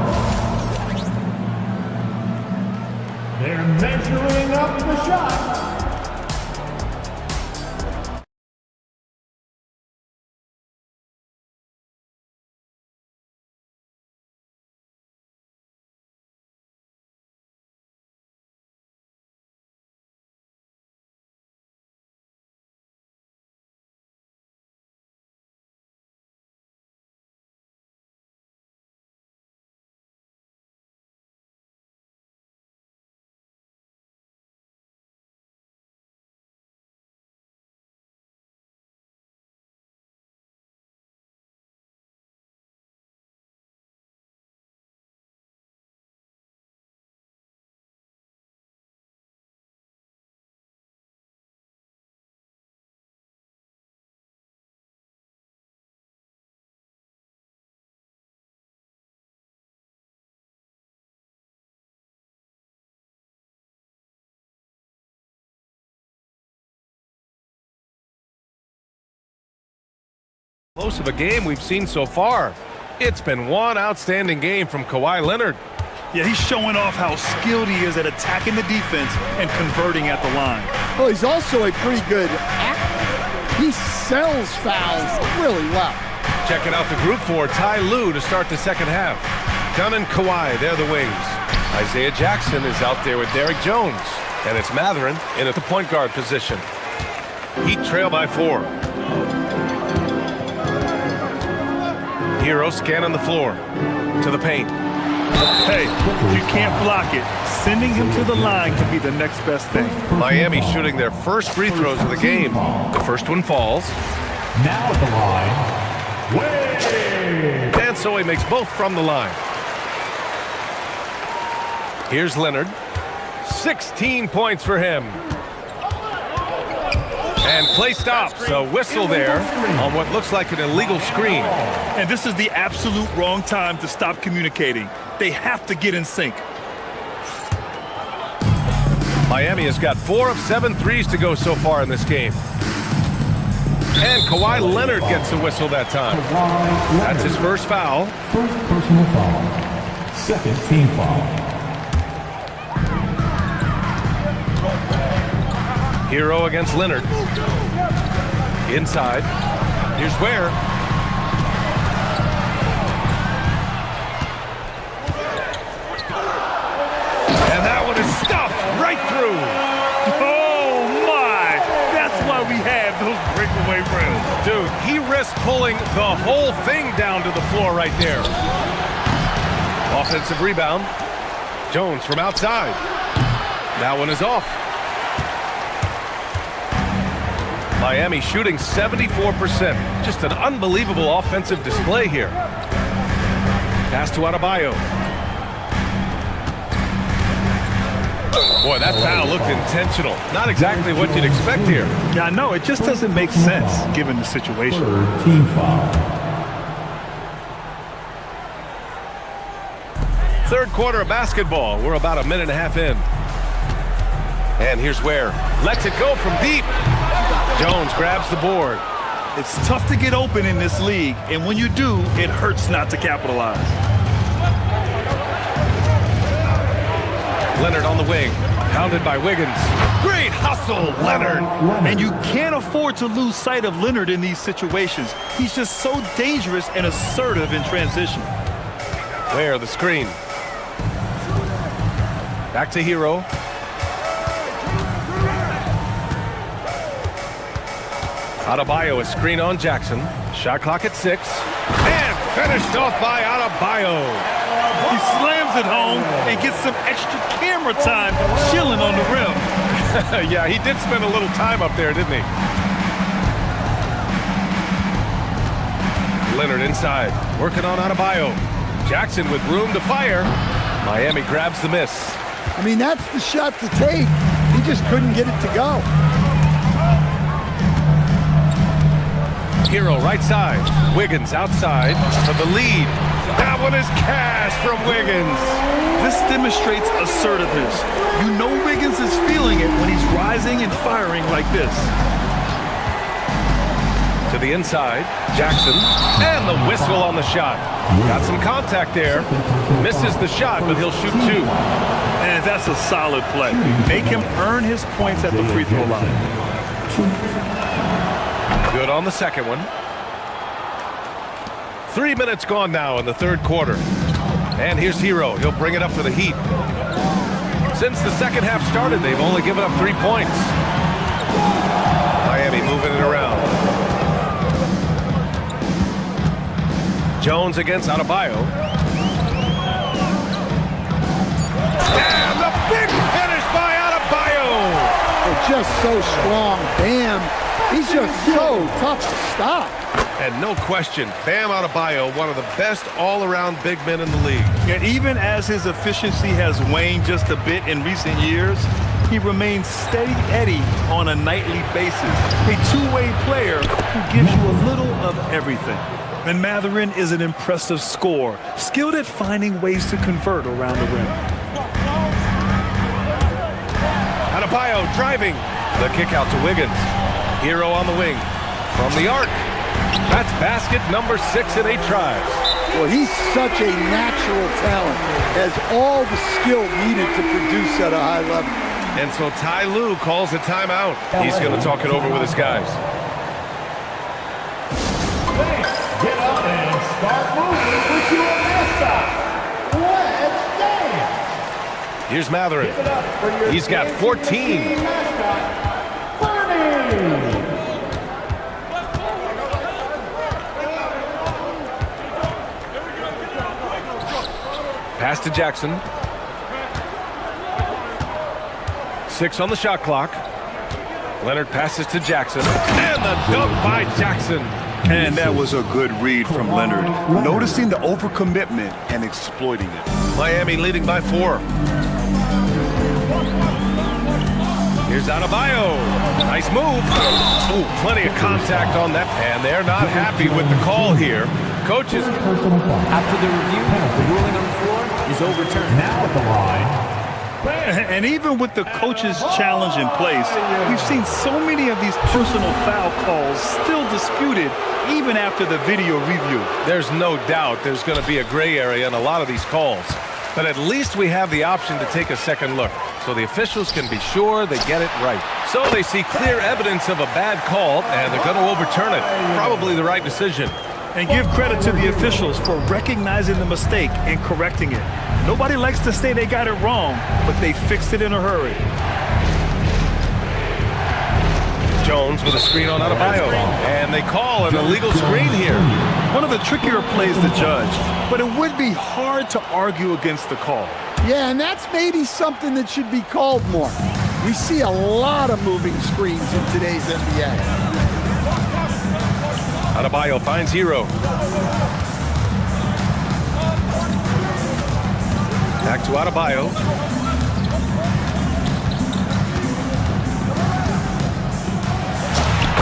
They're measuring up the shot. Close of a game we've seen so far. It's been one outstanding game from Kawhi Leonard. Yeah, he's showing off how skilled he is at attacking the defense and converting at the line. Well, he's also a pretty good athlete. He sells fouls really well. Checking out the group for Ty Lue to start the second half. Dunn and Kawhi, they're the wings. Isaiah Jackson is out there with Derrick Jones. And it's Matherin in at the point guard position. Heat trail by 4. Hero scanning the floor to the paint. Hey, you can't block it. Sending him to the line could be the next best thing. Miami shooting their first free throws of the game. The first one falls. Now at the line, Wade. And so he makes both from the line. Here's Leonard. 16 points for him. And play stops. A whistle there on what looks like an illegal screen. And this is the absolute wrong time to stop communicating. They have to get in sync. Miami has got 4 of 7 threes to go so far in this game. And Kawhi Leonard gets a whistle that time. That's his first foul. First personal foul. Second team foul. Hero against Leonard. Inside. Here's Ware. And that one is stuffed right through. Oh, my. That's why we have those breakaway rims. Dude, he risked pulling the whole thing down to the floor right there. Offensive rebound. Jones from outside. That one is off. Miami shooting 74%. Just an unbelievable offensive display here. Pass to Adebayo. Boy, that foul looked intentional. Not exactly what you'd expect here. Yeah, I know. It just doesn't make sense given the situation. Third team foul. Third quarter of basketball. We're about a minute and a half in. And here's Ware. Lets it go from deep. Jones grabs the board. It's tough to get open in this league, and when you do, it hurts not to capitalize. Leonard on the wing. Pounded by Wiggins. Great hustle, Leonard. And you can't afford to lose sight of Leonard in these situations. He's just so dangerous and assertive in transition. Ware, the screen. Back to Hero. Adebayo, a screen on Jackson. Shot clock at 6. And finished off by Adebayo. He slams it home and gets some extra camera time chilling on the rim. Yeah, he did spend a little time up there, didn't he? Leonard inside, working on Adebayo. Jackson with room to fire. Miami grabs the miss. I mean, that's the shot to take. He just couldn't get it to go. Hero right side. Wiggins outside for the lead. That one is cash from Wiggins. This demonstrates assertiveness. You know Wiggins is feeling it when he's rising and firing like this. To the inside, Jackson, and the whistle on the shot. Got some contact there. Misses the shot, but he'll shoot 2. And that's a solid play. Make him earn his points at the free throw line. Good on the second one. 3 minutes gone now in the third quarter. And here's Hero. He'll bring it up for the Heat. Since the second half started, they've only given up 3 points. Miami moving it around. Jones against Adebayo. And the big finish by Adebayo. They're just so strong. Bam. He's just so tough to stop. And no question, Bam Adebayo, one of the best all-around big men in the league. And even as his efficiency has waned just a bit in recent years, he remains steady Eddie on a nightly basis. A two-way player who gives you a little of everything. And Mathurin is an impressive scorer, skilled at finding ways to convert around the rim. Adebayo driving. The kick out to Wiggins. Hero on the wing. From the arc. That's basket number 6 in 8 tries. Well, he's such a natural talent. Has all the skill needed to produce at a high level. And so Ty Lue calls a timeout. He's going to talk it over with his guys. Get up and start moving with your mascot. Let's dance. Here's Mathurin. He's got 14. Pass to Jackson. 6 on the shot clock. Leonard passes to Jackson. And the dunk by Jackson. And that was a good read from Leonard, noticing the overcommitment and exploiting it. Miami leading by 4. Here's Adebayo. Nice move. Ooh, plenty of contact on that. And they're not happy with the call here. Coaches. After the review, the ruling on the floor is overturned. Now at the line, And even with the coach's challenge in place, we've seen so many of these personal foul calls still disputed even after the video review. There's no doubt there's going to be a gray area in a lot of these calls. But at least we have the option to take a second look, so the officials can be sure they get it right. So they see clear evidence of a bad call, and they're going to overturn it. Probably the right decision. And give credit to the officials for recognizing the mistake and correcting it. Nobody likes to say they got it wrong, but they fixed it in a hurry. Jones with a screen on Adebayo, and they call an illegal screen here. One of the trickier plays to judge, but it would be hard to argue against the call. Yeah, and that's maybe something that should be called more. We see a lot of moving screens in today's NBA. Adebayo finds Hero. Back to Adebayo.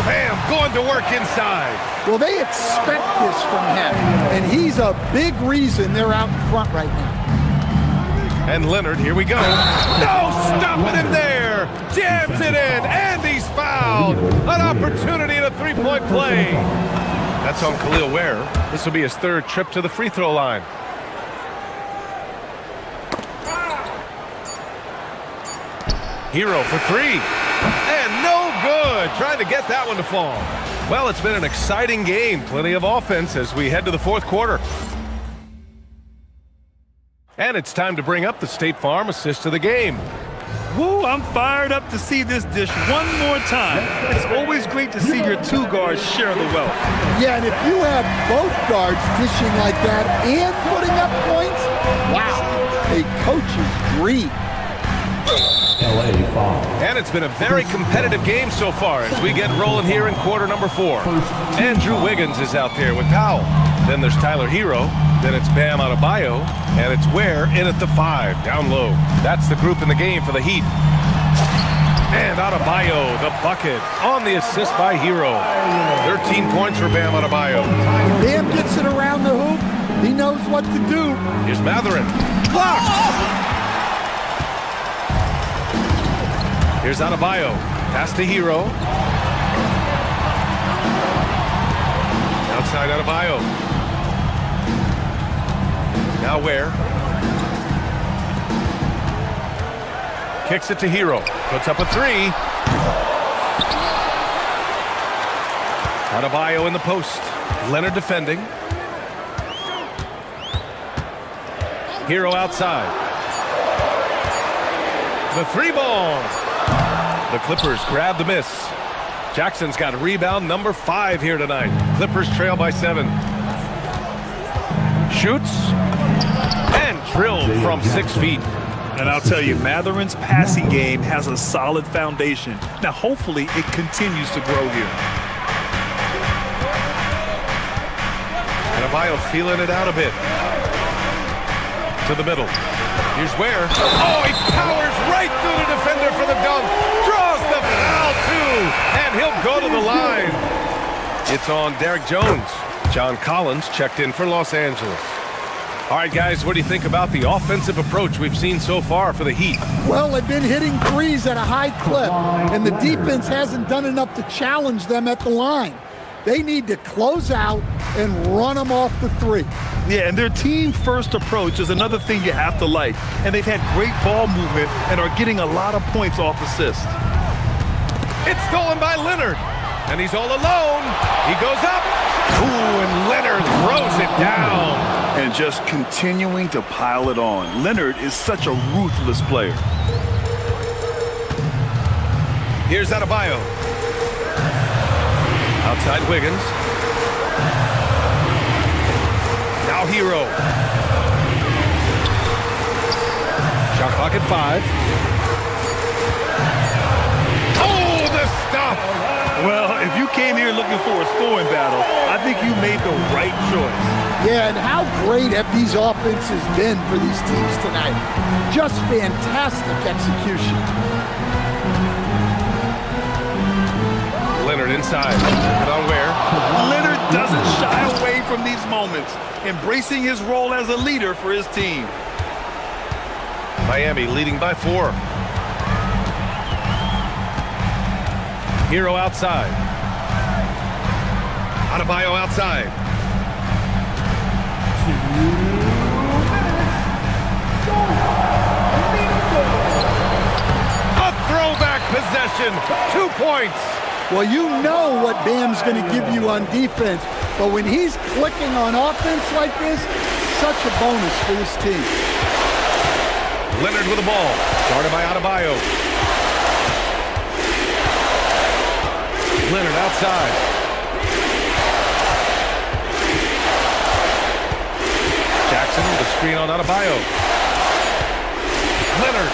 Bam, going to work inside. Well, they expect this from him, and he's a big reason they're out in front right now. And Leonard, here we go. No, stopping him there. Jams it in, and he's fouled. An opportunity in a three-point play. That's on Khalil Ware. This will be his third trip to the free throw line. Hero for three. And no good. Trying to get that one to fall. Well, it's been an exciting game. Plenty of offense as we head to the fourth quarter. And it's time to bring up the State Farm assist of the game. Woo, I'm fired up to see this dish one more time. It's always great to see your two guards share the wealth. Yeah, and if you have both guards dishing like that and putting up points, wow, a coach's dream. And it's been a very competitive game so far as we get rolling here in quarter number 4. Andrew Wiggins is out there with Powell. Then there's Tyler Hero. Then it's Bam Adebayo. And it's Ware in at the 5, down low. That's the group in the game for the Heat. And Adebayo, the bucket, on the assist by Hero. 13 points for Bam Adebayo. When Bam gets it around the hoop, he knows what to do. Here's Matherin. Blocked! Here's Adebayo. Pass to Hero. Outside Adebayo. Now Ware. Kicks it to Hero. Puts up a 3. Adebayo in the post. Leonard defending. Hero outside. The 3-ball. The Clippers grab the miss. Jackson's got rebound number 5 here tonight. Clippers trail by 7. Shoots and drilled from 6 feet. And I'll tell you, Matherin's passing game has a solid foundation. Now, hopefully, it continues to grow here. Adebayo feeling it out a bit. To the middle. Here's Ware. Oh, he powers right through the defender for the dunk. Draws the foul, too. And he'll go to the line. It's on Derek Jones. John Collins checked in for Los Angeles. All right, guys, what do you think about the offensive approach we've seen so far for the Heat? Well, they've been hitting threes at a high clip, and the defense hasn't done enough to challenge them at the line. They need to close out and run them off the 3. Yeah, and their team-first approach is another thing you have to like. And they've had great ball movement and are getting a lot of points off assists. It's stolen by Leonard, and he's all alone. He goes up. Ooh, and Leonard throws it down. And just continuing to pile it on. Leonard is such a ruthless player. Here's Adebayo. Outside Wiggins. Now Hero. Shot clock at 5. Oh, the stuff! Well, if you came here looking for a scoring battle, I think you made the right choice. Yeah, and how great have these offenses been for these teams tonight? Just fantastic execution. Leonard inside. Put on Ware. Leonard doesn't shy away from these moments, embracing his role as a leader for his team. Miami leading by 4. Hero outside. Adebayo outside. A throwback possession. 2 points. Well, you know what Bam's going to give you on defense, but when he's clicking on offense like this, such a bonus for this team. Leonard with the ball. Guarded by Adebayo. Leonard outside. Jackson with a screen on Adebayo. Leonard.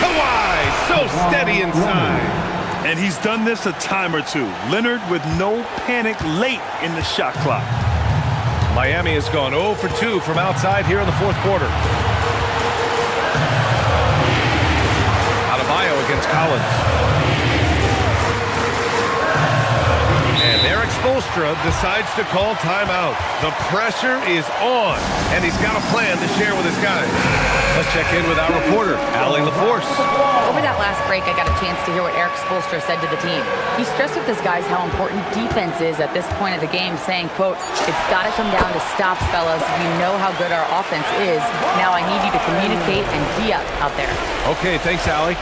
Kawhi, so steady inside. And he's done this a time or two. Leonard with no panic late in the shot clock. Miami has gone 0 for 2 from outside here in the fourth quarter. Adebayo against Collins. And Eric Spoelstra decides to call timeout. The pressure is on, and he's got a plan to share with his guys. Let's check in with our reporter, Allie LaForce. Over that last break, I got a chance to hear what Eric Spoelstra said to the team. He stressed with his guys how important defense is at this point of the game, saying, quote, "It's got to come down to stops, fellas. You know how good our offense is. Now I need you to communicate and be up out there." Okay, thanks, Allie.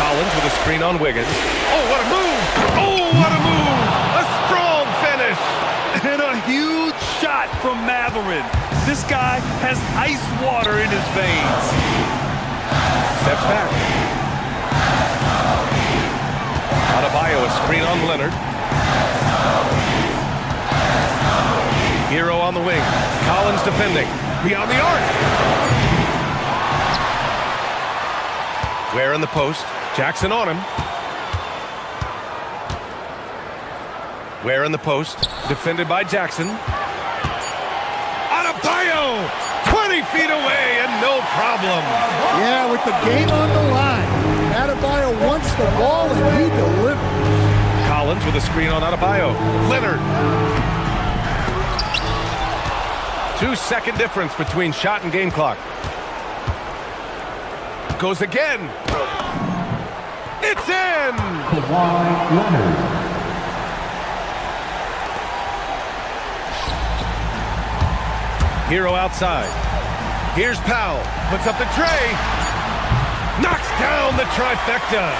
Collins with a screen on Wiggins. Oh, what a move! Oh, what a move! A strong finish! And a huge shot from Matherin. This guy has ice water in his veins. Steps back. Adebayo, a screen on Leonard. Hero on the wing. Collins defending. Beyond the arc. Ware in the post. Jackson on him. Ware in the post. Defended by Jackson. Adebayo! 20 feet away and no problem. Yeah, with the game on the line. Adebayo wants the ball and he delivers. Collins with a screen on Adebayo. Leonard. 2-second difference between shot and game clock. Goes again. It's in! Kawhi Leonard. Hero outside. Here's Powell. Puts up the tray. Knocks down the trifecta.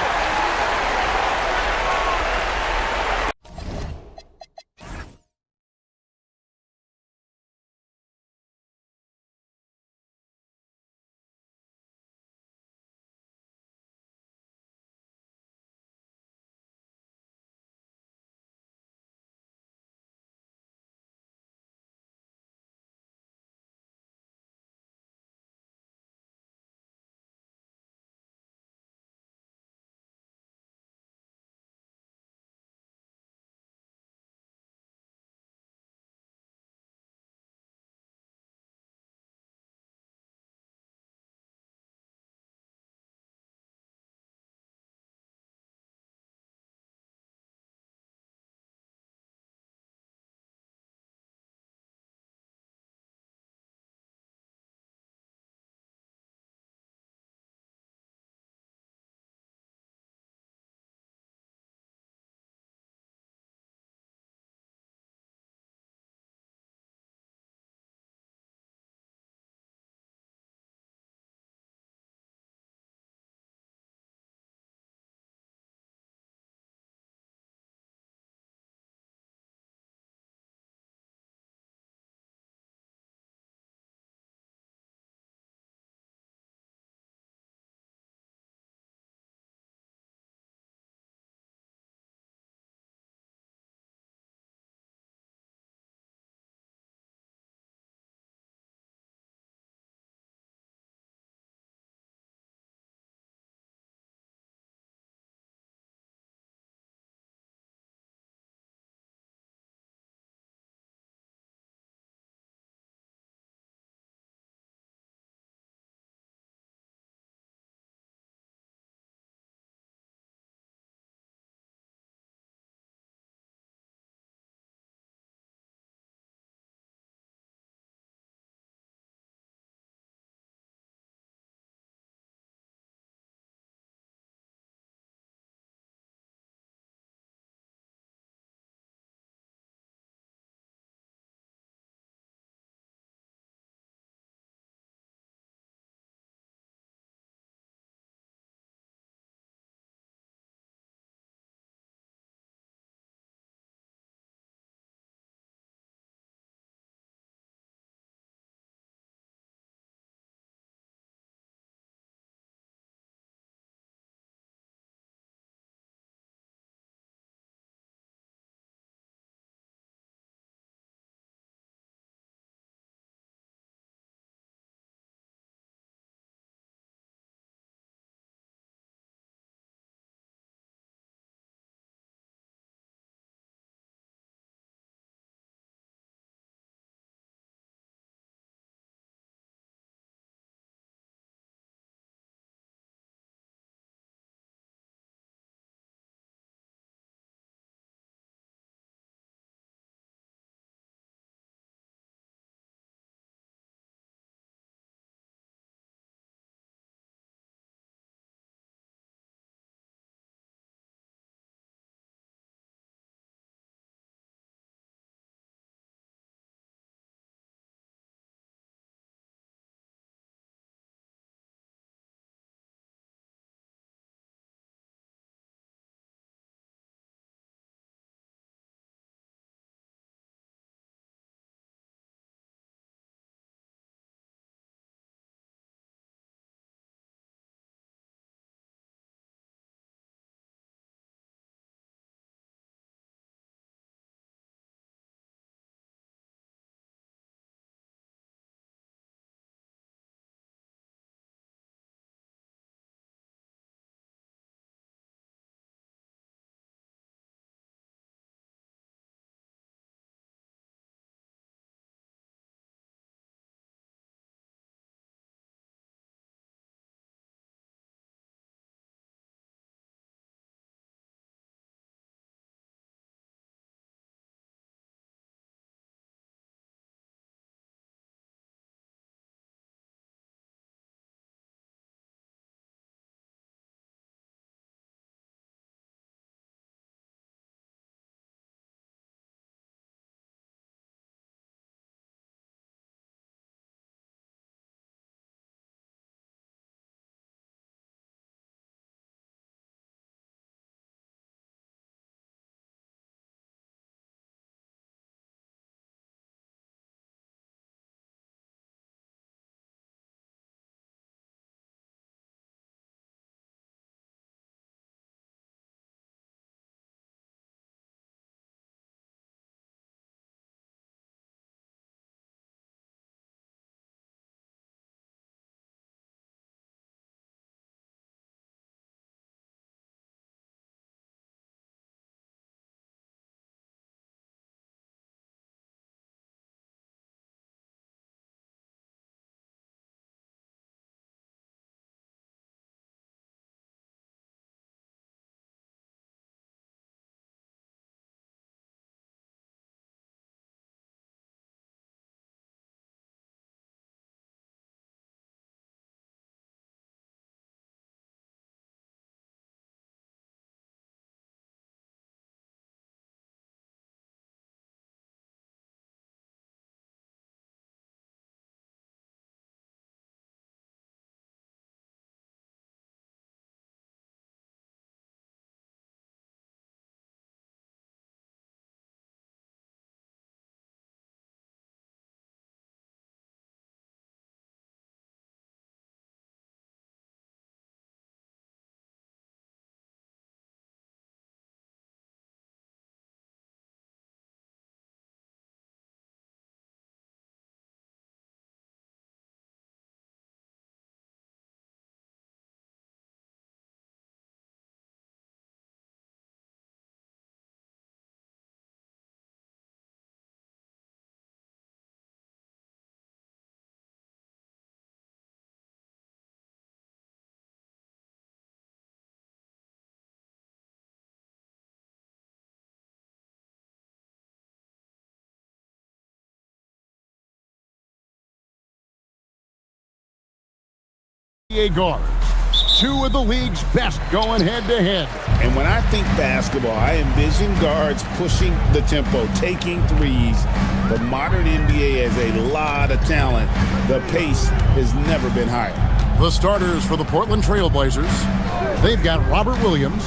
NBA guards. Two of the league's best going head-to-head. And when I think basketball, I envision guards pushing the tempo, taking threes. The modern NBA has a lot of talent. The pace has never been higher. The starters for the Portland Trailblazers. They've got Robert Williams,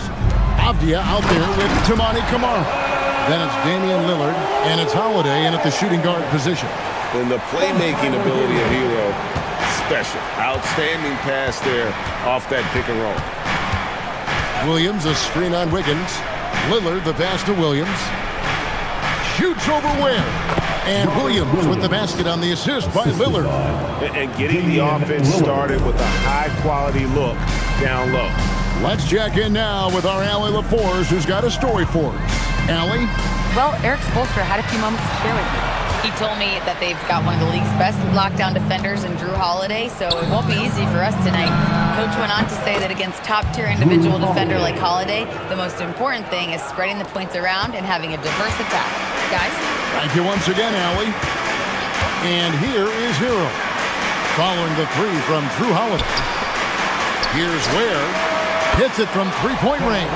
Avdia out there with Tamani Kamara. Then it's Damian Lillard, and it's Holiday in at the shooting guard position. And the playmaking ability of Hero, special. Outstanding pass there off that pick and roll. Williams, a screen on Wiggins. Lillard, the pass to Williams. Shoots over Ware. And Williams with the basket on the assist by Lillard. And getting the offense started with a high-quality look down low. Let's check in now with our Allie LaForce, who's got a story for us. Allie? Well, Eric Spoelstra had a few moments to share with me. He told me that they've got one of the league's best lockdown defenders in Drew Holiday, so it won't be easy for us tonight. Coach went on to say that against top-tier individual defender like Holiday, the most important thing is spreading the points around and having a diverse attack. Guys? Thank you once again, Allie. And here is Hero. Following the three from Drew Holiday. Here's Ware. Hits it from three-point range.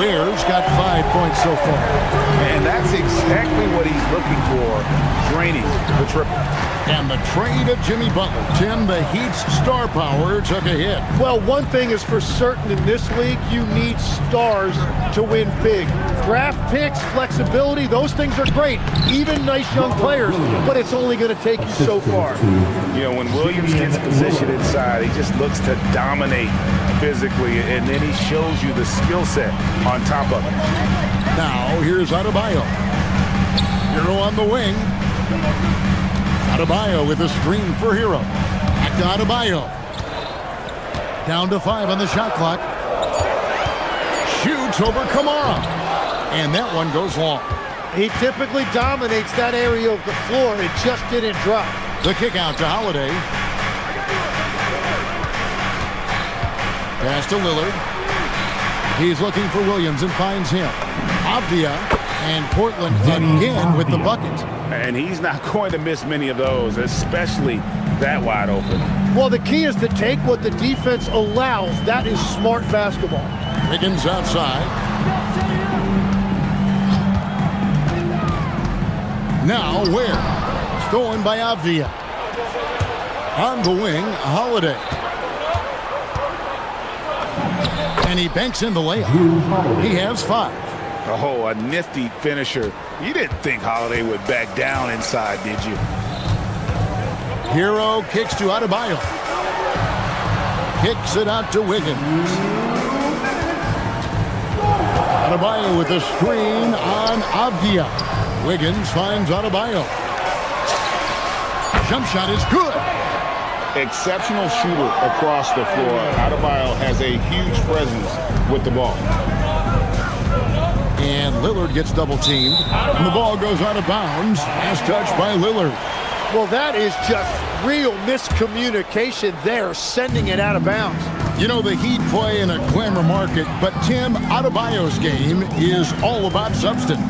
Ware's got 5 points so far. And that's exactly what he's looking for, draining the triple. And the trade of Jimmy Butler. Tim, the Heat's star power took a hit. Well, one thing is for certain in this league, you need stars to win big. Draft picks, flexibility, those things are great. Even nice young players, but it's only going to take you so far. You know, when Williams gets positioned inside, he just looks to dominate physically, and then he shows you the skill set on top of it. Now, here's Adebayo. Hero on the wing. Adebayo with a screen for Hero. Back to Adebayo. Down to 5 on the shot clock. Shoots over Kamara. And that one goes long. He typically dominates that area of the floor. It just didn't drop. The kick out to Holiday. Pass to Lillard. He's looking for Williams and finds him. Avdia and Portland again with the bucket. And he's not going to miss many of those, especially that wide open. Well, the key is to take what the defense allows. That is smart basketball. Wiggins outside. Now Ware. Stolen by Avdia. On the wing, Holiday. And he banks in the layup. He has 5. Oh, a nifty finisher. You didn't think Holiday would back down inside, did you? Hero kicks to Adebayo. Kicks it out to Wiggins. Adebayo with a screen on Avdia. Wiggins finds Adebayo. Jump shot is good. Exceptional shooter across the floor. Adebayo has a huge presence with the ball. And Lillard gets double teamed. And the ball goes out of bounds. Last touch by Lillard. Well, that is just real miscommunication there, sending it out of bounds. You know, the Heat play in a glamour market, but Tim, Adebayo's game is all about substance.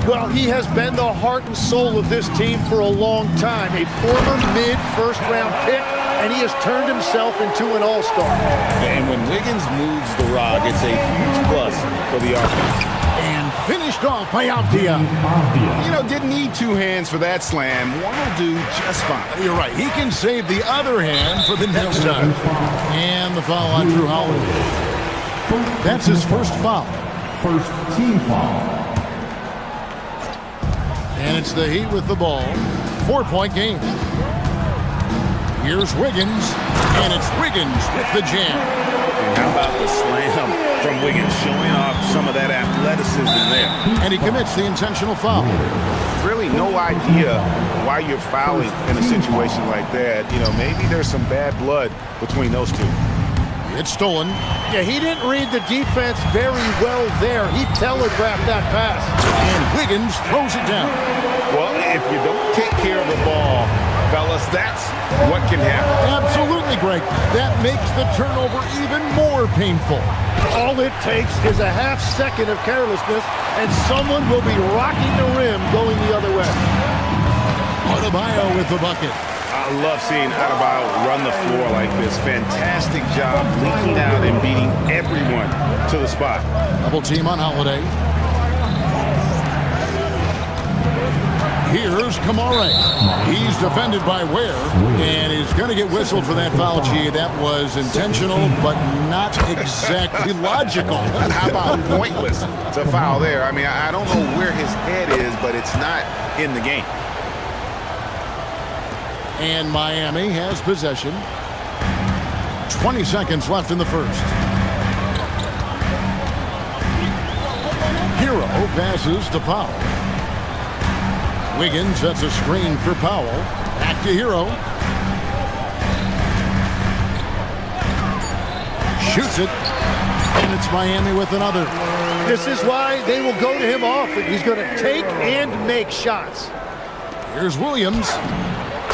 Well, he has been the heart and soul of this team for a long time. A former mid-first-round pick, and he has turned himself into an all-star. And when Wiggins moves the rock, it's a huge plus for the offense. And finished off by Avdia. You know, didn't need 2 hands for that slam. One will do just fine. You're right. He can save the other hand for the next time. And the foul on Drew Holiday. That's his first foul. First team foul. And it's the Heat with the ball. 4-point game. Here's Wiggins. And it's Wiggins with the jam. And how about the slam from Wiggins, showing off some of that athleticism there. And he commits the intentional foul. Really no idea why you're fouling in a situation like that. You know, maybe there's some bad blood between those two. It's stolen. Yeah, he didn't read the defense very well there. He telegraphed that pass. And Wiggins throws it down. Well, if you don't take care of the ball, fellas, that's what can happen. Absolutely, Greg. That makes the turnover even more painful. All it takes is a half second of carelessness, and someone will be rocking the rim going the other way. Adebayo with the bucket. I love seeing Adebayo run the floor like this. Fantastic job leaking out and beating everyone to the spot. Double team on Holiday. Here's Kamare. He's defended by Ware, and he's going to get whistled for that foul. Gee, that was intentional, but not exactly logical. How about pointless to foul there? I mean, I don't know where his head is, but it's not in the game. And Miami has possession. 20 seconds left in the first. Hero passes to Powell. Wiggins sets a screen for Powell. Back to Hero. Shoots it. And it's Miami with another. This is why they will go to him often. He's going to take and make shots. Here's Williams.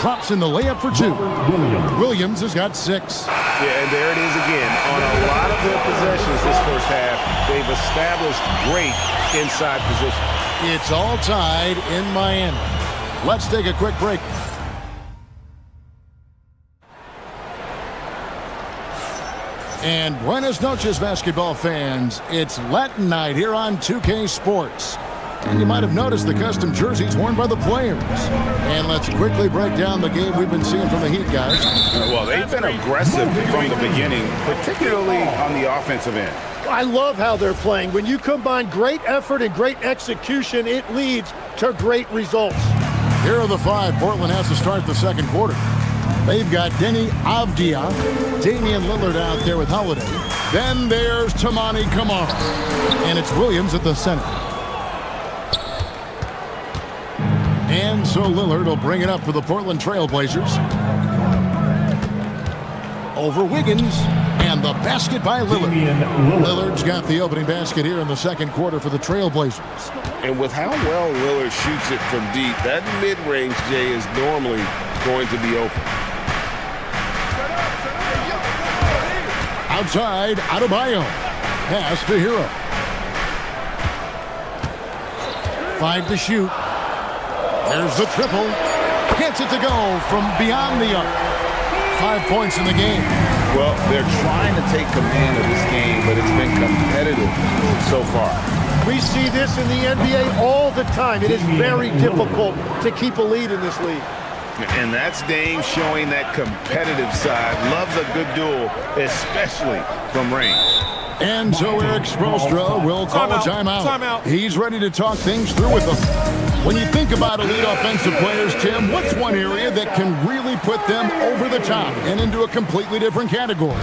Drops in the layup for two. Williams has got 6. Yeah, and there it is again. On a lot of their possessions this first half, they've established great inside position. It's all tied in Miami. Let's take a quick break. And buenas noches, basketball fans. It's Latin night here on 2K Sports. And you might have noticed the custom jerseys worn by the players. And let's quickly break down the game we've been seeing from the Heat, guys. Well, they've been aggressive from the beginning, particularly on the offensive end. I love how they're playing. When you combine great effort and great execution, it leads to great results. Here are the 5 Portland has to start the second quarter. They've got Denny Avdia, Damian Lillard out there with Holiday. Then there's Tamani Kamara. And it's Williams at the center. And so Lillard will bring it up for the Portland Trail Blazers. Over Wiggins. And the basket by Lillard. Lillard's got the opening basket here in the second quarter for the Trail Blazers. And with how well Lillard shoots it from deep, that mid-range, Jay, is normally going to be open. Outside, Adebayo. Pass to Hero. 5 to shoot. There's the triple. Gets it to go from beyond the arc. 5 points in the game. Well, they're trying to take command of this game, but it's been competitive so far. We see this in the NBA all the time. It is very difficult to keep a lead in this league. And that's Dame showing that competitive side. Loves a good duel, especially from range. And so Eric Spoelstra will call a timeout. He's ready to talk things through with them. When you think about elite offensive players, Tim, what's one area that can really put them over the top and into a completely different category?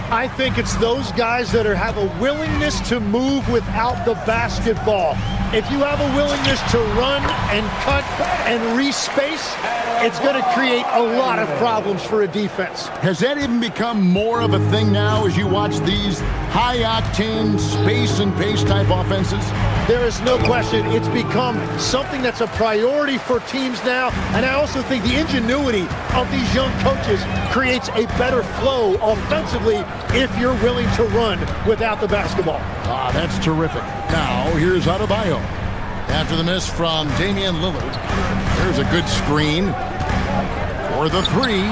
I think it's those guys that have a willingness to move without the basketball. If you have a willingness to run and cut and respace, it's going to create a lot of problems for a defense. Has that even become more of a thing now as you watch these high-octane space and pace type offenses? There is no question. It's become something that's a priority for teams now. And I also think the ingenuity of these young coaches creates a better flow offensively if you're willing to run without the basketball. Ah, that's terrific. Now, here's Adebayo. After the miss from Damian Lillard. There's a good screen for the 3.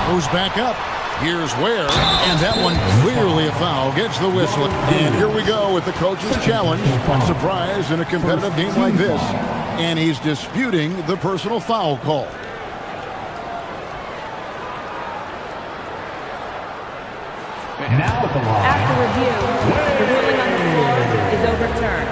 Goes back up. Here's Ware, and that one clearly a foul. Gets the whistle. And here we go with the coach's challenge. A surprise in a competitive game like this. And he's disputing the personal foul call. Now at the line. After review, the ruling on the floor is overturned.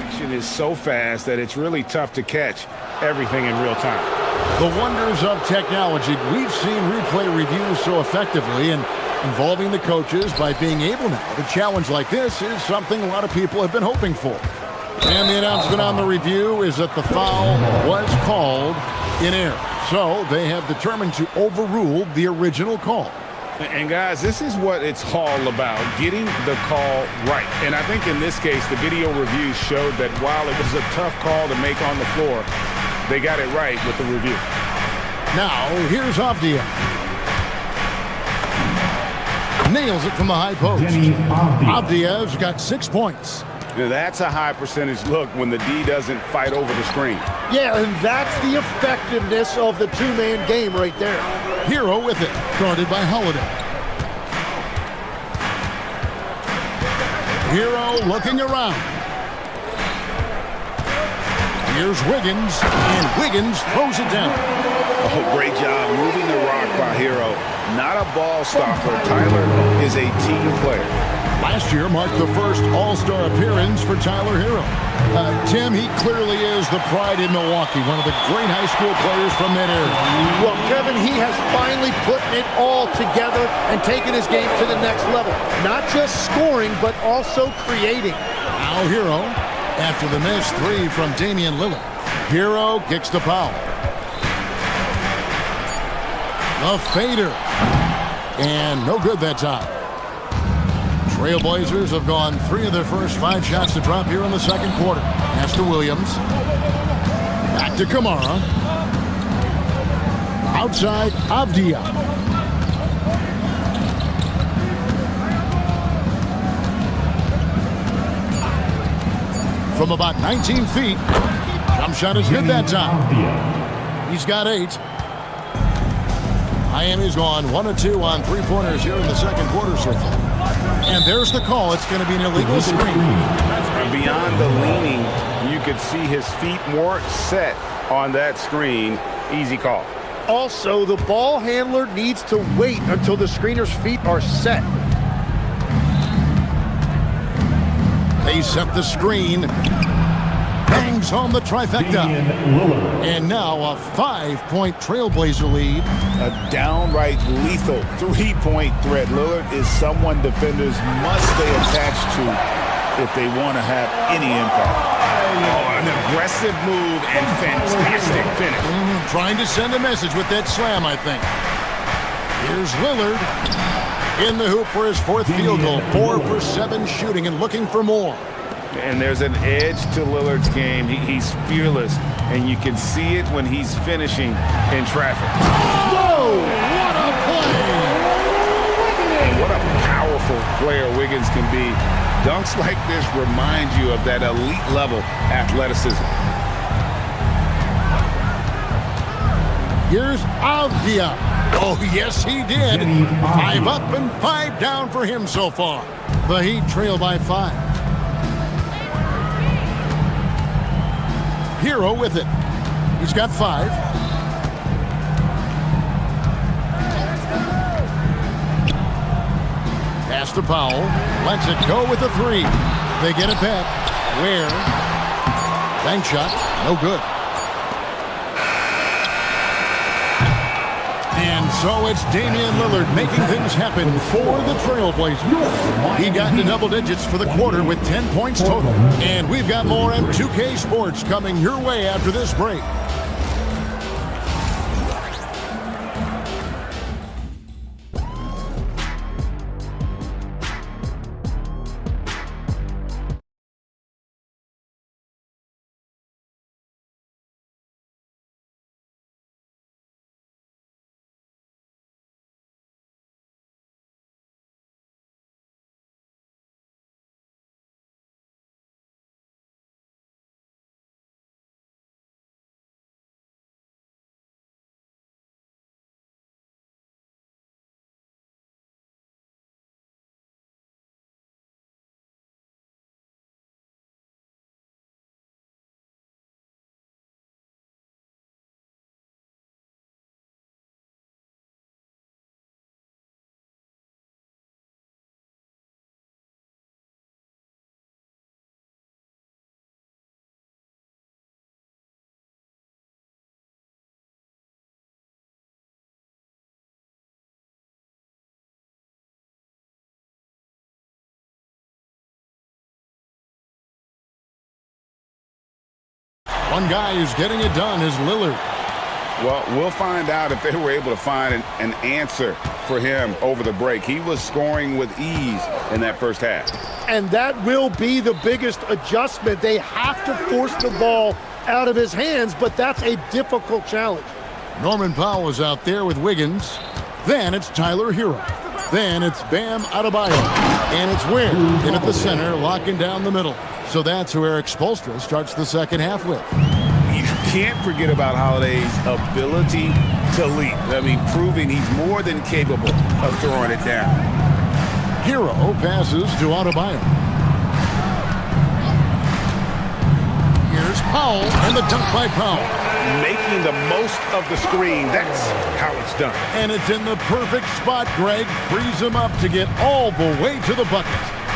Action is so fast that it's really tough to catch everything in real time. The wonders of technology. We've seen replay reviews so effectively, and involving the coaches by being able now to challenge like this is something a lot of people have been hoping for. And the announcement on the review is that the foul was called in error. So they have determined to overrule the original call. And guys, this is what it's all about, getting the call right. And I think in this case, the video reviews showed that while it was a tough call to make on the floor, they got it right with the review. Now, here's Avdia. Nails it from the high post. Avdia's got 6 points. Now, that's a high percentage look when the D doesn't fight over the screen. Yeah, and that's the effectiveness of the two-man game right there. Hero with it, guarded by Holiday. Hero looking around. Here's Wiggins, and Wiggins throws it down. Oh, great job moving the rock by Hero. Not a ball stopper. Tyler is a team player. Last year marked the first All-Star appearance for Tyler Hero. Tim, he clearly is the pride in Milwaukee, one of the great high school players from that area. Well, Kevin, he has finally put it all together and taken his game to the next level. Not just scoring, but also creating. Now Hero, after the missed three from Damian Lillard. Hero kicks to Powell. The fader. And no good that time. Trailblazers have gone 3 of their first 5 shots to drop here in the second quarter. Pass to Williams. Back to Kamara. Outside, Avdia. From about 19 feet. Jump shot is good that time. He's got 8. Miami's gone 1 of 2 on 3-pointers here in the second quarter so far. And there's the call. It's going to be an illegal screen. And beyond the leaning, you could see his feet more set on that screen. Easy call. Also, the ball handler needs to wait until the screener's feet are set. They set the screen. Bangs home the trifecta. And now a 5-point Trailblazer lead. A downright lethal 3-point threat. Lillard is someone defenders must stay attached to if they want to have any impact. Oh, an aggressive move and fantastic finish. Trying to send a message with that slam, I think. Here's Lillard in the hoop for his 4th field goal. 4 for 7 shooting and looking for more. And there's an edge to Lillard's game. He's fearless, and you can see it when he's finishing in traffic. Whoa! What a play! And what a powerful player Wiggins can be. Dunks like this remind you of that elite level athleticism. Here's Avdia. Oh, yes, he did. 5 up and 5 down for him so far. The Heat trail by 5. Hero with it. He's got 5. Pass to Powell. Lets it go with the 3. They get it back. Where? Bank shot. No good. And so it's Damian Lillard making things happen for the Trailblazers. He got into double digits for the quarter with 10 points total. And we've got more on 2K Sports coming your way after this break. One guy who's getting it done is Lillard. Well, we'll find out if they were able to find an answer for him over the break. He was scoring with ease in that first half. And that will be the biggest adjustment. They have to force the ball out of his hands, but that's a difficult challenge. Norman Powell is out there with Wiggins. Then it's Tyler Hero. Then it's Bam Adebayo. And it's Ware in at the center, locking down the middle. So that's who Eric Spoelstra starts the second half with. You can't forget about Holiday's ability to leap. I mean, proving he's more than capable of throwing it down. Hero passes to Adebayo. Here's Powell, and the dunk by Powell. Making the most of the screen. That's how it's done. And it's in the perfect spot. Greg frees him up to get all the way to the bucket.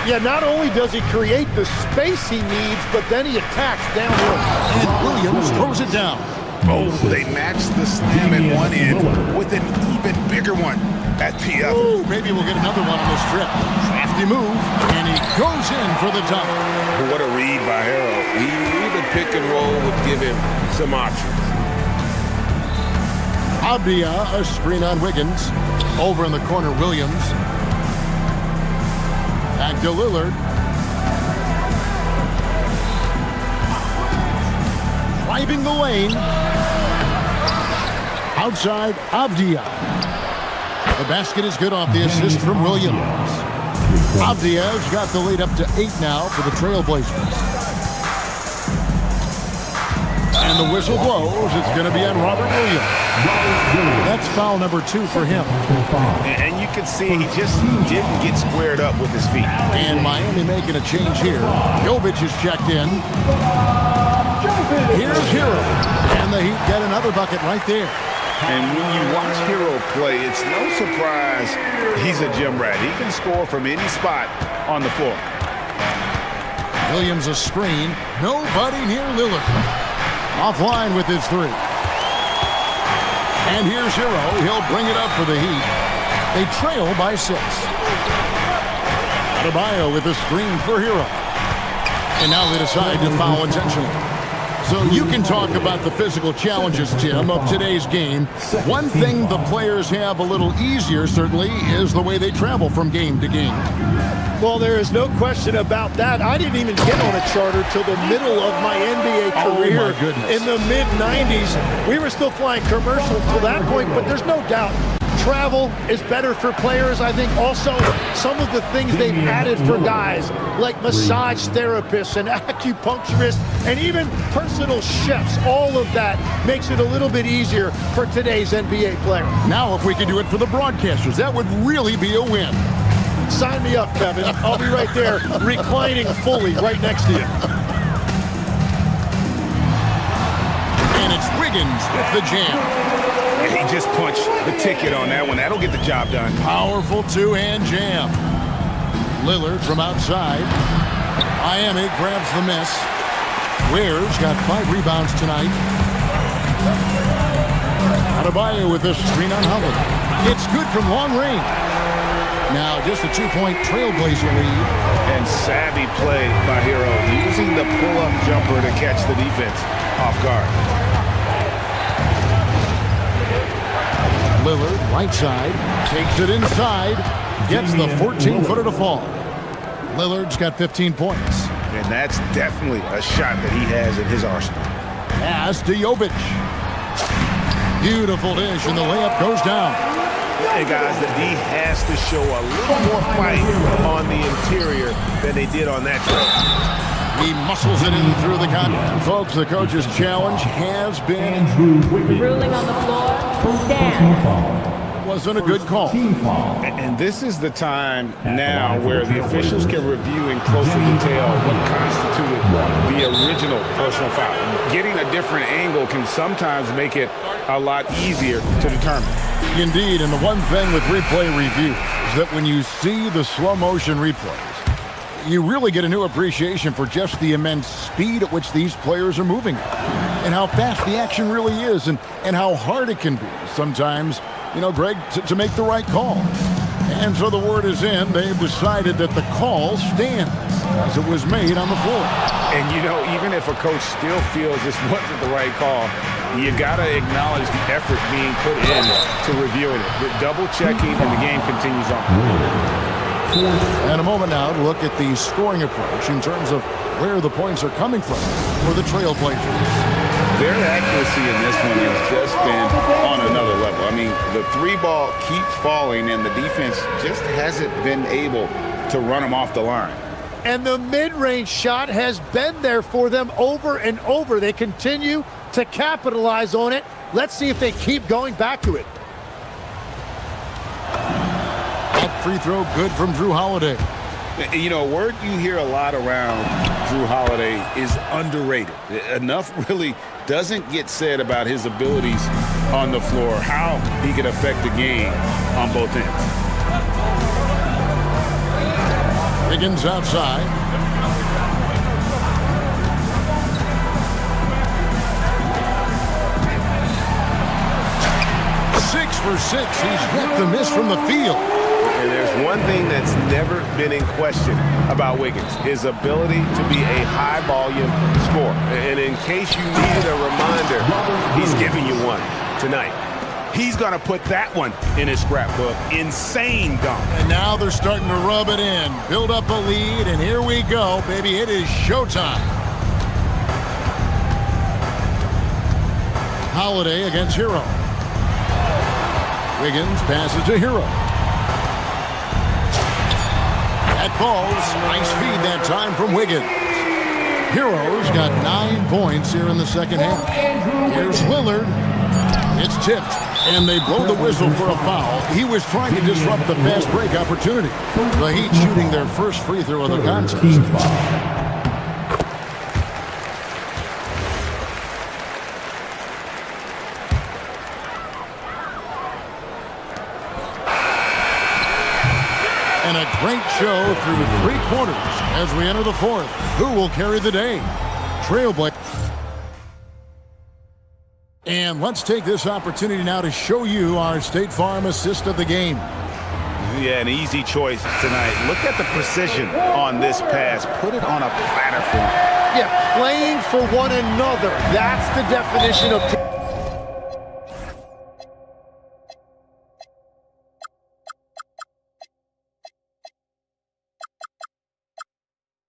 Yeah, not only does he create the space he needs, but then he attacks downhill. And Williams throws it down. Oh, they match the slam at one end with an even bigger one at the other. Ooh, maybe we'll get another one on this trip. Crafty move, and he goes in for the dunk. What a read by Harrell. Even pick and roll would give him some options. Abdia, a screen on Wiggins. Over in the corner, Williams. Back to Lillard. Driving the lane. Outside, Abdia. The basket is good off the assist from Williams. Abdia's got the lead up to 8 now for the Trailblazers. And the whistle blows. It's going to be on Robert Williams. That's foul number 2 for him. And you can see he just didn't get squared up with his feet. And Miami making a change here. Jovic is checked in. Here's Hero. And the Heat get another bucket right there. And when you watch Hero play, it's no surprise he's a gym rat. He can score from any spot on the floor. Williams a screen. Nobody near Lillard. Offline with his 3. And here's Hero. He'll bring it up for the Heat. They trail by 6. Adebayo with a screen for Hero. And now they decide to foul intentionally. So you can talk about the physical challenges, Jim, of today's game. One thing the players have a little easier, certainly, is the way they travel from game to game. Well, there is no question about that. I didn't even get on a charter till the middle of my NBA career. Oh, my goodness. In the mid-90s. We were still flying commercials till that point, but there's no doubt travel is better for players. I think also some of the things they've added for guys like massage therapists and acupuncturists and even personal chefs, all of that makes it a little bit easier for today's NBA player. Now if we could do it for the broadcasters, that would really be a win. Sign me up, Kevin. I'll be right there reclining fully right next to you. And it's Wiggins with the jam. And he just punched the ticket on that one. That'll get the job done. Powerful two-hand jam. Lillard from outside. Miami grabs the miss. Ware's got 5 rebounds tonight. Adebayo with the screen on Holiday. It's good from long range. Now just a 2-point Trailblazer lead. And savvy play by Hero, using the pull-up jumper to catch the defense off guard. Lillard, right side, takes it inside, gets the 14-footer to fall. Lillard's got 15 points. And that's definitely a shot that he has in his arsenal. Pass to Jovic. Beautiful dish, and the layup goes down. Hey guys, the D has to show a little more fight on the interior than they did on that trip. He muscles it in through the contact. Folks, the coach's challenge has been... Ruling on the floor, stand. Wasn't a good call. And this is the time now where the officials can review in closer detail what constituted the original personal foul. Getting a different angle can sometimes make it a lot easier to determine. Indeed, and the one thing with replay review is that when you see the slow motion replays, you really get a new appreciation for just the immense speed at which these players are moving and how fast the action really is and how hard it can be sometimes, you know, Greg, to make the right call. And so the word is in. They've decided that the call stands as it was made on the floor. And, you know, even if a coach still feels this wasn't the right call, you got to acknowledge the effort being put in to reviewing it. With double checking, and the game continues on. And a moment now to look at the scoring approach in terms of where the points are coming from for the Trailblazers. Their accuracy in this one has just been on another level. I mean, the 3-ball keeps falling, and the defense just hasn't been able to run them off the line. And the mid-range shot has been there for them over and over. They continue to capitalize on it. Let's see if they keep going back to it. That free throw good from Drew Holiday. You know, a word you hear a lot around Drew Holiday is underrated. Enough really doesn't get said about his abilities on the floor, how he can affect the game on both ends. Wiggins outside. Six for six. He's yet to miss from the field. And there's one thing that's never been in question about Wiggins, his ability to be a high-volume scorer. And in case you needed a reminder, he's giving you one tonight. He's going to put that one in his scrapbook. Insane dunk. And now they're starting to rub it in, build up a lead, and here we go, baby. It is showtime. Holiday against Hero. Wiggins passes to Hero. That falls. Nice feed that time from Wiggins. Hero's got 9 points here in the second half. Here's Lillard. It's tipped, and they blow the whistle for a foul. He was trying to disrupt the fast break opportunity. The Heat shooting their first free throw of the contest. And a great show through 3 quarters as we enter the fourth. Who will carry the day? Trailblazer. And let's take this opportunity now to show you our State Farm assist of the game. Yeah, an easy choice tonight. Look at the precision on this pass. Put it on a platter for him. Yeah, playing for one another. That's the definition of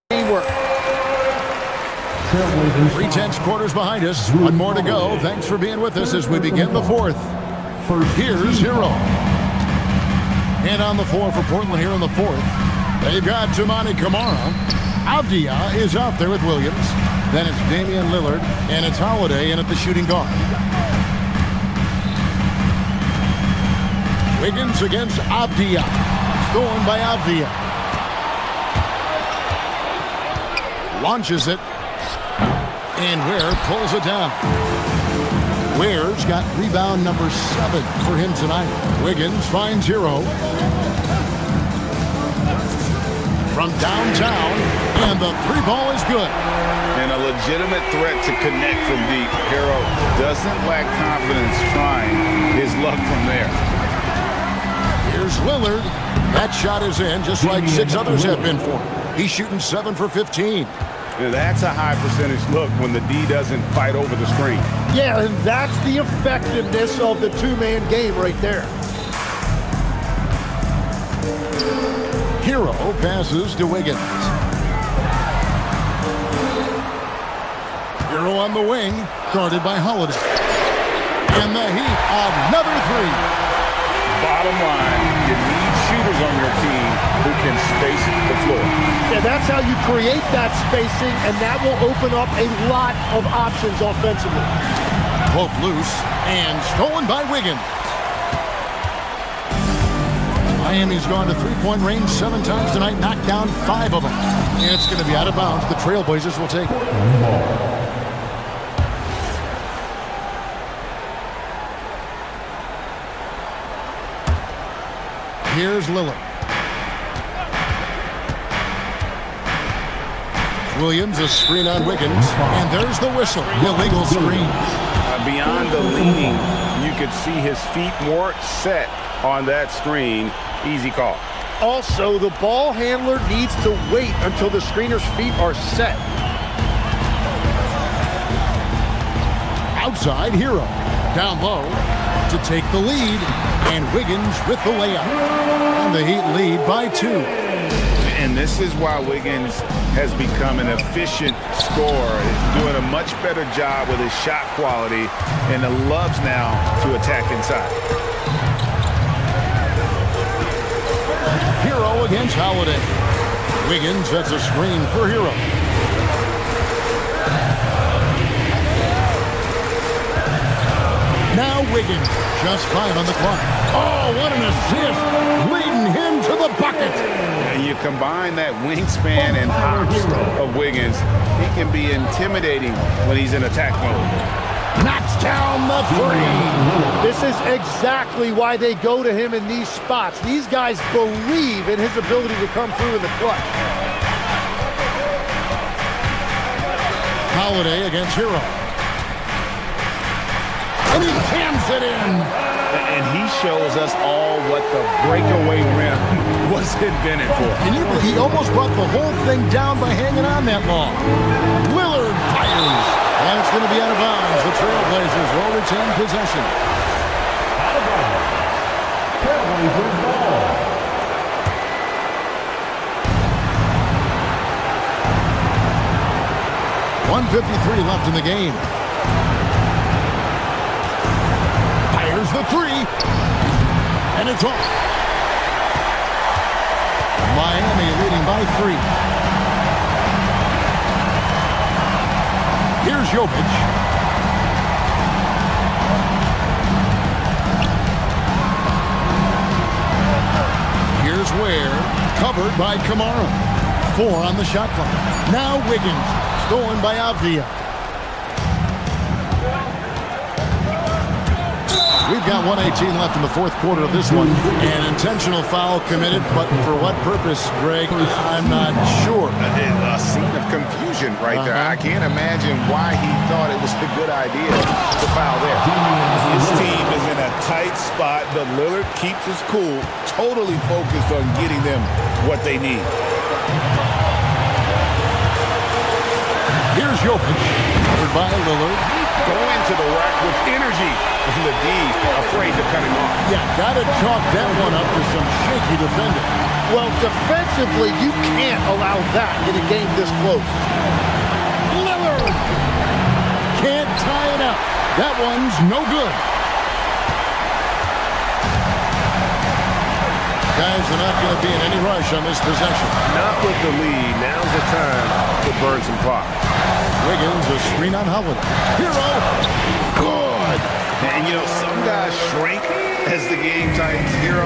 teamwork. 3 tense quarters behind us. 1 more to go. Thanks for being with us as we begin the fourth. Here's Hero. And on the floor for Portland here in the fourth, they've got Toumani Camara. Avdia is out there with Williams. Then it's Damian Lillard, and it's Holiday in at the shooting guard. Wiggins against Avdia. Stolen by Avdia. Launches it. And Ware pulls it down. Ware's got rebound number 7 for him tonight. Wiggins finds Hero. From downtown, and the 3 ball is good. And a legitimate threat to connect from deep. Hero doesn't lack confidence trying his luck from there. Here's Lillard. That shot is in, just like 6 others have been for him. He's shooting 7 for 15. That's a high percentage look when the D doesn't fight over the screen. Yeah, and that's the effectiveness of the 2-man game right there. Hero passes to Wiggins. Hero on the wing, guarded by Holiday. And the Heat, another 3. Bottom line, you need shooters on your team who can space the floor. Yeah, that's how you create that spacing, and that will open up a lot of options offensively. Poke loose, and stolen by Wiggins. Miami's gone to 3-point range 7 times tonight, knocked down 5 of them. And it's going to be out of bounds. The Trailblazers will take it. Here's Lillard. Williams, a screen on Wiggins, and there's the whistle. Illegal screen. Beyond the leaning, you could see his feet more set on that screen. Easy call. Also, the ball handler needs to wait until the screener's feet are set. Outside, Hero. Down low to take the lead, and Wiggins with the layup. And the Heat lead by 2. And this is why Wiggins has become an efficient scorer, doing a much better job with his shot quality, and loves now to attack inside. Hero against Holiday. Wiggins sets a screen for Hero. Now Wiggins, just 5 on the clock. Oh, what an assist, leading him to the bucket. And you combine that wingspan and hops of Wiggins, he can be intimidating when he's in attack mode. Knocks down the three. This is exactly why they go to him in these spots. These guys believe in his ability to come through in the clutch. Holiday against Hero. And he jams it in. And he shows us all what the breakaway rim was invented for. And he almost brought the whole thing down by hanging on that long. Lillard fires. And it's going to be out of bounds. The Trailblazers will retain possession. Out of bounds. Trailblazers ball. .153 left in the game. Fires the three. And it's off. Miami leading by 3. Here's Jokic. Here's Ware, covered by Kamara. 4 on the shot clock. Now Wiggins, stolen by Avdia. We've got 1:18 left in the fourth quarter of this one. An intentional foul committed, but for what purpose, Greg? I'm not sure. A scene of confusion right there. I can't imagine why he thought it was a good idea to foul there. His team is in a tight spot, but Lillard keeps his cool, totally focused on getting them what they need. Here's Jokic, covered by Lillard. Going to the rack with energy. And the D afraid to cut him off. Yeah, got to chalk that one up to some shaky defending. Well, defensively, you can't allow that in a game this close. Lillard can't tie it up. That one's no good. Guys are not going to be in any rush on this possession. Not with the lead. Now's the time to burn some clock. Wiggins, a screen on Holiday. Hero. Good. And, you know, some guys shrink as the game tightens. Hero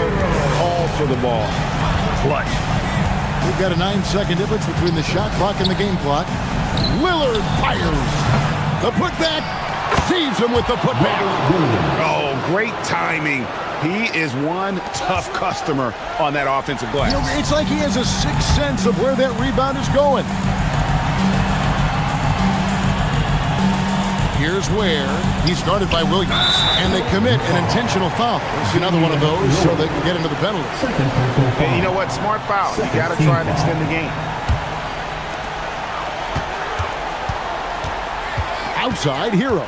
calls for the ball. Clutch. We've got a 9-second difference between the shot clock and the game clock. Lillard fires. The putback. Sees him with the putback. Oh, great timing. He is one tough customer on that offensive glass. You know, it's like he has a sixth sense of where that rebound is going. Here's where he's guarded by Williams, and they commit an intentional foul. It's another one of those, so they can get into the penalty. And you know what? Smart foul. You got to try and extend the game. Outside, Hero.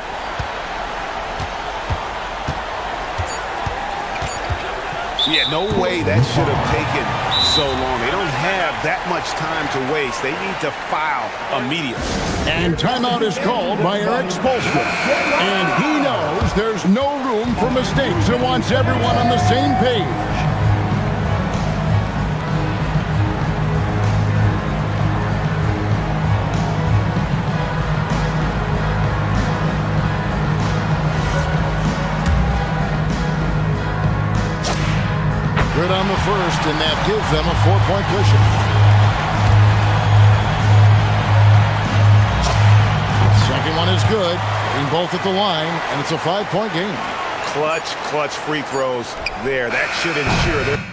Yeah, no way that should have taken so long. They don't have that much time to waste. They need to foul immediately. And timeout is called by Eric Spoelstra. And he knows there's no room for mistakes and wants everyone on the same page. Good on the first, and that gives them a 4-point cushion. Second one is good. Hitting both at the line, and it's a 5-point game. Clutch free throws there. That should ensure they're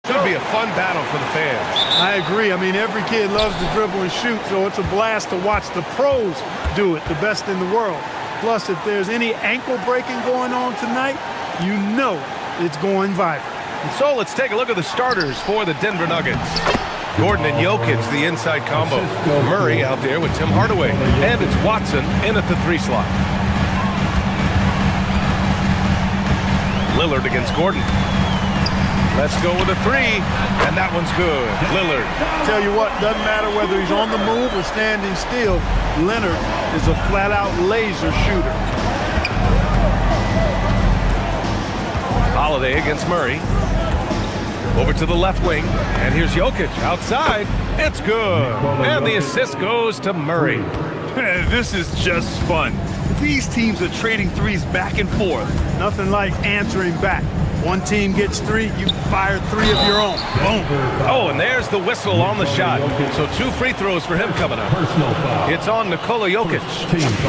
Should be a fun battle for the fans. I agree. I mean, every kid loves to dribble and shoot, so it's a blast to watch the pros do it, the best in the world. Plus, if there's any ankle breaking going on tonight, you know it's going viral. And so let's take a look at the starters for the Denver Nuggets. Gordon and Jokic, the inside combo. Murray out there with Tim Hardaway. And it's Watson in at the 3 slot. Lillard against Gordon. Let's go with a 3, and that one's good. Lillard. Tell you what, doesn't matter whether he's on the move or standing still, Leonard is a flat-out laser shooter. Holiday against Murray. Over to the left wing, and here's Jokic outside. It's good. And the assist goes to Murray. This is just fun. These teams are trading threes back and forth. Nothing like answering back. One team gets 3, you fire 3 of your own. Boom. Oh, and there's the whistle on the shot. So 2 free throws for him coming up. It's on Nikola Jokic.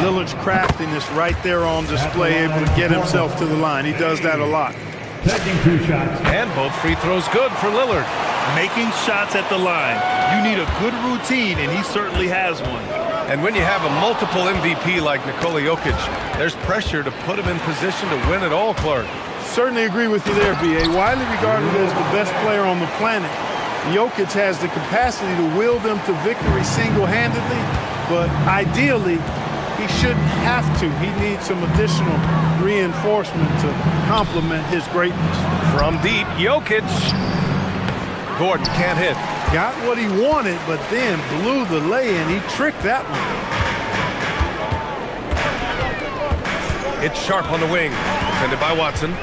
Lillard's craftiness right there on display, able to get himself to the line. He does that a lot. Taking 2 shots. And both free throws good for Lillard. Making shots at the line. You need a good routine, and he certainly has one. And when you have a multiple MVP like Nikola Jokic, there's pressure to put him in position to win it all, Clark. Certainly agree with you there, B.A. Widely regarded as the best player on the planet, Jokic has the capacity to will them to victory single-handedly, but ideally, he shouldn't have to. He needs some additional reinforcement to complement his greatness. From deep, Jokic. Gordon can't hit. Got what he wanted, but then blew the lay-in. He tricked that one. It's Sharp on the wing, defended by Watson.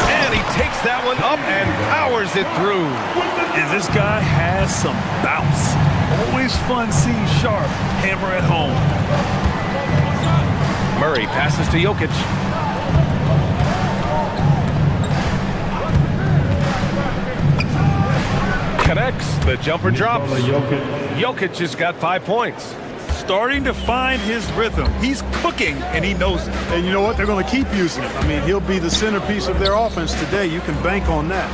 And he takes that one up and powers it through. And this guy has some bounce. Always fun seeing Sharp hammer at home. Murray passes to Jokic. Connects, the jumper drops. Jokic has got 5 points. Starting to find his rhythm. He's cooking, and he knows it. And you know what? They're going to keep using him. I mean, he'll be the centerpiece of their offense today. You can bank on that.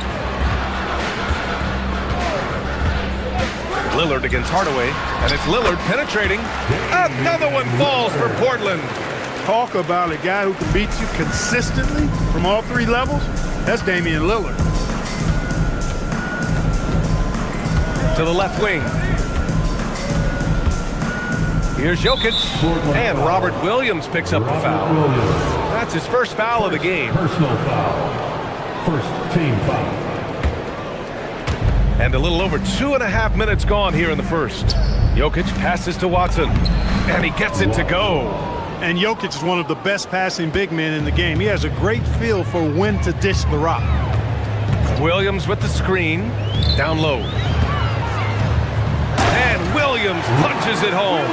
Lillard against Hardaway, and it's Lillard penetrating. Another one falls for Portland. Talk about a guy who can beat you consistently from all 3 levels. That's Damian Lillard. To the left wing. Here's Jokic, and Robert Williams picks up a foul. That's his first foul of the game. Personal foul. First team foul. And a little over 2.5 minutes gone here in the first. Jokic passes to Watson, and he gets it to go. And Jokic is one of the best passing big men in the game. He has a great feel for when to dish the rock. Williams with the screen, down low. And Williams punches it home.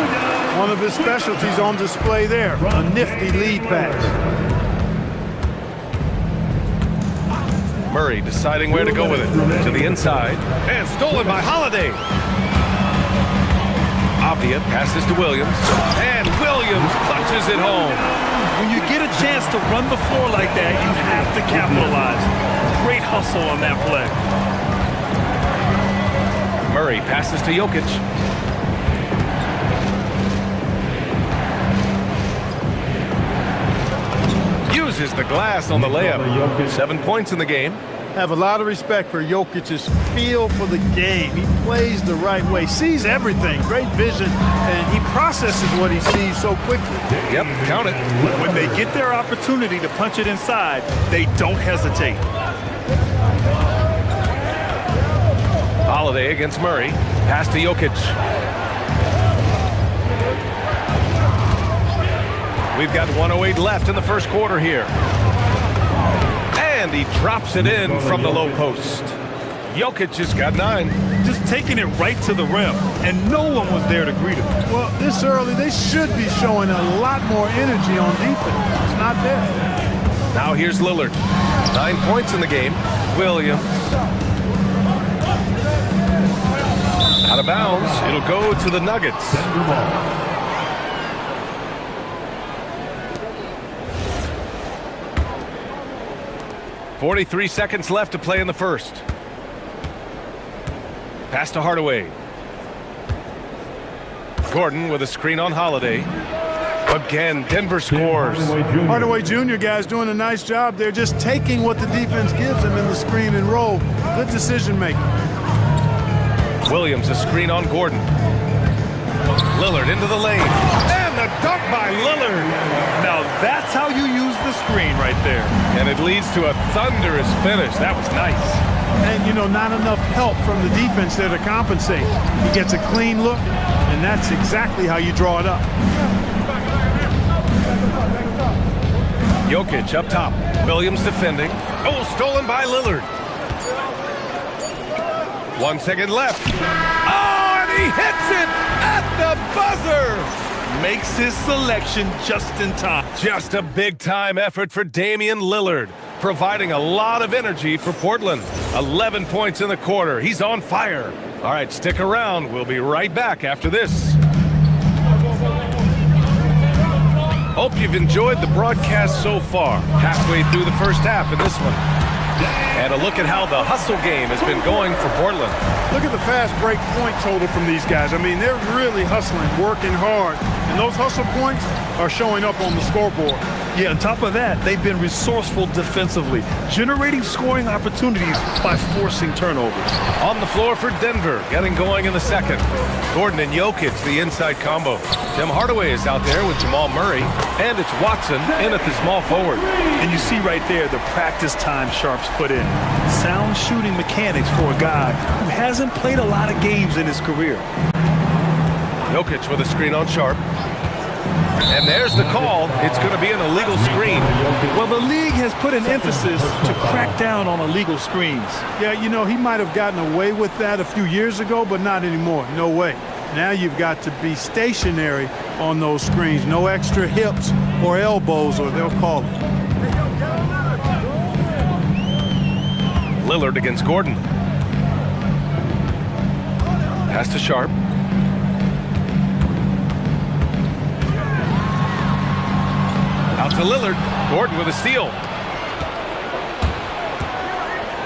One of his specialties on display there, a nifty lead pass. Murray deciding where to go with it. To the inside, and stolen by Holiday. Avdia passes to Williams, and Williams punches it home. When you get a chance to run the floor like that, you have to capitalize. Great hustle on that play. Murray passes to Jokic. Uses the glass on the layup. 7 points in the game. Have a lot of respect for Jokic's feel for the game. He plays the right way, sees everything, great vision, and he processes what he sees so quickly. Yep, count it. When they get their opportunity to punch it inside, they don't hesitate. Holiday against Murray. Pass to Jokic. We've got 1:08 left in the first quarter here. And he drops it in from the low post. Jokic has got 9. Just taking it right to the rim, and no one was there to greet him. Well, this early, they should be showing a lot more energy on defense. It's not there. Now here's Lillard. 9 points in the game. Williams. Out of bounds. It'll go to the Nuggets. 43 seconds left to play in the first. Pass to Hardaway. Gordon with a screen on Holiday. Again, Denver scores. Hardaway Jr. guys doing a nice job. They're just taking what the defense gives them in the screen and roll. Good decision making. Williams a screen on Gordon. Lillard into the lane. And the dunk by Lillard. Now that's how you use the screen right there. And it leads to a thunderous finish. That was nice. And, you know, not enough help from the defense there to compensate. He gets a clean look, and that's exactly how you draw it up. Jokic up top. Williams defending. Oh, stolen by Lillard. 1 second left. Oh, and he hits it at the buzzer. Makes his selection just in time. Just a big-time effort for Damian Lillard, providing a lot of energy for Portland. 11 points in the quarter. He's on fire. All right, stick around. We'll be right back after this. Hope you've enjoyed the broadcast so far. Halfway through the first half in this one. And a look at how the hustle game has been going for Portland. Look at the fast break point total from these guys. I mean, they're really hustling, working hard. And those hustle points are showing up on the scoreboard. Yeah, on top of that, they've been resourceful defensively, generating scoring opportunities by forcing turnovers. On the floor for Denver, getting going in the second. Gordon and Jokic, the inside combo. Tim Hardaway is out there with Jamal Murray, and it's Watson in at the small forward. And you see right there the practice time Sharp's put in. Sound shooting mechanics for a guy who hasn't played a lot of games in his career. Jokic with a screen on Sharp. And there's the call. It's going to be an illegal screen. Well, the league has put an emphasis to crack down on illegal screens. Yeah, you know, he might have gotten away with that a few years ago, but not anymore. No way. Now you've got to be stationary on those screens. No extra hips or elbows, or they'll call it. Lillard against Gordon. Pass to Sharp. Out to Lillard. Gordon with a steal.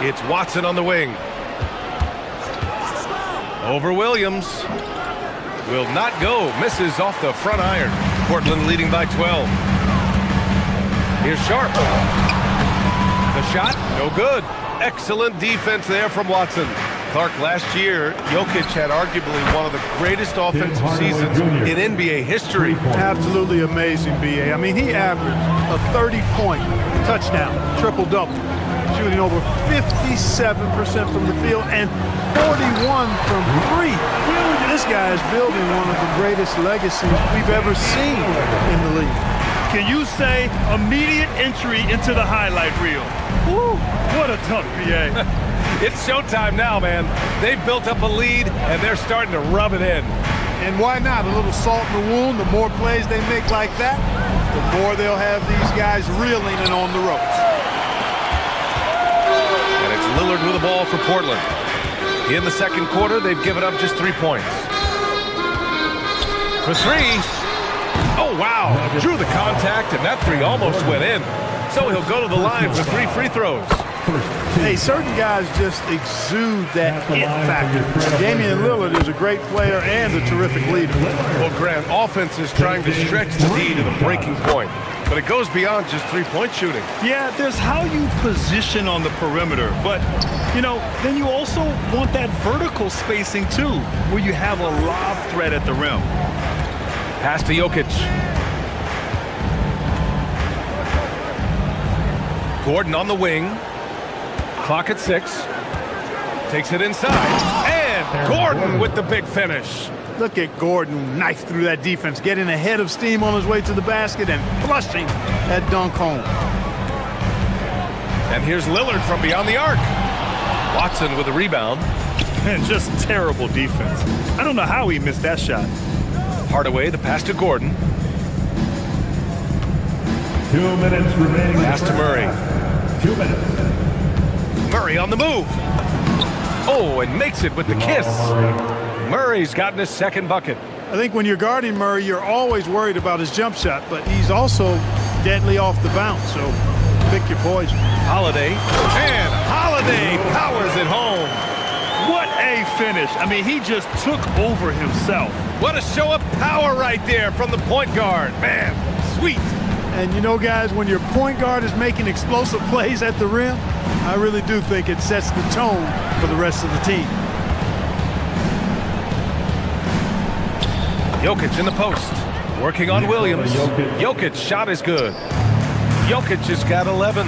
It's Watson on the wing. Over Williams. Will not go. Misses off the front iron. Portland leading by 12. Here's Sharp. The shot, no good. Excellent defense there from Watson. Clark, last year, Jokic had arguably one of the greatest offensive seasons in NBA history. Absolutely amazing, B.A. I mean, he averaged a 30-point touchdown, triple-double, shooting over 57% from the field and 41 from three. This guy is building one of the greatest legacies we've ever seen in the league. Can you say immediate entry into the highlight reel? Woo, what a dunk, B.A. It's showtime now, man. They've built up a lead, and they're starting to rub it in. And why not? A little salt in the wound. The more plays they make like that, the more they'll have these guys reeling and on the ropes. And it's Lillard with the ball for Portland. In the second quarter, they've given up just 3 points. For three. Oh, wow. Drew the contact, and that three almost went in. So he'll go to the line for 3 free throws. Hey, certain guys just exude that it factor. Damian Lillard is a great player and a terrific leader. Well, Grant, offense is trying to stretch the D to the breaking point, but it goes beyond just three-point shooting. Yeah, there's how you position on the perimeter, but, you know, then you also want that vertical spacing, too, where you have a lob threat at the rim. Pass to Jokic. Gordon on the wing. Clock at 6. Takes it inside. And Gordon with the big finish. Look at Gordon knife through that defense, getting ahead of steam on his way to the basket and flushing that dunk home. And here's Lillard from beyond the arc. Watson with a rebound. And just terrible defense. I don't know how he missed that shot. Hardaway, the pass to Gordon. 2 minutes remaining. Pass to Murray. 2 minutes. Murray on the move. Oh, and makes it with the kiss. Murray's gotten his second bucket. I think when you're guarding Murray, you're always worried about his jump shot, but he's also deadly off the bounce. So Pick your poison. Holiday, and Holiday powers it home. What a finish. I mean, he just took over himself. What a show of power right there from the point guard. Man, sweet. And you know, guys, when your point guard is making explosive plays at the rim, I really do think it sets the tone for the rest of the team. Jokic in the post, working on Williams. Jokic shot is good. Jokic has got 11.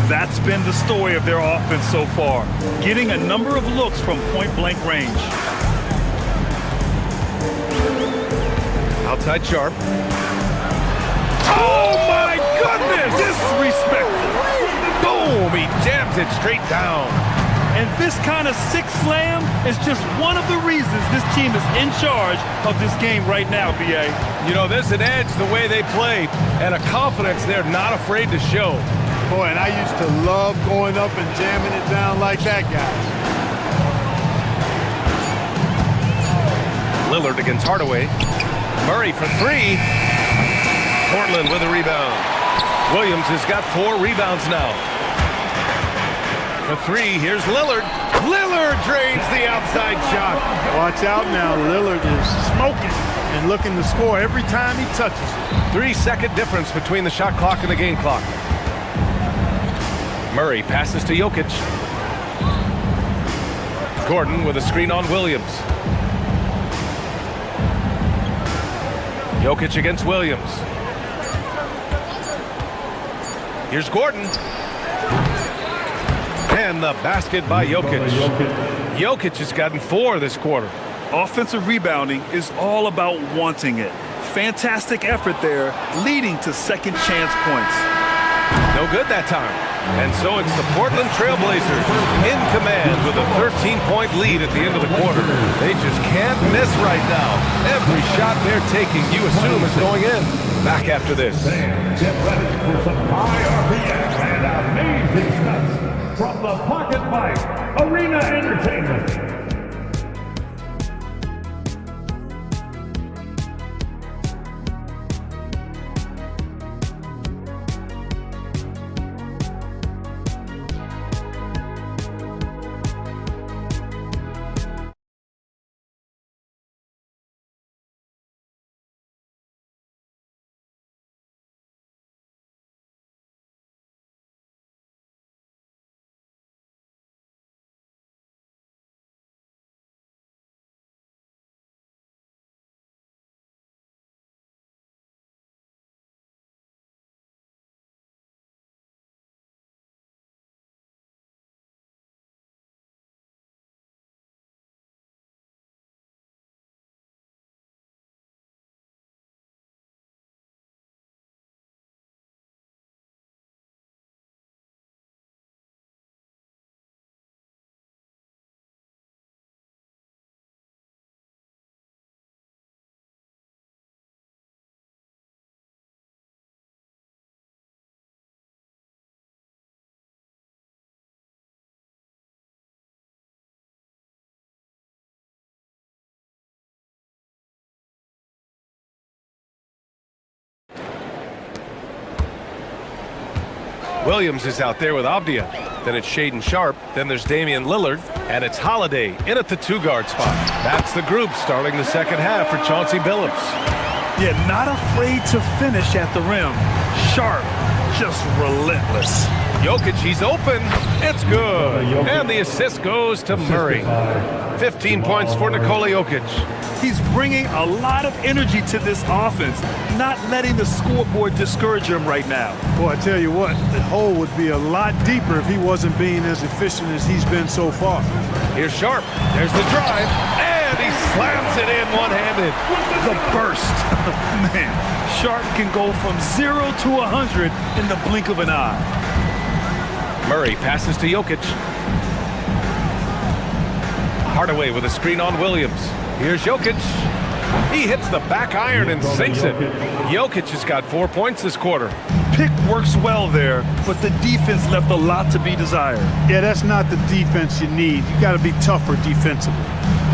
That's been the story of their offense so far, getting a number of looks from point-blank range. Outside Sharp. Oh, my goodness! Disrespectful. Boom! He jams it straight down. And this kind of sick slam is just one of the reasons this team is in charge of this game right now, B.A. You know, there's an edge the way they play and a confidence they're not afraid to show. Boy, and I used to love going up and jamming it down like that, guys. Lillard against Hardaway. Murray for three. Portland with a rebound. Williams has got 4 rebounds now. For three, here's Lillard. Lillard drains the outside shot. Watch out now. Lillard is smoking and looking to score every time he touches it. 3-second difference between the shot clock and the game clock. Murray passes to Jokic. Gordon with a screen on Williams. Jokic against Williams. Here's Gordon. And the basket by Jokic. Jokic has gotten 4 this quarter. Offensive rebounding is all about wanting it. Fantastic effort there, leading to second chance points. No good that time. And so it's the Portland Trailblazers in command with a 13-point lead at the end of the quarter. They just can't miss right now. Every shot they're taking, you assume, is going in. Back after this. Get ready for some high RPM and amazing stunts from the Pocket Fight Arena Entertainment. Williams is out there with Avdia. Then it's Shaedon Sharp. Then there's Damian Lillard. And it's Holiday in at the 2-guard spot. That's the group starting the second half for Chauncey Billups. Yeah, not afraid to finish at the rim. Sharp, just relentless. Jokic, he's open. It's good. And the assist goes to Murray. 15 points for Nikola Jokic. He's bringing a lot of energy to this offense, not letting the scoreboard discourage him right now. Boy, I tell you what, the hole would be a lot deeper if he wasn't being as efficient as he's been so far. Here's Sharp. There's the drive. And he slams it in one-handed. The burst. Man, Sharp can go from 0 to 100 in the blink of an eye. Murray passes to Jokic. Hardaway with a screen on Williams. Here's Jokic. He hits the back iron and sinks it. Jokic has got 4 points this quarter. Pick works well there, but the defense left a lot to be desired. Yeah, that's not the defense you need. You got to be tougher defensively.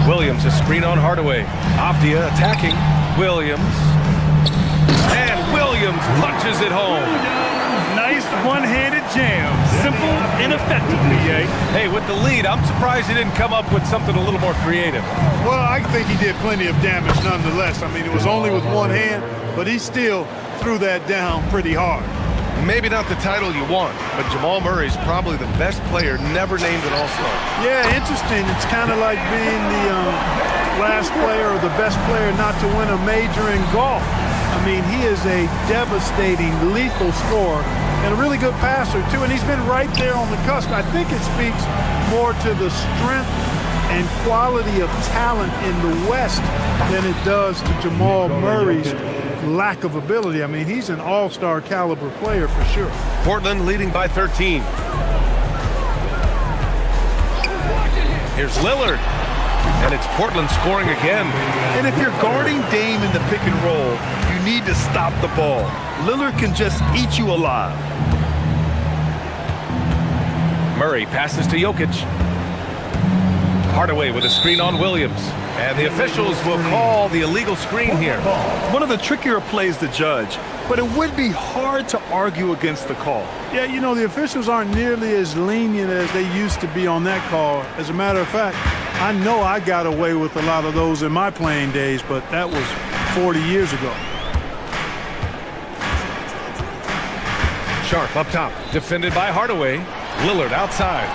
Williams a screen on Hardaway. Avdia attacking Williams. And Williams punches it home. Nice one-handed jam. Simple and effective, BA. Hey, with the lead, I'm surprised he didn't come up with something a little more creative. Well, I think he did plenty of damage nonetheless. I mean, it was only with one hand, but he still threw that down pretty hard. Maybe not the title you want, but Jamal Murray's probably the best player never named an All-Star. Yeah, interesting. It's kind of like being the last player or the best player not to win a major in golf. I mean, he is a devastating, lethal scorer and a really good passer, too. And he's been right there on the cusp. I think it speaks more to the strength and quality of talent in the West than it does to Jamal Murray's lack of ability. I mean, he's an all-star caliber player for sure. Portland leading by 13. Here's Lillard. And it's Portland scoring again. And if you're guarding Dame in the pick and roll, you need to stop the ball. Lillard can just eat you alive. Murray passes to Jokic. Hardaway with a screen on Williams. And the officials will call the illegal screen here. One of the trickier plays to judge, but it would be hard to argue against the call. Yeah, you know, the officials aren't nearly as lenient as they used to be on that call. As a matter of fact, I know I got away with a lot of those in my playing days, but that was 40 years ago. Sharp up top, defended by Hardaway. Lillard outside.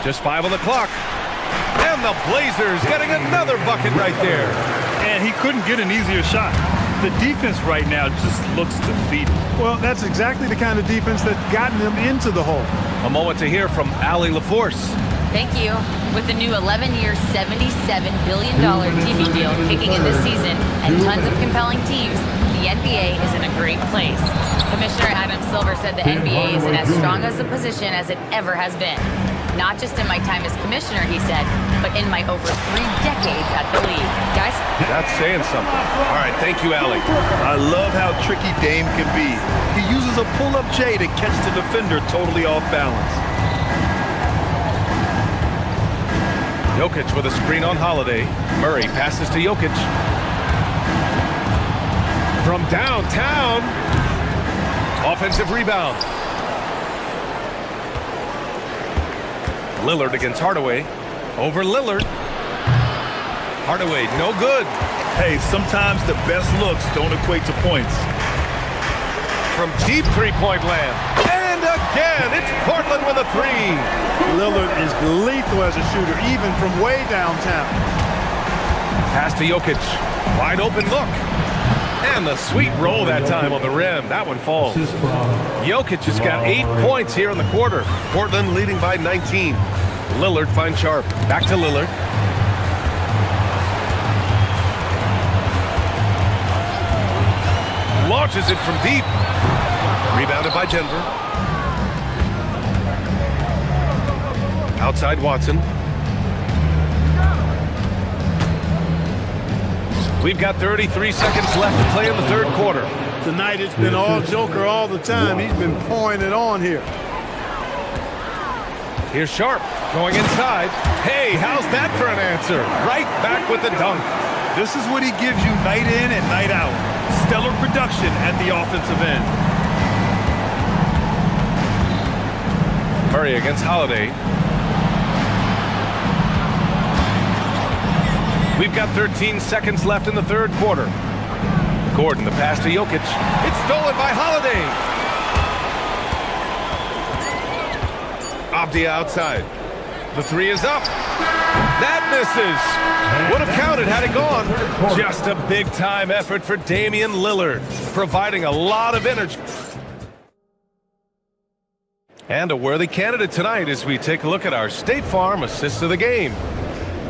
Just 5 on the clock. And the Blazers getting another bucket right there. And he couldn't get an easier shot. The defense right now just looks defeated. Well, that's exactly the kind of defense that's gotten them into the hole. A moment to hear from Allie LaForce. Thank you. With the new 11-year, $77 billion TV deal kicking in this season and tons of compelling teams, the NBA is in a great place. Commissioner Adam Silver said the NBA is in as strong as a position as it ever has been. Not just in my time as commissioner, he said, but in my over 3 decades at the league. Guys? That's saying something. All right, thank you, Allie. I love how tricky Dame can be. He uses a pull-up J to catch the defender totally off balance. Jokic with a screen on Holiday. Murray passes to Jokic. From downtown. Offensive rebound. Lillard against Hardaway. Over Lillard. Hardaway, no good. Hey, sometimes the best looks don't equate to points. From deep three-point land. And again, it's Portland with a 3. Lillard is lethal as a shooter, even from way downtown. Pass to Jokic. Wide open look. And the sweet roll that time on the rim. That one falls. Jokic has got 8 points here in the quarter. Portland leading by 19. Lillard finds Sharp. Back to Lillard. Launches it from deep. Rebounded by Denver. Outside Watson. We've got 33 seconds left to play in the third quarter. Tonight it's been all Joker all the time. He's been pouring it on here. Here's Sharp going inside. Hey, how's that for an answer? Right back with the dunk. This is what he gives you night in and night out. Stellar production at the offensive end. Murray against Holiday. We've got 13 seconds left in the third quarter. Gordon, the pass to Jokic. It's stolen by Holiday. Avdia outside. The 3 is up. That misses. Would have counted had it gone. Just a big-time effort for Damian Lillard, providing a lot of energy. And a worthy candidate tonight as we take a look at our State Farm Assist of the Game.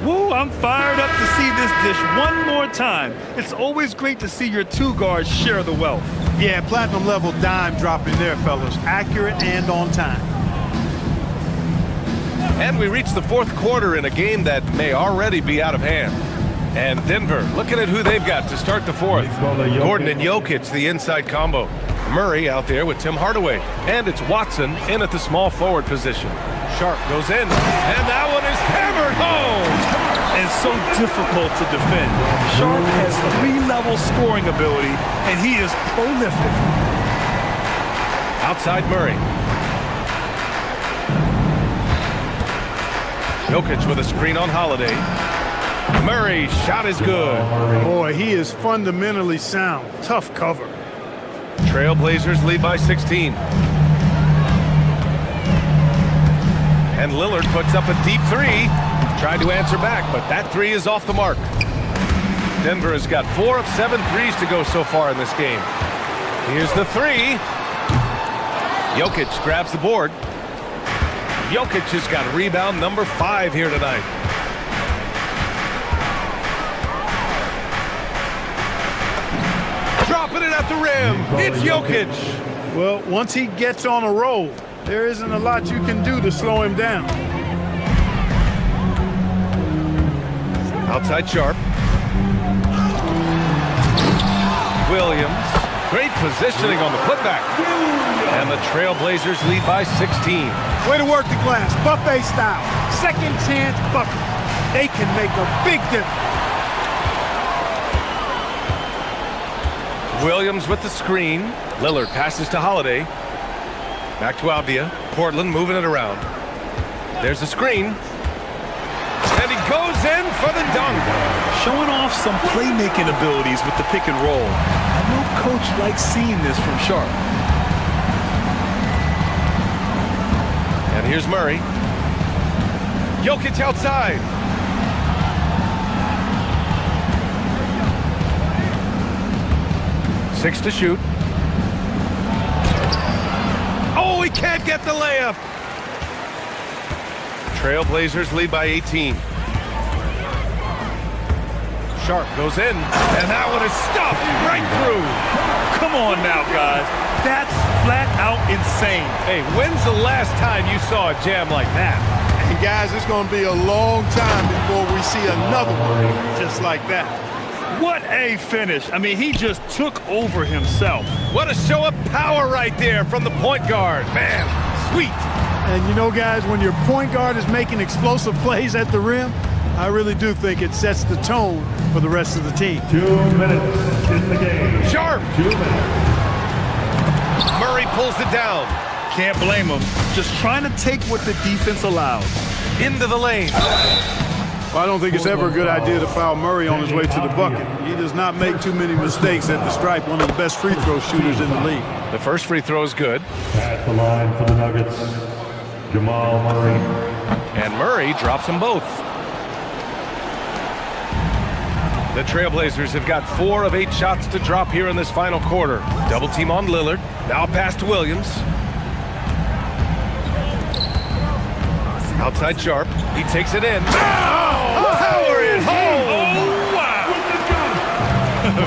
Woo, I'm fired up to see this dish one more time. It's always great to see your 2 guards share the wealth. Yeah, platinum level dime dropping there, fellas. Accurate and on time. And we reach the fourth quarter in a game that may already be out of hand. And Denver, looking at who they've got to start the fourth. Gordon and Jokic, the inside combo. Murray out there with Tim Hardaway. And it's Watson in at the small forward position. Sharp goes in, and that one is hammered home. And so difficult to defend. Sharp has 3-level scoring ability, and he is prolific. Outside Murray. Jokic with a screen on Holiday. Murray's shot is good. Boy, he is fundamentally sound. Tough cover. Trailblazers lead by 16. And Lillard puts up a deep three. Tried to answer back, but that three is off the mark. Denver has got 4 of 7 threes to go so far in this game. Here's the three. Jokic grabs the board. Jokic has got rebound number 5 here tonight. Dropping it at the rim. It's Jokic. Well, once he gets on a roll, there isn't a lot you can do to slow him down. Outside Sharp. Williams. Great positioning on the putback. And the Trailblazers lead by 16. Way to work the glass. Buffet style. Second chance bucket. They can make a big difference. Williams with the screen. Lillard passes to Holiday. Back to Abdia. Portland moving it around. There's the screen. And he goes in for the dunk. Showing off some playmaking abilities with the pick and roll. I know Coach likes seeing this from Sharp. And here's Murray. Jokic outside. Six to shoot. Oh, he can't get the layup. Trailblazers lead by 18. Sharp goes in, and that one is stuffed right through. Come on now, guys. That's flat out insane. Hey, when's the last time you saw a jam like that? And guys, it's going to be a long time before we see another one just like that. What a finish. I mean, he just took over himself. What a show of power right there from the point guard. Man, sweet. And you know, guys, when your point guard is making explosive plays at the rim, I really do think it sets the tone for the rest of the team. 2 minutes in the game. Sharp. 2 minutes. Murray pulls it down. Can't blame him. Just trying to take what the defense allows. Into the lane. Well, I don't think it's ever a good idea to foul Murray on his way to the bucket. He does not make too many mistakes at the stripe, one of the best free throw shooters in the league. The first free throw is good. At the line for the Nuggets, Jamal Murray. And Murray drops them both. The Trailblazers have got 4 of 8 shots to drop here in this final quarter. Double team on Lillard. Now pass to Williams. Outside Sharp. He takes it in. Power it home! Oh, wow!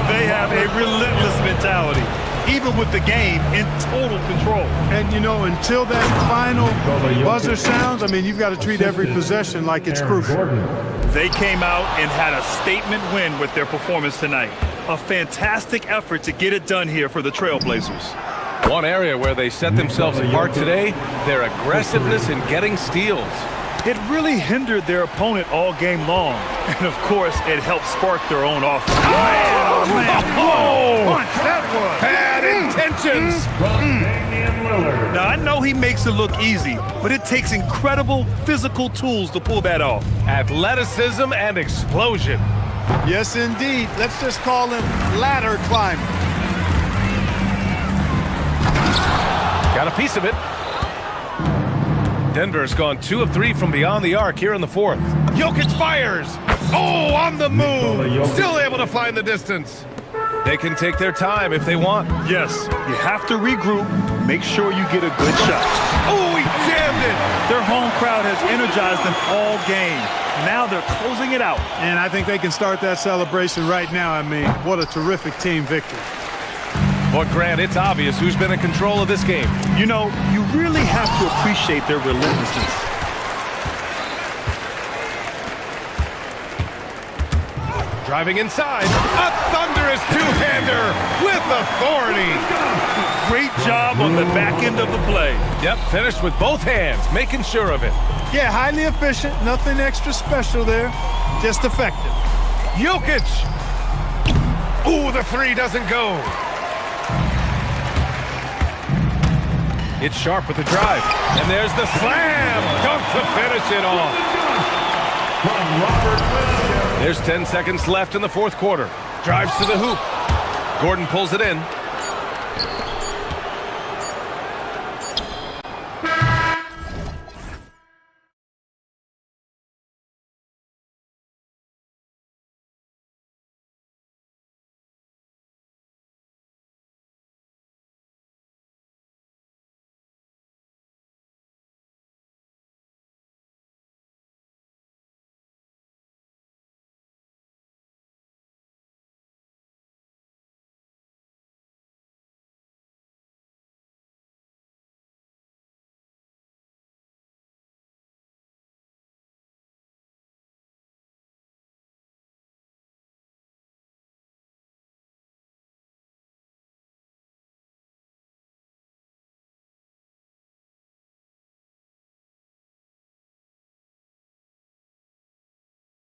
They have a relentless mentality, even with the game in total control. And, you know, until that final buzzer sounds, I mean, you've got to treat every possession like it's crucial. They came out and had a statement win with their performance tonight. A fantastic effort to get it done here for the Trailblazers. One area where they set themselves apart today, their aggressiveness in getting steals. It really hindered their opponent all game long. And, of course, it helped spark their own offense. Oh, man. Oh, Punch, that was. bad intentions. Now, I know he makes it look easy, but it takes incredible physical tools to pull that off. Athleticism and explosion. Yes, indeed. Let's just call him ladder climber. Got a piece of it. Denver's gone 2 of 3 from beyond the arc here in the fourth. Jokic fires. Oh, on the move. Still able to find the distance. They can take their time if they want. Yes, you have to regroup, make sure you get a good shot. Oh, he jammed it. Their home crowd has energized them all game. Now they're closing it out. And I think they can start that celebration right now. I mean, what a terrific team victory. But Grant, it's obvious who's been in control of this game. You know, you really have to appreciate their relentlessness. Driving inside, a thunderous two-hander with authority. Great job on the back end of the play. Yep, finished with both hands, making sure of it. Yeah, highly efficient, nothing extra special there, just effective. Jokic. Ooh, the three doesn't go. It's Sharp with the drive. And there's the slam. Dunk to finish it off. There's 10 seconds left in the fourth quarter. Drives to the hoop. Gordon pulls it in.